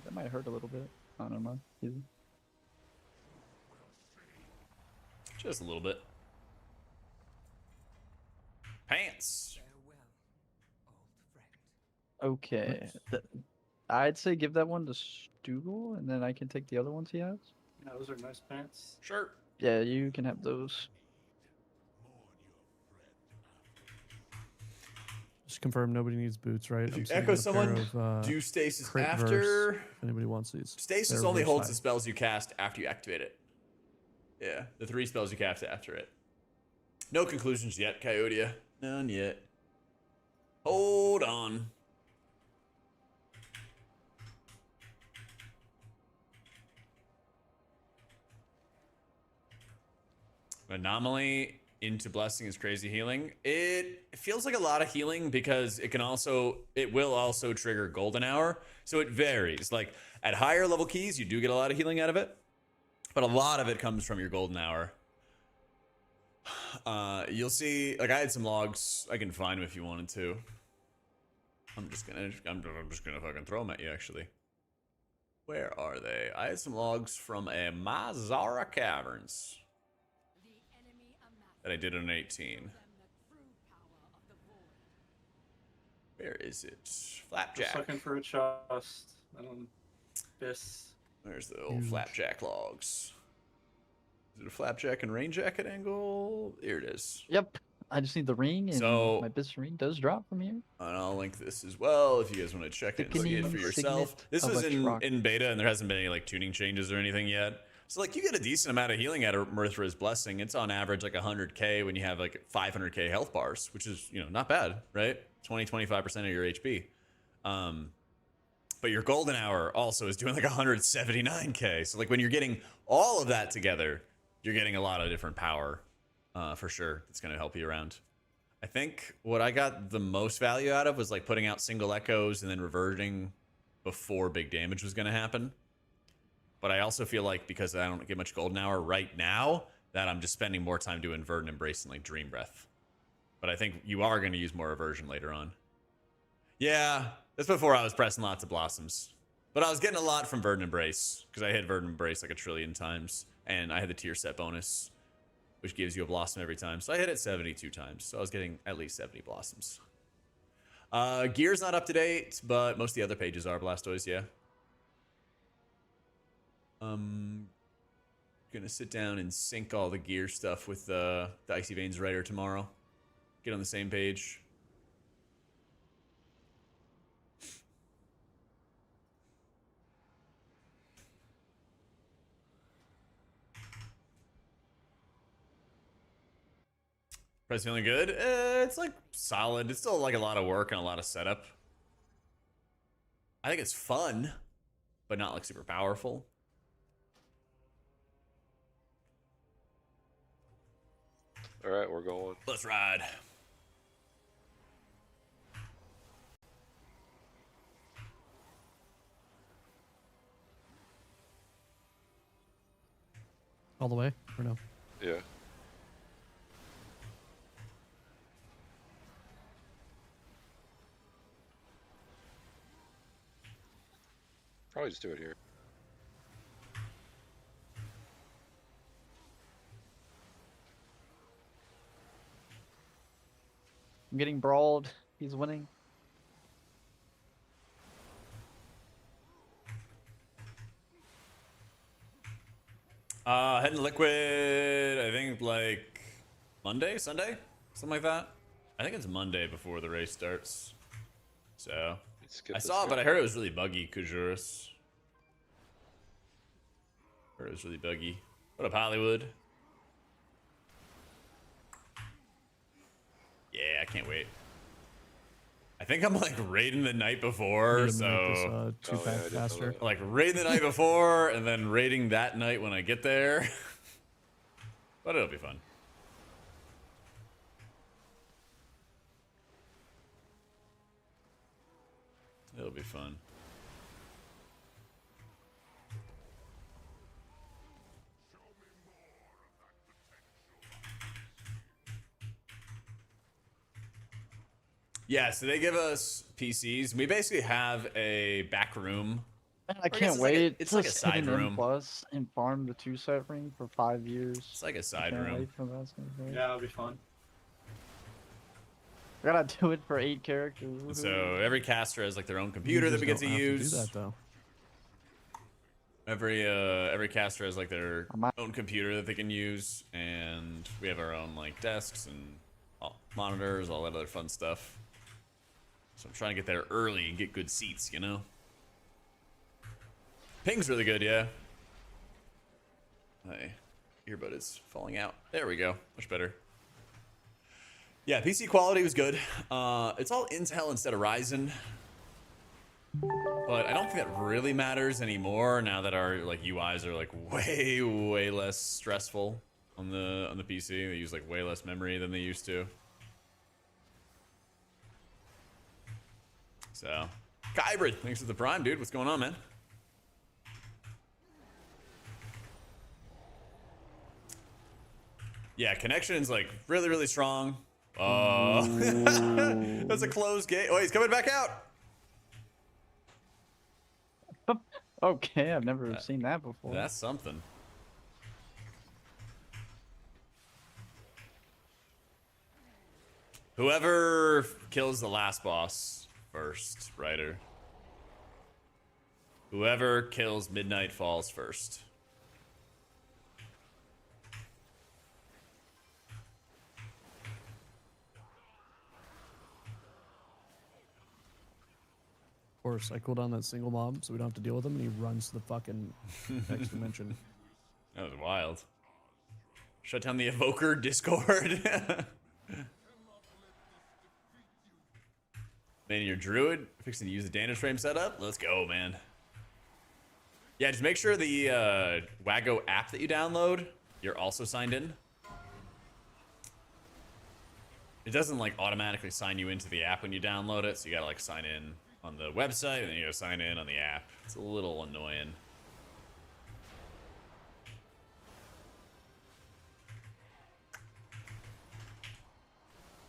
Speaker 9: That might hurt a little bit. I don't know. Easy.
Speaker 1: Just a little bit. Pants.
Speaker 9: Okay. I'd say give that one to Stugel, and then I can take the other ones he has.
Speaker 8: Yeah, those are nice pants.
Speaker 1: Sure.
Speaker 9: Yeah, you can have those.
Speaker 7: Just confirm nobody needs boots, right?
Speaker 1: If you
Speaker 7: sending
Speaker 1: echo
Speaker 7: a pair
Speaker 1: someone,
Speaker 7: of,
Speaker 1: do stasis
Speaker 7: crit
Speaker 1: after.
Speaker 7: verse, if anybody wants these.
Speaker 1: Stasis
Speaker 7: They're
Speaker 1: only holds the
Speaker 7: reverse
Speaker 1: spells you cast after you activate it. Yeah, the 3 spells you cast after it. No conclusions yet, Coyotea. None yet. Hold on. Anomaly into Blessing is crazy healing. It feels like a lot of healing because it will also trigger Golden Hour. So it varies. Like at higher level keys, you do get a lot of healing out of it, but a lot of it comes from your Golden Hour. You'll see, like I had some logs. I can find them if you wanted to. I'm just gonna fucking throw them at you actually. Where are they? I had some logs from a Mazara Caverns that I did on 18. Where is it? Flapjack.
Speaker 8: Just looking for a chest. I don't. This.
Speaker 1: There's the old flapjack logs. Is it a flapjack and rain jacket angle? Here it is.
Speaker 9: Yep. I just need the ring, and
Speaker 1: So-
Speaker 9: my business ring does drop from here.
Speaker 1: And I'll link this as well if you guys want to check it and see it for
Speaker 9: Thickening
Speaker 1: yourself.
Speaker 9: signet
Speaker 1: This
Speaker 9: of
Speaker 1: was
Speaker 9: a truck.
Speaker 1: in beta, and there hasn't been any like tuning changes or anything yet. So like you get a decent amount of healing out of Mirthra's Blessing. It's on average like 100k when you have like 500k health bars, which is, you know, not bad, right? 20-25% of your HP. But your Golden Hour also is doing like 179k. So like when you're getting all of that together, you're getting a lot of different power for sure. It's going to help you around. I think what I got the most value out of was like putting out single echoes and then reverting before big damage was going to happen. But I also feel like because I don't get much Golden Hour right now, that I'm just spending more time doing Verdant Embrace and like Dream Breath. But I think you are going to use more Reversion later on. Yeah, that's before I was pressing lots of Blossoms. But I was getting a lot from Verdant Embrace because I hit Verdant Embrace like a trillion times. And I had the tier set bonus, which gives you a Blossom every time. So I hit it 72 times. So I was getting at least 70 Blossoms. Gear's not up to date, but most of the other pages are. Blastoise, yeah. Gonna sit down and sync all the gear stuff with the Icy Veins writer tomorrow. Get on the same page. Price feeling good? It's like solid. It's still like a lot of work and a lot of setup. I think it's fun, but not like super powerful.
Speaker 6: All right, we're going.
Speaker 1: Let's ride.
Speaker 7: All the way or no?
Speaker 6: Yeah. Probably just do it here.
Speaker 9: getting brawled. He's winning.
Speaker 1: Heading liquid, I think like Monday, Sunday, something like that. I think it's Monday before the race starts. So I saw it, but I heard it was really buggy, Kajurus. Heard it was really buggy. What up, Hollywood? Yeah, I can't wait. I think I'm like raiding the night before, so
Speaker 7: two-pack faster.
Speaker 1: like raiding the night before and then raiding that night when I get there. But it'll be fun. It'll be fun. Yeah, so they give us PCs. We basically have a back room.
Speaker 9: Man, I can't
Speaker 1: it's
Speaker 9: wait.
Speaker 1: Like it's like a
Speaker 9: Just hit
Speaker 1: side
Speaker 9: an M
Speaker 1: room.
Speaker 9: plus and farm the 2-set ring for 5 years.
Speaker 1: It's like a
Speaker 9: I
Speaker 1: side
Speaker 9: can't
Speaker 1: room.
Speaker 9: wait for that. It's gonna be great.
Speaker 8: Yeah, that'll be fun.
Speaker 9: I gotta do it for 8 characters.
Speaker 1: And so every caster has like their own computer that we get to use.
Speaker 7: Do that though.
Speaker 1: Every caster has like their own computer that they can use, and we have our own like desks and monitors, all that other fun stuff. So I'm trying to get there early and get good seats, you know? Ping's really good, yeah. My earbud is falling out. There we go. Much better. Yeah, PC quality was good. It's all Intel instead of Ryzen. But I don't think that really matters anymore now that our like UIs are like way less stressful on the PC. They use like way less memory than they used to. So, Kybrid, thanks for the prime, dude. What's going on, man? Yeah, connection's like really strong. That's a closed gate. Oh, he's coming back out.
Speaker 9: Okay, I've never seen that before.
Speaker 1: That's something. Whoever kills the last boss first, Ryder. Whoever kills Midnight Falls first.
Speaker 7: Of course, I cooled down that single mob so we don't have to deal with him, and he runs to the fucking next dimension.
Speaker 1: That was wild. Shut down the Evoker Discord. Man, your druid fixing to use the damage frame setup. Let's go, man. Yeah, just make sure the Wago app that you download, you're also signed in. It doesn't like automatically sign you into the app when you download it, so you gotta like sign in on the website and then you gotta sign in on the app. It's a little annoying.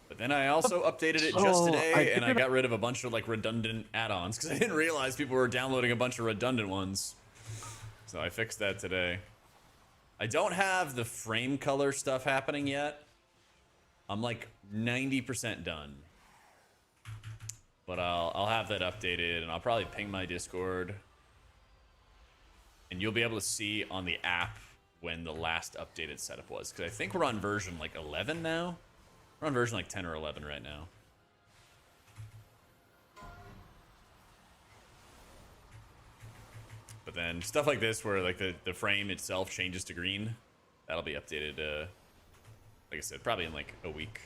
Speaker 1: But then I also updated it just today, and I got rid of a bunch of like redundant add-ons because I didn't realize people were downloading a bunch of redundant ones. So I fixed that today. I don't have the frame color stuff happening yet. I'm like 90% done. But I'll have that updated, and I'll probably ping my Discord. And you'll be able to see on the app when the last updated setup was. Because I think we're on version like 11 now. We're on version like 10 or 11 right now. But then stuff like this where like the frame itself changes to green, that'll be updated, like I said, probably in like a week.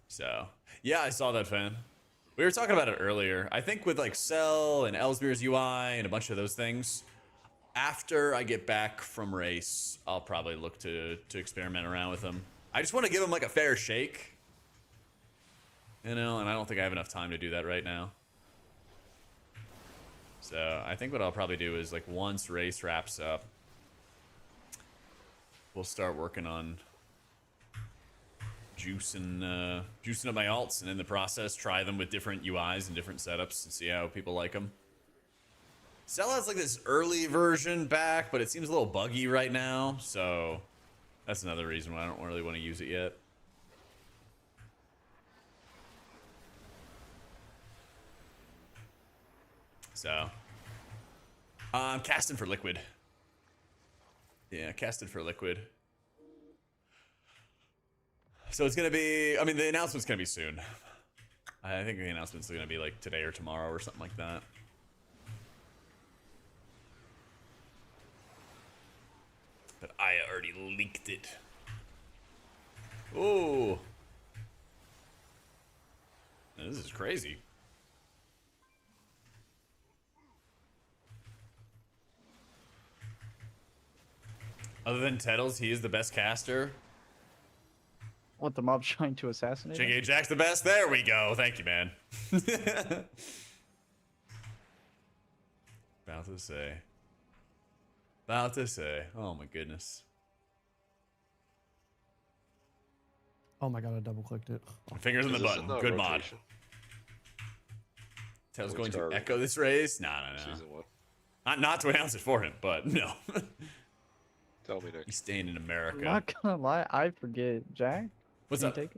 Speaker 1: So, yeah, I saw that, fan. We were talking about it earlier. I think with like Cell and Ellesmere's UI and a bunch of those things, after I get back from race, I'll probably look to experiment around with them. I just want to give them like a fair shake, you know, and I don't think I have enough time to do that right now. So I think what I'll probably do is like once race wraps up, we'll start working on juicing up my alts, and in the process try them with different UIs and different setups and see how people like them. Cell has like this early version back, but it seems a little buggy right now, so that's another reason why I don't really want to use it yet. So, I'm casting for liquid. Yeah, casted for liquid. So it's gonna be. I mean, the announcement's gonna be soon. I think the announcement's gonna be like today or tomorrow or something like that. But I already leaked it. Oh, this is crazy. Other than Tettles, he is the best caster.
Speaker 9: What, the mob's trying to assassinate him?
Speaker 1: AutomaticJak's the best. There we go. Thank you, man. About to say. About to say. Oh my goodness.
Speaker 7: Oh my god, I double clicked it.
Speaker 1: Fingers on the
Speaker 6: Is this
Speaker 1: button.
Speaker 6: in the
Speaker 1: Good mod.
Speaker 6: rotation?
Speaker 1: Tails
Speaker 6: Which
Speaker 1: going to
Speaker 6: are we?
Speaker 1: echo this race? No.
Speaker 6: Season 1.
Speaker 1: Not to announce it for him, but no.
Speaker 6: Tell me next.
Speaker 1: He's staying in
Speaker 9: I'm
Speaker 1: America.
Speaker 9: not gonna lie, I forget. Jack?
Speaker 1: What's
Speaker 9: can
Speaker 1: up?
Speaker 9: you take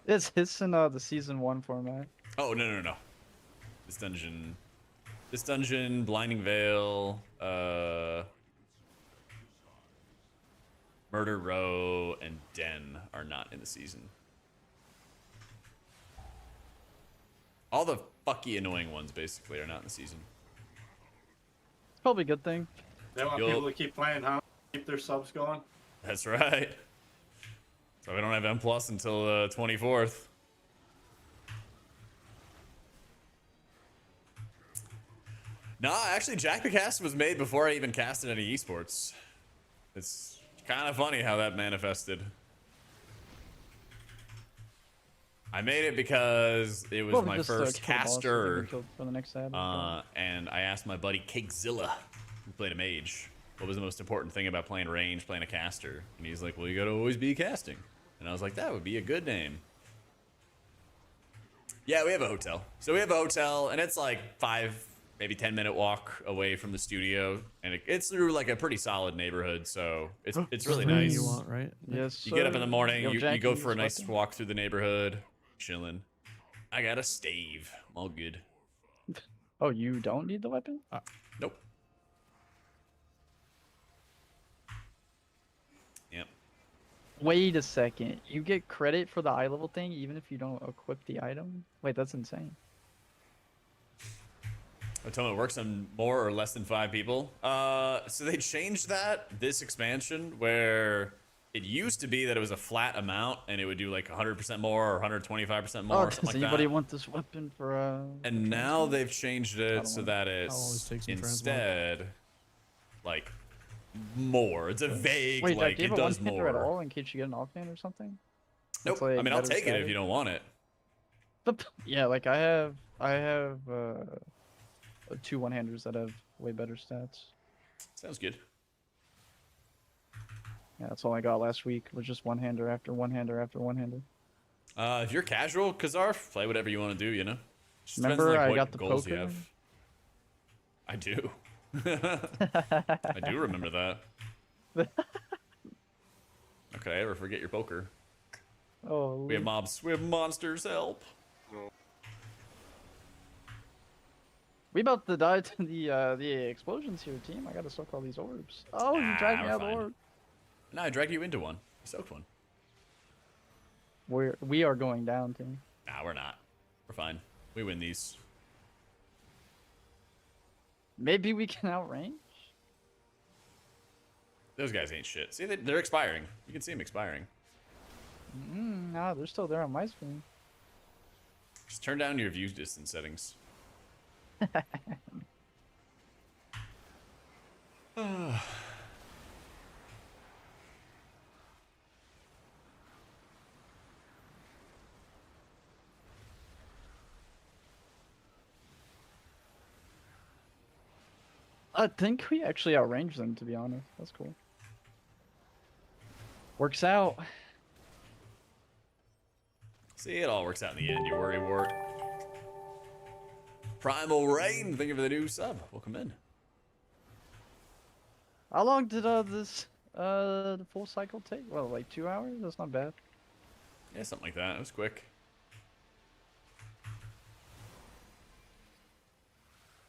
Speaker 9: it? It's in the season 1 format.
Speaker 1: Oh, no. This dungeon, Blinding Veil, Murder Row, and Den are not in the season. All the fucky annoying ones, basically, are not in the season.
Speaker 9: It's probably a good thing.
Speaker 8: They want
Speaker 1: Yup.
Speaker 8: people to keep playing, huh? Keep their subs going.
Speaker 1: That's right. So we don't have M Plus until the 24th. Nah, actually, Jack the Cast was made before I even casted any esports. It's kind of funny how that manifested. I made it because it was
Speaker 9: Probably
Speaker 1: my
Speaker 9: just,
Speaker 1: first
Speaker 9: kill the boss so they
Speaker 1: caster,
Speaker 9: can kill for the next ad.
Speaker 1: and I asked my buddy Cakezilla, who played a mage, what was the most important thing about playing range, playing a caster? And he's like, well, you gotta always be casting. And I was like, that would be a good name. Yeah, we have a hotel. So we have a hotel, and it's like 5, maybe 10-minute walk away from the studio, and it's through like a pretty solid neighborhood, so it's really
Speaker 7: Everything
Speaker 1: nice.
Speaker 7: you want, right?
Speaker 9: Yes,
Speaker 1: You get up in the morning,
Speaker 9: Yo,
Speaker 1: you
Speaker 9: Jack,
Speaker 1: go
Speaker 9: can
Speaker 1: for a
Speaker 9: use
Speaker 1: nice
Speaker 9: weapon?
Speaker 1: walk through the neighborhood, chilling. I got a stave. I'm all good.
Speaker 9: Oh, you don't need the weapon?
Speaker 1: Nope. Yep.
Speaker 9: Wait a second. You get credit for the eye level thing even if you don't equip the item? Wait, that's insane.
Speaker 1: Automa works on more or less than 5 people. So they changed that this expansion where it used to be that it was a flat amount and it would do like 100% more or 125% more or
Speaker 9: Does
Speaker 1: something like
Speaker 9: anybody
Speaker 1: that.
Speaker 9: want this weapon for
Speaker 1: And now they've changed it so that
Speaker 7: always
Speaker 1: it's
Speaker 7: takes some transmog.
Speaker 1: instead like more. It's a vague
Speaker 9: Wait,
Speaker 1: like
Speaker 9: do you
Speaker 1: it
Speaker 9: have a
Speaker 1: does
Speaker 9: one-hander at
Speaker 1: more.
Speaker 9: all in case you get an offhand or something?
Speaker 1: Nope.
Speaker 9: That's, like,
Speaker 1: I mean, I'll
Speaker 9: better
Speaker 1: take it if
Speaker 9: status?
Speaker 1: you don't want it.
Speaker 9: But yeah, like I have 2 one-handers that have way better stats.
Speaker 1: Sounds good.
Speaker 9: Yeah, that's all I got last week was just one-hander after one-hander after one-hander.
Speaker 1: If you're casual, Kazar, play whatever you want to do, you know? Just depends
Speaker 9: Remember
Speaker 1: on, like,
Speaker 9: I
Speaker 1: what
Speaker 9: got the
Speaker 1: goals you
Speaker 9: poker?
Speaker 1: have. I do. I do remember that. How could I ever forget your poker?
Speaker 9: Oh,
Speaker 1: We have mobs. We have monsters. Help.
Speaker 9: we about to die to the explosions here, team. I gotta soak all these orbs. Oh, you dragged me
Speaker 1: we're
Speaker 9: out of the
Speaker 1: fine.
Speaker 9: orb.
Speaker 1: No, I dragged you into one. I soaked one.
Speaker 9: We are going down, team.
Speaker 1: Nah, we're not. We're fine. We win these.
Speaker 9: Maybe we can outrange.
Speaker 1: Those guys ain't shit. See, they're expiring. You can see them expiring.
Speaker 9: Nah, they're still there on my screen.
Speaker 1: Just turn down your view distance settings.
Speaker 9: I think we actually outranged them, to be honest. That's cool. Works out.
Speaker 1: See, it all works out in the end. You worry, Wart. Primal Rain, thank you for the new sub. Welcome in.
Speaker 9: How long did this the full cycle take? Well, like 2 hours? That's not bad.
Speaker 1: Yeah, something like that. It was quick.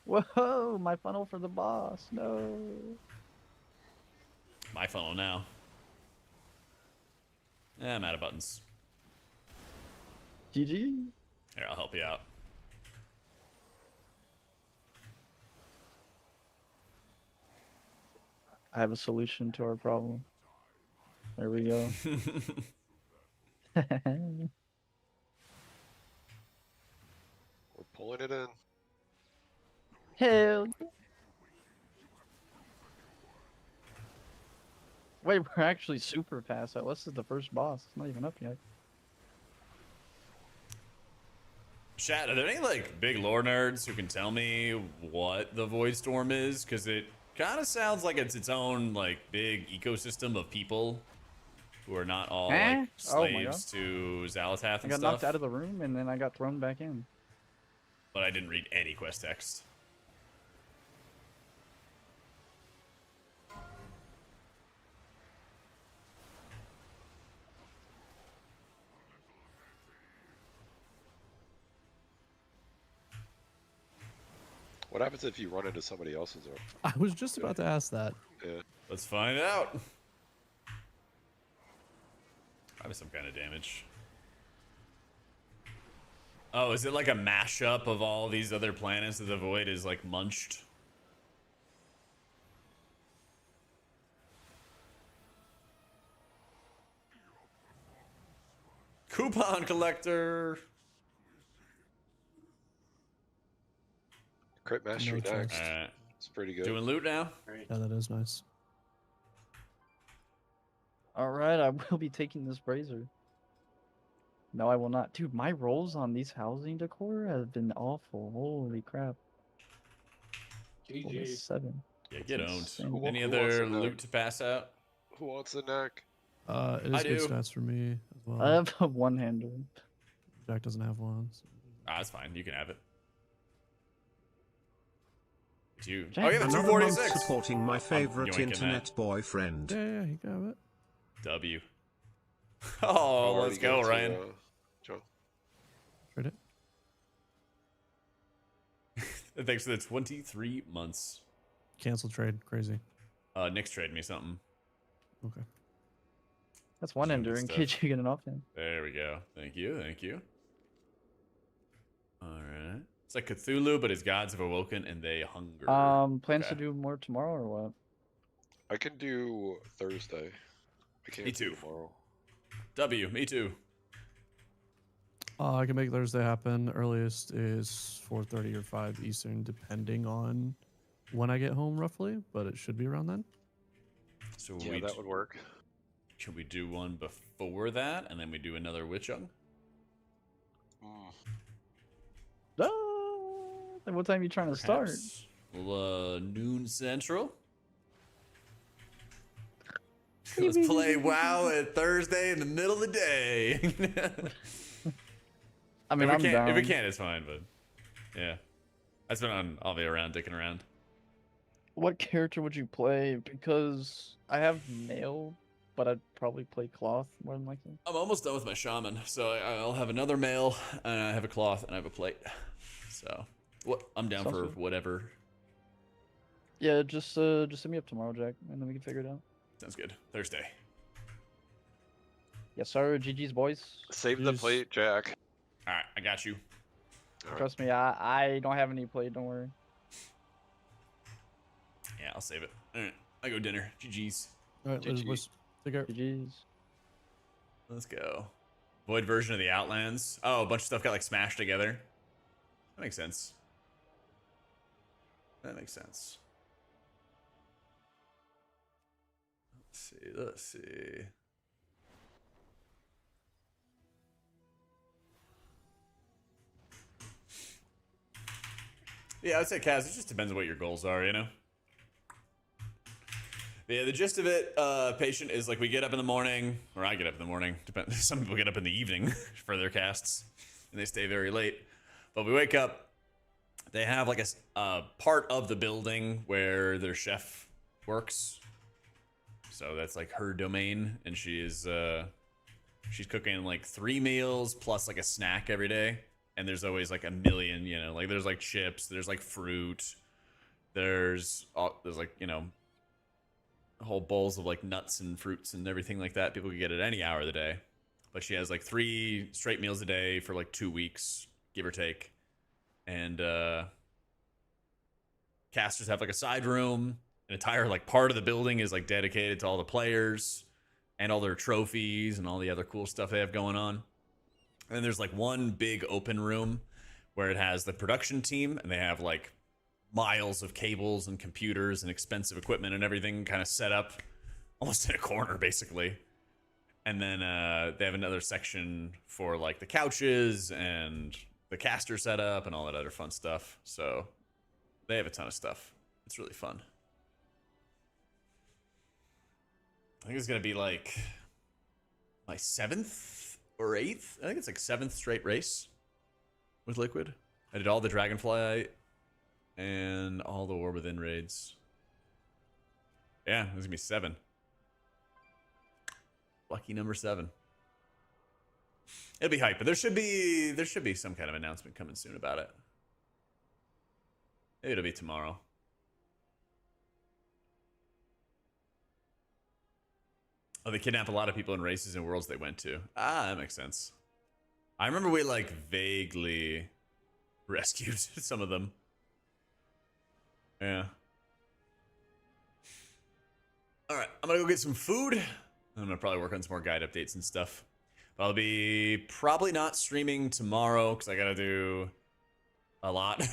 Speaker 9: Whoa, my funnel for the boss. No.
Speaker 1: My funnel now. I'm out of buttons.
Speaker 9: GG.
Speaker 1: Here, I'll help you out.
Speaker 9: I have a solution to our problem. There we go.
Speaker 6: We're pulling it in.
Speaker 9: Hell. Yeah. Wait, we're actually super fast. This is the first boss. It's not even up yet.
Speaker 1: Chat, are there any like big lore nerds who can tell me what the Void Storm is? Because it kind of sounds like it's its own like big ecosystem of people who are not all like
Speaker 9: Oh my
Speaker 1: slaves to Xalatath
Speaker 9: I
Speaker 1: and
Speaker 9: got
Speaker 1: stuff.
Speaker 9: knocked out of the room and then I got thrown back in.
Speaker 1: But I didn't read any quest text.
Speaker 6: What happens if you run into somebody else's arm?
Speaker 7: I was just about to ask that.
Speaker 6: Yeah.
Speaker 1: Let's find out. Probably some kind of damage. Oh, is it like a mashup of all these other planets that the Void is like munched? Coupon collector.
Speaker 6: Crit Mastery
Speaker 7: No
Speaker 6: next.
Speaker 1: Alright.
Speaker 6: It's pretty good.
Speaker 1: Doing loot now?
Speaker 7: Yeah, that is nice.
Speaker 9: Alright, I will be taking this brazier. No, I will not. Dude, my rolls on these housing decor have been awful. Holy crap.
Speaker 8: GG.
Speaker 9: 7.
Speaker 1: Yeah, get owned.
Speaker 9: insane.
Speaker 1: Any
Speaker 6: Who wants
Speaker 1: other
Speaker 6: to know?
Speaker 1: loot to pass out?
Speaker 6: Who wants the neck?
Speaker 7: It
Speaker 1: I
Speaker 7: is good
Speaker 1: do.
Speaker 7: stats for me as well.
Speaker 9: I have a one-hander.
Speaker 7: Jack doesn't have one. So.
Speaker 1: Ah, that's fine. You can have it. It's you.
Speaker 9: Jack,
Speaker 1: Oh, you have a
Speaker 3: Another month
Speaker 1: 246.
Speaker 3: supporting my favorite
Speaker 1: yoinking
Speaker 3: internet
Speaker 1: that.
Speaker 3: boyfriend.
Speaker 7: Yeah, he can have it.
Speaker 1: W. Oh,
Speaker 6: Already
Speaker 1: let's go,
Speaker 6: good to,
Speaker 1: Ryan.
Speaker 6: John.
Speaker 7: Trade it.
Speaker 1: Thanks for the 23 months.
Speaker 7: Cancel trade. Crazy.
Speaker 1: Nick's trading me something.
Speaker 7: Okay.
Speaker 9: That's one
Speaker 1: Some good
Speaker 9: ender in
Speaker 1: stuff.
Speaker 9: case you get an offhand.
Speaker 1: There we go. Thank you. Thank you. All right. It's like Cthulhu, but his gods have awoken and they hunger.
Speaker 9: Plans
Speaker 1: Okay.
Speaker 9: to do more tomorrow or what?
Speaker 6: I can do Thursday. I can't
Speaker 1: Me
Speaker 6: do
Speaker 1: too.
Speaker 6: tomorrow.
Speaker 1: W. Me too.
Speaker 7: I can make Thursday happen. Earliest is 4:30 or 5 Eastern, depending on when I get home, roughly. But it should be around then.
Speaker 1: So
Speaker 6: Yeah, that would work.
Speaker 1: Should we do one before that, and then we do another Witchung?
Speaker 9: Then what time are you trying to start?
Speaker 1: Perhaps. Well, noon central. Let's play WoW at Thursday in the middle of the day.
Speaker 9: I mean,
Speaker 1: if
Speaker 9: I'm
Speaker 1: we can't,
Speaker 9: down.
Speaker 1: if we can't, it's fine. But yeah, that's been on. I'll be around, dicking around.
Speaker 9: What character would you play? Because I have male, but I'd probably play cloth more than likely.
Speaker 1: I'm almost done with my shaman, so I'll have another mail, and I have a cloth, and I have a plate. So, what? I'm down
Speaker 9: Sounds
Speaker 1: for
Speaker 9: good.
Speaker 1: whatever.
Speaker 9: Yeah, just hit me up tomorrow, Jack, and then we can figure it out.
Speaker 1: Sounds good. Thursday.
Speaker 9: Yes, sir. GG's, boys.
Speaker 6: Save the
Speaker 7: Jeez.
Speaker 6: plate, Jack.
Speaker 1: All right, I got you.
Speaker 6: All right.
Speaker 9: Trust me, I don't have any plate. Don't worry.
Speaker 1: Yeah, I'll save it. All right, I go dinner. GG's.
Speaker 7: All right, let's
Speaker 6: GG.
Speaker 7: boys. Take care.
Speaker 9: GG's.
Speaker 1: Let's go. Void version of the Outlands. Oh, a bunch of stuff got like smashed together. That makes sense. That makes sense. Let's see. Let's see. Yeah, I'd say, Kaz, it just depends on what your goals are, you know? Yeah, the gist of it, patient, is like we get up in the morning, or I get up in the morning. Some people get up in the evening for their casts, and they stay very late. But we wake up, they have like a part of the building where their chef works. So that's like her domain, and she's cooking like 3 meals plus like a snack every day. and there's always like a million, you know, like there's like chips, there's like fruit, there's like, you know, whole bowls of like nuts and fruits and everything like that. People can get it any hour of the day. But she has like 3 straight meals a day for like 2 weeks, give or take. And casters have like a side room. An entire like part of the building is like dedicated to all the players and all their trophies and all the other cool stuff they have going on. And there's like one big open room where it has the production team, and they have like miles of cables and computers and expensive equipment and everything kind of set up almost in a corner, basically. And then they have another section for like the couches and the caster setup and all that other fun stuff. So they have a ton of stuff. It's really fun. I think it's going to be like my 7th or 8th. I think it's like 7th straight race with Liquid. I did all the Dragonfly and all the War Within raids. Yeah, it's going to be 7. Lucky number 7. It'll be hype, but there should be some kind of announcement coming soon about it. Maybe it'll be tomorrow. Oh, they kidnap a lot of people in races and worlds they went to. Ah, that makes sense. I remember we like vaguely rescued some of them. Yeah. All right, I'm gonna go get some food. I'm gonna probably work on some more guide updates and stuff. But I'll be probably not streaming tomorrow because I gotta do a lot.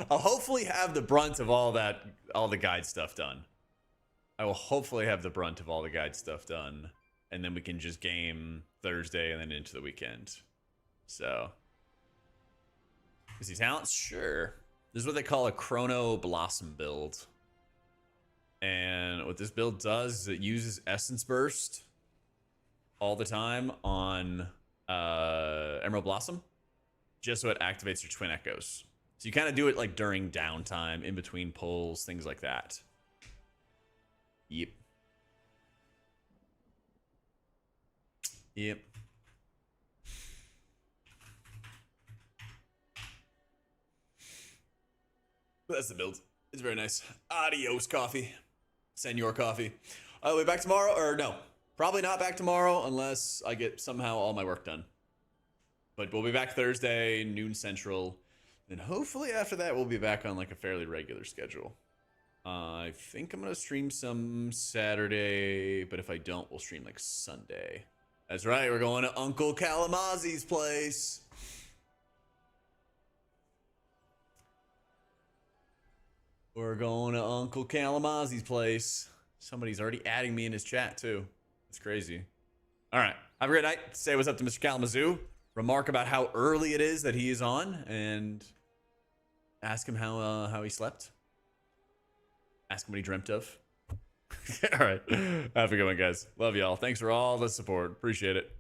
Speaker 1: I'll hopefully have the brunt of all the guide stuff done. I will hopefully have the brunt of all the guide stuff done, and then we can just game Thursday and then into the weekend. So, is he talents? Sure. This is what they call a Chrono Blossom build. And what this build does is it uses Essence Burst all the time on Emerald Blossom, just so it activates your Twin Echoes. So you kind of do it like during downtime, in between pulls, things like that. Yep. Yep. That's the build. It's very nice. Adios, coffee. Senor coffee. I'll be back tomorrow, or no. Probably not back tomorrow unless I get somehow all my work done. But we'll be back Thursday, noon central. And hopefully after that, we'll be back on like a fairly regular schedule. I think I'm going to stream some Saturday, but if I don't, we'll stream like Sunday. That's right, we're going to Uncle Kalamazzi's place. We're going to Uncle Kalamazzi's place. Somebody's already adding me in his chat, too. It's crazy. All right, have a great night. Say what's up to Mr. Kalamazoo. Remark about how early it is that he is on, and ask him how he slept. Ask him what he dreamt of. All right. Have a good one, guys. Love y'all. Thanks for all the support. Appreciate it.